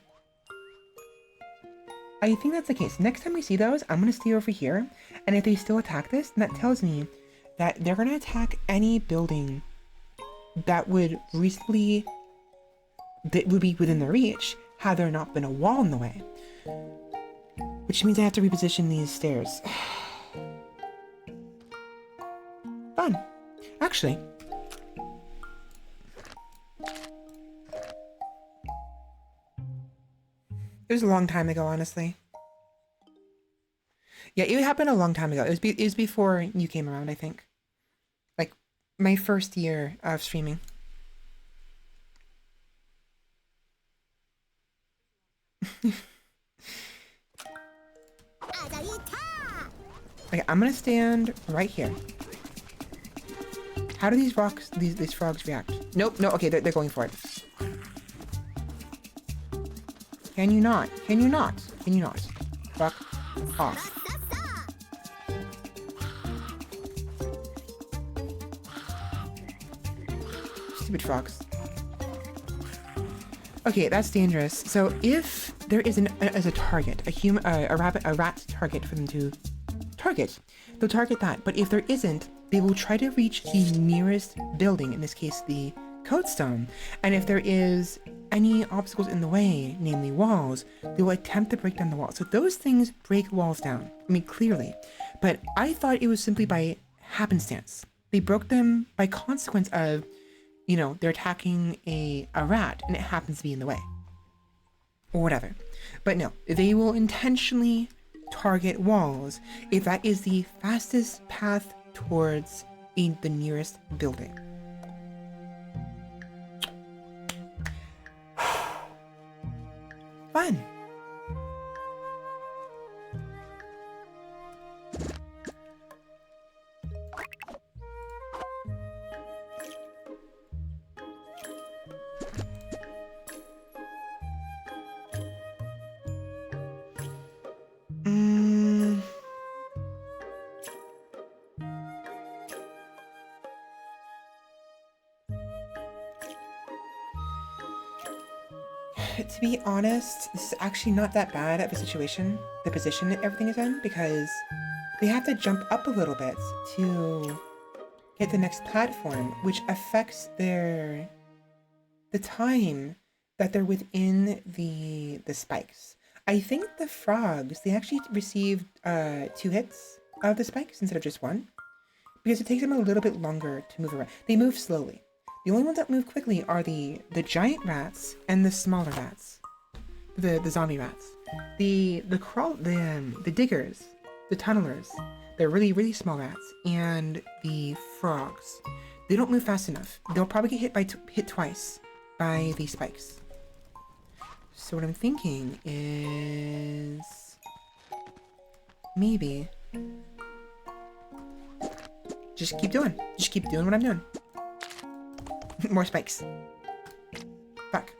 I think that's the case. Next time we see those, I'm going to stay over here, and if they still attack this, then that tells me that they're going to attack any building that would be within their reach had there not been a wall in the way. Which means I have to reposition these stairs. Fun. Actually, it was a long time ago, honestly. Yeah, it happened a long time ago. It was before you came around, I think. Like, my first year of streaming. Okay, I'm gonna stand right here. How do these frogs react? Nope, no, okay, they're going for it. Can you not? Can you not? Can you not? Fuck off. Stupid frogs. Okay, that's dangerous. So if there is a target, a rat target for them to target, they'll target that. But if there isn't, they will try to reach the nearest building, in this case the codestone. And if there is any obstacles in the way, namely walls, they will attempt to break down the walls. So those things break walls down. I mean, clearly. But I thought it was simply by happenstance. They broke them by consequence of, you know, they're attacking a rat and it happens to be in the way. Or whatever. But no, they will intentionally target walls if that is the fastest path towards the nearest building. Fun. To be honest, this is actually not that bad of a situation, the position that everything is in, because they have to jump up a little bit to hit the next platform, which affects the time that they're within the spikes. I think the frogs, they actually received 2 hits of the spikes instead of just 1, because it takes them a little bit longer to move around. They move slowly. The only ones that move quickly are the giant rats and the smaller rats, the zombie rats. The diggers, the tunnelers, they're really small rats, and the frogs, they don't move fast enough. They'll probably get hit twice by the spikes. So what I'm thinking is maybe just keep doing what I'm doing. More spikes. Fuck.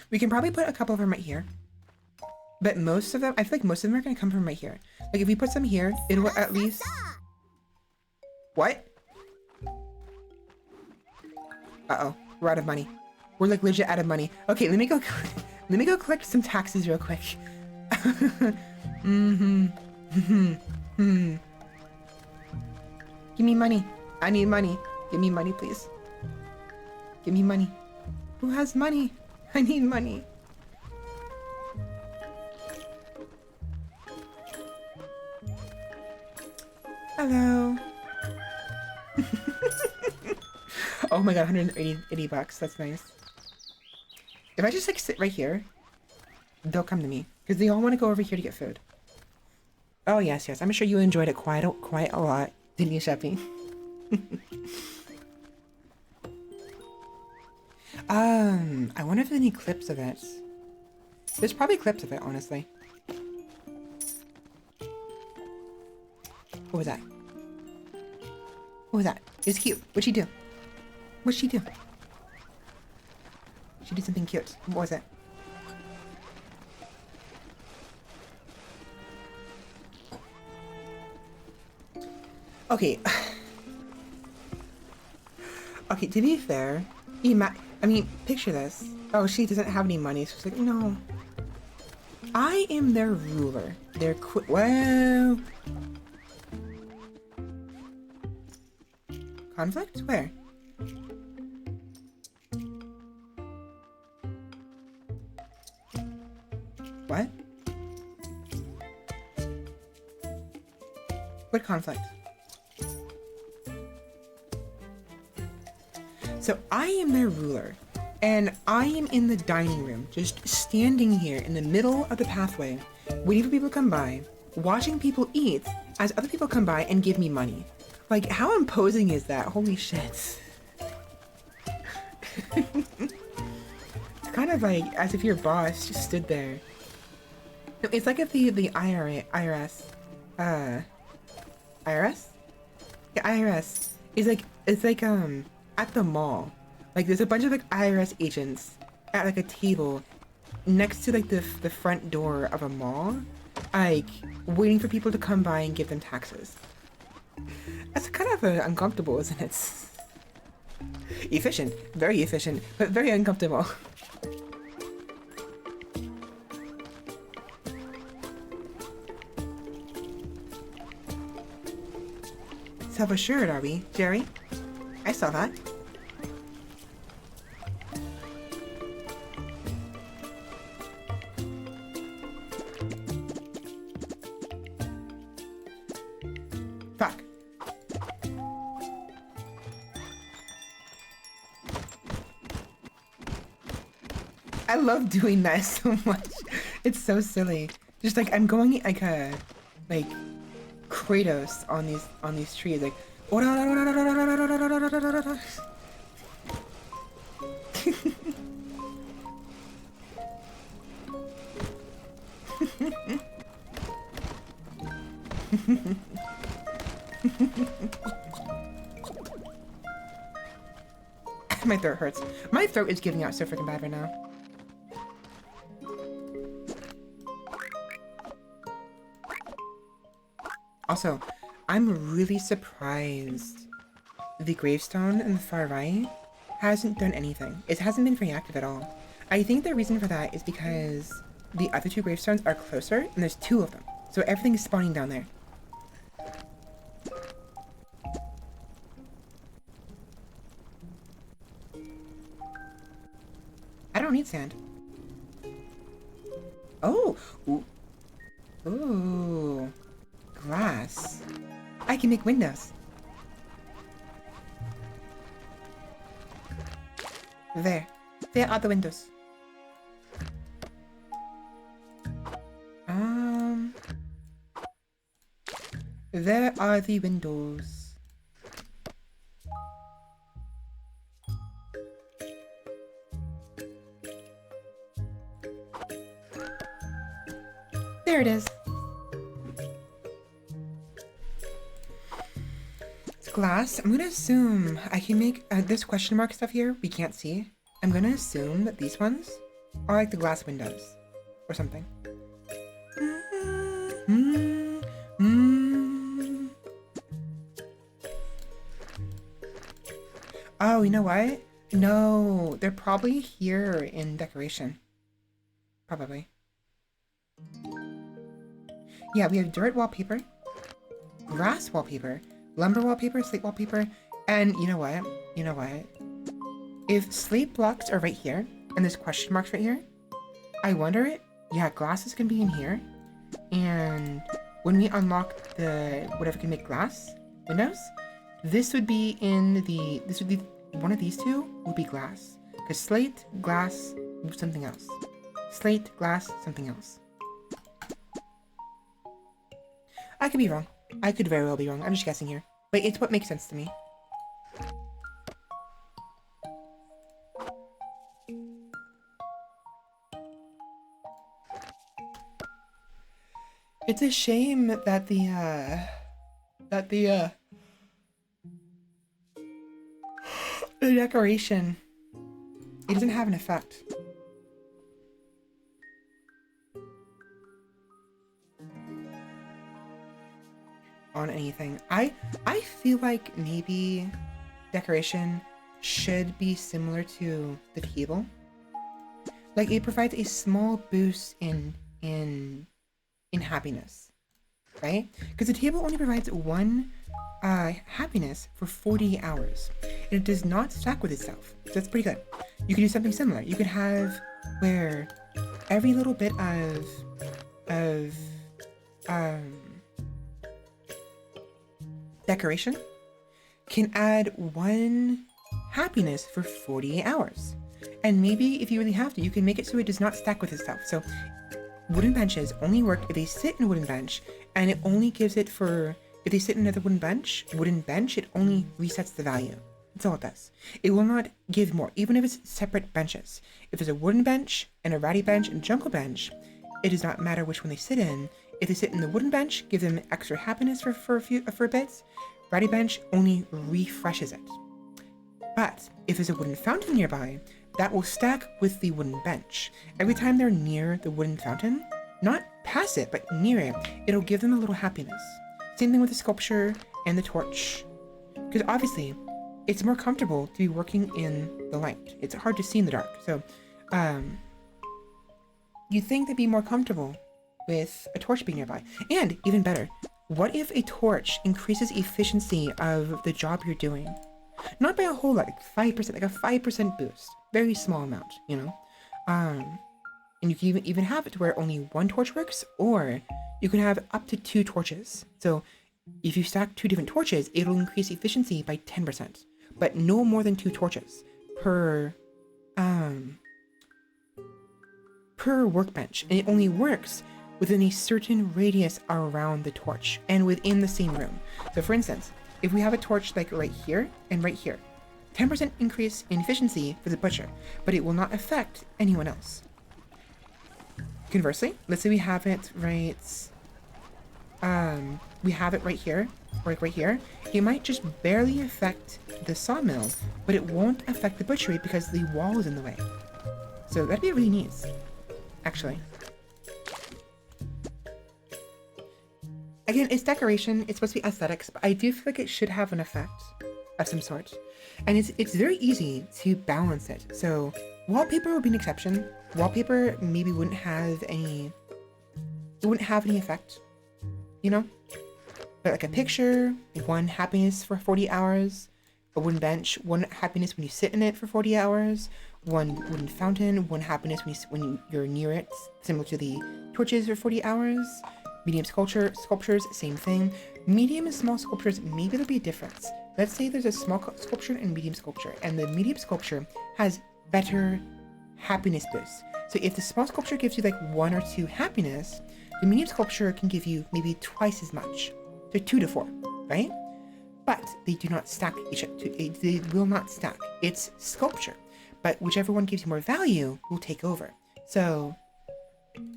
We can probably put a couple of them right here. But most of them, I feel like most of them are gonna come from right here. Like if we put some here, it will at least... What? Uh-oh, we're out of money. We're like legit out of money. Okay, let me go collect some taxes real quick. Give me money. I need money. Give me money, please. Give me money. Who has money? I need money. Hello. Oh my god, 180 bucks. That's nice. If I just like sit right here, they'll come to me because they all want to go over here to get food. Oh yes, yes. I'm sure you enjoyed it quite a lot, didn't you, Sheppy? I wonder if there's any clips of it. There's probably clips of it, honestly. What was that? What was that? It was cute. What'd she do? What'd she do? She did something cute. What was it? Okay. Okay, to be fair, I mean, picture this. Oh, she doesn't have any money, so she's like, no. I am their ruler. Their well... Conflict? Where? What? What conflict? So I am their ruler, and I am in the dining room, just standing here in the middle of the pathway, waiting for people to come by, watching people eat as other people come by and give me money. Like, how imposing is that? Holy shit. It's kind of like as if your boss just stood there. No, it's like if the IRS, IRS? Yeah, IRS is like, it's like, at the mall. Like, there's a bunch of, like, IRS agents at, like, a table next to, like, the front door of a mall, like, waiting for people to come by and give them taxes. That's kind of uncomfortable, isn't it? Efficient. Very efficient, but very uncomfortable. Self-assured, are we, Jerry? I saw that. Fuck. I love doing that so much. It's so silly. Just like I'm going like Kratos on these trees, like my throat hurts. My throat is giving out so freaking bad right now. Also, I'm really surprised the gravestone in the far right hasn't done anything. It hasn't been very active at all. I think the reason for that is because the other two gravestones are closer and there's two of them. So everything is spawning down there. I don't need sand. Oh! Ooh. Ooh. Glass. I can make windows. There. There are the windows. There are the windows. There it is. It's glass. I'm gonna assume I can make this question mark stuff here we can't see. I'm gonna assume that these ones Or like the glass windows or something. Oh, you know what? No, they're probably here in decoration. Probably. Yeah, we have dirt wallpaper, grass wallpaper, lumber wallpaper, slate wallpaper, and you know what? You know what? If slate blocks are right here, and there's question marks right here, I wonder it. Yeah, glasses can be in here, and when we unlock the whatever can make glass windows, this would be in the. This would be one of these two would be glass, because slate, glass, something else. Slate, glass, something else. I could be wrong. I could very well be wrong. I'm just guessing here, but it's what makes sense to me. It's a shame that the decoration, it doesn't have an effect. On anything. I feel like maybe decoration should be similar to the table. Like it provides a small boost in happiness, right? Because the table only provides one happiness for 40 hours. And it does not stack with itself. So that's pretty good. You could do something similar. You could have where every little bit of decoration can add one happiness for 48 hours. And maybe if you really have to, you can make it so it does not stack with itself. So wooden benches only work if they sit in a wooden bench, and it only gives it for, if they sit in another wooden bench, it only resets the value. That's all it does. It will not give more, even if it's separate benches. If there's a wooden bench and a ratty bench and a jungle bench, it does not matter which one they sit in. If they sit in the wooden bench, give them extra happiness for a bit. Ratty bench only refreshes it. But if there's a wooden fountain nearby, that will stack with the wooden bench. Every time they're near the wooden fountain, not past it, but near it, it'll give them a little happiness. Same thing with the sculpture and the torch. Because obviously, it's more comfortable to be working in the light. It's hard to see in the dark. So, you'd think they'd be more comfortable with a torch being nearby. And even better, what if a torch increases efficiency of the job you're doing? Not by a whole lot, like 5%, like a 5% boost. Very small amount, you know? And you can even have it to where only one torch works, or you can have up to 2 torches. So if you stack 2 different torches, it'll increase efficiency by 10%. But no more than 2 torches per workbench. And it only works within a certain radius around the torch and within the same room. So for instance, if we have a torch like right here and right here, 10% increase in efficiency for the butcher, but it will not affect anyone else. Conversely, let's say we have it right, here, or like right here, it might just barely affect the sawmill, but it won't affect the butchery because the wall is in the way. So that'd be really neat, actually. Again, it's decoration, it's supposed to be aesthetics, but I do feel like it should have an effect of some sort. And it's very easy to balance it. So wallpaper would be an exception. Wallpaper maybe wouldn't have any effect, you know? But like a picture, 1 happiness for 40 hours, a wooden bench, 1 happiness when you sit in it for 40 hours, 1 wooden fountain, 1 happiness when you're near it, similar to the torches for 40 hours. Medium sculptures, same thing. Medium and small sculptures, maybe there'll be a difference. Let's say there's a small sculpture and medium sculpture, and the medium sculpture has better happiness boosts. So if the small sculpture gives you like 1 or 2 happiness, the medium sculpture can give you maybe twice as much. So 2 to 4, right? But they do not stack each other. They will not stack. It's sculpture. But whichever one gives you more value will take over. So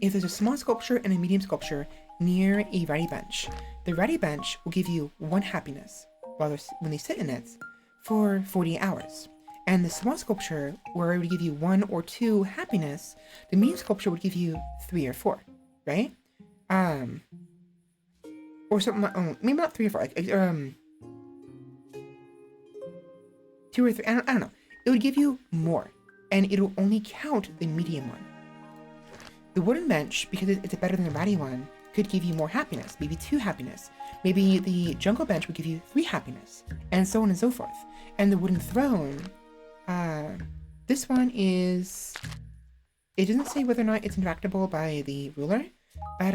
if there's a small sculpture and a medium sculpture near a ready bench, the ready bench will give you 1 happiness when they sit in it for 40 hours. And the small sculpture, where it would give you 1 or 2 happiness, the medium sculpture would give you 3 or 4, right? Or something, maybe not 3 or 4, like, 2 or 3, I don't know. It would give you more, and it'll only count the medium one. The wooden bench, because it's better than the ratty one, could give you more happiness, maybe 2 happiness. Maybe the jungle bench would give you 3 happiness, and so on and so forth. And the wooden throne, this one is, it doesn't say whether or not it's interactable by the ruler, but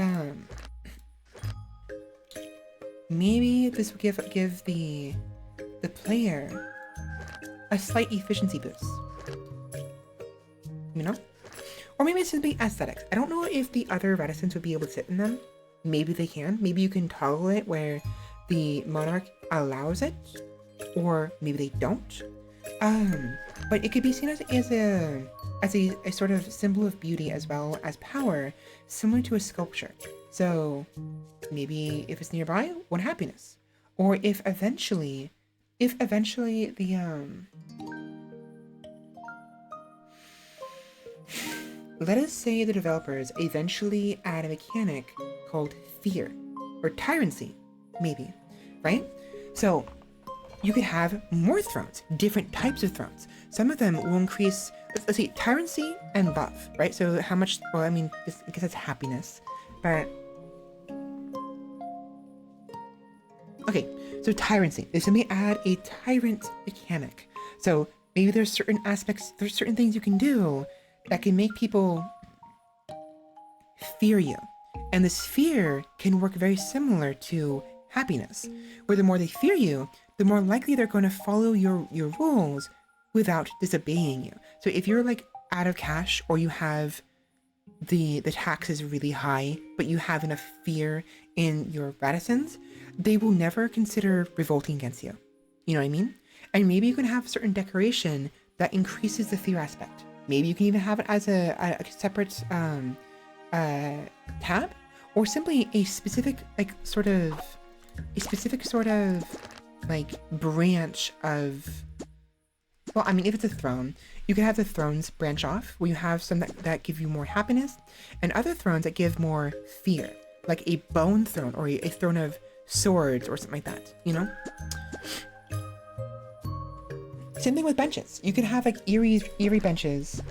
maybe this would give the player a slight efficiency boost, you know? Or maybe it's simply aesthetics. I don't know if the other reticents would be able to sit in them. Maybe they can. Maybe you can toggle it where the monarch allows it, or maybe they don't. But it could be seen as a sort of symbol of beauty as well as power, similar to a sculpture. So maybe if it's nearby, 1 happiness. Or if eventually the let us say the developers eventually add a mechanic called fear, or tyrancy, maybe, right? So you could have more thrones, different types of thrones. Some of them will increase, let's see, tyrancy and love, right? So how much, well, I mean, I guess it's happiness, but... Okay, so tyrancy. There's somebody add a tyrant mechanic. So maybe there's certain aspects, there's certain things you can do that can make people fear you. And this fear can work very similar to happiness, where the more they fear you, the more likely they're going to follow your rules without disobeying you. So if you're like out of cash, or you have the tax is really high, but you have enough fear in your reticence, they will never consider revolting against you. You know what I mean? And maybe you can have certain decoration that increases the fear aspect. Maybe you can even have it as a separate tab, or simply a specific sort of like branch of, well, I mean, if it's a throne, you can have the thrones branch off, where you have some that give you more happiness, and other thrones that give more fear, like a bone throne, or a throne of swords, or something like that, you know? Same thing with benches. You could have like eerie benches.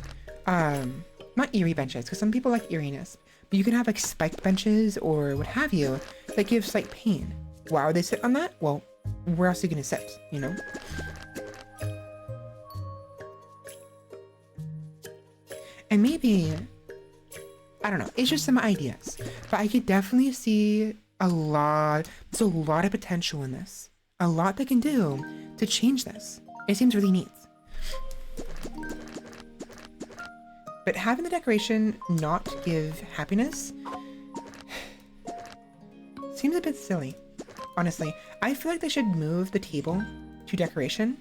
Not eerie benches, because some people like eeriness, but you can have like spiked benches or what have you that give slight pain. Why would they sit on that? Well, where else are you gonna sit, you know? And maybe, I don't know, it's just some ideas, but I could definitely see there's a lot of potential in this. A lot they can do to change this. It seems really neat. But having the decoration not give happiness seems a bit silly, honestly. I feel like they should move the table to decoration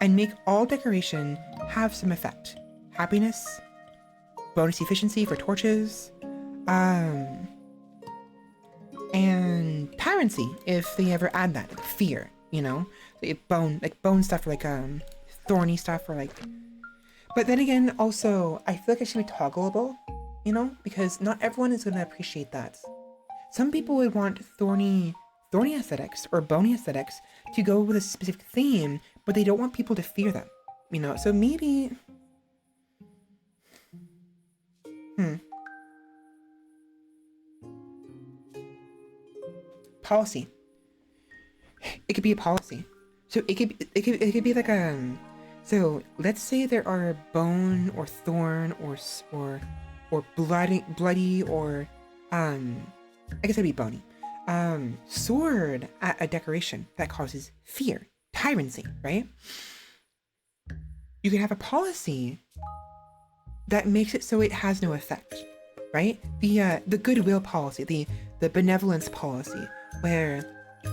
and make all decoration have some effect. Happiness, bonus efficiency for torches, and tyrancy if they ever add that, like fear, you know? Bone stuff, or like thorny stuff, or like... But then again, also, I feel like it should be toggleable, you know? Because not everyone is gonna appreciate that. Some people would want thorny aesthetics or bony aesthetics to go with a specific theme, but they don't want people to fear them, you know? So maybe... Policy. It could be a policy. So it could be like so let's say there are bone or thorn or bloody or I guess it'd be bony. Sword at a decoration that causes fear, tyrancy, right? You could have a policy that makes it so it has no effect, right? The goodwill policy, the benevolence policy, where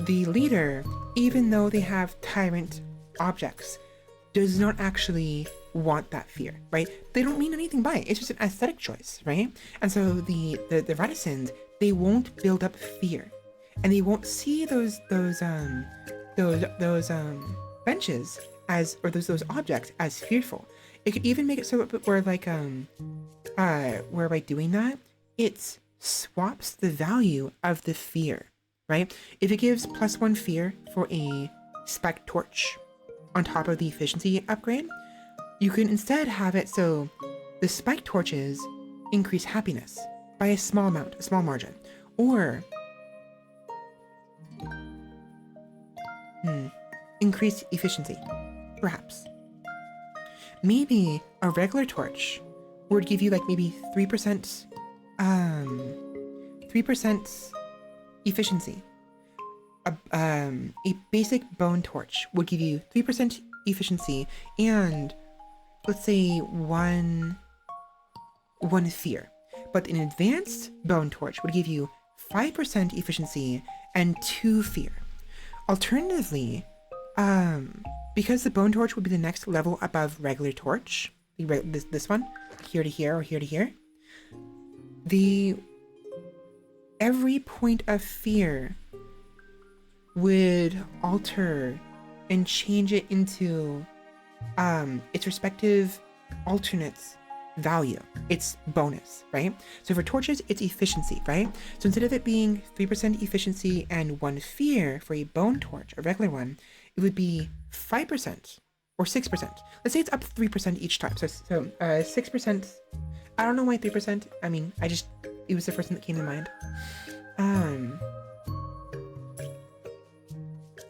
the leader, even though they have tyrant objects, does not actually want that fear, right? They don't mean anything by it. It's just an aesthetic choice, right? And so the reticents, they won't build up fear, and they won't see those benches or those objects as fearful. It could even make it so where where by doing that, it swaps the value of the fear, right? If it gives +1 fear for a spike torch on top of the efficiency upgrade, you can instead have it so the spike torches increase happiness by a small amount, a small margin. Or increase efficiency, perhaps. Maybe a regular torch would give you like maybe 3% efficiency. A basic bone torch would give you 3% efficiency and let's say one fear. But an advanced bone torch would give you 5% efficiency and 2 fear. Alternatively, because the bone torch would be the next level above regular torch, this one, here to here or here to here, every point of fear would alter and change it into its respective alternates value, its bonus, right? So for torches, it's efficiency, right? So instead of it being 3% efficiency and 1 fear for a bone torch, a regular one, it would be 5% or 6%. Let's say it's up 3% each time. So 6%. I don't know why 3%. I mean, it was the first thing that came to mind.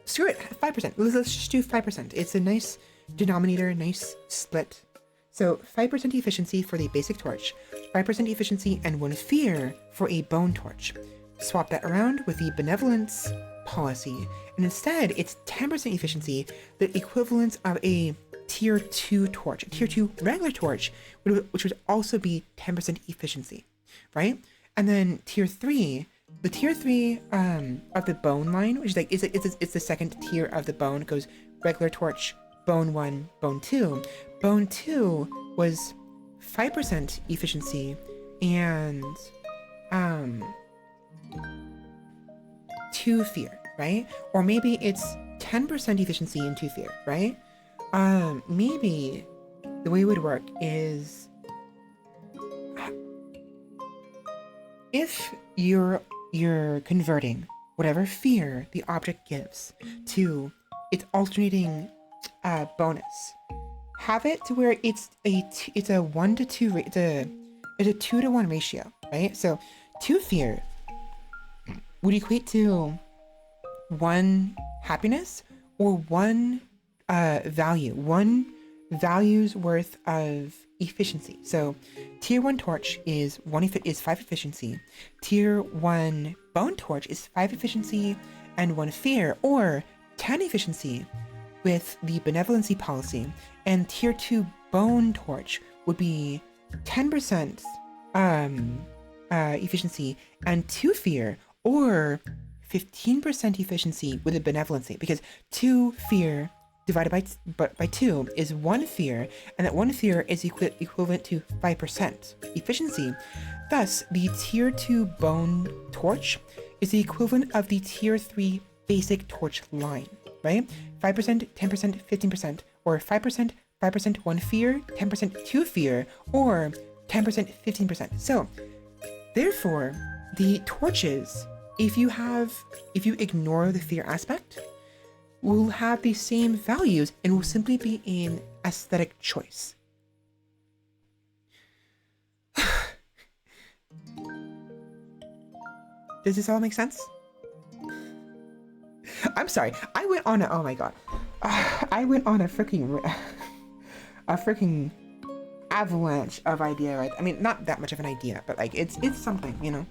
Screw it, 5%. Let's just do 5%. It's a nice denominator, nice split. So 5% efficiency for the basic torch, 5% efficiency and 1 fear for a bone torch. Swap that around with the benevolence policy, and instead it's 10% efficiency, the equivalent of a tier 2 torch, a tier 2 regular torch, which would also be 10% efficiency, right? And then tier 3, the tier 3 of the bone line, which is like it's the second tier of the bone. It goes regular torch, bone 1, bone 2. Bone 2 was 5% efficiency and 2 fear, right? Or maybe it's 10% efficiency and 2 fear, right? Maybe the way it would work is if you're converting whatever fear the object gives to its alternating bonus, have it to where it's a 1 to 2 it's a 2 to 1 ratio, right? So 2 fear would equate to 1 happiness or 1 value, 1 value's worth of efficiency. So tier 1 torch is 5 efficiency, tier 1 bone torch is 5 efficiency and 1 fear, or 10 efficiency with the benevolency policy, and tier 2 bone torch would be 10% efficiency and 2 fear, or 15% efficiency with the benevolency, because 2 fear divided by 2 is 1 fear, and that 1 fear is equivalent to 5% efficiency. Thus, the tier 2 bone torch is the equivalent of the tier 3 basic torch line, right? 5%, 10%, 15%, or 5%, 5%, 1 fear, 10%, 2 fear, or 10%, 15%. So, therefore, the torches, if you ignore the fear aspect, will have the same values and will simply be an aesthetic choice. Does this all make sense? I'm sorry. I went on a freaking avalanche of idea, right? I mean, not that much of an idea, but like it's something, you know.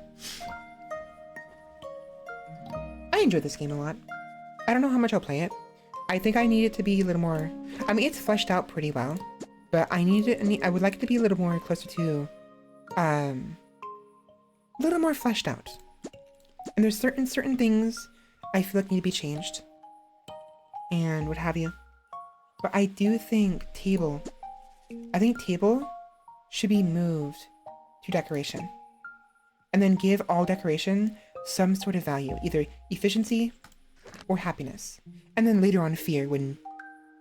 I enjoy this game a lot. I don't know how much I'll play it. I think I need it to be a little more. I mean, it's fleshed out pretty well, but I would like it to be a little more closer to, a little more fleshed out. And there's certain things I feel like need to be changed, and what have you. But I do think table should be moved to decoration, and then give all decoration some sort of value, either efficiency or happiness, and then later on fear when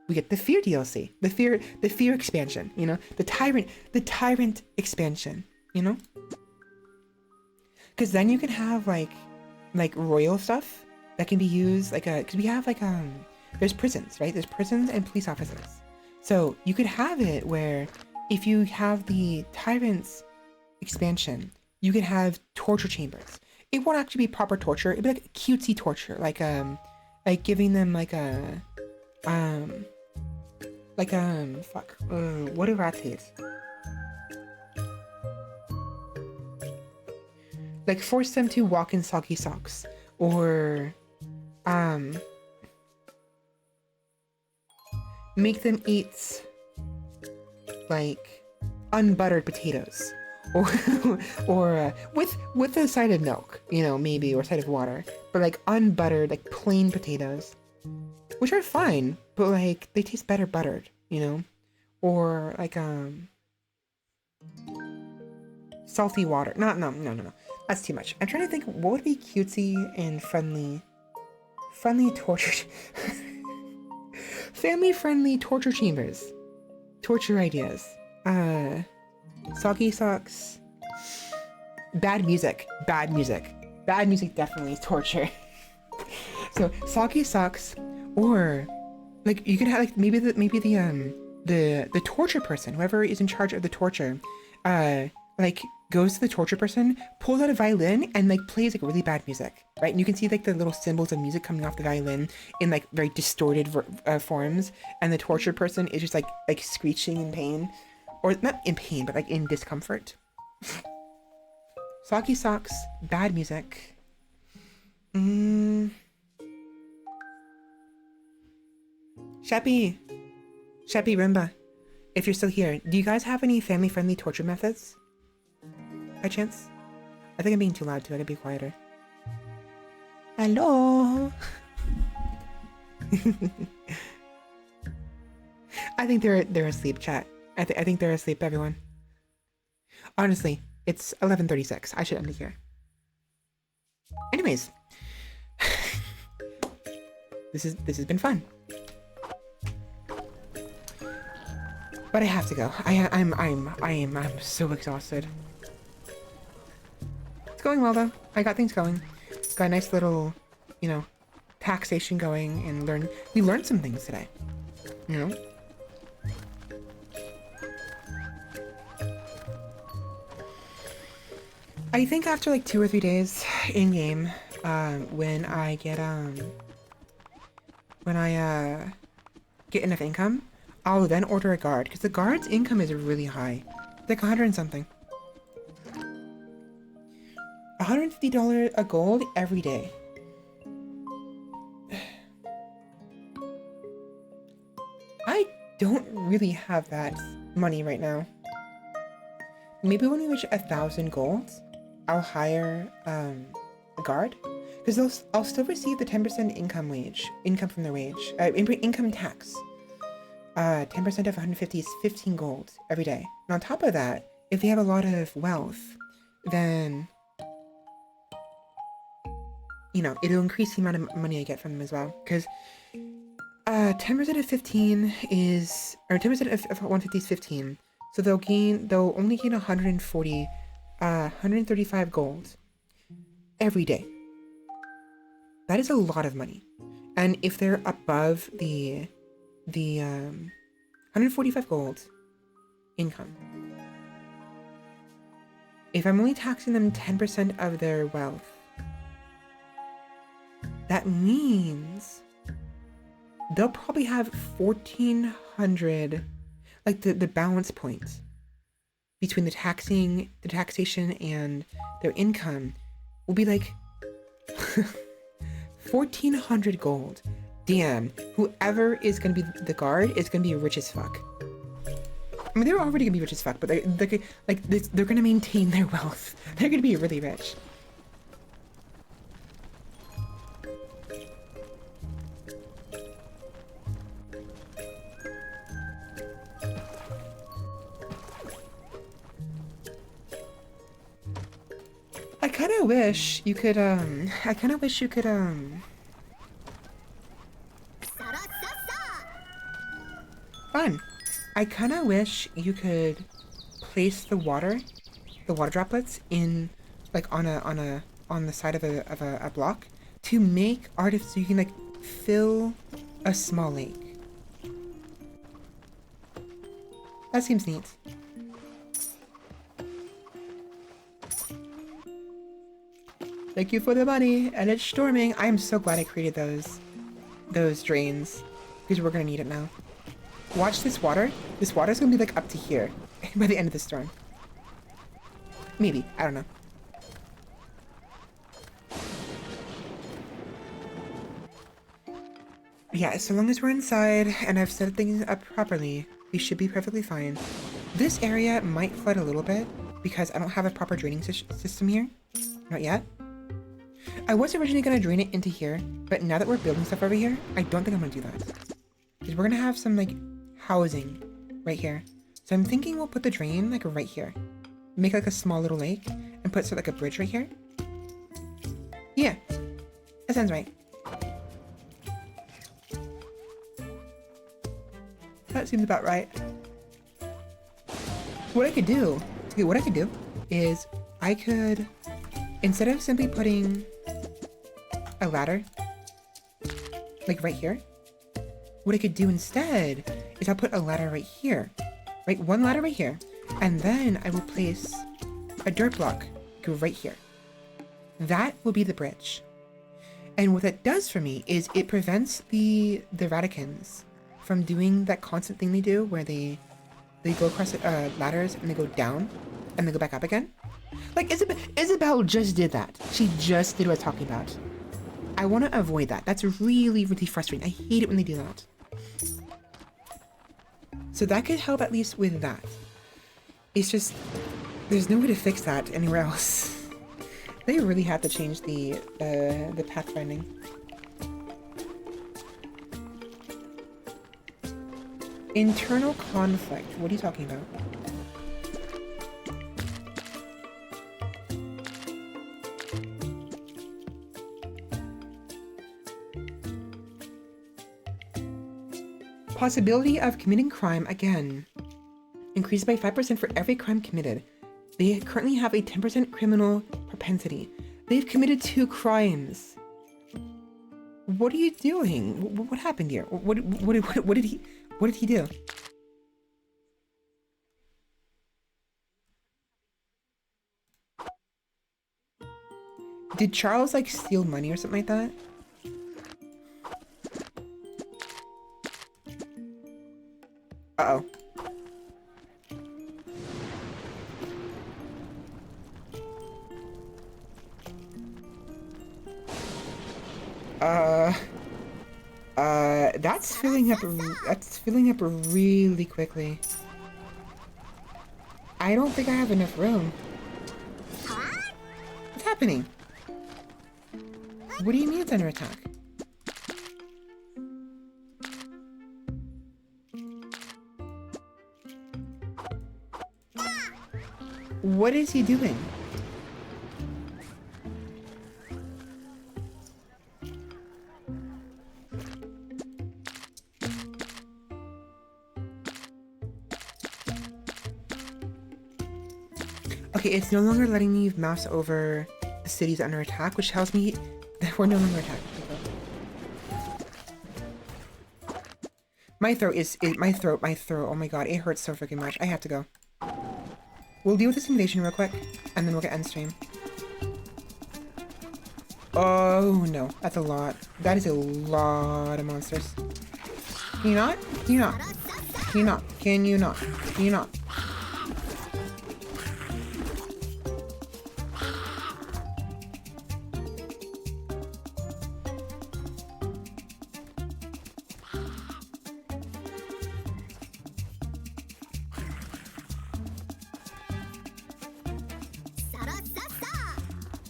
we get the fear DLC, the fear expansion, you know, the tyrant expansion, you know, because then you can have like royal stuff that can be used because we have there's prisons, right? There's prisons and police officers, so you could have it where if you have the tyrants expansion, you could have torture chambers. It won't actually be proper torture. It'd be like cutesy torture, like giving them what do rats hate? Like force them to walk in soggy socks, or make them eat like unbuttered potatoes, or with a side of milk, you know, maybe, or a side of water, but like unbuttered, like plain potatoes, which are fine, but like they taste better buttered, you know, or like salty water. No, that's too much. I'm trying to think what would be cutesy and friendly torture family friendly torture chambers, torture ideas. Soggy socks, bad music definitely is torture. So soggy socks, or like you could have like maybe the torture person, whoever is in charge of the torture, like goes to the torture person, pulls out a violin and like plays like really bad music, right? And you can see like the little symbols of music coming off the violin in like very distorted forms, and the tortured person is just like screeching in pain, or not in pain, but like in discomfort. Soggy socks, bad music. Sheppy Rimba, if you're still here, do you guys have any family-friendly torture methods? By chance? I think I'm being too loud too. I gotta be quieter. Hello. I think they're asleep, chat. I think they're asleep, everyone. Honestly, it's 11:36. I should end it here. Anyways, this has been fun. But I have to go. I'm so exhausted. It's going well though. I got things going. Got a nice little, you know, taxation going, and we learned some things today. You know? I think after like 2 or 3 days in game, when I get enough income, I'll then order a guard, because the guard's income is really high. It's like 100 and something. $150 a gold every day. I don't really have that money right now. Maybe when we reach 1,000 gold, I'll hire a guard, because I'll still receive the 10% income from their wage, income tax. 10% of 150 is 15 gold every day. And on top of that, if they have a lot of wealth, then, you know, it'll increase the amount of money I get from them as well. Because 10% of 15 is, or 10% of 150 is 15. So they'll only gain 135 gold every day. That is a lot of money. And if they're above the 145 gold income, if I'm only taxing them 10% of their wealth, that means they'll probably have 1,400, like the balance point between the taxation and their income will be like 1,400 gold. Damn, whoever is gonna be the guard is gonna be rich as fuck. I mean, they're already gonna be rich as fuck, but they're gonna maintain their wealth. They're gonna be really rich. I kind of wish you could fun. I kind of wish you could place the water droplets in, like on the side of a block to make artists so you can like fill a small lake. That seems neat. Thank you for the money, and it's storming. I am so glad I created those drains, because we're gonna need it now. Watch this water. This water's gonna be like up to here by the end of the storm. Maybe, I don't know. Yeah, so long as we're inside and I've set things up properly, we should be perfectly fine. This area might flood a little bit because I don't have a proper draining system here. Not yet. I was originally going to drain it into here, but now that we're building stuff over here, I don't think I'm going to do that. Because we're going to have some, like, housing right here. So I'm thinking we'll put the drain, like, right here. Make, like, a small little lake and put, sort of, like, a bridge right here. Yeah. That sounds right. That seems about right. What I could do is I could, instead of simply putting a ladder, like right here, what I could do instead is I'll put a ladder right here, right? One ladder right here, and then I will place a dirt block right here. That will be the bridge. And what that does for me is it prevents the Raticans from doing that constant thing they do where they go across ladders and they go down and they go back up again. Like Isabel just did that. She just did what I was talking about. I want to avoid that. That's really, really frustrating. I hate it when they do that. So that could help at least with that. It's just, there's no way to fix that anywhere else. They really have to change the pathfinding. Internal conflict. What are you talking about? Possibility of committing crime again. Increased by 5% for every crime committed. They currently have a 10% criminal propensity. They've committed 2 crimes. What are you doing? What happened here? What did he do? Did Charles like steal money or something like that? Uh-oh. That's filling up. That's filling up really quickly. I don't think I have enough room. What's happening? What do you mean it's under attack? What is he doing? Okay, it's no longer letting me mouse over the cities under attack, which tells me that we're no longer attacked. My throat. Oh my god, it hurts so freaking much. I have to go. We'll deal with this invasion real quick, and then we'll get end stream. Oh no, that's a lot. That is a lot of monsters. Can you not? Can you not? Can you not? Can you not? Can you not?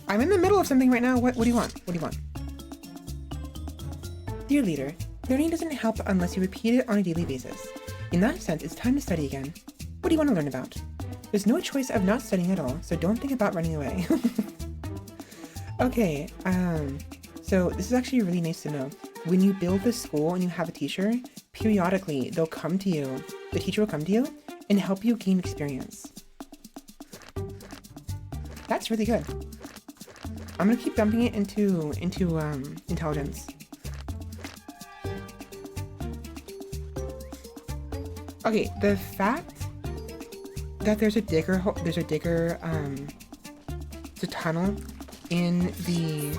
I'm in the middle of something right now. What do you want? What do you want? Dear leader, learning doesn't help unless you repeat it on a daily basis. In that sense, it's time to study again. What do you want to learn about? There's no choice of not studying at all, so don't think about running away. Okay, so this is actually really nice to know. When you build this school and you have a teacher, periodically they'll come to you, the teacher will come to you and help you gain experience. That's really good. I'm gonna keep dumping it into intelligence. Okay, the fact that there's a tunnel in the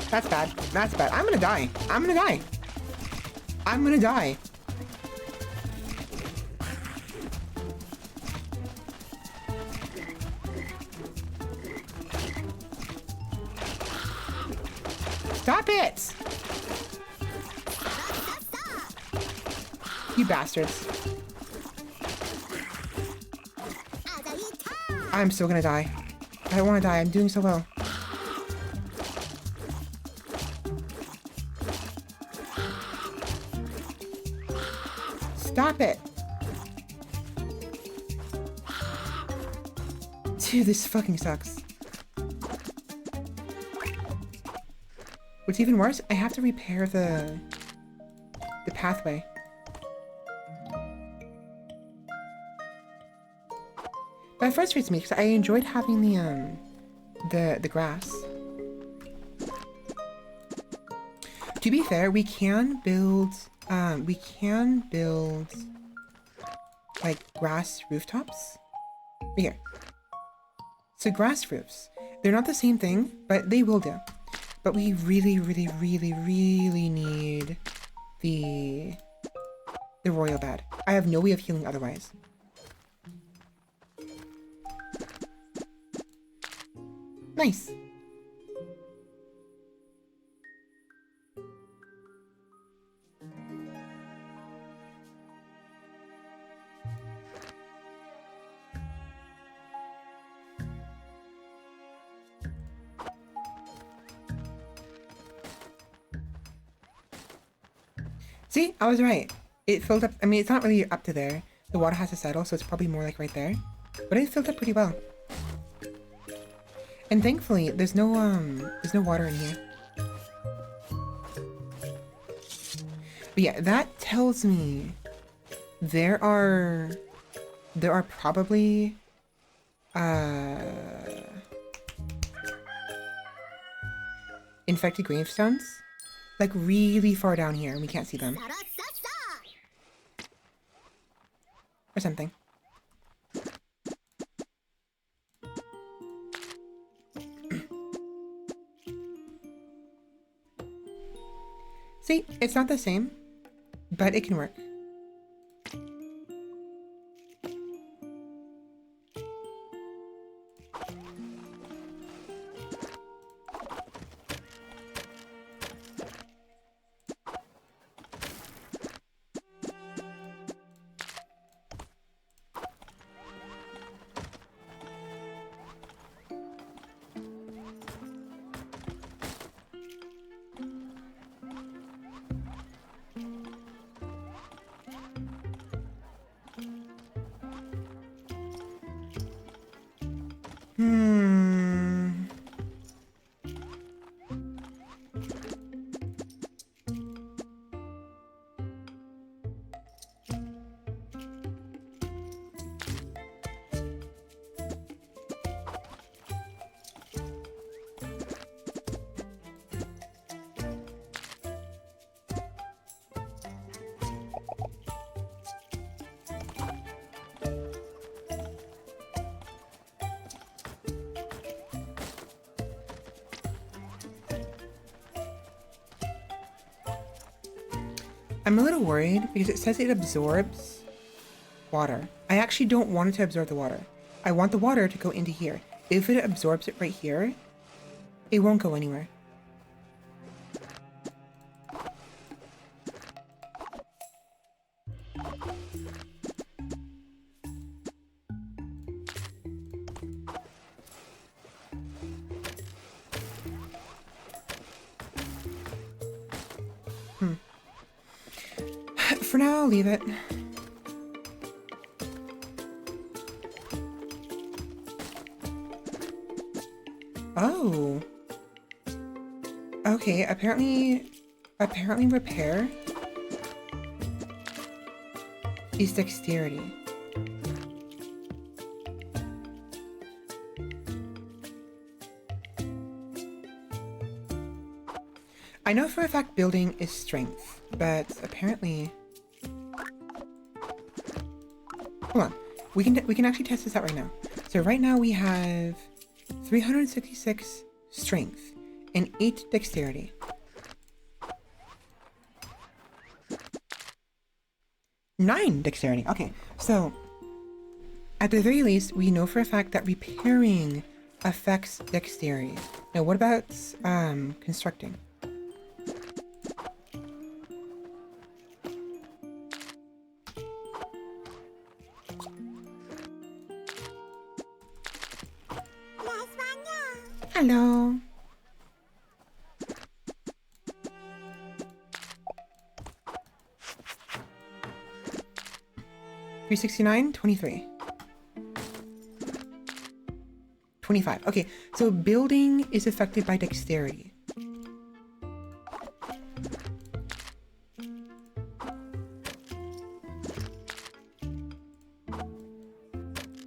That's bad. That's bad. I'm gonna die. I'm gonna die. I'm gonna die. Stop it! You bastards. I'm still gonna die. I don't wanna die. I'm doing so well. Stop it! Dude, this fucking sucks. What's even worse, I have to repair the pathway. That frustrates me because I enjoyed having the grass. To be fair, we can build like grass rooftops. Right here. So grass roofs. They're not the same thing, but they will do. But we really, really, really, really need the royal bed. I have no way of healing otherwise. Nice. See, I was right. It filled up. I mean, it's not really up to there. The water has to settle, so it's probably more like right there. But it filled up pretty well. And thankfully, there's no water in here. But yeah, that tells me there are probably infected gravestones. Like really far down here and we can't see them. Or something. See, it's not the same, but it can work. I'm a little worried because it says it absorbs water. I actually don't want it to absorb the water. I want the water to go into here. If it absorbs it right here, it won't go anywhere. For now, I'll leave it. Oh. Okay, apparently repair is dexterity. I know for a fact building is strength, but apparently... Hold on. We can actually test this out right now. So right now we have 366 strength and 8 dexterity. Nine dexterity. Okay, so at the very least, we know for a fact that repairing affects dexterity. Now, what about constructing? Hello. $369, 23. 25. Okay, so building is affected by dexterity.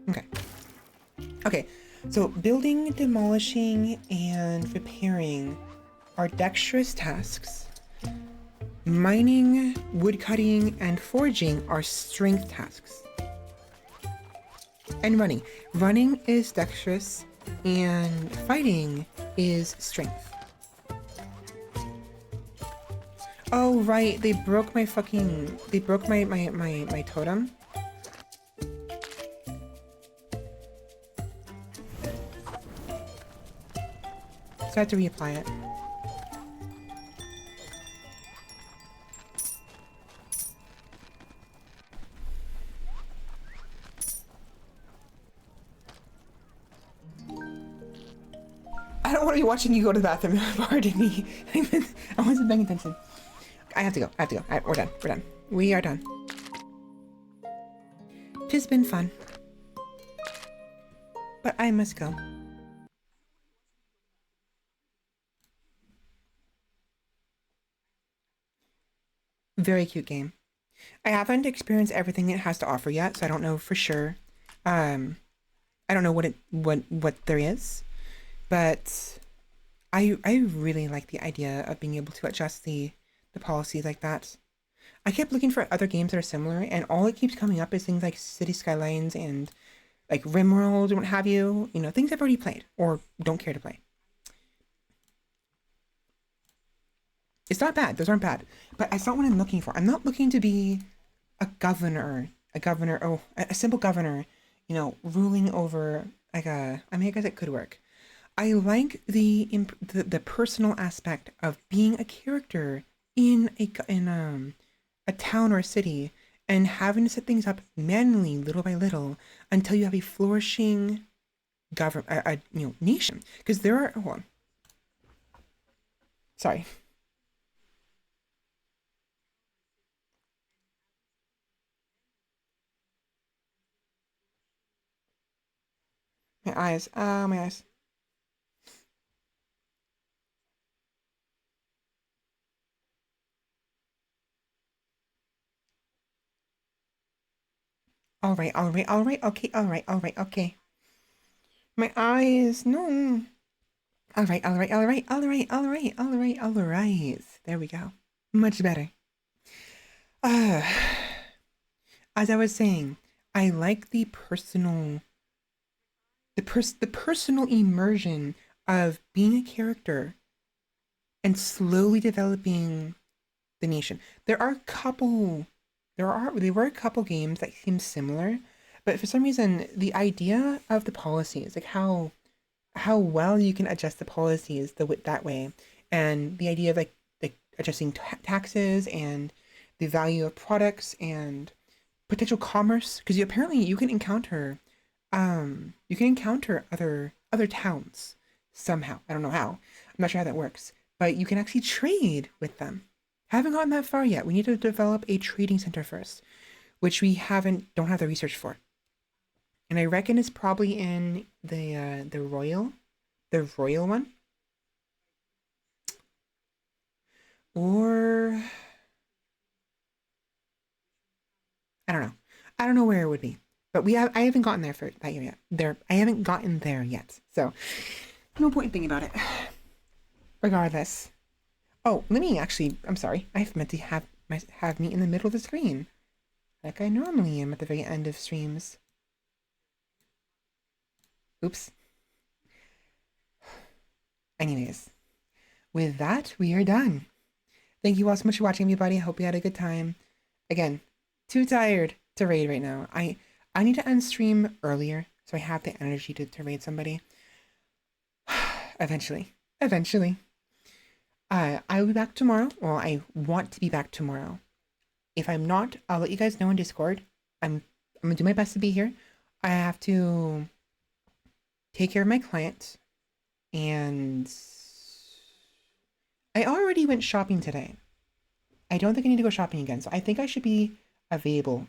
Okay. Okay, so building, demolishing, and repairing are dexterous tasks. Mining, woodcutting, and forging are strength tasks. And running. Running is dexterous, and fighting is strength. Oh, right, they broke my fucking... They broke my totem. So I have to reapply it. I don't want to be watching you go to the bathroom. Pardon me. I wasn't paying attention. I have to go. Alright, we're done. We are done. Tis been fun. But I must go. Very cute game. I haven't experienced everything it has to offer yet, so I don't know for sure. I don't know what there is, but I really like the idea of being able to adjust the policies like that. I kept looking for other games that are similar, and all it keeps coming up is things like City Skylines and like RimWorld and what have you. You know, things I've already played or don't care to play. It's not bad. Those aren't bad. But that's not what I'm looking for. I'm not looking to be a simple governor, you know, ruling over like I mean, I guess it could work. I like the personal aspect of being a character in a town or a city and having to set things up manually, little by little, until you have a flourishing nation. Because there are... Hold on. Sorry. My eyes. My eyes. All right. Okay. My eyes. No. All right. There we go. Much better. As I was saying, I like the personal immersion of being a character and slowly developing the nation. There were a couple games that seem similar, but for some reason the idea of the policies, like how well you can adjust the policies that way, and the idea of like adjusting taxes and the value of products and potential commerce, because you can encounter other towns somehow. I don't know how. I'm not sure how that works, but you can actually trade with them. Haven't gotten that far yet. We need to develop a trading center first, which we don't have the research for. And I reckon it's probably in the Royal the royal one. Or I don't know. I don't know where it would be. But I haven't gotten there for that yet. I haven't gotten there yet. So no point in thinking about it. Regardless. Oh, let me actually, I'm sorry. I've meant to have me in the middle of the screen. Like I normally am at the very end of streams. Oops. Anyways, with that, we are done. Thank you all so much for watching, everybody. I hope you had a good time. Again, too tired to raid right now. I need to end stream earlier so I have the energy to raid somebody. Eventually. I will be back tomorrow. Well, I want to be back tomorrow. If I'm not, I'll let you guys know in Discord. I'm gonna do my best to be here. I have to take care of my client, and I already went shopping today. I don't think I need to go shopping again, so I think I should be available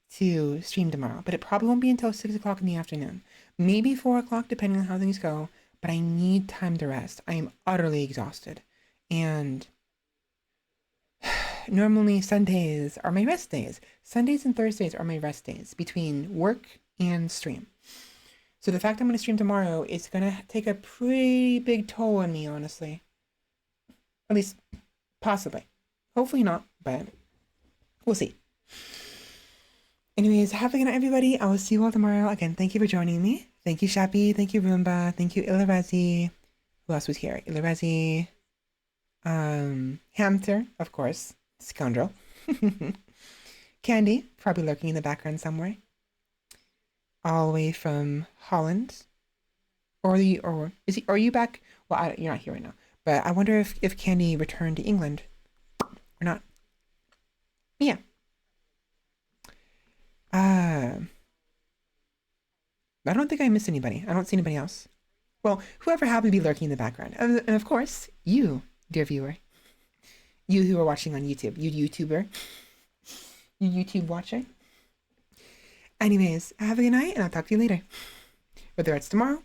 to stream tomorrow. But it probably won't be until 6 o'clock in the afternoon. Maybe 4 o'clock, depending on how things go. But I need time to rest. I am utterly exhausted. And normally Sundays are my rest days. Sundays and Thursdays are my rest days between work and stream. So the fact I'm going to stream tomorrow is going to take a pretty big toll on me, honestly. At least, possibly. Hopefully not, but we'll see. Anyways, have a good night, everybody. I will see you all tomorrow. Again, thank you for joining me. Thank you, Shappy. Thank you, Roomba. Thank you, Ilarazi. Who else was here? Ilarazi. Hamster, of course. Scoundrel. Candy, probably lurking in the background somewhere. All the way from Holland. Are you back? Well, you're not here right now. But I wonder if Candy returned to England or not. Yeah. I don't think I missed anybody. I don't see anybody else. Well, whoever happened to be lurking in the background. And of course, you, dear viewer. You who are watching on YouTube. You YouTuber. You YouTube watcher. Anyways, have a good night, and I'll talk to you later. Whether it's tomorrow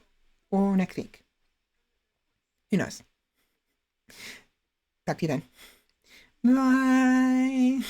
or next week. Who knows? Talk to you then. Bye.